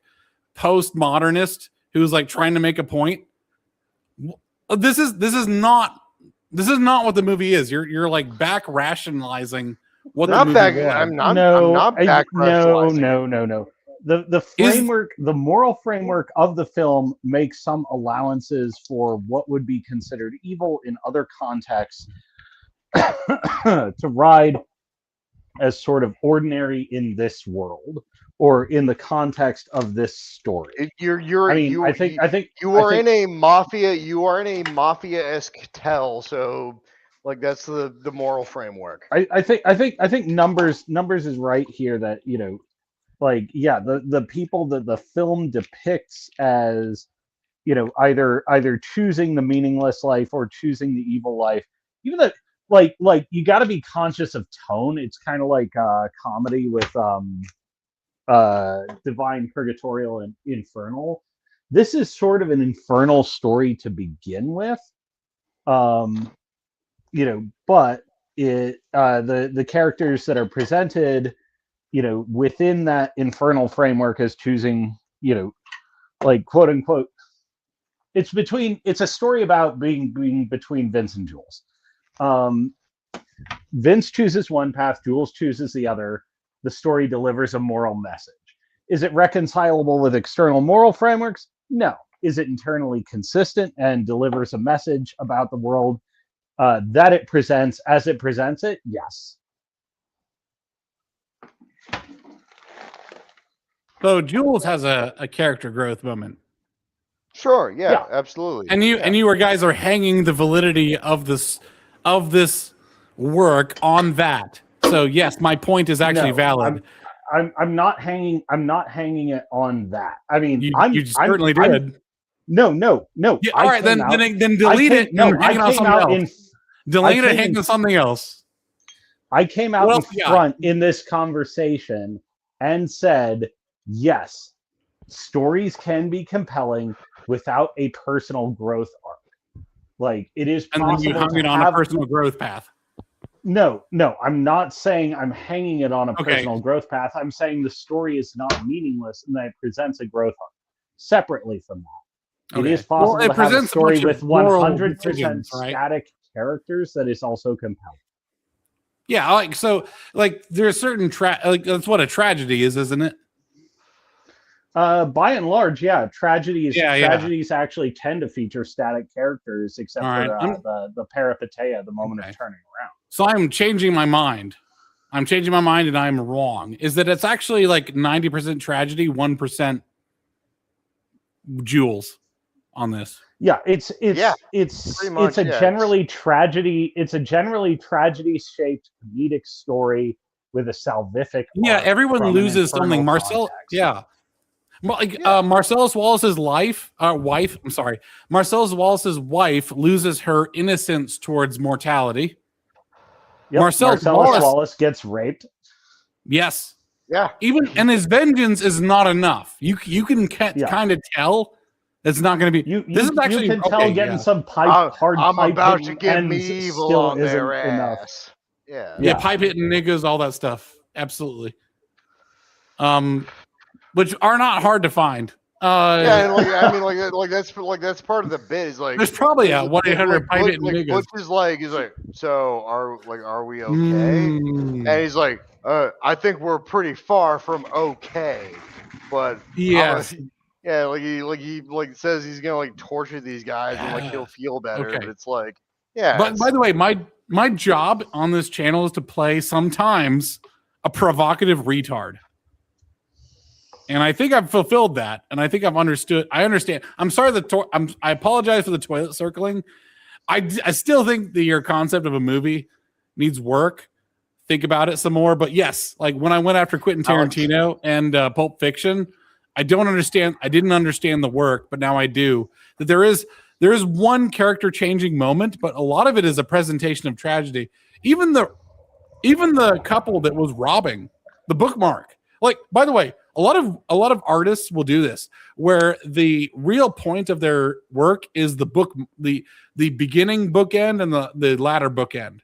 [SPEAKER 1] postmodernist who's like trying to make a point. This is not what the movie is. You're like back rationalizing what the movie was.
[SPEAKER 2] I'm not back rationalizing.
[SPEAKER 3] No. The framework, the moral framework of the film makes some allowances for what would be considered evil in other contexts to ride as sort of ordinary in this world or in the context of this story. I think
[SPEAKER 2] you are in a mafia-esque tell, so like that's the moral framework.
[SPEAKER 3] I think numbers is right here that, you know, like, yeah, the people that the film depicts as, you know, either choosing the meaningless life or choosing the evil life, even that like you got to be conscious of tone. It's kind of like comedy with Divine, Purgatorial, and Infernal. This is sort of an infernal story to begin with, you know, but it the characters that are presented, you know, within that infernal framework as choosing, you know, like quote unquote, it's a story about being between Vince and Jules. Vince chooses one path, Jules chooses the other. The story delivers a moral message. Is it reconcilable with external moral frameworks? No. Is it internally consistent and delivers a message about the world that it presents as it presents it? Yes.
[SPEAKER 1] So Jules has a character growth moment.
[SPEAKER 2] Sure, yeah. Absolutely.
[SPEAKER 1] And you guys are hanging the validity of this work on that. So yes, my point is actually valid.
[SPEAKER 3] I'm not hanging it on that. I mean,
[SPEAKER 1] you certainly did.
[SPEAKER 3] No.
[SPEAKER 1] Yeah, all right, then delete it.
[SPEAKER 3] No,
[SPEAKER 1] hang it on something else. Delete it. Hang on something else.
[SPEAKER 3] I came out in front in this conversation and said, yes, stories can be compelling without a personal growth arc. Like, it is possible.
[SPEAKER 1] And then you hung it on a personal growth path.
[SPEAKER 3] No, I'm not saying I'm hanging it on a personal growth path. I'm saying the story is not meaningless and that it presents a growth arc separately from that. It is possible to have a story with 100% static characters that is also compelling.
[SPEAKER 1] Yeah, like there's certain that's what a tragedy is, isn't it?
[SPEAKER 3] By and large, yeah. Tragedies actually tend to feature static characters, except for the peripeteia, the moment of turning around.
[SPEAKER 1] So I'm changing my mind. And I'm wrong. Is that it's actually like 90% tragedy, 1% Jules on this.
[SPEAKER 3] Yeah, it's a generally tragedy. It's a generally tragedy-shaped comedic story with a salvific.
[SPEAKER 1] Yeah, everyone loses something. Marcellus Wallace's wife. Marcellus Wallace's wife loses her innocence towards mortality.
[SPEAKER 3] Yep, Marcellus Wallace gets raped.
[SPEAKER 1] Yes.
[SPEAKER 2] Yeah.
[SPEAKER 1] And his vengeance is not enough. You can kind of tell It's not going to be. This is actually
[SPEAKER 3] you can tell getting some hard
[SPEAKER 2] I'm
[SPEAKER 3] pipe
[SPEAKER 2] about to
[SPEAKER 3] hitting
[SPEAKER 2] give
[SPEAKER 3] ends
[SPEAKER 2] me evil
[SPEAKER 3] still
[SPEAKER 2] on their
[SPEAKER 3] isn't enough.
[SPEAKER 2] ass. Yeah.
[SPEAKER 1] Yeah, pipe hitting niggas, all that stuff. Absolutely. Which are not hard to find.
[SPEAKER 2] Yeah, and I mean, that's part of the bit. Is like
[SPEAKER 1] there's probably a 1-800 pipe hitting niggas.
[SPEAKER 2] Butch is like, so are we okay? And he's like, I think we're pretty far from okay, but
[SPEAKER 1] yes.
[SPEAKER 2] Yeah, he says he's gonna torture these guys and he'll feel better. Okay. But it's like, yeah.
[SPEAKER 1] But by the way, my job on this channel is to play sometimes a provocative retard. And I think I've fulfilled that, and I think I've understood. I understand. I'm sorry I apologize for the toilet circling. I still think that your concept of a movie needs work. Think about it some more. But yes, like when I went after Quentin Tarantino and Pulp Fiction, I didn't understand the work, but now I do. That there is one character changing moment, but a lot of it is a presentation of tragedy. Even the couple that was robbing the bookmark. Like, by the way, a lot of artists will do this, where the real point of their work is the beginning bookend and the latter bookend.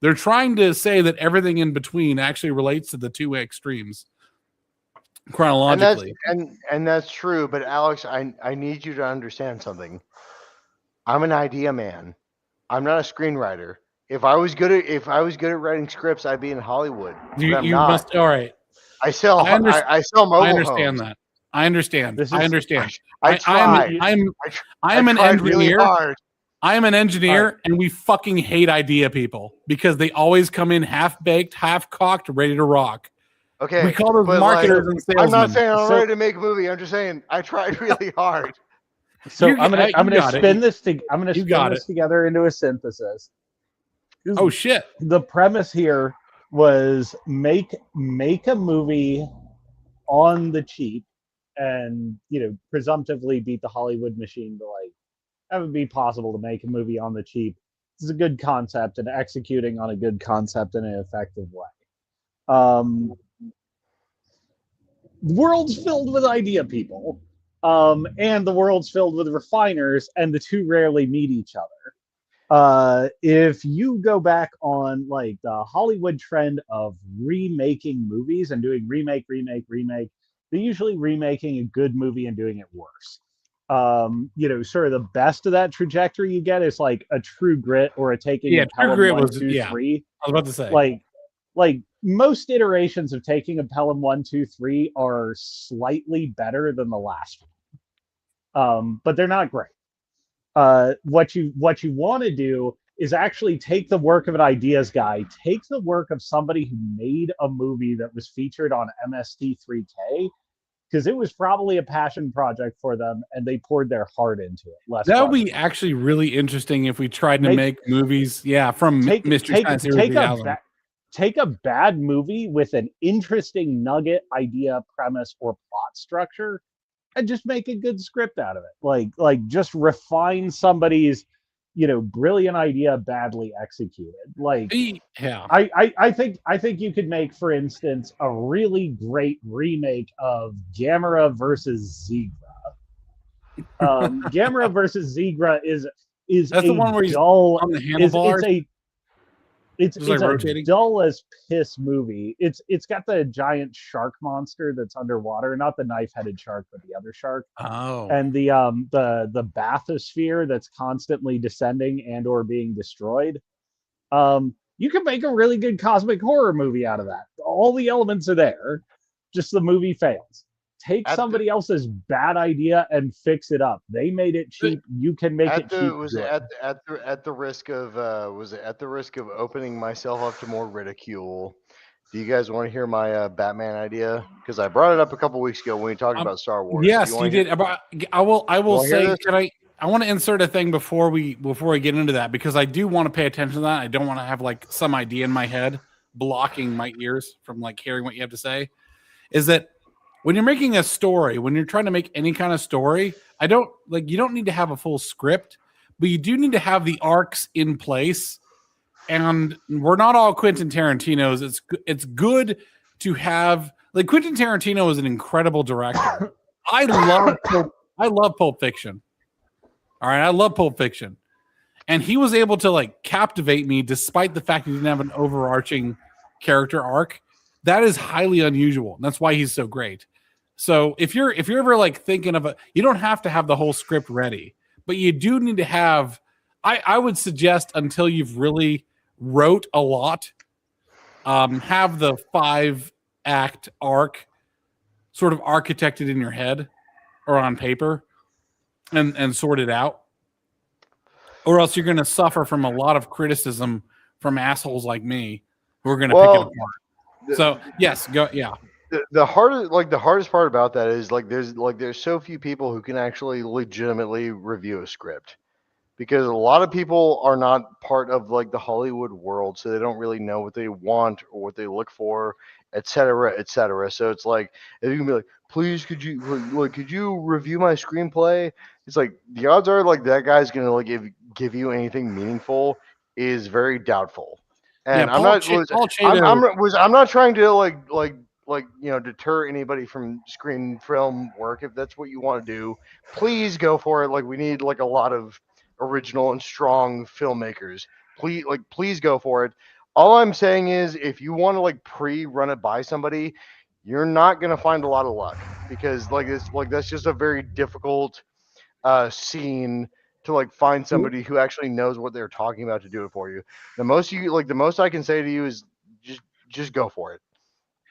[SPEAKER 1] They're trying to say that everything in between actually relates to the two extremes chronologically.
[SPEAKER 2] And that's true, but Alex, I need you to understand something. I'm an idea man. I'm not a screenwriter. If I was good at writing scripts, I'd be in Hollywood.
[SPEAKER 1] You must. All right.
[SPEAKER 2] I sell mobile
[SPEAKER 1] I understand
[SPEAKER 2] homes.
[SPEAKER 1] that. I understand. I understand.
[SPEAKER 2] I
[SPEAKER 1] am an engineer.
[SPEAKER 2] Really hard.
[SPEAKER 1] I am an engineer, and we fucking hate idea people because they always come in half-baked, half-cocked, ready to rock.
[SPEAKER 2] Okay.
[SPEAKER 1] We call those marketers and salesmen.
[SPEAKER 2] I'm not saying I'm ready to make a movie. I'm just saying I tried really hard.
[SPEAKER 3] So I'm gonna spin this together into a synthesis.
[SPEAKER 1] Oh shit!
[SPEAKER 3] The premise here was make a movie on the cheap, and presumptively beat the Hollywood machine to that would be possible to make a movie on the cheap. It's a good concept, and executing on a good concept in an effective way. The world's filled with idea people, and the world's filled with refiners, and the two rarely meet each other. If you go back on the Hollywood trend of remaking movies and doing remake, they're usually remaking a good movie and doing it worse. Sort of the best of that trajectory you get is like a True Grit or a Taking a Pelham 1, 2, 3.
[SPEAKER 1] I was about to say
[SPEAKER 3] like most iterations of Taking a Pelham 1, 2, 3 are slightly better than the last one, but they're not great. What you want to do is actually take the work of an ideas guy, take the work of somebody who made a movie that was featured on MST3K, because it was probably a passion project for them, and they poured their heart into it.
[SPEAKER 1] That would be actually really interesting if we tried to make movies, from Mystery Science Theory 3000.
[SPEAKER 3] Take a bad movie with an interesting nugget, idea, premise, or plot structure, and just make a good script out of it. Like just refine somebody's, brilliant idea badly executed. I think you could make, for instance, a really great remake of Gamera versus Zegra. Gamera versus Zegra is
[SPEAKER 1] that's the one where he's on the handlebars.
[SPEAKER 3] It's a dull as piss movie. It's got the giant shark monster that's underwater, not the knife-headed shark, but the other shark.
[SPEAKER 1] Oh.
[SPEAKER 3] And the bathysphere that's constantly descending and or being destroyed. You can make a really good cosmic horror movie out of that. All the elements are there, just the movie fails. Take somebody else's bad idea and fix it up. They made it cheap. You can make it cheap.
[SPEAKER 2] Was it at the risk of opening myself up to more ridicule? Do you guys want to hear my Batman idea? Because I brought it up a couple weeks ago when we talked about Star Wars.
[SPEAKER 1] Yes, you did. I will say, I want to insert a thing before we get into that, because I do want to pay attention to that. I don't want to have some idea in my head blocking my ears from hearing what you have to say. Is that when you're making a story, when you're trying to make any kind of story, you don't need to have a full script, but you do need to have the arcs in place. And we're not all Quentin Tarantinos. It's good to have, Quentin Tarantino is an incredible director. I I love Pulp Fiction. All right, I love Pulp Fiction. And he was able to like captivate me despite the fact he didn't have an overarching character arc. That is highly unusual. And that's why he's so great. So if you're ever like thinking of you don't have to have the whole script ready, but you do need to have, I would suggest until you've really wrote a lot, have the 5-act arc sort of architected in your head or on paper and sort it out. Or else you're going to suffer from a lot of criticism from assholes like me who are going to pick it apart. So yes, go. Yeah.
[SPEAKER 2] The hardest part about that is there's so few people who can actually legitimately review a script, because a lot of people are not part of like the Hollywood world, so they don't really know what they want or what they look for, et cetera, et cetera. So it's like, if you can be like, please, could you review my screenplay? It's like the odds are like that guy's gonna like give you anything meaningful is very doubtful. And
[SPEAKER 1] Yeah,
[SPEAKER 2] I'm not trying to deter anybody from screen film work. If that's what you want to do, please go for it. Like, we need like a lot of original and strong filmmakers. Please go for it. All I'm saying is, if you want to like pre-run it by somebody, you're not gonna find a lot of luck, because that's just a very difficult scene to like find somebody who actually knows what they're talking about to do it for you. The most I can say to you is just go for it.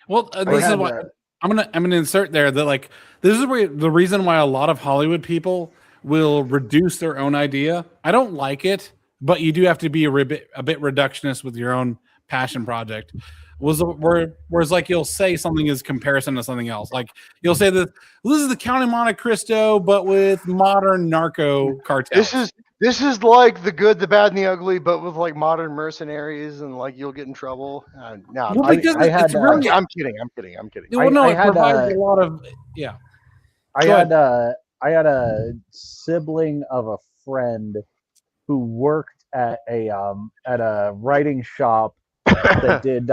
[SPEAKER 1] Well, this is why I'm gonna insert there that like this is where the reason why a lot of Hollywood people will reduce their own idea. I don't like it, but you do have to be a bit reductionist with your own passion project. Whereas like you'll say something is comparison to something else. Like you'll say that this is the Count of Monte Cristo, but with modern narco cartels.
[SPEAKER 2] This is like the good, the bad, and the ugly, but with like modern mercenaries, and like you'll get in trouble. No,
[SPEAKER 1] well, because it's really.
[SPEAKER 2] I'm kidding.
[SPEAKER 1] Well, no, it provides a lot of
[SPEAKER 3] I had a sibling of a friend who worked at a writing shop that did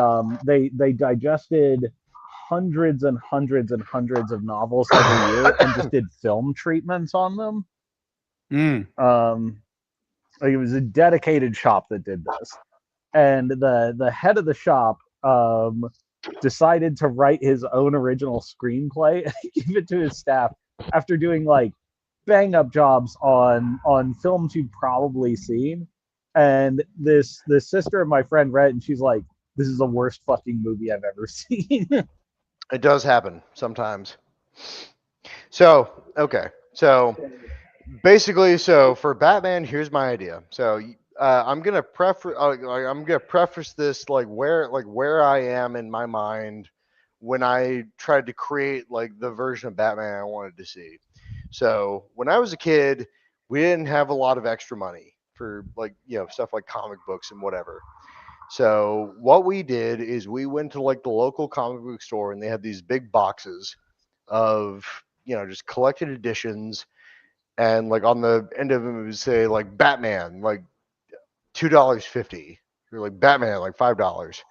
[SPEAKER 3] they digested hundreds and hundreds and hundreds of novels every year and just did film treatments on them. It was a dedicated shop that did this, and the head of the shop decided to write his own original screenplay and give it to his staff after doing like bang up jobs on films you've probably seen. And this sister of my friend read it, and she's like, this is the worst fucking movie I've ever seen.
[SPEAKER 2] It does happen sometimes. So, okay. So basically, for Batman, here's my idea. So I'm gonna preface this like where I am in my mind when I tried to create like the version of Batman I wanted to see. So when I was a kid, we didn't have a lot of extra money for like stuff like comic books and whatever. So what we did is we went to like the local comic book store, and they had these big boxes of just collected editions, and like on the end of them it would say like Batman like $2.50, or like Batman like $5.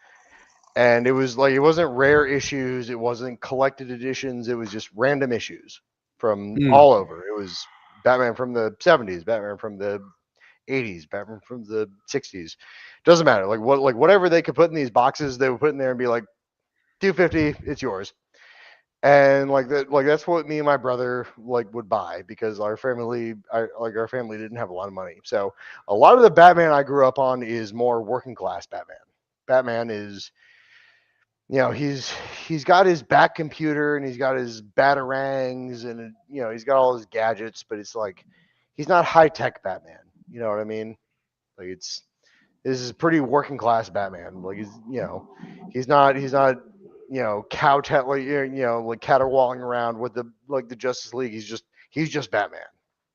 [SPEAKER 2] And it was like, it wasn't rare issues, it wasn't collected editions, it was just random issues from all over. It was Batman from the 70s, Batman from the 80s, Batman from the 60s. Doesn't matter. Like whatever they could put in these boxes, they would put in there and be like, $2.50, it's yours. And that's what me and my brother like would buy, because our family didn't have a lot of money. So a lot of the Batman I grew up on is more working class Batman. Batman is, he's got his back computer, and he's got his batarangs, and he's got all his gadgets, but it's like he's not high tech Batman. You know what I mean? Like this is pretty working class Batman. Like he's not like caterwauling around with the Justice League. He's just Batman.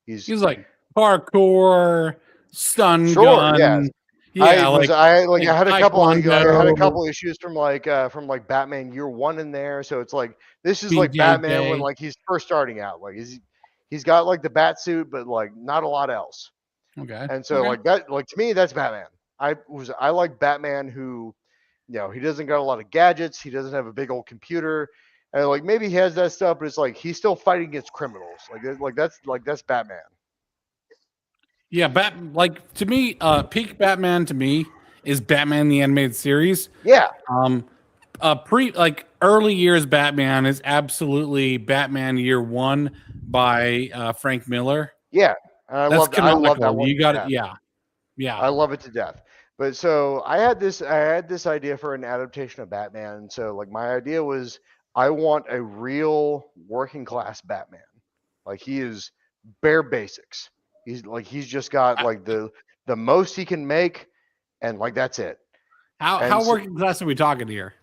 [SPEAKER 2] He's
[SPEAKER 1] like parkour, stun gun.
[SPEAKER 2] Yes.
[SPEAKER 1] Yeah,
[SPEAKER 2] I had a couple issues from Batman Year One in there. So it's like this is like Batman when like he's first starting out. Like he's got like the bat suit, but like not a lot else.
[SPEAKER 1] Okay.
[SPEAKER 2] And so like that, like to me, that's Batman. I like Batman who, he doesn't got a lot of gadgets. He doesn't have a big old computer. And like maybe he has that stuff, but it's like he's still fighting against criminals. That's Batman.
[SPEAKER 1] Yeah, to me, peak Batman to me is Batman the Animated Series.
[SPEAKER 2] Yeah.
[SPEAKER 1] Early years Batman is absolutely Batman Year One by Frank Miller.
[SPEAKER 2] Yeah. And I love that one.
[SPEAKER 1] You got it. Yeah.
[SPEAKER 2] I love it to death. But so I had this idea for an adaptation of Batman. So like my idea was I want a real working class Batman. Like he is bare basics. He's just got like the most he can make, and like that's it.
[SPEAKER 1] How working class are we talking here?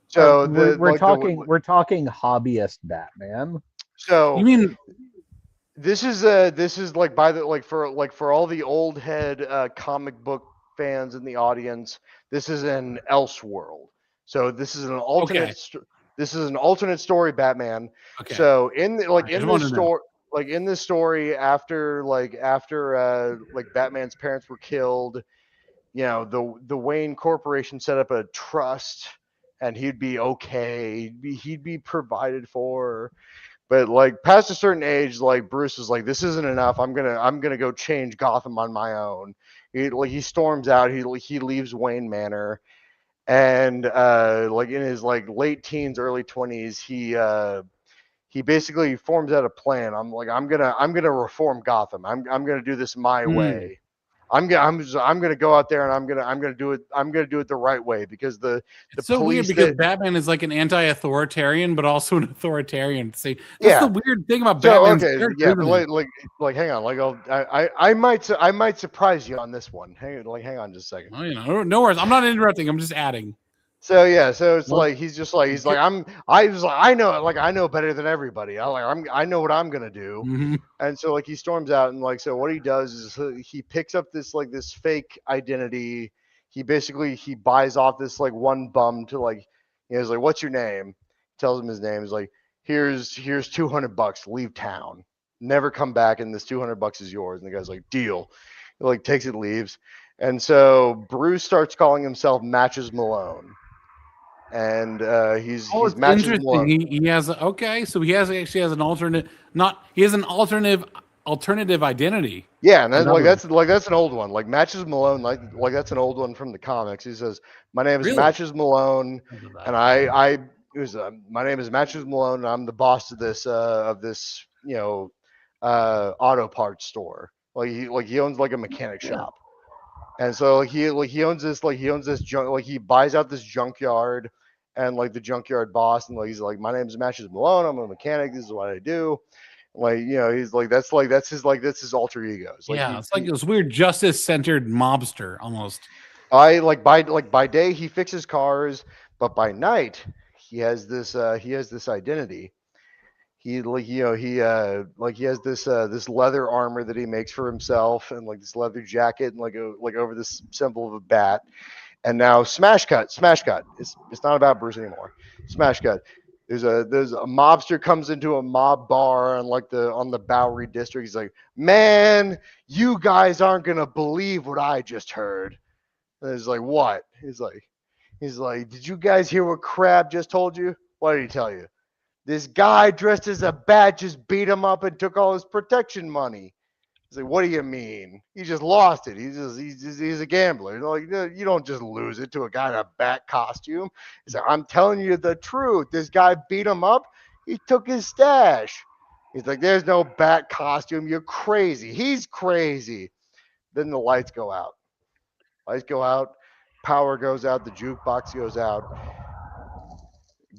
[SPEAKER 2] So
[SPEAKER 3] we're talking hobbyist Batman.
[SPEAKER 2] So
[SPEAKER 1] you mean
[SPEAKER 2] this is like for all the old head comic book fans in the audience, this is an Elseworld. So this is an alternate this is an alternate story Batman.
[SPEAKER 1] Okay.
[SPEAKER 2] So in this story after Batman's parents were killed, you know, the Wayne Corporation set up a trust and he'd be okay. He'd be provided for. But like past a certain age, like Bruce is like, this isn't enough. I'm gonna go change Gotham on my own. He storms out. He leaves Wayne Manor, and like in his like late teens, early 20s, he basically forms out a plan. I'm gonna reform Gotham. I'm gonna do this my way. I'm gonna go out there and I'm gonna do it the right way because the
[SPEAKER 1] it's so
[SPEAKER 2] police
[SPEAKER 1] weird because Batman is like an anti-authoritarian but also an authoritarian. See, that's the weird thing about Batman.
[SPEAKER 2] But hang on, I might surprise you on this one. Hang on just a second.
[SPEAKER 1] Oh, you know, no worries. I'm not interrupting. I'm just adding.
[SPEAKER 2] So it's like I know better than everybody. I know what I'm gonna do, and so like he storms out and like so what he does is he picks up this fake identity. He buys off this like one bum to like he's like, what's your name? Tells him his name. He's like, here's $200. Leave town, never come back, and this $200 is yours. And the guy's like, deal. He like takes it, leaves, and so Bruce starts calling himself Matches Malone. And he's Matches Malone.
[SPEAKER 1] He has so he actually has an alternative identity.
[SPEAKER 2] Yeah, and then that's an old one. Like Matches Malone, like that's an old one from the comics. He says, "My name is Matches Malone, and my name is Matches Malone, and I'm the boss of this auto parts store. He owns like a mechanic shop." And so he owns this junk, he buys out this junkyard, and like the junkyard boss, and like he's like, my name is Matches Malone, I'm a mechanic, this is what I do. Like, you know, he's like that's his alter ego. It's like
[SPEAKER 1] this weird justice centered mobster almost.
[SPEAKER 2] By day he fixes cars, but by night he has this identity. He has this leather armor that he makes for himself, and like this leather jacket, and like over this symbol of a bat. And now smash cut. It's not about Bruce anymore. Smash cut. There's a mobster comes into a mob bar on the Bowery district. He's like, man, you guys aren't gonna believe what I just heard. And he's like, what? He's like, did you guys hear what Crab just told you? What did he tell you? This guy dressed as a bat just beat him up and took all his protection money. He's like, what do you mean? He just lost it. He's a gambler. Like, you don't just lose it to a guy in a bat costume. He's like, I'm telling you the truth. This guy beat him up. He took his stash. He's like, there's no bat costume. You're crazy. He's crazy. Then the lights go out. Power goes out. The jukebox goes out.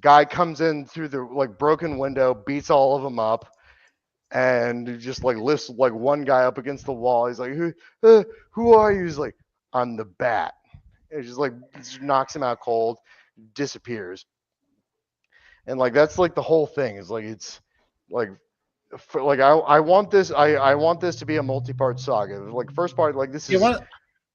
[SPEAKER 2] Guy comes in through the broken window, beats all of them up, and just lifts one guy up against the wall. He's like, who are you? He's like, I'm the Bat. And just knocks him out cold, disappears. And that's the whole thing. I want this to be a multi-part saga. First part,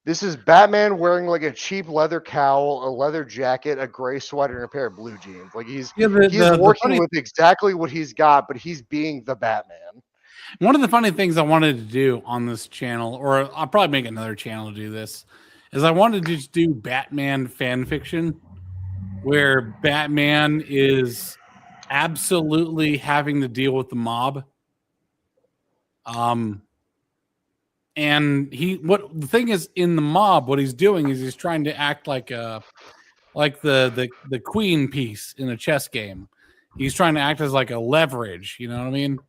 [SPEAKER 2] this is Batman wearing a cheap leather cowl, a leather jacket, a gray sweater, and a pair of blue jeans. He's working with exactly what he's got, but he's being the Batman.
[SPEAKER 1] One of the funny things I wanted to do on this channel, or I'll probably make another channel to do this, is I wanted to just do Batman fan fiction, where Batman is absolutely having to deal with the mob. And the thing is, in the mob, what he's doing is he's trying to act like the queen piece in a chess game. He's trying to act as like a leverage. You know what I mean?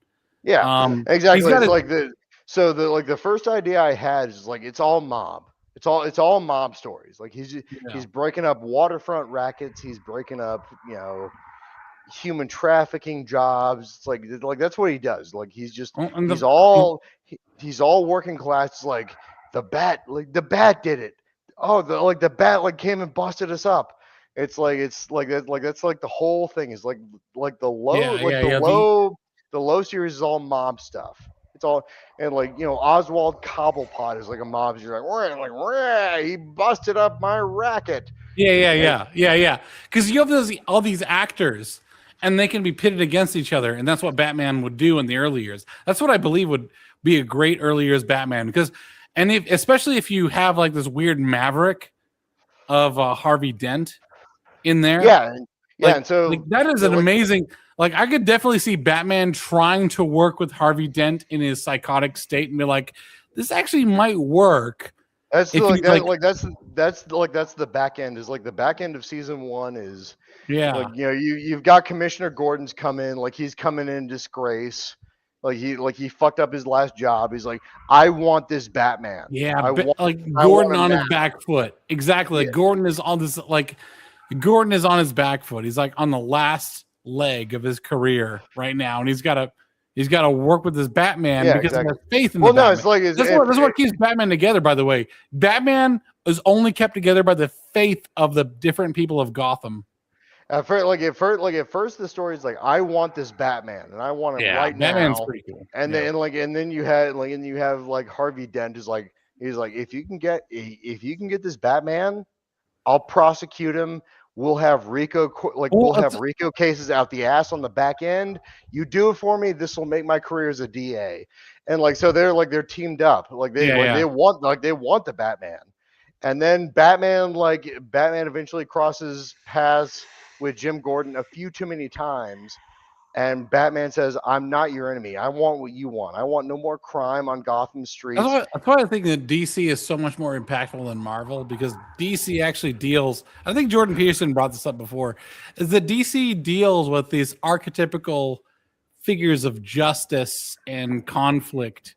[SPEAKER 2] Yeah,
[SPEAKER 1] He's
[SPEAKER 2] exactly.
[SPEAKER 1] got
[SPEAKER 2] It's
[SPEAKER 1] a,
[SPEAKER 2] like the first idea I had is like it's all mob. It's all mob stories. Like he's breaking up waterfront rackets. He's breaking up human trafficking jobs. It's like that's what he does. Like he's all working class. It's like the bat did it. Oh, the bat like came and busted us up. It's like that's like the whole thing is like the low the low series is all mob stuff. It's all and Oswald Cobblepot is like a mob. You're like he busted up my racket.
[SPEAKER 1] Yeah. Because you have all these actors, and they can be pitted against each other, and that's what Batman would do in the early years. That's what I believe would be a great early years Batman. Especially if you have like this weird maverick of Harvey Dent in there.
[SPEAKER 2] And so
[SPEAKER 1] that is an amazing. Like I could definitely see Batman trying to work with Harvey Dent in his psychotic state and be like, "This actually might work."
[SPEAKER 2] That's that's the back end. Is like the back end of season 1 is you've got Commissioner Gordon's come in, like he's coming in disgrace. Like he fucked up his last job. He's like, I want this Batman.
[SPEAKER 1] Yeah, Gordon on his back foot. Exactly.
[SPEAKER 2] Yeah.
[SPEAKER 1] Gordon is on his back foot. He's like on the last leg of his career right now, and he's got to work with this Batman because he has faith in the Batman.
[SPEAKER 2] It's like
[SPEAKER 1] that's what keeps Batman together. By the way, Batman is only kept together by the faith of the different people of Gotham.
[SPEAKER 2] At first, the story is like, I want this Batman, and I want him right
[SPEAKER 1] Batman's
[SPEAKER 2] now.
[SPEAKER 1] Pretty cool.
[SPEAKER 2] And then you have Harvey Dent is like, he's like, if you can get this Batman, I'll prosecute him. We'll have Rico Rico cases out the ass on the back end. You do it for me, this will make my career as a DA. And so they're teamed up. They want the Batman. And then Batman eventually crosses paths with Jim Gordon a few too many times. And Batman says, I'm not your enemy. I want what you want. I want no more crime on Gotham streets.
[SPEAKER 1] That's why I think that DC is so much more impactful than Marvel, because DC actually deals, I think Jordan Peterson brought this up before, is that DC deals with these archetypical figures of justice and conflict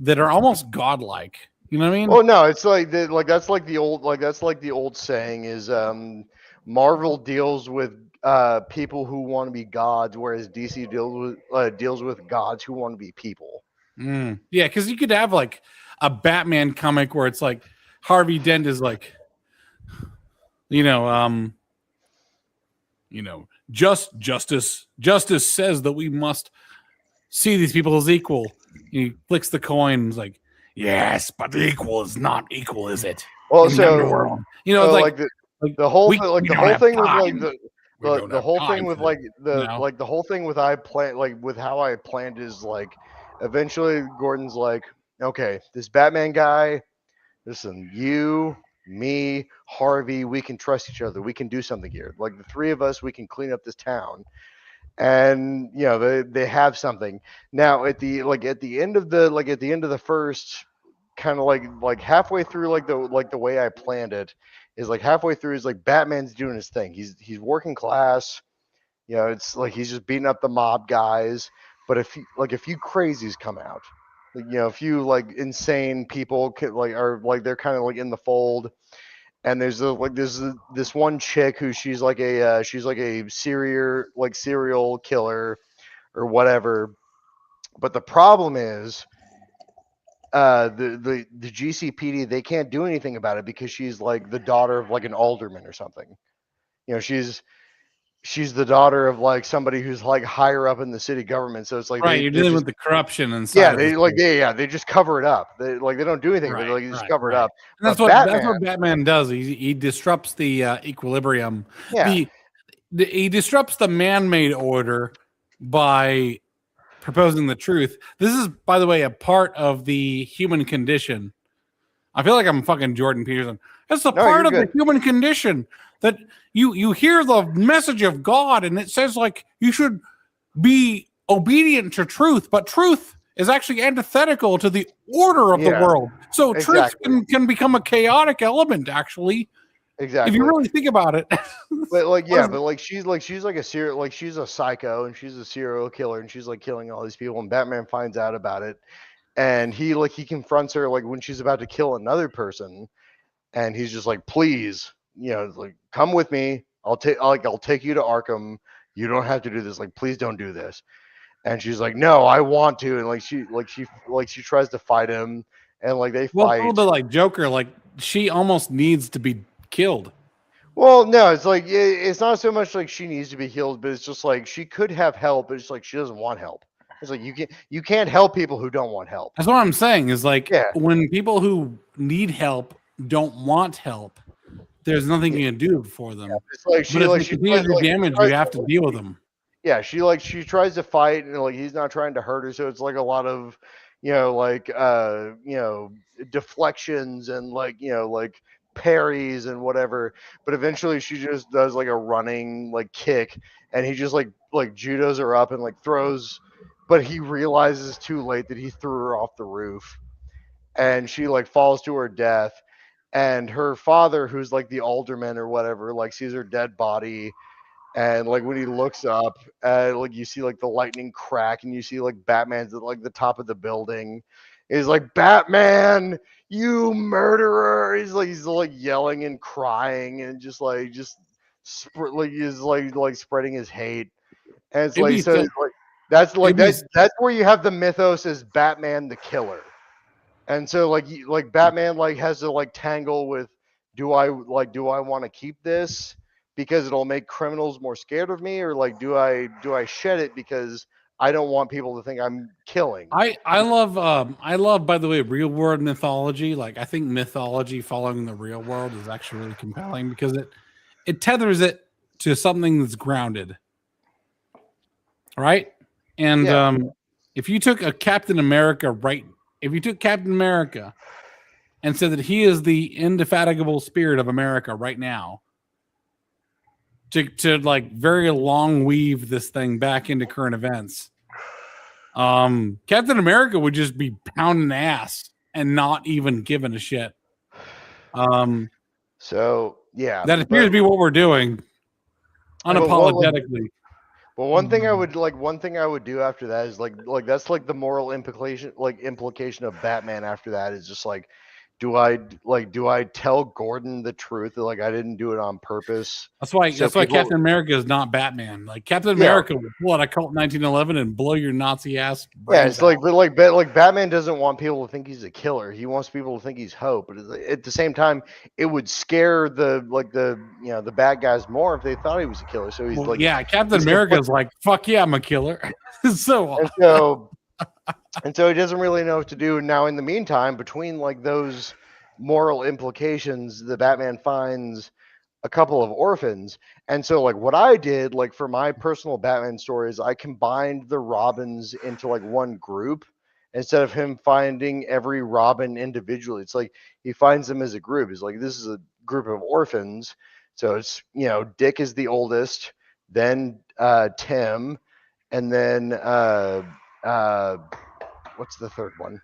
[SPEAKER 1] that are almost godlike. You know what I mean?
[SPEAKER 2] Oh no, it's that's like the old saying is Marvel deals with people who want to be gods, whereas DC deals with gods who want to be people.
[SPEAKER 1] Yeah, because you could have like a Batman comic where it's like Harvey Dent is like, justice says that we must see these people as equal. He flicks the coin and is like, yes, but the equal is not equal, is it?
[SPEAKER 2] Well,
[SPEAKER 1] the whole
[SPEAKER 2] thing with how I planned is like, eventually Gordon's like, okay, this Batman guy, listen, you, me, Harvey, we can trust each other. We can do something here. Like the three of us, we can clean up this town. And they have something now at the end of the first kind of like halfway through the way I planned it is like halfway through is like Batman's doing his thing. He's working class, it's like he's just beating up the mob guys. But a few crazies come out, a few like insane people they're kind of like in the fold. And there's this one chick who she's like a serial killer or whatever. But the problem is the GCPD, they can't do anything about it because she's like the daughter of like an alderman or something. She's the daughter of like somebody who's like higher up in the city government. So it's like
[SPEAKER 1] you're dealing with the corruption and stuff.
[SPEAKER 2] They just cover it up. They don't do anything. They just cover it up.
[SPEAKER 1] And that's what Batman does. He disrupts the equilibrium.
[SPEAKER 2] Yeah.
[SPEAKER 1] He disrupts the man-made order by proposing the truth. This is, by the way, a part of the human condition. I feel like I'm fucking Jordan Peterson. It's a part of the human condition that you hear the message of God, and it says like you should be obedient to truth, but truth is actually antithetical to the order of the world. So truth can become a chaotic element, actually.
[SPEAKER 2] Exactly.
[SPEAKER 1] If you really think about it.
[SPEAKER 2] But like, yeah, but like she's like a serial, like she's a psycho and she's a serial killer and she's like killing all these people, and Batman finds out about it, and he confronts her like when she's about to kill another person, and he's just like, please, like come with me. I'll take you to Arkham. You don't have to do this. Like, please don't do this. And she's like, no, I want to. And she tries to fight him, and like they
[SPEAKER 1] Well,
[SPEAKER 2] fight.
[SPEAKER 1] a little bit like Joker, like she almost needs to be killed.
[SPEAKER 2] Well, no, it's like it's not so much like she needs to be healed, but it's just like she could have help, but it's like she doesn't want help. It's like you can't help people who don't want help.
[SPEAKER 1] That's what I'm saying. Is like when people who need help don't want help, there's nothing you can do for them.
[SPEAKER 2] Yeah, it's like
[SPEAKER 1] but if they continue to do damage, you have to deal with them.
[SPEAKER 2] Yeah, she tries to fight, and like he's not trying to hurt her, so it's like a lot of deflections and like parries and whatever. But eventually she just does like a running like kick, and he just like judos her up and like throws, but he realizes too late that he threw her off the roof, and she like falls to her death. And her father, who's like the alderman or whatever, like sees her dead body. And like when he looks up, like you see like the lightning crack, and you see like Batman's at like the top of the building. He's like, Batman, you murderer! He's like yelling and crying, and just spreading his hate. And it's like so that's where you have the mythos as Batman the killer. And so like Batman like has to like tangle with, do I want to keep this because it'll make criminals more scared of me, or like do I shed it because I don't want people to think I'm killing.
[SPEAKER 1] I love, by the way, real world mythology. Like I think mythology following the real world is actually really compelling because it tethers it to something that's grounded. Right? And if you took Captain America and said that he is the indefatigable spirit of America right now, to like very long weave this thing back into current events, Captain America would just be pounding ass and not even giving a shit.
[SPEAKER 2] So yeah,
[SPEAKER 1] that appears to be what we're doing unapologetically.
[SPEAKER 2] But one thing I would do after that is like that's like the moral implication of Batman after that is just like, do I tell Gordon the truth that like I didn't do it on purpose?
[SPEAKER 1] That's why Captain America is not Batman. Like Captain America would pull out a Colt 1911 and blow your Nazi ass.
[SPEAKER 2] Yeah, it's like, but like Batman doesn't want people to think he's a killer. He wants people to think he's Hope. But at the same time, it would scare the bad guys more if they thought he was a killer. So he's
[SPEAKER 1] Captain America is like, fuck yeah, I'm a killer.
[SPEAKER 2] And so he doesn't really know what to do. Now, in the meantime, between like those moral implications, the Batman finds a couple of orphans. And so like what I did, like for my personal Batman stories, I combined the Robins into like one group instead of him finding every Robin individually. It's like he finds them as a group. It's like, this is a group of orphans. So it's, Dick is the oldest, then Tim, and then what's the third one?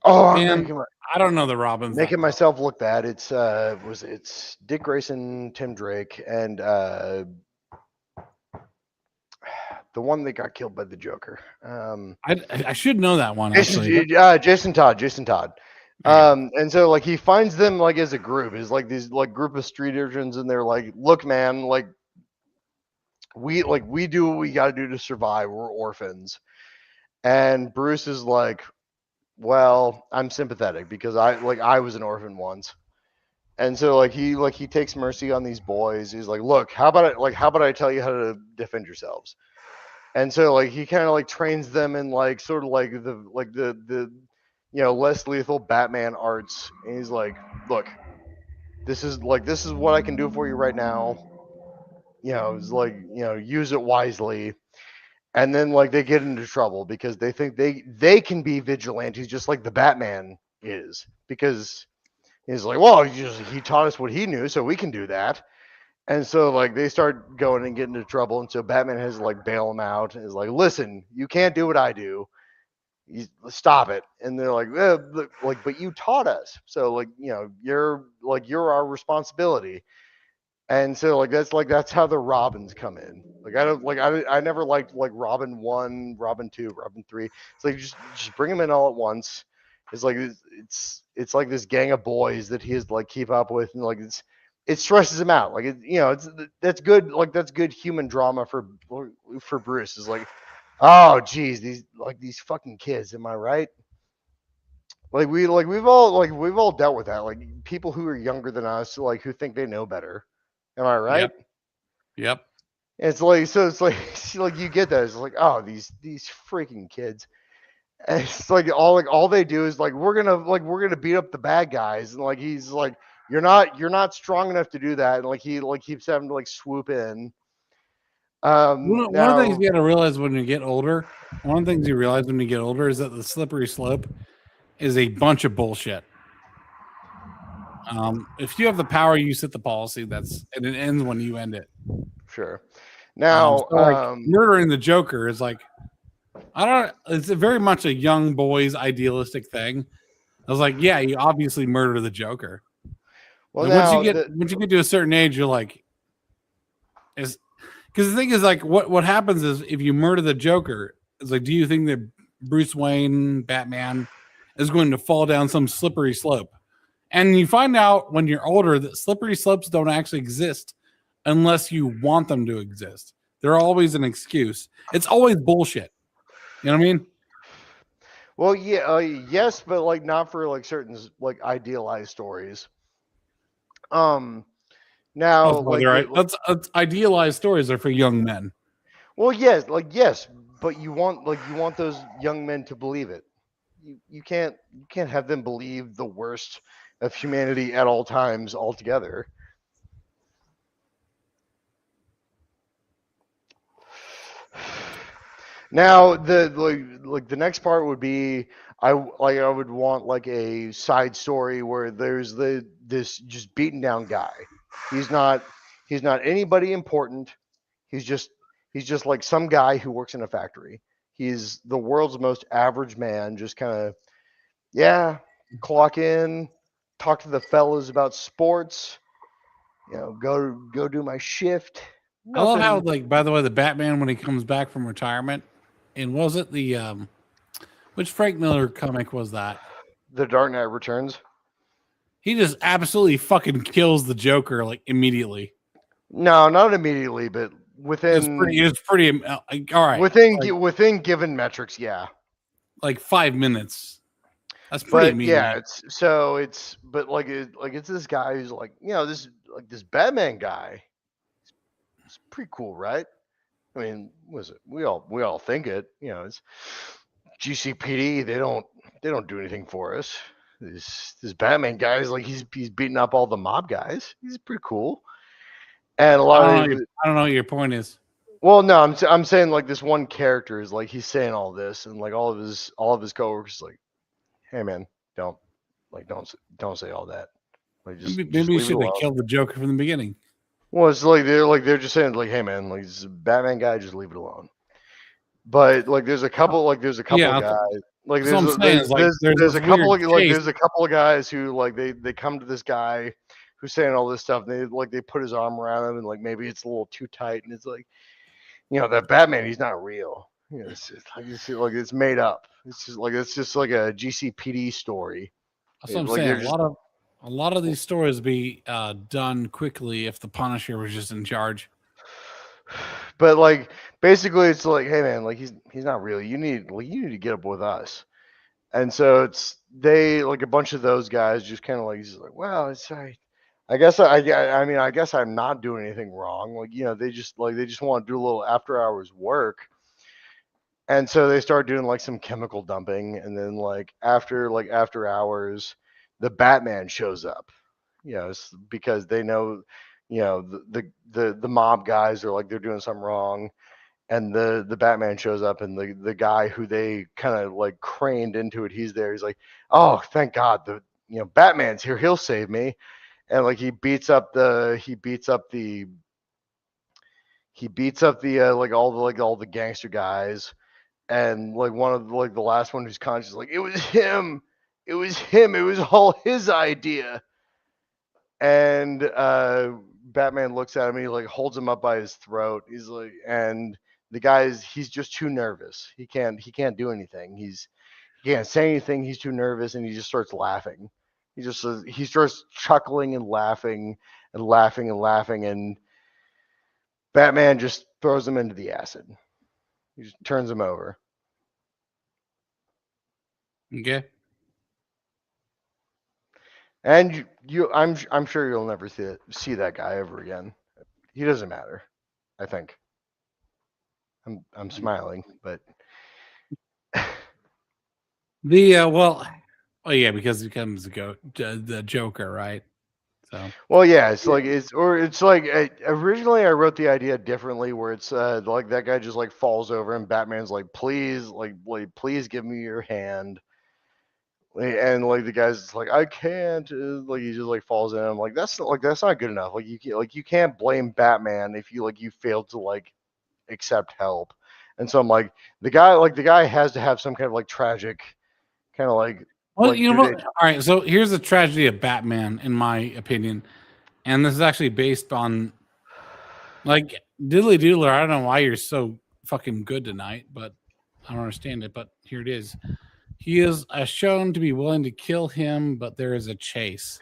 [SPEAKER 1] I don't know the Robins.
[SPEAKER 2] Making myself look bad. It's Dick Grayson, Tim Drake, and the one that got killed by the Joker.
[SPEAKER 1] I should know that one actually.
[SPEAKER 2] Jason Todd. And so like he finds them like as a group. It's like these like group of street urchins, and they're like, look, man, like we do what we got to do to survive. We're orphans. And Bruce is like, well, I'm sympathetic because I was an orphan once. And so like he takes mercy on these boys. He's like, look, how about I tell you how to defend yourselves? And so like he kind of like trains them in like sort of like the less lethal Batman arts. And he's like, look, this is what I can do for you right now. It's like, use it wisely. And then like they get into trouble because they think they can be vigilantes just like the Batman is, because He's like, well, he taught us what he knew, so we can do that. And so like they start going and getting into trouble, and so Batman has to like bail him out. And is like, listen, you can't do what I do. Stop it. And they're like, like, but you taught us, so like, you're our responsibility. And so that's how the Robins come in. Like I never liked like Robin 1, Robin 2, Robin 3. It's like just bring them in all at once. It's like it's like this gang of boys that he has to like keep up with, and like it stresses him out. Like that's good, like that's good human drama for Bruce. Is like, oh geez, these fucking kids, am I right? We've all dealt with that. Like people who are younger than us, like who think they know better. Am I right?
[SPEAKER 1] Yep.
[SPEAKER 2] It's like like you get that. It's like, oh, these freaking kids. And it's like all they do is like we're gonna beat up the bad guys, and like he's like, you're not strong enough to do that, and like he like keeps having to like swoop in.
[SPEAKER 1] One of the things you got to realize when you get older, is that the slippery slope is a bunch of bullshit. If you have the power, you set the policy. And it ends when you end it.
[SPEAKER 2] Sure. Now,
[SPEAKER 1] murdering the Joker is like, it's very much a young boy's idealistic thing. I was like, yeah, you obviously murder the Joker. Well, once you get to a certain age, you're like, because the thing is like, what happens is if you murder the Joker, it's like, do you think that Bruce Wayne, Batman, is going to fall down some slippery slope? And you find out when you're older that slippery slopes don't actually exist unless you want them to exist. They're always an excuse. It's always bullshit. You know what I mean?
[SPEAKER 2] Well, yeah, yes, but like not for like certain like idealized stories. Now,
[SPEAKER 1] that's idealized stories are for young men.
[SPEAKER 2] Well, yes, but you want those young men to believe it. You can't have them believe the worst of humanity at all times altogether. Now the next part would be I would want like a side story where there's this just beaten down guy. He's not anybody important. He's just like some guy who works in a factory. He's the world's most average man, just kind of clock in, talk to the fellas about sports, go do my shift.
[SPEAKER 1] Nothing. I love how, like, by the way, the Batman when he comes back from retirement, and was it the which Frank Miller comic was that?
[SPEAKER 2] The Dark Knight Returns.
[SPEAKER 1] He just absolutely fucking kills the Joker like immediately.
[SPEAKER 2] No, not immediately, but within
[SPEAKER 1] it's pretty all right.
[SPEAKER 2] Within given metrics, yeah.
[SPEAKER 1] Like 5 minutes. That's pretty immediate.
[SPEAKER 2] Yeah, it's this guy who's like, this Batman guy. It's pretty cool, right? I mean, we all think it, it's GCPD, they don't do anything for us. This Batman guy is like he's beating up all the mob guys. He's pretty cool. And a lot
[SPEAKER 1] I don't know what your point is.
[SPEAKER 2] Well, no, I'm saying like this one character is like he's saying all this, and like all of his coworkers like, hey man, don't say all that. Like
[SPEAKER 1] maybe you should have killed the Joker from the beginning.
[SPEAKER 2] Well, it's like they're just saying like, hey man, like this Batman guy, just leave it alone. But like there's a couple of guys. Like there's a couple of guys who like they come to this guy who's saying all this stuff, and they put his arm around him, and like maybe it's a little too tight, and it's like, that Batman, he's not real. It's like it's made up. It's just like a GCPD story.
[SPEAKER 1] That's what I'm saying. A lot of these stories be done quickly if the Punisher was just in charge.
[SPEAKER 2] But like basically, it's like, hey man, like he's not real. You need to get up with us. And so they like a bunch of those guys just kind of like, he's like, well, it's right. I guess I guess I'm not doing anything wrong. Like, they just want to do a little after hours work. And so they start doing like some chemical dumping, and then like after hours, the Batman shows up. Because they know, the mob guys are like they're doing something wrong, and the Batman shows up, and the guy who they kind of like craned into it, he's there. He's like, oh, thank God, Batman's here, he'll save me. And like he beats up the all the gangster guys, and like one of the last one who's conscious is like, it was him, it was all his idea. And Batman looks at him and he like holds him up by his throat. He's like, and the he's just too nervous. He can't do anything. He can't say anything. He's too nervous, and he just starts laughing. He starts chuckling and laughing and laughing and laughing, and Batman just throws him into the acid. He just turns him over.
[SPEAKER 1] Okay.
[SPEAKER 2] And I'm sure you'll never see that guy ever again. He doesn't matter, I think. I'm smiling, but
[SPEAKER 1] because he becomes the Joker, right? So
[SPEAKER 2] well, yeah, it's like originally I wrote the idea differently, where it's like that guy just like falls over and Batman's like, please, please give me your hand. And like the guy's like, I can't, like he just like falls in. I'm like, that's not good enough. Like you can't blame Batman if you failed to like accept help. And so I'm like, the guy has to have some kind of like tragic kind of like.
[SPEAKER 1] Well, you know what? All right, so here's the tragedy of Batman, in my opinion, and this is actually based on like Diddly Doodler. I don't know why you're so fucking good tonight, but I don't understand it. But here it is. He is shown to be willing to kill him, but there is a chase.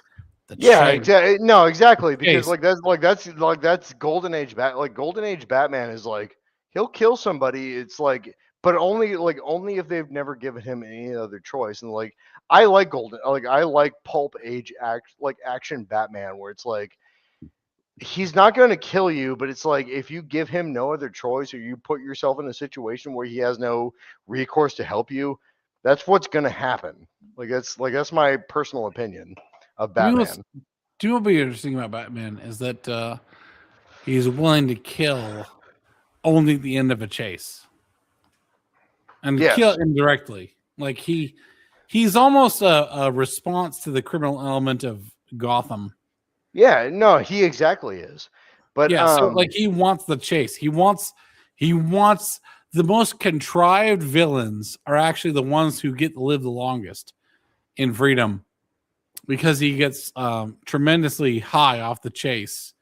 [SPEAKER 2] Exactly. No, exactly, because that's Golden Age Golden Age Batman is like, he'll kill somebody. It's like, but only if they've never given him any other choice. And like, I like pulp age action Batman, where it's like, he's not going to kill you, but it's like, if you give him no other choice, or you put yourself in a situation where he has no recourse to help you, that's what's going to happen. That's my personal opinion of Batman.
[SPEAKER 1] Do you know what'd be interesting about Batman is that he's willing to kill only at the end of a chase, and kill indirectly. Like he's almost a response to the criminal element of Gotham.
[SPEAKER 2] Yeah, no, he exactly is. But
[SPEAKER 1] yeah, so like he wants the chase. He wants the most contrived villains are actually the ones who get to live the longest in freedom, because he gets tremendously high off the chase,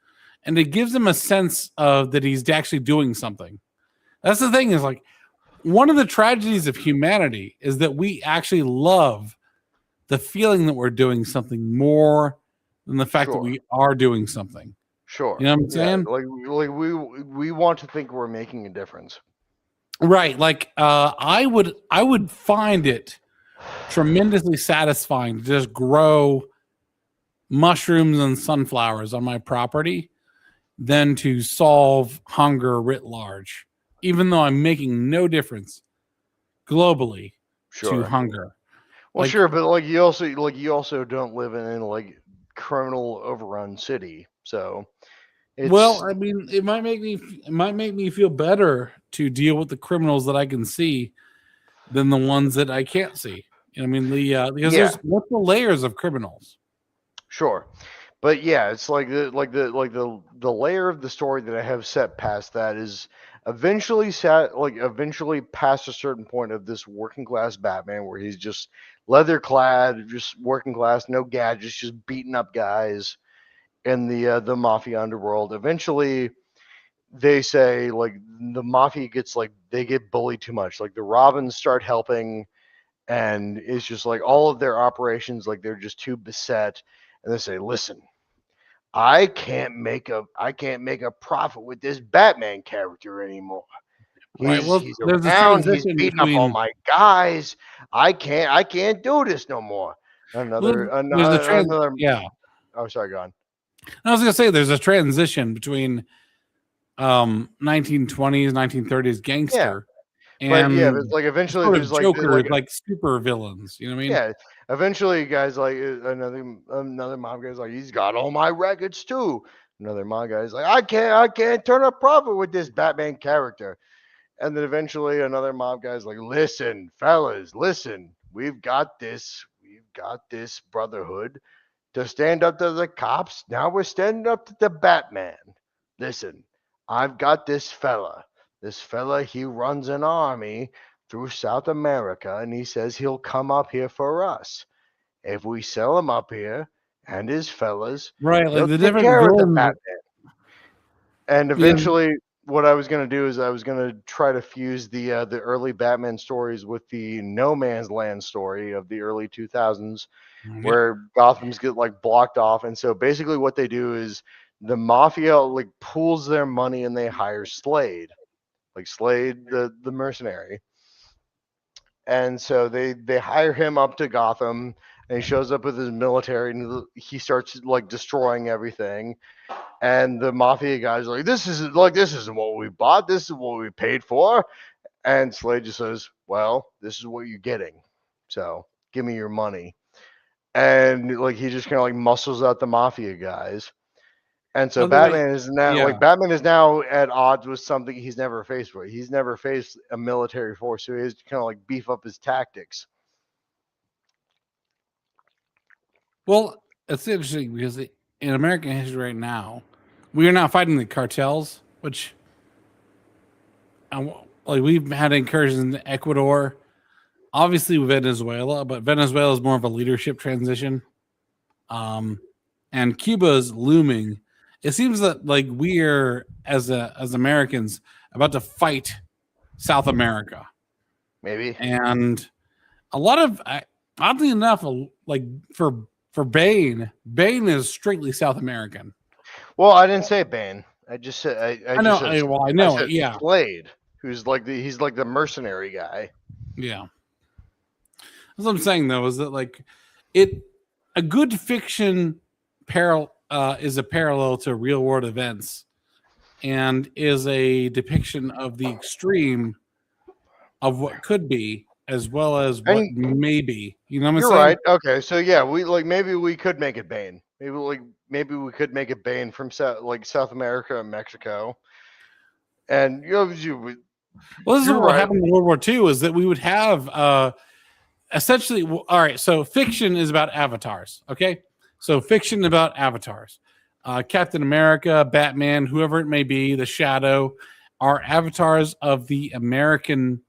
[SPEAKER 1] and it gives him a sense of that he's actually doing something. That's the thing, is like, one of the tragedies of humanity is that we actually love the feeling that we're doing something more than the fact that we are doing something.
[SPEAKER 2] Sure.
[SPEAKER 1] You know what I'm saying?
[SPEAKER 2] Like we want to think we're making a difference.
[SPEAKER 1] Right. Like I would find it tremendously satisfying to just grow mushrooms and sunflowers on my property than to solve hunger writ large, even though I'm making no difference globally to hunger.
[SPEAKER 2] Well, sure, but you also don't live in like criminal overrun city, so
[SPEAKER 1] well, I mean, it might make me feel better to deal with the criminals that I can see than the ones that I can't see. You know what I mean? Because there's multiple layers of criminals.
[SPEAKER 2] Sure, but yeah, it's like the layer of the story that I have set past that is eventually past a certain point of this working class Batman, where he's just leather clad, just working class, no gadgets, just beating up guys in the mafia underworld. Eventually, they say like the mafia gets they get bullied too much. Like the Robins start helping, and it's just like all of their operations, like they're just too beset. And they say, listen, I can't make a profit with this Batman character anymore. He's around, he's beating up all my guys. I can't do this no more. Another.
[SPEAKER 1] Yeah.
[SPEAKER 2] Oh, sorry, go on.
[SPEAKER 1] I was gonna say there's a transition between 1920s, 1930s gangster.
[SPEAKER 2] And it's like eventually
[SPEAKER 1] sort
[SPEAKER 2] there's
[SPEAKER 1] of Joker, like super villains. You know what I mean?
[SPEAKER 2] Yeah. Eventually, guys like another mob guy's like, he's got all my records too. Another mob guy's like, I can't turn a profit with this Batman character. And then eventually another mob guy's like, listen, fellas, listen, we've got this got this brotherhood to stand up to the cops. Now we're standing up to the Batman. Listen, I've got this fella. This fella, he runs an army through South America, and he says he'll come up here for us. If we sell him up here and his fellas,
[SPEAKER 1] Right, like
[SPEAKER 2] he'll
[SPEAKER 1] the
[SPEAKER 2] take
[SPEAKER 1] different
[SPEAKER 2] care of the
[SPEAKER 1] villains.
[SPEAKER 2] Batman. And eventually, what I was going to do is I was going to try to fuse the early Batman stories with the No Man's Land story of the early 2000s, where Gotham's get like blocked off. And so basically, what they do is the mafia like pools their money and they hire Slade, like Slade the mercenary. And so they hire him up to Gotham, and he shows up with his military, and he starts like destroying everything. And the mafia guys are like, this isn't what we bought. This is what we paid for. And Slade just says, well, this is what you're getting. So give me your money. And like he just kind of like muscles out the mafia guys. And so Batman is now at odds with something he's never faced before. He's never faced a military force, so he has to kind of like beef up his tactics.
[SPEAKER 1] Well, it's interesting because in American history right now, we are not fighting the cartels, which like we've had incursions in Ecuador, obviously Venezuela, but Venezuela is more of a leadership transition. And Cuba is looming. It seems that like we're as Americans about to fight South America,
[SPEAKER 2] maybe.
[SPEAKER 1] And a lot of oddly enough, like for Bane is strictly South American.
[SPEAKER 2] Well, I didn't say Bane. I just said I know.
[SPEAKER 1] I know. Yeah,
[SPEAKER 2] Slade, who's like he's like the mercenary guy.
[SPEAKER 1] Yeah. That's what I'm saying though, is that like a good fiction is a parallel to real world events and is a depiction of the extreme of what could be as well as what may be. You know what I'm saying?
[SPEAKER 2] You're right. Okay, so yeah, maybe we could make it Bane. Maybe we could make it Bane from South America and Mexico. And
[SPEAKER 1] well, this is what happened in World War II is that we would have essentially, all right, so fiction is about avatars, okay? So fiction about avatars. Captain America, Batman, whoever it may be, the Shadow, are avatars of the American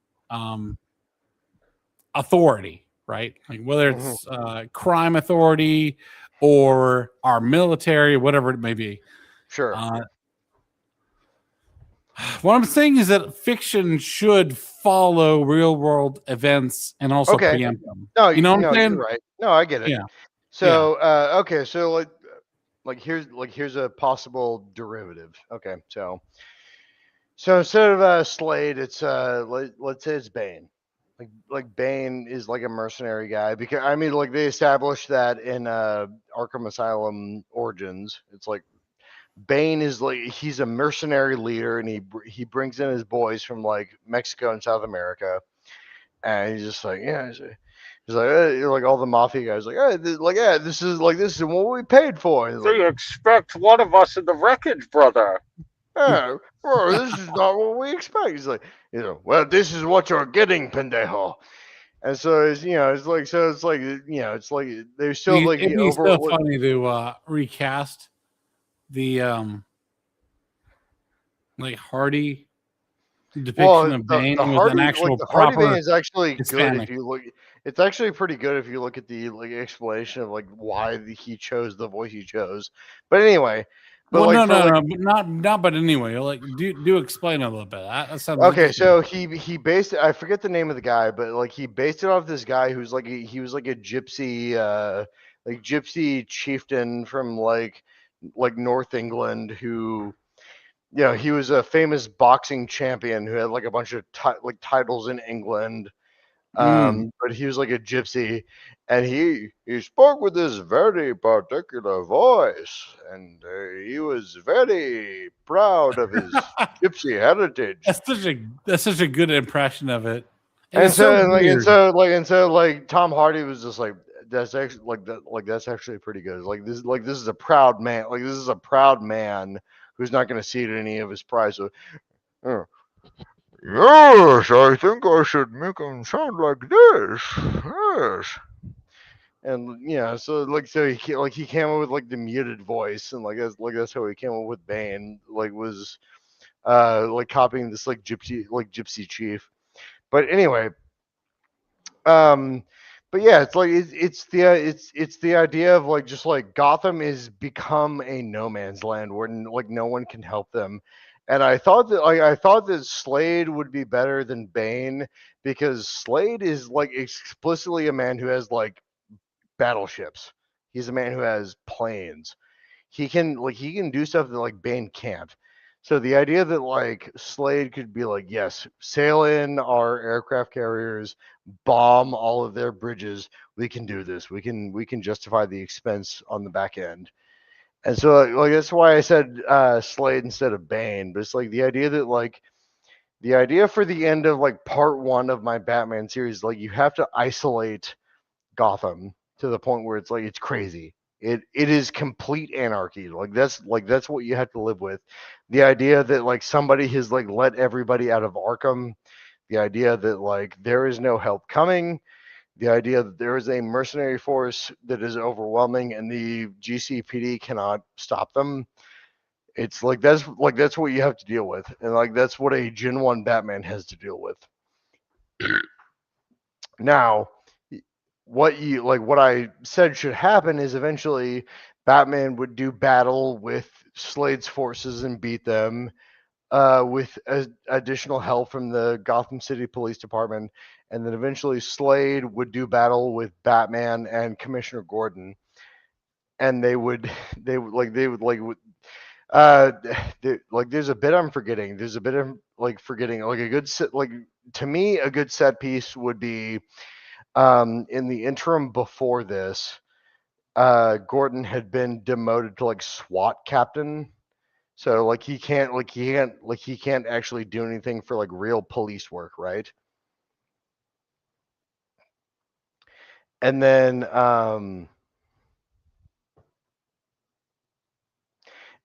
[SPEAKER 1] authority, right? Like whether it's crime authority or our military, whatever it may be.
[SPEAKER 2] Sure.
[SPEAKER 1] What I'm saying is that fiction should follow real world events and also preempt them.
[SPEAKER 2] No,
[SPEAKER 1] you know what I'm saying?
[SPEAKER 2] You're right. No, I get it.
[SPEAKER 1] Yeah.
[SPEAKER 2] So okay, so here's a possible derivative. Okay, so instead of Slade, it's let's say it's Bane. Like Bane is like a mercenary guy, because I mean like they established that in Arkham Asylum Origins. It's like Bane is like he's a mercenary leader, and he brings in his boys from like Mexico and South America, and he's just like he's like all the mafia guys this is what we paid for.
[SPEAKER 3] So you expect one of us in the wreckage, brother?
[SPEAKER 2] Yeah, bro, this is not what we expect. He's like, well, this is what you're getting, pendejo. And so it's it's like there's still like
[SPEAKER 1] it'd be so funny to recast the like Hardy depiction of Bane with an actual proper
[SPEAKER 2] Hardy Bane is actually
[SPEAKER 1] Hispanic.
[SPEAKER 2] good if you look. It's actually pretty good if you look at the like explanation of like why he chose the voice he chose. But anyway.
[SPEAKER 1] But but anyway, like do explain a little bit. That sounds
[SPEAKER 2] okay. So he based it. I forget the name of the guy, but like he based it off this guy who's like he was like a gypsy chieftain from like North England who, he was a famous boxing champion who had like a bunch of titles in England. But he was like a gypsy, and he spoke with this very particular voice, and he was very proud of his gypsy heritage.
[SPEAKER 1] That's such a good impression of it.
[SPEAKER 2] And so Tom Hardy was just like, that's actually that's actually pretty good. This is a proud man. Like this is a proud man who's not going to cede any of his pride. So. Yes, I think I should make him sound like this. Yes. And so he came up with like the muted voice, and that's how he came up with Bane. Like was like copying this like gypsy chief. But anyway, um, but yeah, it's like it's the idea of like just like Gotham is become a no man's land where like no one can help them. And I thought that Slade would be better than Bane because Slade is like explicitly a man who has like battleships. He's a man who has planes. He can do stuff that like Bane can't. So the idea that like Slade could be like, yes, sail in our aircraft carriers, bomb all of their bridges. We can do this. We can justify the expense on the back end. And so like that's why I said Slade instead of Bane. But it's like the idea for the end of like part one of my Batman series, like you have to isolate Gotham to the point where it's like it's crazy. It is complete anarchy. Like that's what you have to live with. The idea that like somebody has like let everybody out of Arkham, the idea that like there is no help coming, the idea that there is a mercenary force that is overwhelming and the GCPD cannot stop them. It's like that's what you have to deal with. And like that's what a Gen 1 Batman has to deal with. Now, what I said should happen is eventually Batman would do battle with Slade's forces and beat them with additional help from the Gotham City Police Department, and then eventually Slade would do battle with Batman and Commissioner Gordon, and they would uh there's a bit I'm forgetting. There's a bit of like forgetting like a good set like to me a good set piece would be in the interim before this, Gordon had been demoted to like SWAT captain. So he can't actually do anything for like real police work, right? And then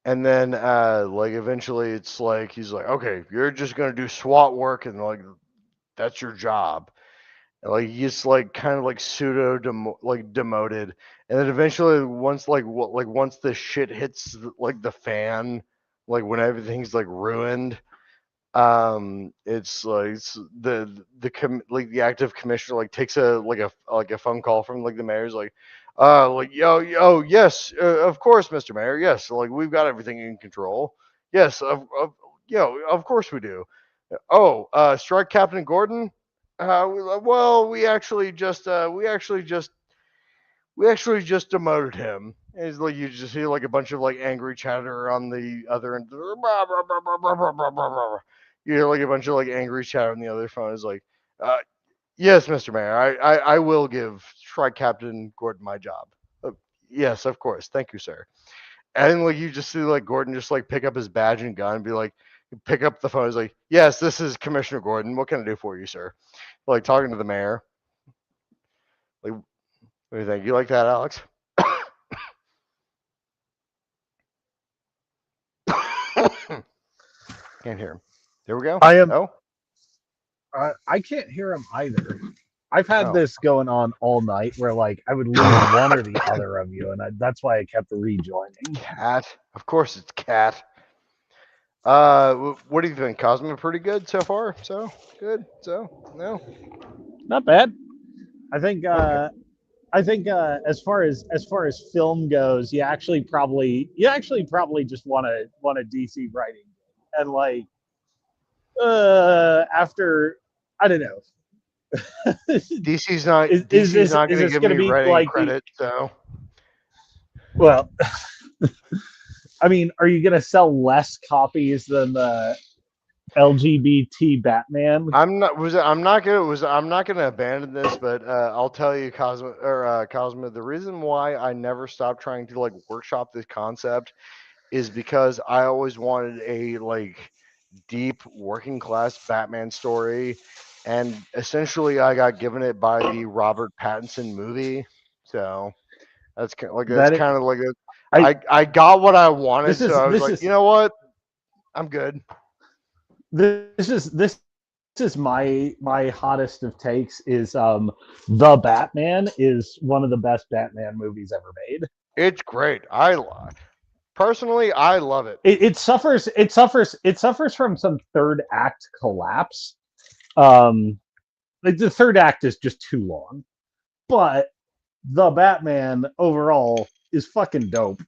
[SPEAKER 2] like eventually it's like he's like, okay, you're just gonna do SWAT work and like that's your job. Like he's like kind of like demoted, and then eventually once the shit hits like the fan, like when everything's like ruined, it's like the active commissioner like takes a phone call from like the mayor's like like yo yes of course Mr. Mayor, yes, like we've got everything in control, yes of course we do. Oh, strike Captain Gordon. Well, we actually just demoted him. And it's like you just hear like a bunch of like angry chatter on the other end. You hear like a bunch of like angry chatter on the other phone. It's like, uh, yes, Mr. Mayor, I will give Strike Captain Gordon my job. Yes, of course. Thank you, sir. And like you just see like Gordon just like pick up his badge and gun and be like, pick up the phone. He's like, yes, this is Commissioner Gordon. What can I do for you, sir? Like talking to the mayor. Like, what do you think? You like that, Alex? Can't hear him. There we go.
[SPEAKER 3] I am.
[SPEAKER 2] Oh,
[SPEAKER 3] I can't hear him either. I've had
[SPEAKER 2] Oh.
[SPEAKER 3] this going on all night where like I would lose one or the other of you, and that's why I kept rejoining.
[SPEAKER 2] Cat. Of course, it's Cat. What do you think? Kosma pretty good so far. So good. So no.
[SPEAKER 3] Not bad. I think.
[SPEAKER 2] Okay.
[SPEAKER 3] I think as far as film goes, you actually probably just want a DC writing, and like after I don't know.
[SPEAKER 2] DC's not.
[SPEAKER 3] Is
[SPEAKER 2] DC's
[SPEAKER 3] this
[SPEAKER 2] not
[SPEAKER 3] is
[SPEAKER 2] going to
[SPEAKER 3] this
[SPEAKER 2] give
[SPEAKER 3] going to
[SPEAKER 2] me
[SPEAKER 3] be
[SPEAKER 2] writing
[SPEAKER 3] like
[SPEAKER 2] credit. So
[SPEAKER 3] well, I mean, are you going to sell less copies than the LGBT Batman?
[SPEAKER 2] I'm not gonna abandon this, but I'll tell you, Cosmo. The reason why I never stopped trying to like workshop this concept is because I always wanted a like deep working class Batman story, and essentially I got given it by the Robert Pattinson movie. So that's kind of like I got what I wanted, so I was like, you know what, I'm good.
[SPEAKER 3] This is my hottest of takes is The Batman is one of the best Batman movies ever made.
[SPEAKER 2] It's great. Personally, I love it.
[SPEAKER 3] It suffers from some third act collapse. Like the third act is just too long, but The Batman overall is fucking dope.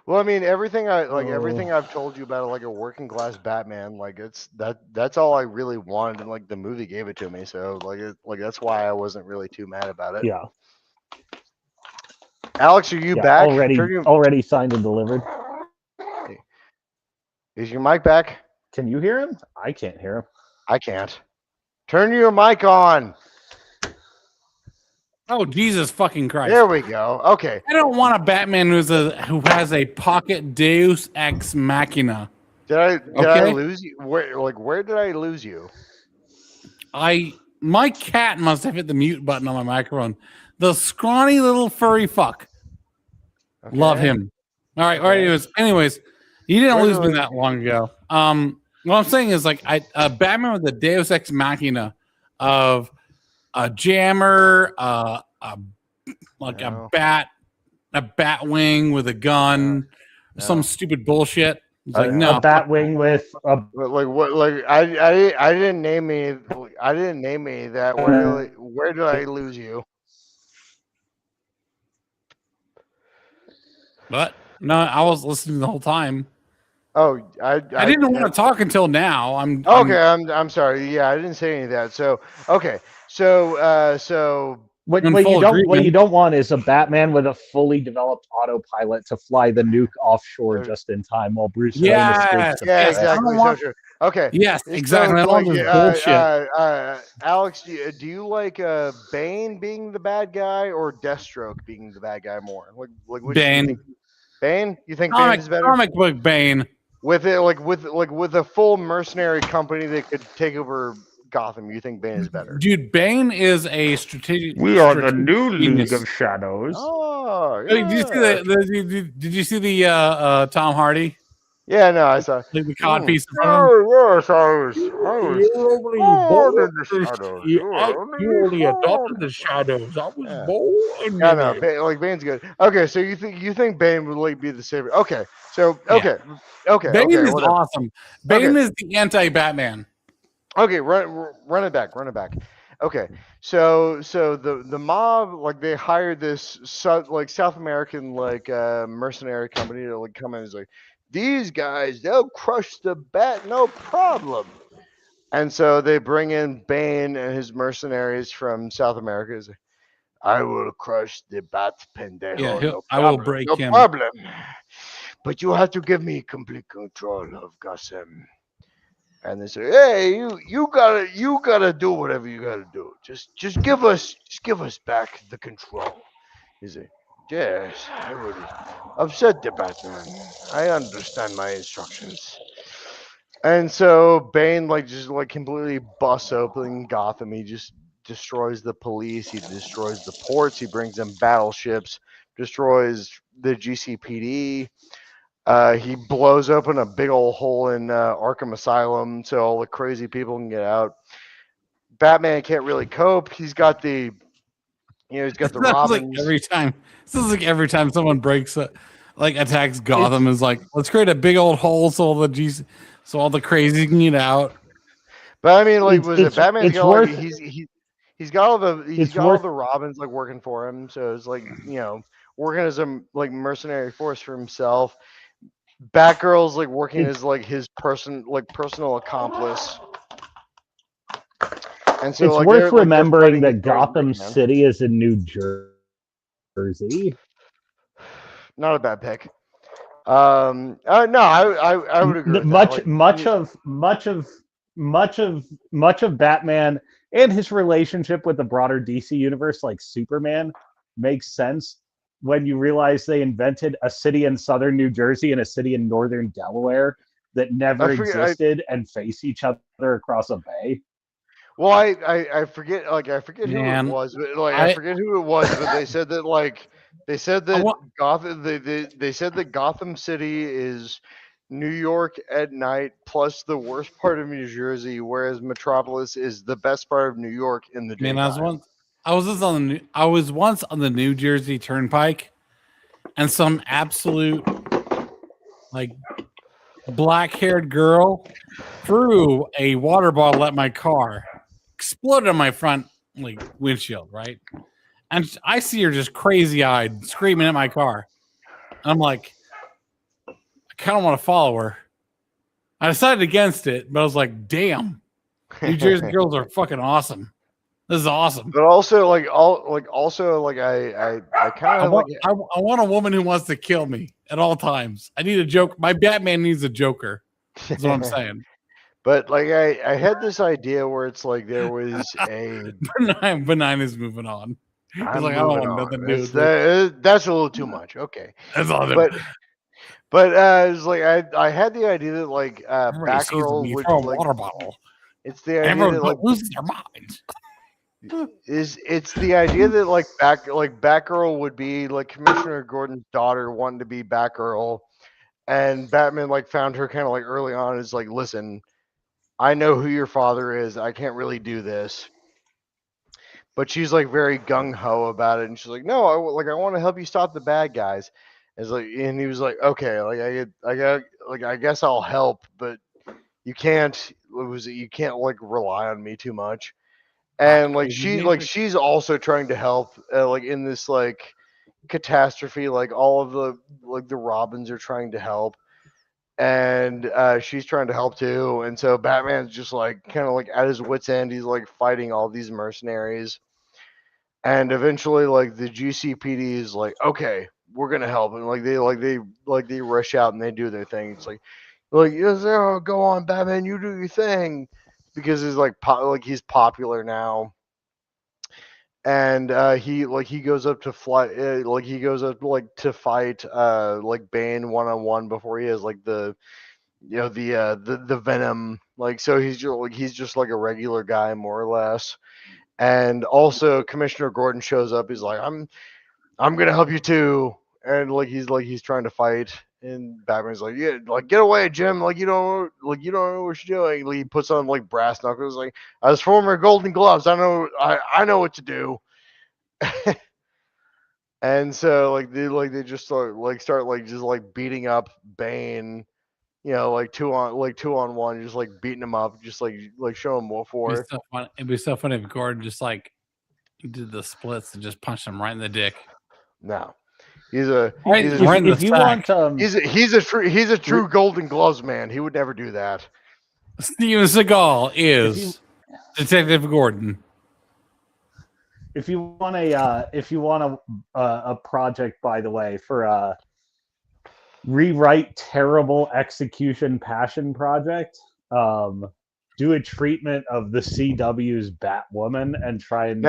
[SPEAKER 2] Well, I mean, everything I've told you about like a working class Batman, like that's all I really wanted, and like the movie gave it to me. So like that's why I wasn't really too mad about it.
[SPEAKER 3] Yeah.
[SPEAKER 2] Alex, are you back?
[SPEAKER 3] Already signed and delivered.
[SPEAKER 2] Is your mic back?
[SPEAKER 3] Can you hear him? I can't hear him.
[SPEAKER 2] I can't. Turn your mic on.
[SPEAKER 1] Oh, Jesus fucking Christ.
[SPEAKER 2] There we go. Okay.
[SPEAKER 1] I don't want a Batman who has a pocket Deus Ex Machina.
[SPEAKER 2] Did I lose you? Where did I lose you?
[SPEAKER 1] My cat must have hit the mute button on my microphone. The scrawny little furry fuck. Okay. Love him. All right. Anyways, you didn't lose me that long ago. What I'm saying is like Batman with the Deus Ex Machina of a jammer, a bat wing with a gun, some stupid bullshit. It's like no,
[SPEAKER 3] a bat wing with a
[SPEAKER 2] I didn't name me that. Where did I lose you?
[SPEAKER 1] But no, I was listening the whole time.
[SPEAKER 2] Oh, I
[SPEAKER 1] didn't want to talk until now. I'm
[SPEAKER 2] sorry. Yeah, I didn't say any of that. So okay, so
[SPEAKER 3] what you don't want is a Batman with a fully developed autopilot to fly the nuke offshore just in time while Bruce Wayne escapes.
[SPEAKER 2] Yeah, exactly. So true. Okay.
[SPEAKER 1] Yes, exactly.
[SPEAKER 2] Bullshit. Alex, do you like Bane being the bad guy or Deathstroke being the bad guy more? Like
[SPEAKER 1] Bane.
[SPEAKER 2] Bane? You think Bane is better?
[SPEAKER 1] Comic book Bane.
[SPEAKER 2] With it, with a full mercenary company that could take over Gotham, you think Bane is better?
[SPEAKER 1] Dude, Bane is a strategic.
[SPEAKER 3] We are the new League of Shadows.
[SPEAKER 2] Oh,
[SPEAKER 1] yeah. Did you see the Tom Hardy?
[SPEAKER 2] Yeah, no, I saw
[SPEAKER 1] the cod piece.
[SPEAKER 2] Yes, I was born in the shadows.
[SPEAKER 1] You only adopted the shadows. I was born.
[SPEAKER 2] Yeah, no, Bane's good. Okay, so you think Bane would be the savior? Okay, so okay.
[SPEAKER 1] Bane is awesome. Bane is the anti-Batman.
[SPEAKER 2] Okay, run it back. Okay, so the mob, they hired this South American mercenary company to come in. Is like, these guys, they'll crush the bat, no problem. And so they bring in Bane and his mercenaries from South America. Like, I will crush the bat pendejo.
[SPEAKER 1] Yeah, I will break him.
[SPEAKER 2] No problem. But you have to give me complete control of Gotham. And they say, hey, you gotta do whatever you gotta do. Just give us back the control. He said, yes, I will upset the Batman. I understand my instructions. And so Bane just completely busts open Gotham. He just destroys the police. He destroys the ports. He brings in battleships. Destroys the GCPD. He blows open a big old hole in Arkham Asylum so all the crazy people can get out. Batman can't really cope. He's got the Robin.
[SPEAKER 1] This is like every time someone attacks Gotham is like, let's create a big old hole so all the crazy can get out.
[SPEAKER 2] But I mean, Batman's got he's got all the Robins working for him, so it's working as a mercenary force for himself. Batgirl's working as his personal accomplice. And so
[SPEAKER 3] it's worth remembering that Gotham City is in New Jersey.
[SPEAKER 2] Not a bad pick. No, I would agree.
[SPEAKER 3] Much of Batman and his relationship with the broader DC universe, like Superman, makes sense when you realize they invented a city in southern New Jersey and a city in northern Delaware that never existed and face each other across a bay.
[SPEAKER 2] Well, I forget who it was, but I forget who it was, but they said that Gotham City is New York at night plus the worst part of New Jersey, whereas Metropolis is the best part of New York in the
[SPEAKER 1] I mean,
[SPEAKER 2] daytime.
[SPEAKER 1] I was once on the New Jersey Turnpike, and some absolute like black-haired girl threw a water bottle at my car, exploded on my front like windshield, right? And I see her just crazy-eyed, screaming at my car. And I'm like, I kind of want to follow her. I decided against it, but I was like, damn, New Jersey girls are fucking awesome. This is awesome.
[SPEAKER 2] But also, like I kind of like
[SPEAKER 1] I want a woman who wants to kill me at all times. I need a joke. My Batman needs a Joker. That's what I'm saying.
[SPEAKER 2] But like I had this idea where it's like there was a
[SPEAKER 1] Benign is moving on. He's
[SPEAKER 2] I'm
[SPEAKER 1] like, I don't
[SPEAKER 2] moving
[SPEAKER 1] want
[SPEAKER 2] on.
[SPEAKER 1] nothing to do with it.
[SPEAKER 2] That's a little too much. Okay.
[SPEAKER 1] That's all.
[SPEAKER 2] But it's like I had the idea that like
[SPEAKER 1] Everybody sees
[SPEAKER 2] Batgirl
[SPEAKER 1] me
[SPEAKER 2] would
[SPEAKER 1] throw a
[SPEAKER 2] like
[SPEAKER 1] water bottle.
[SPEAKER 2] it's the idea
[SPEAKER 1] Everyone
[SPEAKER 2] that like
[SPEAKER 1] loses their minds.
[SPEAKER 2] it's the idea that like Batgirl would be like Commissioner Gordon's daughter wanting to be Batgirl, and Batman like found her kind of like early on is like, listen, I know who your father is. I can't really do this. But she's like very gung ho about it, and she's like, "No, I want to help you stop the bad guys." And he was like, "Okay, like I got, like I guess I'll help, but you can't. You can't like rely on me too much." And like she's also trying to help, like in this like catastrophe, like all of the Robins are trying to help, and she's trying to help too. And so Batman's just like kind of like at his wits end. He's like fighting all these mercenaries. And eventually, like the GCPD is like, okay, we're gonna help, and they rush out and they do their thing. It's like yes, oh, go on, Batman, you do your thing, because he's like he's popular now, and he goes up to fly, he goes up like to fight like Bane 1-on-1 before he has like the the Venom, like so he's just like a regular guy more or less. And also Commissioner Gordon shows up. He's like, I'm gonna help you too. And he's trying to fight. And Batman's like, yeah, like get away, Jim. You don't know what you're doing. Like, he puts on like brass knuckles. Like, as former Golden Gloves, I know what to do. And so they just start just like beating up Bane. Like two on one, just like beating him up, just like show him what for.
[SPEAKER 1] It'd be so funny if Gordon just like did the splits and just punched him right in the dick.
[SPEAKER 2] No, he's a true Golden Gloves man. He would never do that.
[SPEAKER 1] Steven Seagal is Detective Gordon.
[SPEAKER 3] If you want a project, by the way, for rewrite terrible execution passion project, do a treatment of the CW's Batwoman and try and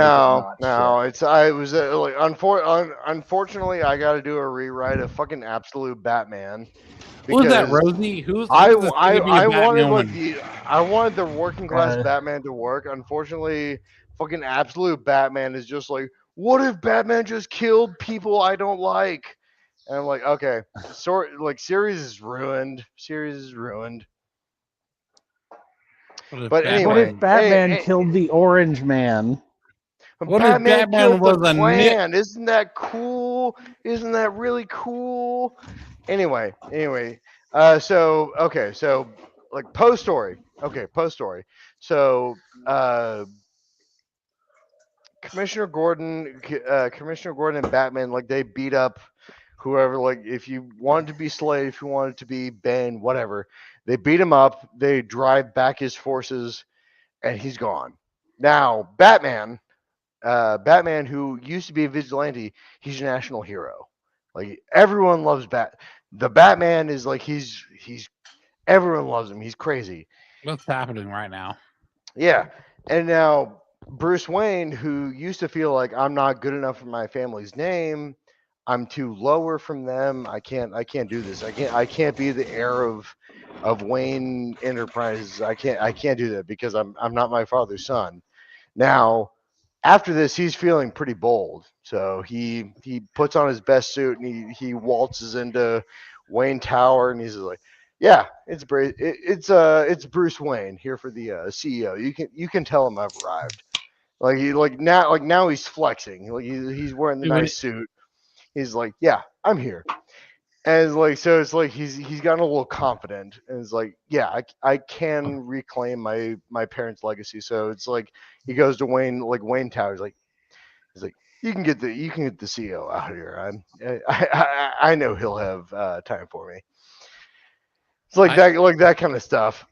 [SPEAKER 2] unfortunately I got to do a rewrite of fucking Absolute Batman.
[SPEAKER 1] Who's that, Rosie?
[SPEAKER 2] I wanted the working class Batman to work. Unfortunately, fucking Absolute Batman is just like, what if Batman just killed people I don't like? And I'm like, okay, series is ruined. But anyway,
[SPEAKER 3] what if Batman killed the Orange Man?
[SPEAKER 1] What if Batman was a
[SPEAKER 2] plan? Isn't that cool? Isn't that really cool? Anyway. So like post story. So Commissioner Gordon and Batman, like they beat up whoever, like if you wanted to be Slade, if you wanted to be Bane, whatever. They beat him up, they drive back his forces, and he's gone. Now, Batman, who used to be a vigilante, he's a national hero. Like everyone loves the Batman is like he's everyone loves him. He's crazy.
[SPEAKER 1] What's happening right now?
[SPEAKER 2] Yeah. And now Bruce Wayne, who used to feel like I'm not good enough for my family's name, I'm too lower from them. I can't do this. I can't be the heir of Wayne Enterprises. I can't do that because I'm not my father's son. Now, after this, he's feeling pretty bold. So he puts on his best suit and he waltzes into Wayne Tower and he's like, Yeah, it's Bruce Wayne here for the CEO. You can tell him I've arrived. Now he's flexing. Like he's wearing the nice suit. He's like, yeah, I'm here. And it's like, so it's like he's gotten a little confident, and it's like, yeah, I can reclaim my parents' legacy. So it's like he goes to Wayne Tower. He's like, you can get the CEO out here. I know he'll have time for me. It's like that kind of stuff.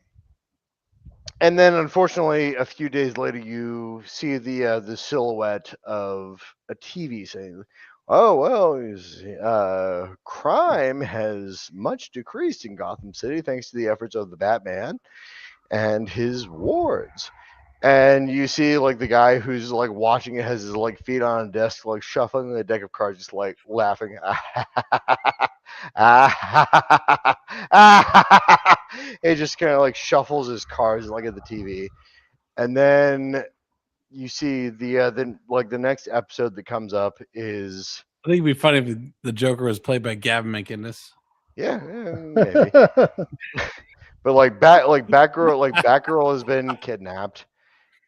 [SPEAKER 2] And then, unfortunately, a few days later, you see the silhouette of a TV saying, "Oh well, crime has much decreased in Gotham City thanks to the efforts of the Batman and his wards." And you see like the guy who's like watching it has his like feet on a desk, like shuffling the deck of cards, just like laughing. It just kind of like shuffles his cards like at the TV, and then you see the next episode that comes up is
[SPEAKER 1] I think it'd be funny if the Joker was played by Gavin McInnes.
[SPEAKER 2] yeah maybe, but Batgirl has been kidnapped,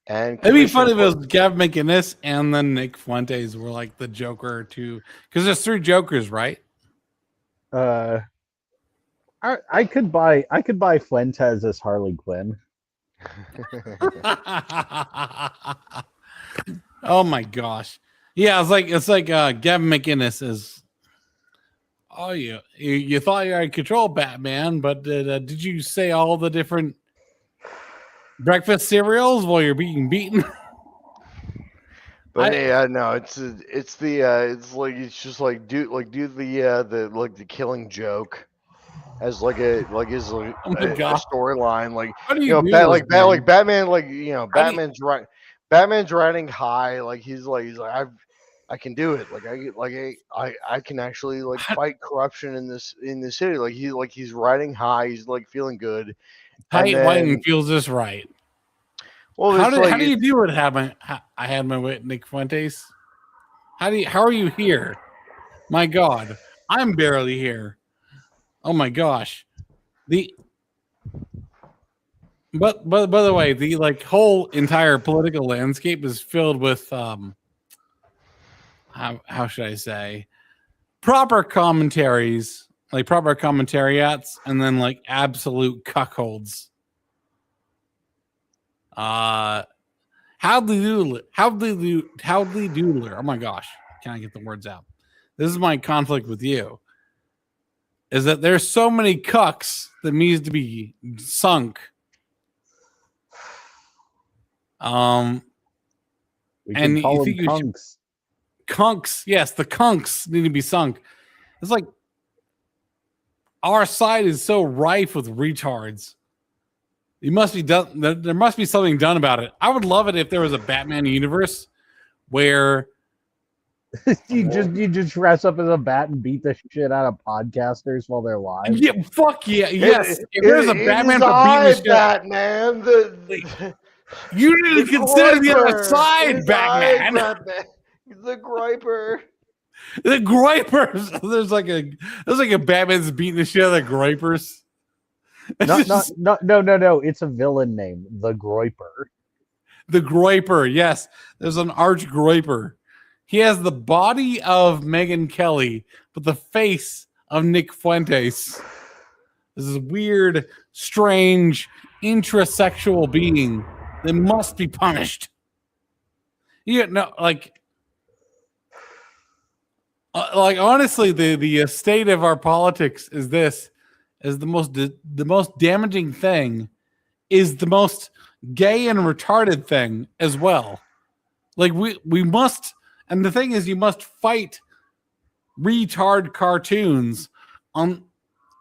[SPEAKER 2] and
[SPEAKER 1] it'd be funny if it was Gavin McInnes and then Nick Fuentes were like the Joker too, because there's 3 Jokers, right?
[SPEAKER 3] I could buy Fuentes as Harley Quinn.
[SPEAKER 1] Oh my gosh. Yeah, it's like Gavin McInnes is. Oh, you thought you had control, Batman, but did you say all the different breakfast cereals while you're being beaten?
[SPEAKER 2] But no, it's just like do the killing joke as like a storyline, like
[SPEAKER 1] How do
[SPEAKER 2] you know
[SPEAKER 1] do
[SPEAKER 2] bat,
[SPEAKER 1] those,
[SPEAKER 2] like bat,
[SPEAKER 1] man?
[SPEAKER 2] like Batman, like you know
[SPEAKER 1] How do you-
[SPEAKER 2] Batman's riding high, like he's like I can do it, I can actually like fight corruption in this city, like he's riding high, he's like feeling good.
[SPEAKER 1] Tight
[SPEAKER 2] And
[SPEAKER 1] white
[SPEAKER 2] then,
[SPEAKER 1] and feels this right.
[SPEAKER 2] well,
[SPEAKER 1] How
[SPEAKER 2] it's
[SPEAKER 1] do
[SPEAKER 2] like
[SPEAKER 1] you do it? I had my way, Nick Fuentes. How are you here? My God, I'm barely here. Oh my gosh, but by the way, the like whole entire political landscape is filled with how should I say, proper commentaries, like proper commentariats, and then like absolute cuckolds. Howdy doodler. Oh my gosh, can I get the words out? This is my conflict with you. Is that there's so many cucks that needs to be sunk.
[SPEAKER 3] We
[SPEAKER 1] And
[SPEAKER 3] can call
[SPEAKER 1] you
[SPEAKER 3] them
[SPEAKER 1] think you should-
[SPEAKER 3] kunks.
[SPEAKER 1] Kunks, yes, the kunks need to be sunk. It's like our side is so rife with retards. You must be done. There must be something done about it. I would love it if there was a Batman universe where
[SPEAKER 3] you just dress up as a bat and beat the shit out of podcasters while they're live.
[SPEAKER 1] yeah, fuck yeah, yes. If there's a Batman for beating the shit,
[SPEAKER 2] Batman,
[SPEAKER 1] you need to consider the other side,
[SPEAKER 2] His
[SPEAKER 1] Batman.
[SPEAKER 2] Batman. The griper.
[SPEAKER 1] The gripers. There's like a Batman's beating the shit out of the gripers.
[SPEAKER 3] No. It's a villain name, the Groiper.
[SPEAKER 1] The Groiper, yes. There's an arch Groiper. He has the body of Megyn Kelly, but the face of Nick Fuentes. This is a weird, strange, intrasexual being that must be punished. Honestly, the state of our politics is this. Is the most damaging thing is the most gay and retarded thing as well. Like we must, and the thing is, you must fight retard cartoons on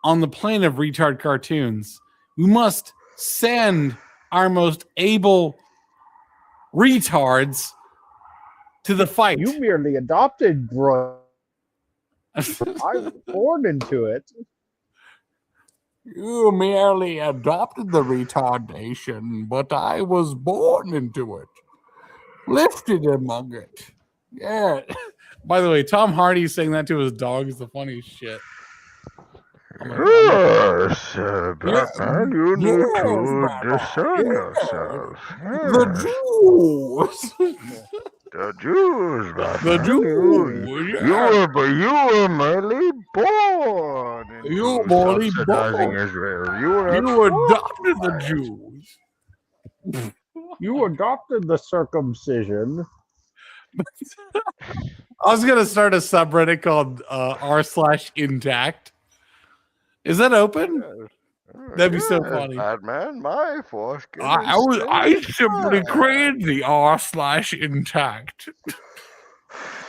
[SPEAKER 1] the plane of retard cartoons. We must send our most able retards to the fight.
[SPEAKER 3] You merely adopted Groiper. I was born into it.
[SPEAKER 1] You merely adopted the retardation, but I was born into it. Lifted among it. Yeah. By the way, Tom Hardy saying that to his dog is the funniest shit.
[SPEAKER 2] Yes, Batman, you need
[SPEAKER 1] Yes,
[SPEAKER 2] to
[SPEAKER 1] Batman,
[SPEAKER 2] discern
[SPEAKER 1] yes.
[SPEAKER 2] yourself.
[SPEAKER 1] The
[SPEAKER 2] Yes.
[SPEAKER 1] Jews.
[SPEAKER 2] The Jews,
[SPEAKER 1] The
[SPEAKER 2] Batman.
[SPEAKER 1] Jews.
[SPEAKER 2] You were merely born
[SPEAKER 1] You
[SPEAKER 2] into
[SPEAKER 1] merely
[SPEAKER 2] subsidizing
[SPEAKER 1] born.
[SPEAKER 2] Israel. You were not
[SPEAKER 1] You adopted the
[SPEAKER 2] forced.
[SPEAKER 1] Jews.
[SPEAKER 3] You adopted the circumcision.
[SPEAKER 1] I was gonna start a subreddit called r/intact. Is that open? That'd be so funny.
[SPEAKER 2] Batman, my foreskin
[SPEAKER 1] I simply created the r/intact.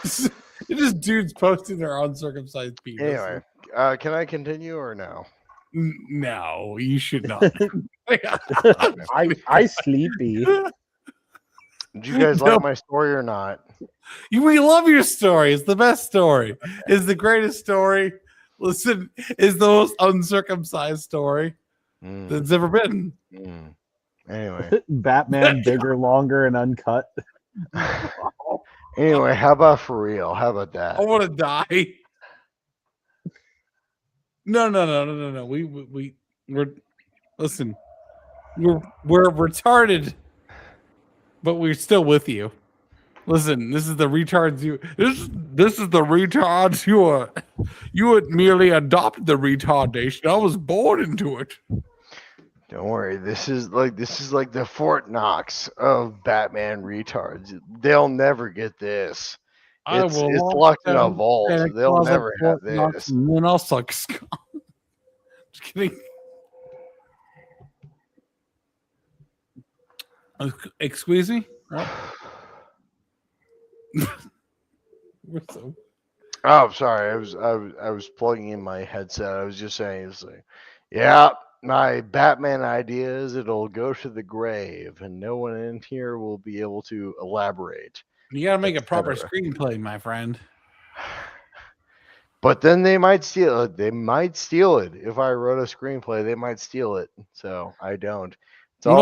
[SPEAKER 1] It's just dudes posting their uncircumcised penis.
[SPEAKER 2] Anyway, can I continue or no?
[SPEAKER 1] No, you should not.
[SPEAKER 3] I sleepy.
[SPEAKER 2] Did you guys like my story or not?
[SPEAKER 1] We love your story. It's the best story. It's the greatest story. Listen, it's the most uncircumcised story that's ever been.
[SPEAKER 2] Anyway.
[SPEAKER 3] Batman bigger, longer, and uncut.
[SPEAKER 2] Anyway, how about for real? How about that?
[SPEAKER 1] I want to die. No. We're listen. We're retarded, but we're still with you. Listen, this is the retards you. This is the retards you had merely adopted the retardation. I was born into it.
[SPEAKER 2] Don't worry. This is like the Fort Knox of Batman retards. They'll never get this. It's locked in a vault. They'll never have this.
[SPEAKER 1] And then I'll suck scum. Just kidding. Excuse me? What?
[SPEAKER 2] Oh, sorry. I was plugging in my headset. I was just saying, yeah, my Batman idea is it'll go to the grave, and no one in here will be able to elaborate.
[SPEAKER 1] You gotta make a proper screenplay, my friend.
[SPEAKER 2] But then they might steal it. They might steal it. If I wrote a screenplay, they might steal it. So I don't. It's
[SPEAKER 1] the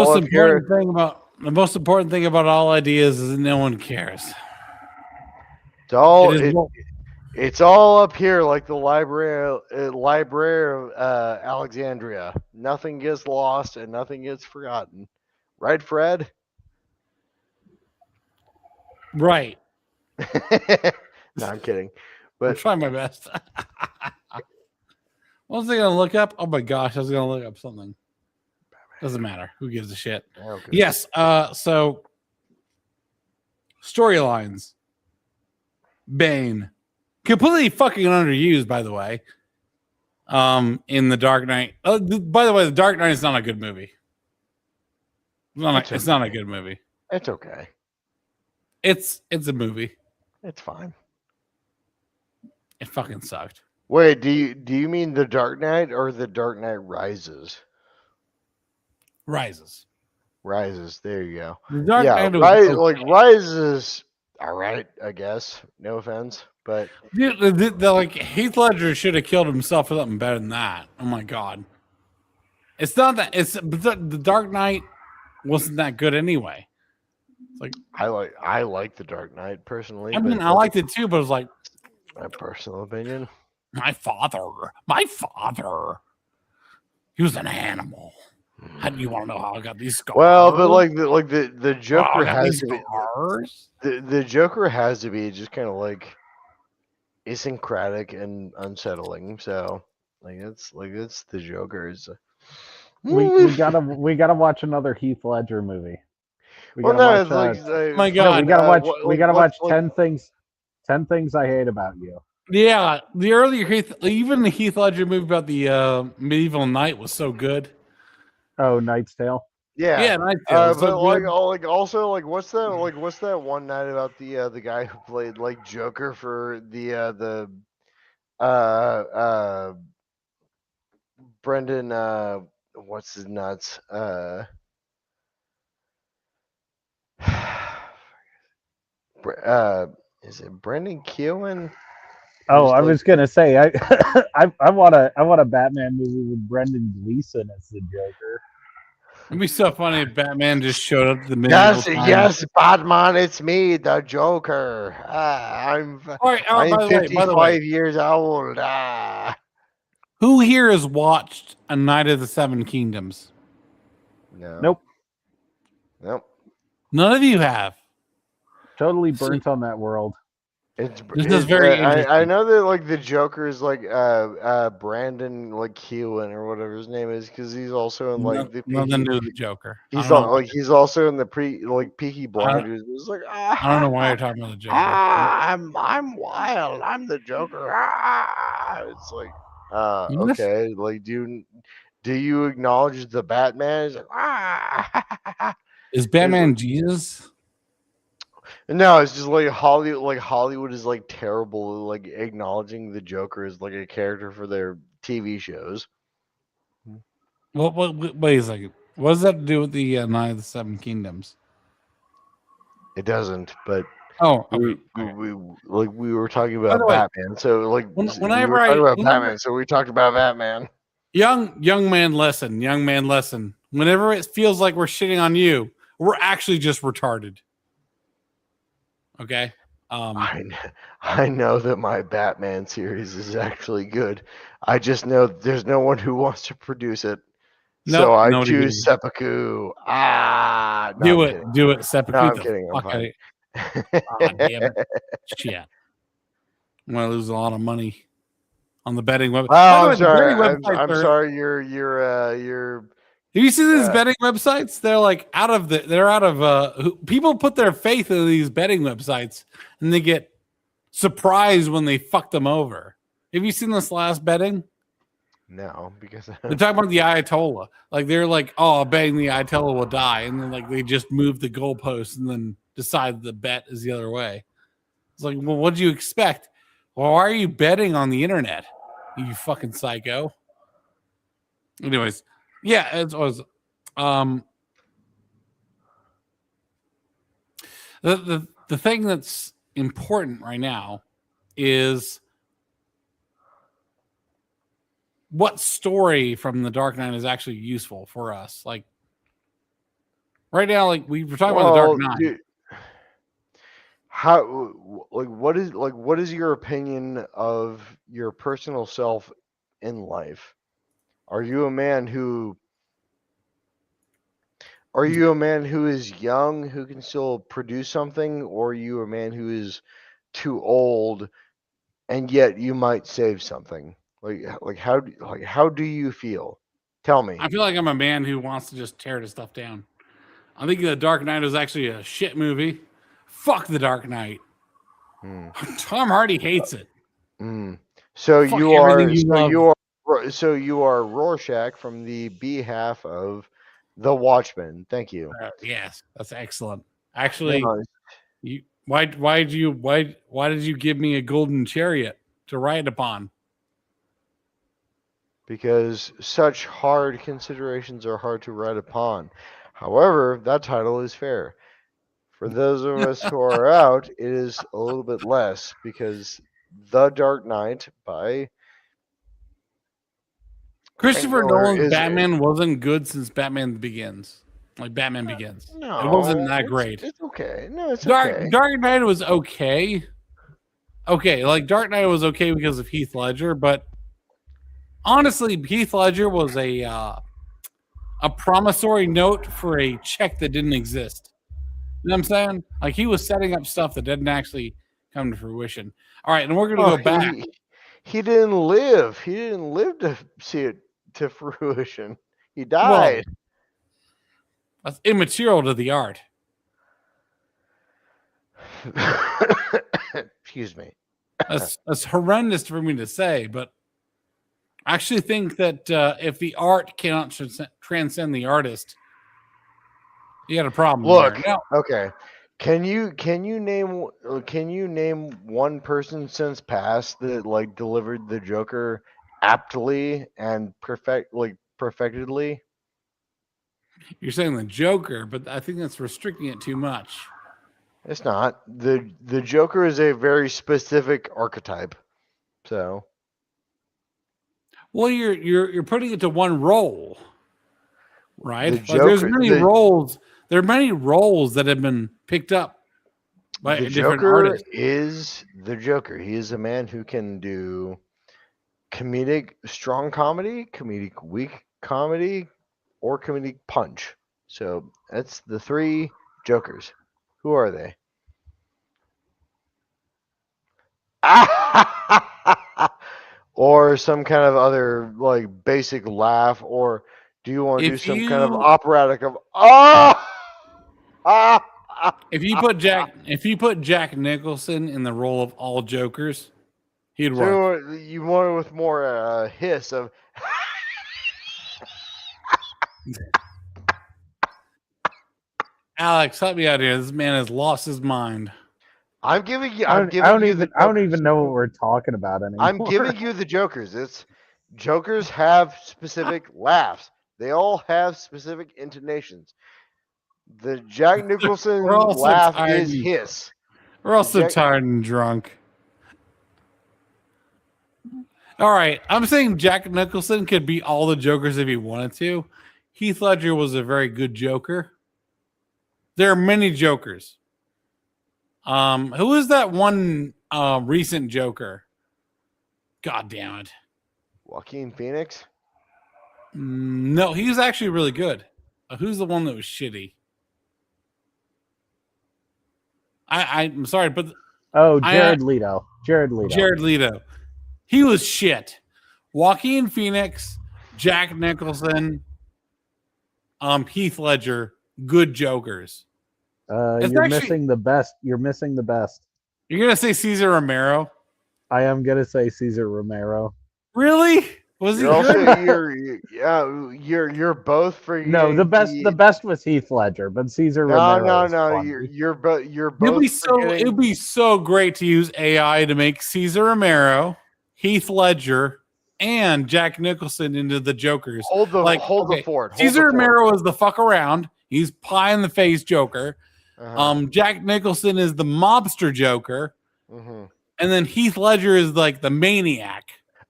[SPEAKER 1] most important thing about all ideas is that no one cares.
[SPEAKER 2] It's all up here, like the library of Alexandria. Nothing gets lost and nothing gets forgotten, right, Fred?
[SPEAKER 1] Right.
[SPEAKER 2] No, I'm kidding. But
[SPEAKER 1] I'm trying my best. What was I gonna look up? Oh my gosh, I was gonna look up something. Doesn't matter. Who gives a shit? Okay. Yes. So storylines. Bane. Completely fucking underused, by the way. In The Dark Knight. By the way, The Dark Knight is not a good movie. It's not a good movie.
[SPEAKER 2] It's okay.
[SPEAKER 1] It's a movie.
[SPEAKER 2] It's fine.
[SPEAKER 1] It fucking sucked.
[SPEAKER 2] Wait, do you mean The Dark Knight or The Dark Knight Rises?
[SPEAKER 1] Rises.
[SPEAKER 2] There you go.
[SPEAKER 1] The Dark Knight
[SPEAKER 2] like Rises. All right, I guess. No offense, but
[SPEAKER 1] like Heath Ledger should have killed himself for something better than that. Oh my god. It's not that. It's the Dark Knight wasn't that good anyway. It's like
[SPEAKER 2] I like The Dark Knight personally.
[SPEAKER 1] I mean, I liked it too, but it was like
[SPEAKER 2] my personal opinion.
[SPEAKER 1] My father, he was an animal. How do you want to know how I got these scars?
[SPEAKER 2] Well, but the Joker has to be the Joker has to be just kind of like idiosyncratic and unsettling. So it's the Joker's.
[SPEAKER 3] We gotta watch another Heath Ledger movie. We gotta watch 10 things I hate about you.
[SPEAKER 1] Yeah, the earlier even the Heath Ledger movie about the medieval knight was so good.
[SPEAKER 3] Oh, Knight's Tale.
[SPEAKER 2] Yeah,
[SPEAKER 1] Knight's Tale.
[SPEAKER 2] But also what's that one night about the guy who played like Joker for the Brendan what's his nuts is it Brendan Keown?
[SPEAKER 3] Oh, I was gonna say I want a Batman movie with Brendan Gleeson as the Joker.
[SPEAKER 1] It'd be so funny if Batman just showed up at the middle.
[SPEAKER 2] Yes, Batman, it's me, the Joker. I'm 55 years old.
[SPEAKER 1] Who here has watched A Night of the Seven Kingdoms?
[SPEAKER 2] No.
[SPEAKER 3] Nope.
[SPEAKER 2] Nope.
[SPEAKER 1] None of you have.
[SPEAKER 3] Totally burnt on that world.
[SPEAKER 1] This is very
[SPEAKER 2] I
[SPEAKER 1] interesting.
[SPEAKER 2] know that like the Joker is like Brandon like Keelan or whatever his name is, because he's also in like the
[SPEAKER 1] Nothing to do with the Joker.
[SPEAKER 2] he's also in the Peaky Blinders. It's like
[SPEAKER 1] I don't know why you're talking about the Joker.
[SPEAKER 2] I'm wild. I'm the Joker. It's like okay, like do you acknowledge the Batman? It's like
[SPEAKER 1] Is Batman Jesus?
[SPEAKER 2] No, it's just like Hollywood is like terrible, like acknowledging the Joker as like a character for their TV shows.
[SPEAKER 1] Wait a second. What does that to do with the Night of the Seven Kingdoms?
[SPEAKER 2] It doesn't, but
[SPEAKER 1] okay.
[SPEAKER 2] we were talking about
[SPEAKER 1] way,
[SPEAKER 2] Batman, so like
[SPEAKER 1] whenever
[SPEAKER 2] we were talking about Batman, so we talked about Batman.
[SPEAKER 1] Young man lesson. Whenever it feels like we're shitting on you, we're actually just retarded. Okay.
[SPEAKER 2] I know that my Batman series is actually good. I just know there's no one who wants to produce it. So I choose Seppuku.
[SPEAKER 1] Do it, Seppuku.
[SPEAKER 2] No, I'm kidding. I'm fine.
[SPEAKER 1] God damn it. Shit. I'm gonna lose a lot of money on the betting website.
[SPEAKER 2] Oh, I'm sorry. I'm sorry. You're.
[SPEAKER 1] Have you seen these betting websites? They're like people put their faith in these betting websites and they get surprised when they fuck them over. Have you seen this last betting?
[SPEAKER 2] No, because
[SPEAKER 1] they're talking about the Ayatollah. Like they're like, oh, betting the Ayatollah will die, and then like they just move the goalposts and then decide the bet is the other way. It's like, well, what do you expect? Well, why are you betting on the internet? You fucking psycho. Anyways. Yeah, it was the thing that's important right now is what story from the Dark Knight is actually useful for us. Like right now, like we were talking about the Dark Knight.
[SPEAKER 2] Dude, what is your opinion of your personal self in life? Are you a man who is young, who can still produce something, or are you a man who is too old and yet you might save something? How do you feel? Tell me.
[SPEAKER 1] I feel like I'm a man who wants to just tear the stuff down. I think the Dark Knight was actually a shit movie. Fuck the Dark Knight. Tom Hardy hates it.
[SPEAKER 2] So you are Rorschach from the behalf of The Watchmen. Thank you.
[SPEAKER 1] Yes, that's excellent. Actually, why did you give me a golden chariot to ride upon?
[SPEAKER 2] Because such hard considerations are hard to ride upon. However, that title is fair. For those of us who are out, it is a little bit less, because The Dark Knight by
[SPEAKER 1] Christopher Nolan's Batman wasn't good since Batman Begins. Like Batman Begins.
[SPEAKER 2] No,
[SPEAKER 1] it wasn't that great.
[SPEAKER 2] It's okay. No, it's
[SPEAKER 1] okay. Dark Knight was okay. Okay, like Dark Knight was okay because of Heath Ledger, but honestly, Heath Ledger was a promissory note for a check that didn't exist. You know what I'm saying? Like he was setting up stuff that didn't actually come to fruition. All right, and we're gonna go back.
[SPEAKER 2] He didn't live. He didn't live to see it to fruition. He died.
[SPEAKER 1] Well, that's immaterial to the art.
[SPEAKER 2] Excuse me.
[SPEAKER 1] That's horrendous for me to say, but I actually think that if the art cannot transcend the artist, you got a problem.
[SPEAKER 2] Look, okay. Can you name one person since past that like delivered the Joker aptly and perfectedly?
[SPEAKER 1] You're saying the Joker, but I think that's restricting it too much.
[SPEAKER 2] It's not. The Joker is a very specific archetype. So,
[SPEAKER 1] well, you're putting it to one role, right?
[SPEAKER 2] The Joker,
[SPEAKER 1] there's many roles. There are many roles that have been picked up by a different artist.
[SPEAKER 2] Is the Joker. He is a man who can do
[SPEAKER 5] comedic strong comedy, comedic weak comedy, or comedic punch. So that's the 3 Jokers. Who are they? Or some kind of other like basic laugh, or do you want to do
[SPEAKER 1] If
[SPEAKER 5] some kind of
[SPEAKER 1] you
[SPEAKER 5] operatic of ah?
[SPEAKER 1] if you put Jack Nicholson in the role of all Jokers, he'd work.
[SPEAKER 5] So you want it with more hiss of
[SPEAKER 1] Alex, help me out here. This man has lost his mind.
[SPEAKER 5] I'm giving you.
[SPEAKER 3] I
[SPEAKER 5] I'm giving
[SPEAKER 3] don't
[SPEAKER 5] you
[SPEAKER 3] even.
[SPEAKER 5] the
[SPEAKER 3] I don't
[SPEAKER 5] Jokers.
[SPEAKER 3] even know what we're talking about anymore.
[SPEAKER 5] I'm giving you the Jokers. It's Jokers have specific laughs. They all have specific intonations. The Jack Nicholson
[SPEAKER 1] We're all so
[SPEAKER 5] laugh
[SPEAKER 1] tired
[SPEAKER 5] is
[SPEAKER 1] and-
[SPEAKER 5] hiss.
[SPEAKER 1] We're all so
[SPEAKER 5] Jack-
[SPEAKER 1] tired and drunk. All right, I'm saying Jack Nicholson could be all the Jokers if he wanted to. Heath Ledger was a very good Joker. There are many Jokers. Who is that one recent Joker? God damn it.
[SPEAKER 5] Joaquin Phoenix.
[SPEAKER 1] No, he was actually really good. Who's the one that was shitty? I'm sorry, but
[SPEAKER 3] Oh, Jared Leto. Jared Leto.
[SPEAKER 1] Jared Leto. He was shit. Joaquin Phoenix, Jack Nicholson, Heath Ledger, good Jokers.
[SPEAKER 3] You're
[SPEAKER 1] actually-
[SPEAKER 3] missing the best. You're missing the best.
[SPEAKER 1] You're gonna say Cesar Romero?
[SPEAKER 3] I am gonna say Cesar Romero.
[SPEAKER 1] Really? Was he
[SPEAKER 5] You're also
[SPEAKER 1] good?
[SPEAKER 5] you're both for
[SPEAKER 3] No, the best was Heath Ledger, but Cesar Romero. is
[SPEAKER 5] no.
[SPEAKER 3] funny.
[SPEAKER 5] You're both.
[SPEAKER 1] It'd be so great to use AI to make Cesar Romero, Heath Ledger, and Jack Nicholson into the Jokers.
[SPEAKER 5] Hold the
[SPEAKER 1] Like,
[SPEAKER 5] hold
[SPEAKER 1] okay,
[SPEAKER 5] the fort. Hold
[SPEAKER 1] Cesar
[SPEAKER 5] the fort.
[SPEAKER 1] Romero is the fuck around. He's pie in the face Joker.
[SPEAKER 5] Uh-huh.
[SPEAKER 1] Jack Nicholson is the mobster Joker,
[SPEAKER 5] Mhm.
[SPEAKER 1] and then Heath Ledger is like the maniac,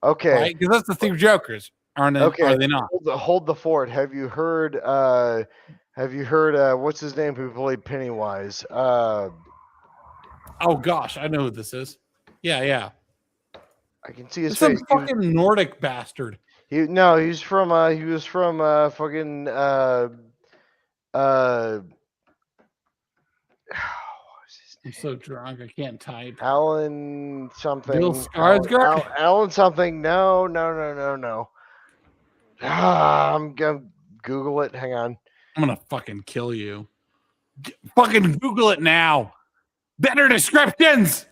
[SPEAKER 5] Okay.
[SPEAKER 1] right? Because that's the thing. Jokers aren't they?
[SPEAKER 5] Okay.
[SPEAKER 1] Are they not?
[SPEAKER 5] Hold the fort. Have you heard? What's his name? Who played Pennywise?
[SPEAKER 1] Oh gosh, I know who this is. Yeah.
[SPEAKER 5] I can see his
[SPEAKER 1] It's some
[SPEAKER 5] face.
[SPEAKER 1] fucking Nordic bastard.
[SPEAKER 5] He was from fucking
[SPEAKER 1] I'm so drunk, I can't type.
[SPEAKER 5] Alan something.
[SPEAKER 1] Bill Skarsgård?
[SPEAKER 5] Alan something. No. I'm gonna Google it. Hang on.
[SPEAKER 1] I'm gonna fucking kill you. Fucking Google it now. Better descriptions.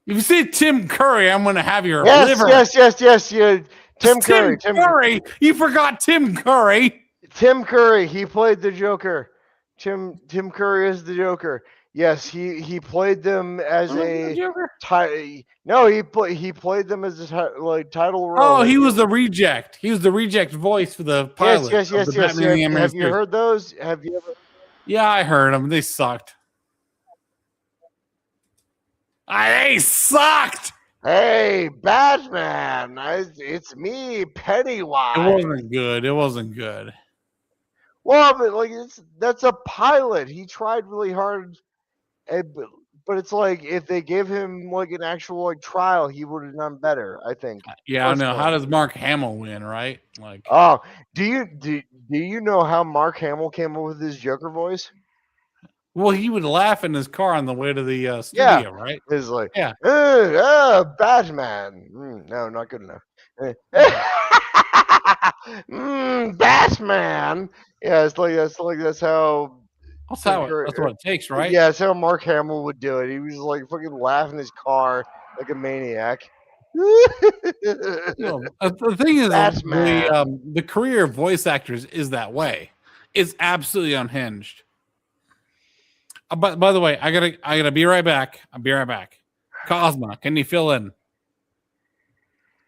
[SPEAKER 1] If you say Tim Curry, I'm gonna have your liver.
[SPEAKER 5] Yes. Yeah. Tim
[SPEAKER 1] It's
[SPEAKER 5] Curry.
[SPEAKER 1] Tim Curry. You forgot Tim Curry.
[SPEAKER 5] Tim Curry. He played the Joker. Tim Curry is the Joker. Yes, he played them as a
[SPEAKER 1] Joker?
[SPEAKER 5] no, he played them as a title role.
[SPEAKER 1] Oh, he was the reject. He was the reject voice for the pilot.
[SPEAKER 5] Yes.
[SPEAKER 1] of the Batman the Animated
[SPEAKER 5] Have you
[SPEAKER 1] Series.
[SPEAKER 5] heard those? Have you ever?
[SPEAKER 1] Yeah, I heard them. They sucked. They sucked.
[SPEAKER 5] Hey, Batman! It's me, Pennywise.
[SPEAKER 1] It wasn't good.
[SPEAKER 5] Well, but like that's a pilot. He tried really hard, but it's like if they gave him like an actual like trial, he would have done better. I think.
[SPEAKER 1] Yeah, I know.
[SPEAKER 5] Personally.
[SPEAKER 1] How does Mark Hamill win, right? Like,
[SPEAKER 5] Oh, do you know how Mark Hamill came up with his Joker voice?
[SPEAKER 1] well, he would laugh in his car on the way to the studio, right?
[SPEAKER 5] It's like,
[SPEAKER 1] Yeah.
[SPEAKER 5] Batman. No, not good enough. Batman. Yeah, that's how.
[SPEAKER 1] That's what it takes, right?
[SPEAKER 5] Yeah, that's how Mark Hamill would do it. He was like fucking laughing in his car like a maniac.
[SPEAKER 1] The thing is,
[SPEAKER 5] Batman.
[SPEAKER 1] the career of voice actors is that way. It's absolutely unhinged. By the way, I gotta be right back. I'll be right back. Kosma, can you fill in?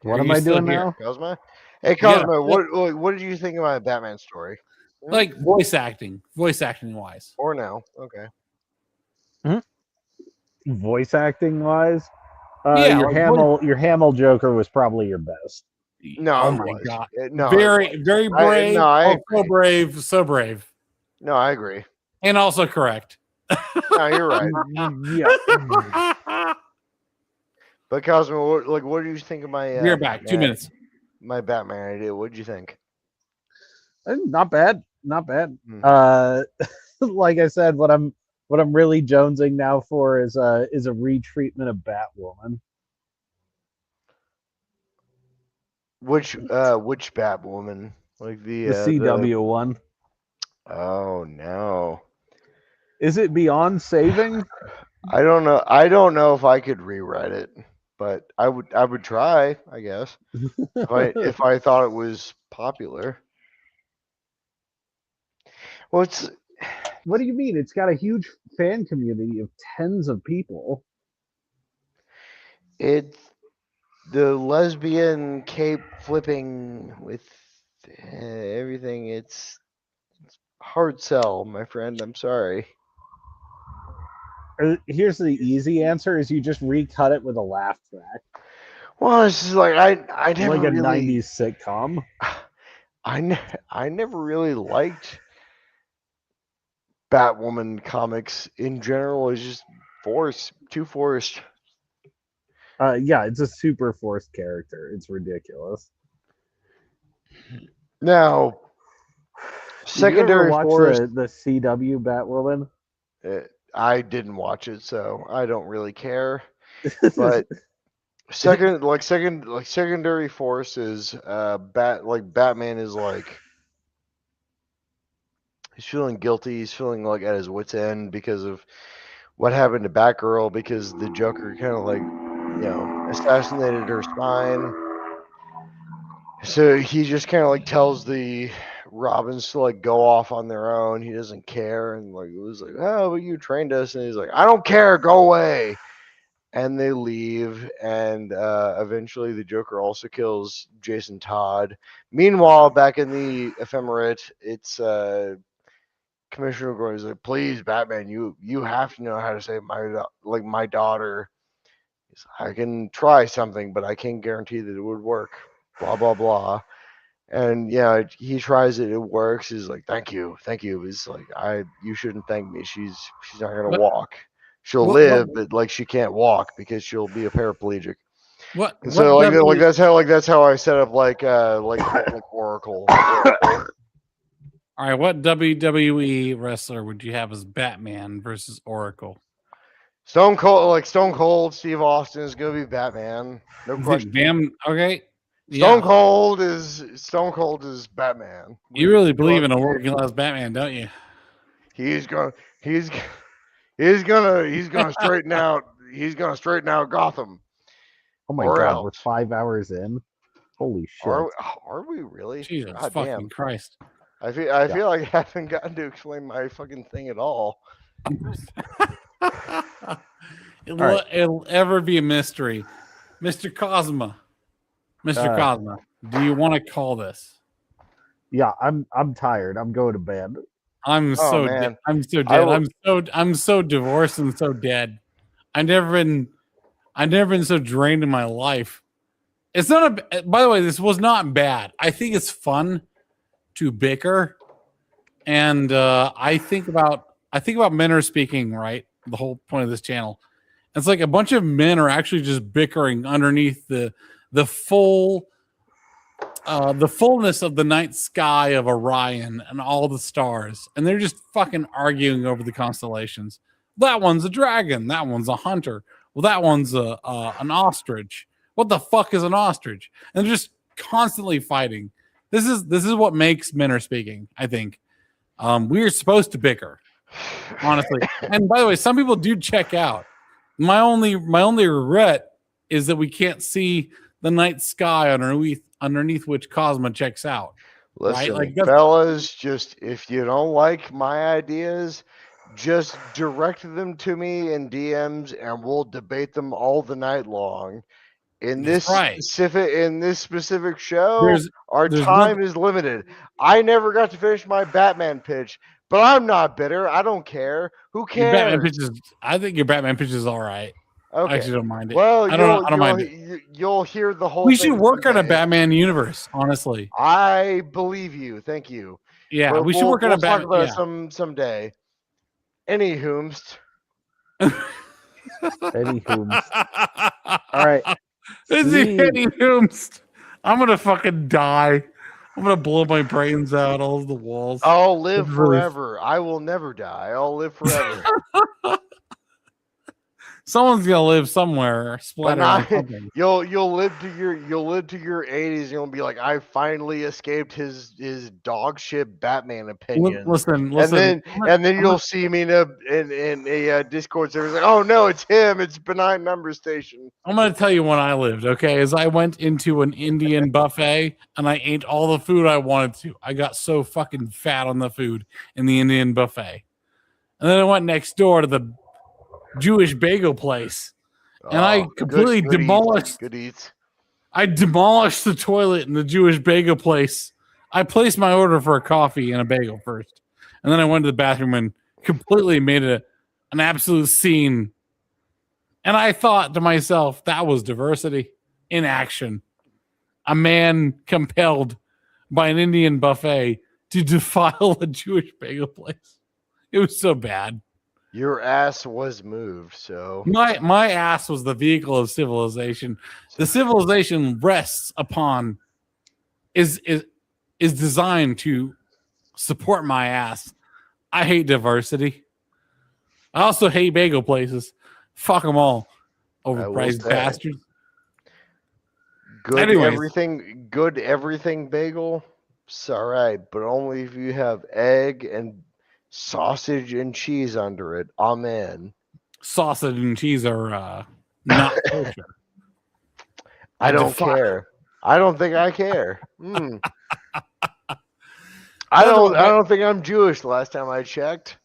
[SPEAKER 3] What
[SPEAKER 1] Are
[SPEAKER 3] am
[SPEAKER 1] you
[SPEAKER 3] I
[SPEAKER 1] still
[SPEAKER 3] doing
[SPEAKER 1] here?
[SPEAKER 3] now?
[SPEAKER 5] Cosma? Hey, Cosma, what did you think about the Batman story?
[SPEAKER 1] Like voice acting wise.
[SPEAKER 5] Or now? Okay.
[SPEAKER 3] Voice acting wise,
[SPEAKER 1] Yeah,
[SPEAKER 3] your
[SPEAKER 1] like
[SPEAKER 3] Hamill Joker was probably your best.
[SPEAKER 5] No,
[SPEAKER 1] Oh
[SPEAKER 5] it
[SPEAKER 1] my
[SPEAKER 5] was.
[SPEAKER 1] god.
[SPEAKER 5] No,
[SPEAKER 1] very brave.
[SPEAKER 5] I
[SPEAKER 1] So brave, so brave.
[SPEAKER 5] No, I agree.
[SPEAKER 1] And also correct.
[SPEAKER 5] No, you're right.
[SPEAKER 3] Yeah.
[SPEAKER 5] But Cosmo, what do you think of my?
[SPEAKER 1] We are back. 2 minutes.
[SPEAKER 5] My Batman idea. What did you think?
[SPEAKER 3] Not bad. Not bad.
[SPEAKER 5] Hmm.
[SPEAKER 3] Like I said, what I'm really jonesing now for is a retreatment of Batwoman.
[SPEAKER 5] Which Batwoman? Like
[SPEAKER 3] The CW one.
[SPEAKER 5] Oh no.
[SPEAKER 3] Is it beyond saving?
[SPEAKER 5] I don't know. I don't know if I could rewrite it, but I would try, I guess. If I thought it was popular. Well,
[SPEAKER 3] What do you mean? It's got a huge fan community of tens of people.
[SPEAKER 5] it's the lesbian cape flipping with everything. It's hard sell, my friend. I'm sorry.
[SPEAKER 3] Here's the easy answer: is you just recut it with a laugh track,
[SPEAKER 5] Well, it's just like I never
[SPEAKER 3] like a
[SPEAKER 5] really
[SPEAKER 3] '90s sitcom.
[SPEAKER 5] I never really liked Batwoman comics in general. It's just too forced.
[SPEAKER 3] Yeah, it's a super forced character. It's ridiculous.
[SPEAKER 5] Now,
[SPEAKER 3] Did you ever
[SPEAKER 5] secondary
[SPEAKER 3] watch
[SPEAKER 5] force.
[SPEAKER 3] the CW Batwoman?
[SPEAKER 5] I didn't watch it, so I don't really care. But secondary force is Batman is like he's feeling guilty. He's feeling like at his wit's end because of what happened to Batgirl because the Joker kind of like assassinated her spine. So he just kind of like tells the Robins to like go off on their own. He doesn't care, and like it was like, oh, but you trained us, and he's like, I don't care, go away. And they leave, and eventually the Joker also kills Jason Todd. Meanwhile, back in the ephemerate, it's Commissioner Gordon's like, please, Batman, you have to know how to save my daughter. I can try something, but I can't guarantee that it would work. Blah blah blah. And yeah, he tries it. It works. He's like, "Thank you, thank you." He's like, you shouldn't thank me. She's not gonna
[SPEAKER 1] What-
[SPEAKER 5] walk. She'll
[SPEAKER 1] what-
[SPEAKER 5] live,
[SPEAKER 1] what-
[SPEAKER 5] but like she can't walk because she'll be a paraplegic.
[SPEAKER 1] What?
[SPEAKER 5] And so
[SPEAKER 1] what W-
[SPEAKER 5] that's how I set up like Oracle.
[SPEAKER 1] All right, what WWE wrestler would you have as Batman versus Oracle?
[SPEAKER 5] Stone Cold, Steve Austin is gonna be Batman. No question.
[SPEAKER 1] Okay.
[SPEAKER 5] Stone Cold is Batman.
[SPEAKER 1] You really believe in a working class Batman, don't you?
[SPEAKER 5] He's gonna straighten out. He's gonna straighten out Gotham.
[SPEAKER 3] Oh my
[SPEAKER 5] Or
[SPEAKER 3] god,
[SPEAKER 5] else.
[SPEAKER 3] we're 5 hours in. Holy shit!
[SPEAKER 5] Are we really?
[SPEAKER 1] Jesus
[SPEAKER 5] God
[SPEAKER 1] fucking
[SPEAKER 5] damn.
[SPEAKER 1] Christ.
[SPEAKER 5] I feel like I haven't gotten to explain my fucking thing at all.
[SPEAKER 1] It'll ever be a mystery. Mr. Kosma. Mr. Kosma, do you want to call this?
[SPEAKER 3] Yeah, I'm tired. I'm going to bed.
[SPEAKER 1] I'm so dead. I'm so dead. I'm so divorced and so dead. I've never been so drained in my life. It's not by the way, this was not bad. I think it's fun to bicker. And I think about MenAreSpeaking, right? The whole point of this channel. It's like a bunch of men are actually just bickering underneath the fullness of the night sky of Orion and all the stars, and they're just fucking arguing over the constellations. That one's a dragon. That one's a hunter. Well, that one's an ostrich. What the fuck is an ostrich? And they're just constantly fighting. This is what makes MenAreSpeaking, I think. We are supposed to bicker, honestly. And by the way, some people do check out. My only regret is that we can't see the night sky underneath which Kosma checks out.
[SPEAKER 5] Listen,
[SPEAKER 1] right?
[SPEAKER 5] fellas, just if you don't like my ideas, just direct them to me in DMs and we'll debate them all the night long. In this specific show, our time is limited. I never got to finish my Batman pitch, but I'm not bitter. I don't care. Who cares?
[SPEAKER 1] I think your Batman pitch is all right.
[SPEAKER 5] Okay.
[SPEAKER 1] I actually don't mind it.
[SPEAKER 5] Well,
[SPEAKER 1] I don't mind it.
[SPEAKER 5] You'll hear the whole
[SPEAKER 1] We
[SPEAKER 5] thing
[SPEAKER 1] should work on a
[SPEAKER 5] someday.
[SPEAKER 1] Batman universe, honestly.
[SPEAKER 5] I believe you. Thank you.
[SPEAKER 1] Yeah, we should work on a Batman.
[SPEAKER 5] Talk about it someday. Any whomst.
[SPEAKER 3] Anywho, all right.
[SPEAKER 1] Is he
[SPEAKER 3] See,
[SPEAKER 1] hitting Hoomst? I'm gonna fucking die. I'm gonna blow my brains out all over the walls.
[SPEAKER 5] I'll live
[SPEAKER 1] It's really-
[SPEAKER 5] forever. I will never die. I'll live forever.
[SPEAKER 1] Someone's gonna live somewhere,
[SPEAKER 5] But
[SPEAKER 1] splattered on
[SPEAKER 5] not,
[SPEAKER 1] something.
[SPEAKER 5] you'll live to your 80s. You'll be like, I finally escaped his dog shit Batman opinion.
[SPEAKER 1] Listen.
[SPEAKER 5] And then you'll see me in a Discord server. Like, oh no, it's him. It's BenignNumbersStation.
[SPEAKER 1] I'm gonna tell you when I lived. Okay, as I went into an Indian buffet and I ate all the food I wanted to. I got so fucking fat on the food in the Indian buffet, and then I went next door to the Jewish bagel place, and I completely demolished.
[SPEAKER 5] Good eats.
[SPEAKER 1] I demolished the toilet in the Jewish bagel place. I placed my order for a coffee and a bagel first, and then I went to the bathroom and completely made an absolute scene. And I thought to myself, that was diversity in action. A man compelled by an Indian buffet to defile a Jewish bagel place. It was so bad.
[SPEAKER 5] Your ass was moved, so
[SPEAKER 1] My ass was the vehicle of civilization. The civilization rests upon is designed to support my ass. I hate diversity. I also hate bagel places. Fuck them all. Overpriced
[SPEAKER 5] say.
[SPEAKER 1] bastards.
[SPEAKER 5] good
[SPEAKER 1] Anyways.
[SPEAKER 5] everything bagel. It's all right, but only if you have egg and sausage and cheese under it. Amen.
[SPEAKER 1] Sausage and cheese are not kosher.
[SPEAKER 5] I don't care. I don't think I care. I don't think I'm Jewish. Last time I checked.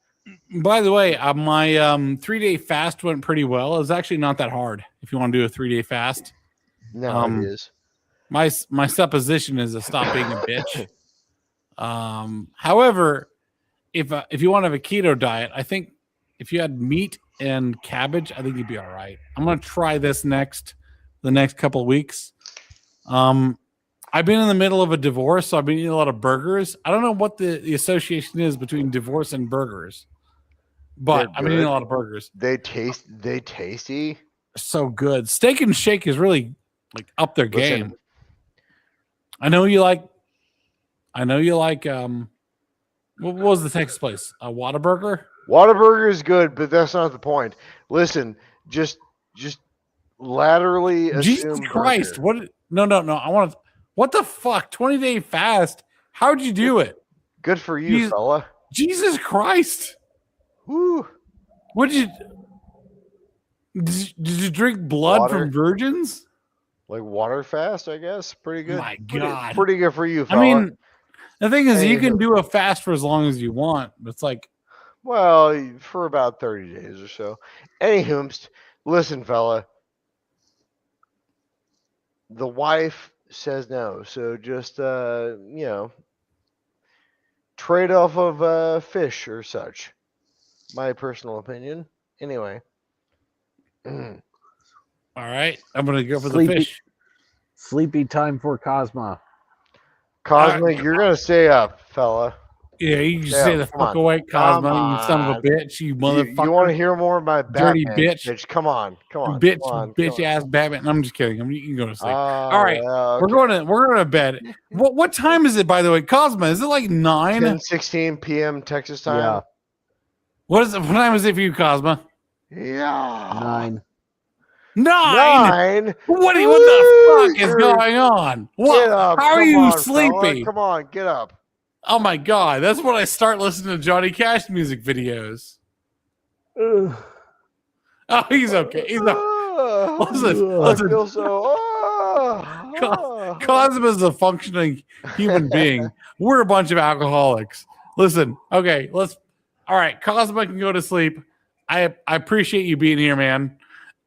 [SPEAKER 1] By the way, my 3-day fast went pretty well. It was actually not that hard if you want to do a 3-day fast.
[SPEAKER 5] No, it is.
[SPEAKER 1] My supposition is to stop being a bitch. However, if you want to have a keto diet, I think if you had meat and cabbage, I think you'd be all right. I'm gonna try this the next couple of weeks. I've been in the middle of a divorce, so I've been eating a lot of burgers. I don't know what the association is between divorce and burgers, but I've been eating a lot of burgers.
[SPEAKER 5] They tasty.
[SPEAKER 1] So good. Steak and Shake is really like up their game. I know you like what was the Texas place? A Whataburger?
[SPEAKER 5] Whataburger is good, but that's not the point. Listen, just laterally
[SPEAKER 1] Jesus
[SPEAKER 5] assume
[SPEAKER 1] Christ.
[SPEAKER 5] burger.
[SPEAKER 1] What no. What the fuck? 20-day fast? How'd you do it?
[SPEAKER 5] Good for you, fella.
[SPEAKER 1] Jesus Christ.
[SPEAKER 5] Woo.
[SPEAKER 1] Did you drink blood from virgins?
[SPEAKER 5] Like water fast, I guess. Pretty good.
[SPEAKER 1] My God.
[SPEAKER 5] Pretty good for you, fella.
[SPEAKER 1] I mean, the thing is, you can do a fast for as long as you want. It's like,
[SPEAKER 5] well, for about 30 days or so. Anywho, listen, fella. The wife says no, so just trade off of fish or such. My personal opinion. Anyway.
[SPEAKER 1] all right, I'm gonna go for the fish.
[SPEAKER 3] Sleepy time for Kosma.
[SPEAKER 5] Kosma, you're gonna stay up, fella.
[SPEAKER 1] Yeah, you can stay the fuck away, Kosma, you son of a bitch, you motherfucker.
[SPEAKER 5] You want to hear more of my
[SPEAKER 1] dirty
[SPEAKER 5] Batman,
[SPEAKER 1] bitch?
[SPEAKER 5] Come on,
[SPEAKER 1] bitch ass Batman. I'm just kidding. You can go to sleep. All right,
[SPEAKER 5] okay.
[SPEAKER 1] we're going to bed. What time is it, by the way, Kosma? Is it like 9?
[SPEAKER 5] 10:16 p.m. Texas time.
[SPEAKER 3] Yeah.
[SPEAKER 1] What time is it for you, Cosma?
[SPEAKER 5] Yeah.
[SPEAKER 3] 9.
[SPEAKER 5] 9.
[SPEAKER 1] What the fuck is going on? What?
[SPEAKER 5] Get up.
[SPEAKER 1] How are
[SPEAKER 5] Come
[SPEAKER 1] you
[SPEAKER 5] on,
[SPEAKER 1] sleeping?
[SPEAKER 5] fella. Come on, get up.
[SPEAKER 1] Oh my God. That's when I start listening to Johnny Cash music videos. Oh, he's okay. He's not. Listen.
[SPEAKER 5] I feel so.
[SPEAKER 1] Cosma's a functioning human being. We're a bunch of alcoholics. Listen, okay, all right, Cosma can go to sleep. I appreciate you being here, man.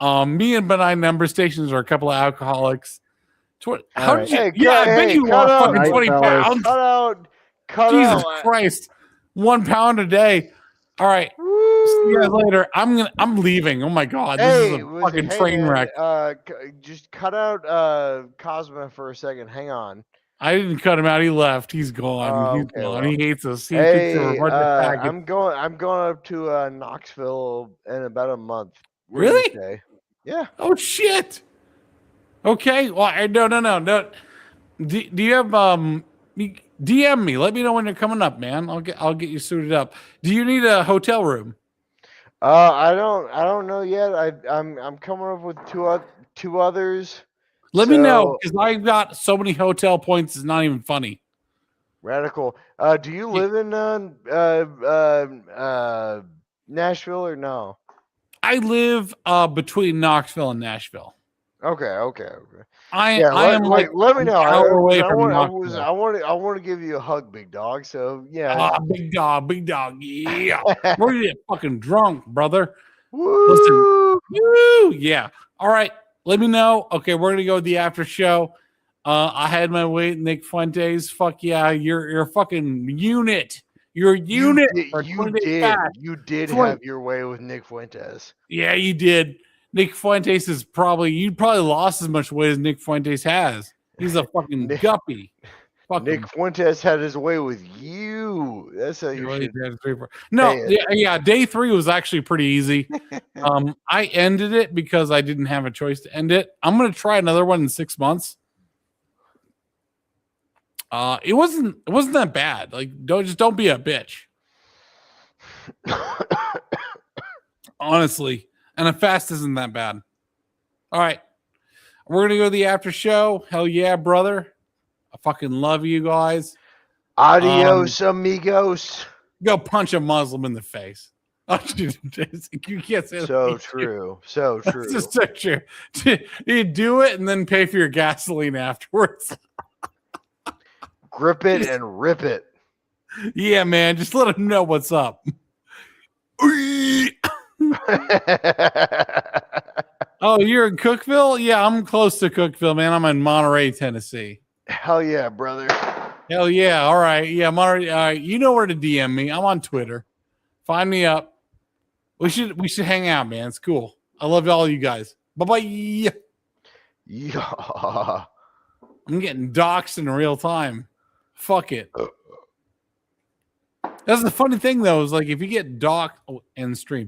[SPEAKER 1] Me and BenignNumbersStation are a couple of alcoholics. How did you? I bet you lost fucking 20 pounds.
[SPEAKER 5] Cut
[SPEAKER 1] Jesus
[SPEAKER 5] out.
[SPEAKER 1] Christ, 1 pound a day. All right, see you guys later. I'm leaving. Oh my God, this is a fucking train wreck.
[SPEAKER 5] Just cut out Kosma for a second. Hang on.
[SPEAKER 1] I didn't cut him out. He left. He's gone. He's gone. Well. He hates us. He thinks we're a bunch of faggots.
[SPEAKER 5] I'm going up to Knoxville in about a month.
[SPEAKER 1] Really?
[SPEAKER 5] Wednesday. Yeah.
[SPEAKER 1] Oh shit. Okay. Well, no. Do you have DM me? Let me know when you're coming up, man. I'll get you suited up. Do you need a hotel room?
[SPEAKER 5] I don't know yet. I'm coming up with two others.
[SPEAKER 1] Let me know
[SPEAKER 5] So
[SPEAKER 1] because I've got so many hotel points. It's not even funny.
[SPEAKER 5] radical. Do you
[SPEAKER 1] Yeah.
[SPEAKER 5] live in Nashville or no?
[SPEAKER 1] I live between Knoxville and Nashville.
[SPEAKER 5] Okay.
[SPEAKER 1] I
[SPEAKER 5] Yeah,
[SPEAKER 1] am like
[SPEAKER 5] let me
[SPEAKER 1] an
[SPEAKER 5] know.
[SPEAKER 1] hour away
[SPEAKER 5] I
[SPEAKER 1] from
[SPEAKER 5] want
[SPEAKER 1] Knoxville.
[SPEAKER 5] I want to give you a hug, big dog. So yeah.
[SPEAKER 1] Big dog. Yeah. We're gonna get fucking drunk, brother. Listen.
[SPEAKER 5] Woo!
[SPEAKER 1] Woo! Yeah. All right. Let me know. Okay, we're gonna go with the after show. I had my way, Nick Fuentes. Fuck yeah, you're a fucking unit. You're a unit for 20 days back.
[SPEAKER 5] You did
[SPEAKER 1] 20
[SPEAKER 5] have your way with Nick Fuentes.
[SPEAKER 1] Yeah, you did. Nick Fuentes is you probably lost as much weight as Nick Fuentes has. He's a fucking guppy. Fuck
[SPEAKER 5] Nick
[SPEAKER 1] him.
[SPEAKER 5] Fuentes had his way with you. That's how you should.
[SPEAKER 1] No,
[SPEAKER 5] Say it.
[SPEAKER 1] yeah, day 3 was actually pretty easy. I ended it because I didn't have a choice to end it. I'm gonna try another one in 6 months. It wasn't that bad. Like, don't be a bitch. Honestly, and a fast isn't that bad. All right, we're gonna go to the after show. Hell yeah, brother! I fucking love you guys.
[SPEAKER 5] Adios, amigos.
[SPEAKER 1] Go punch a Muslim in the face. Oh, you can't say
[SPEAKER 5] So
[SPEAKER 1] that.
[SPEAKER 5] true. So true.
[SPEAKER 1] That's just so true. You do it and then pay for your gasoline afterwards.
[SPEAKER 5] Grip it and rip it.
[SPEAKER 1] Yeah, man. Just let them know what's up. Oh, you're in Cookeville? Yeah, I'm close to Cookeville, man. I'm in Monterey, Tennessee.
[SPEAKER 5] Hell yeah, brother.
[SPEAKER 1] Hell yeah. All right. Yeah, Monterey. All right. You know where to DM me. I'm on Twitter. Find me up. We should hang out, man. It's cool. I love all you guys. Bye-bye.
[SPEAKER 5] Yeah.
[SPEAKER 1] I'm getting doxxed in real time. Fuck it. That's the funny thing, though, is like if you get doxxed and stream.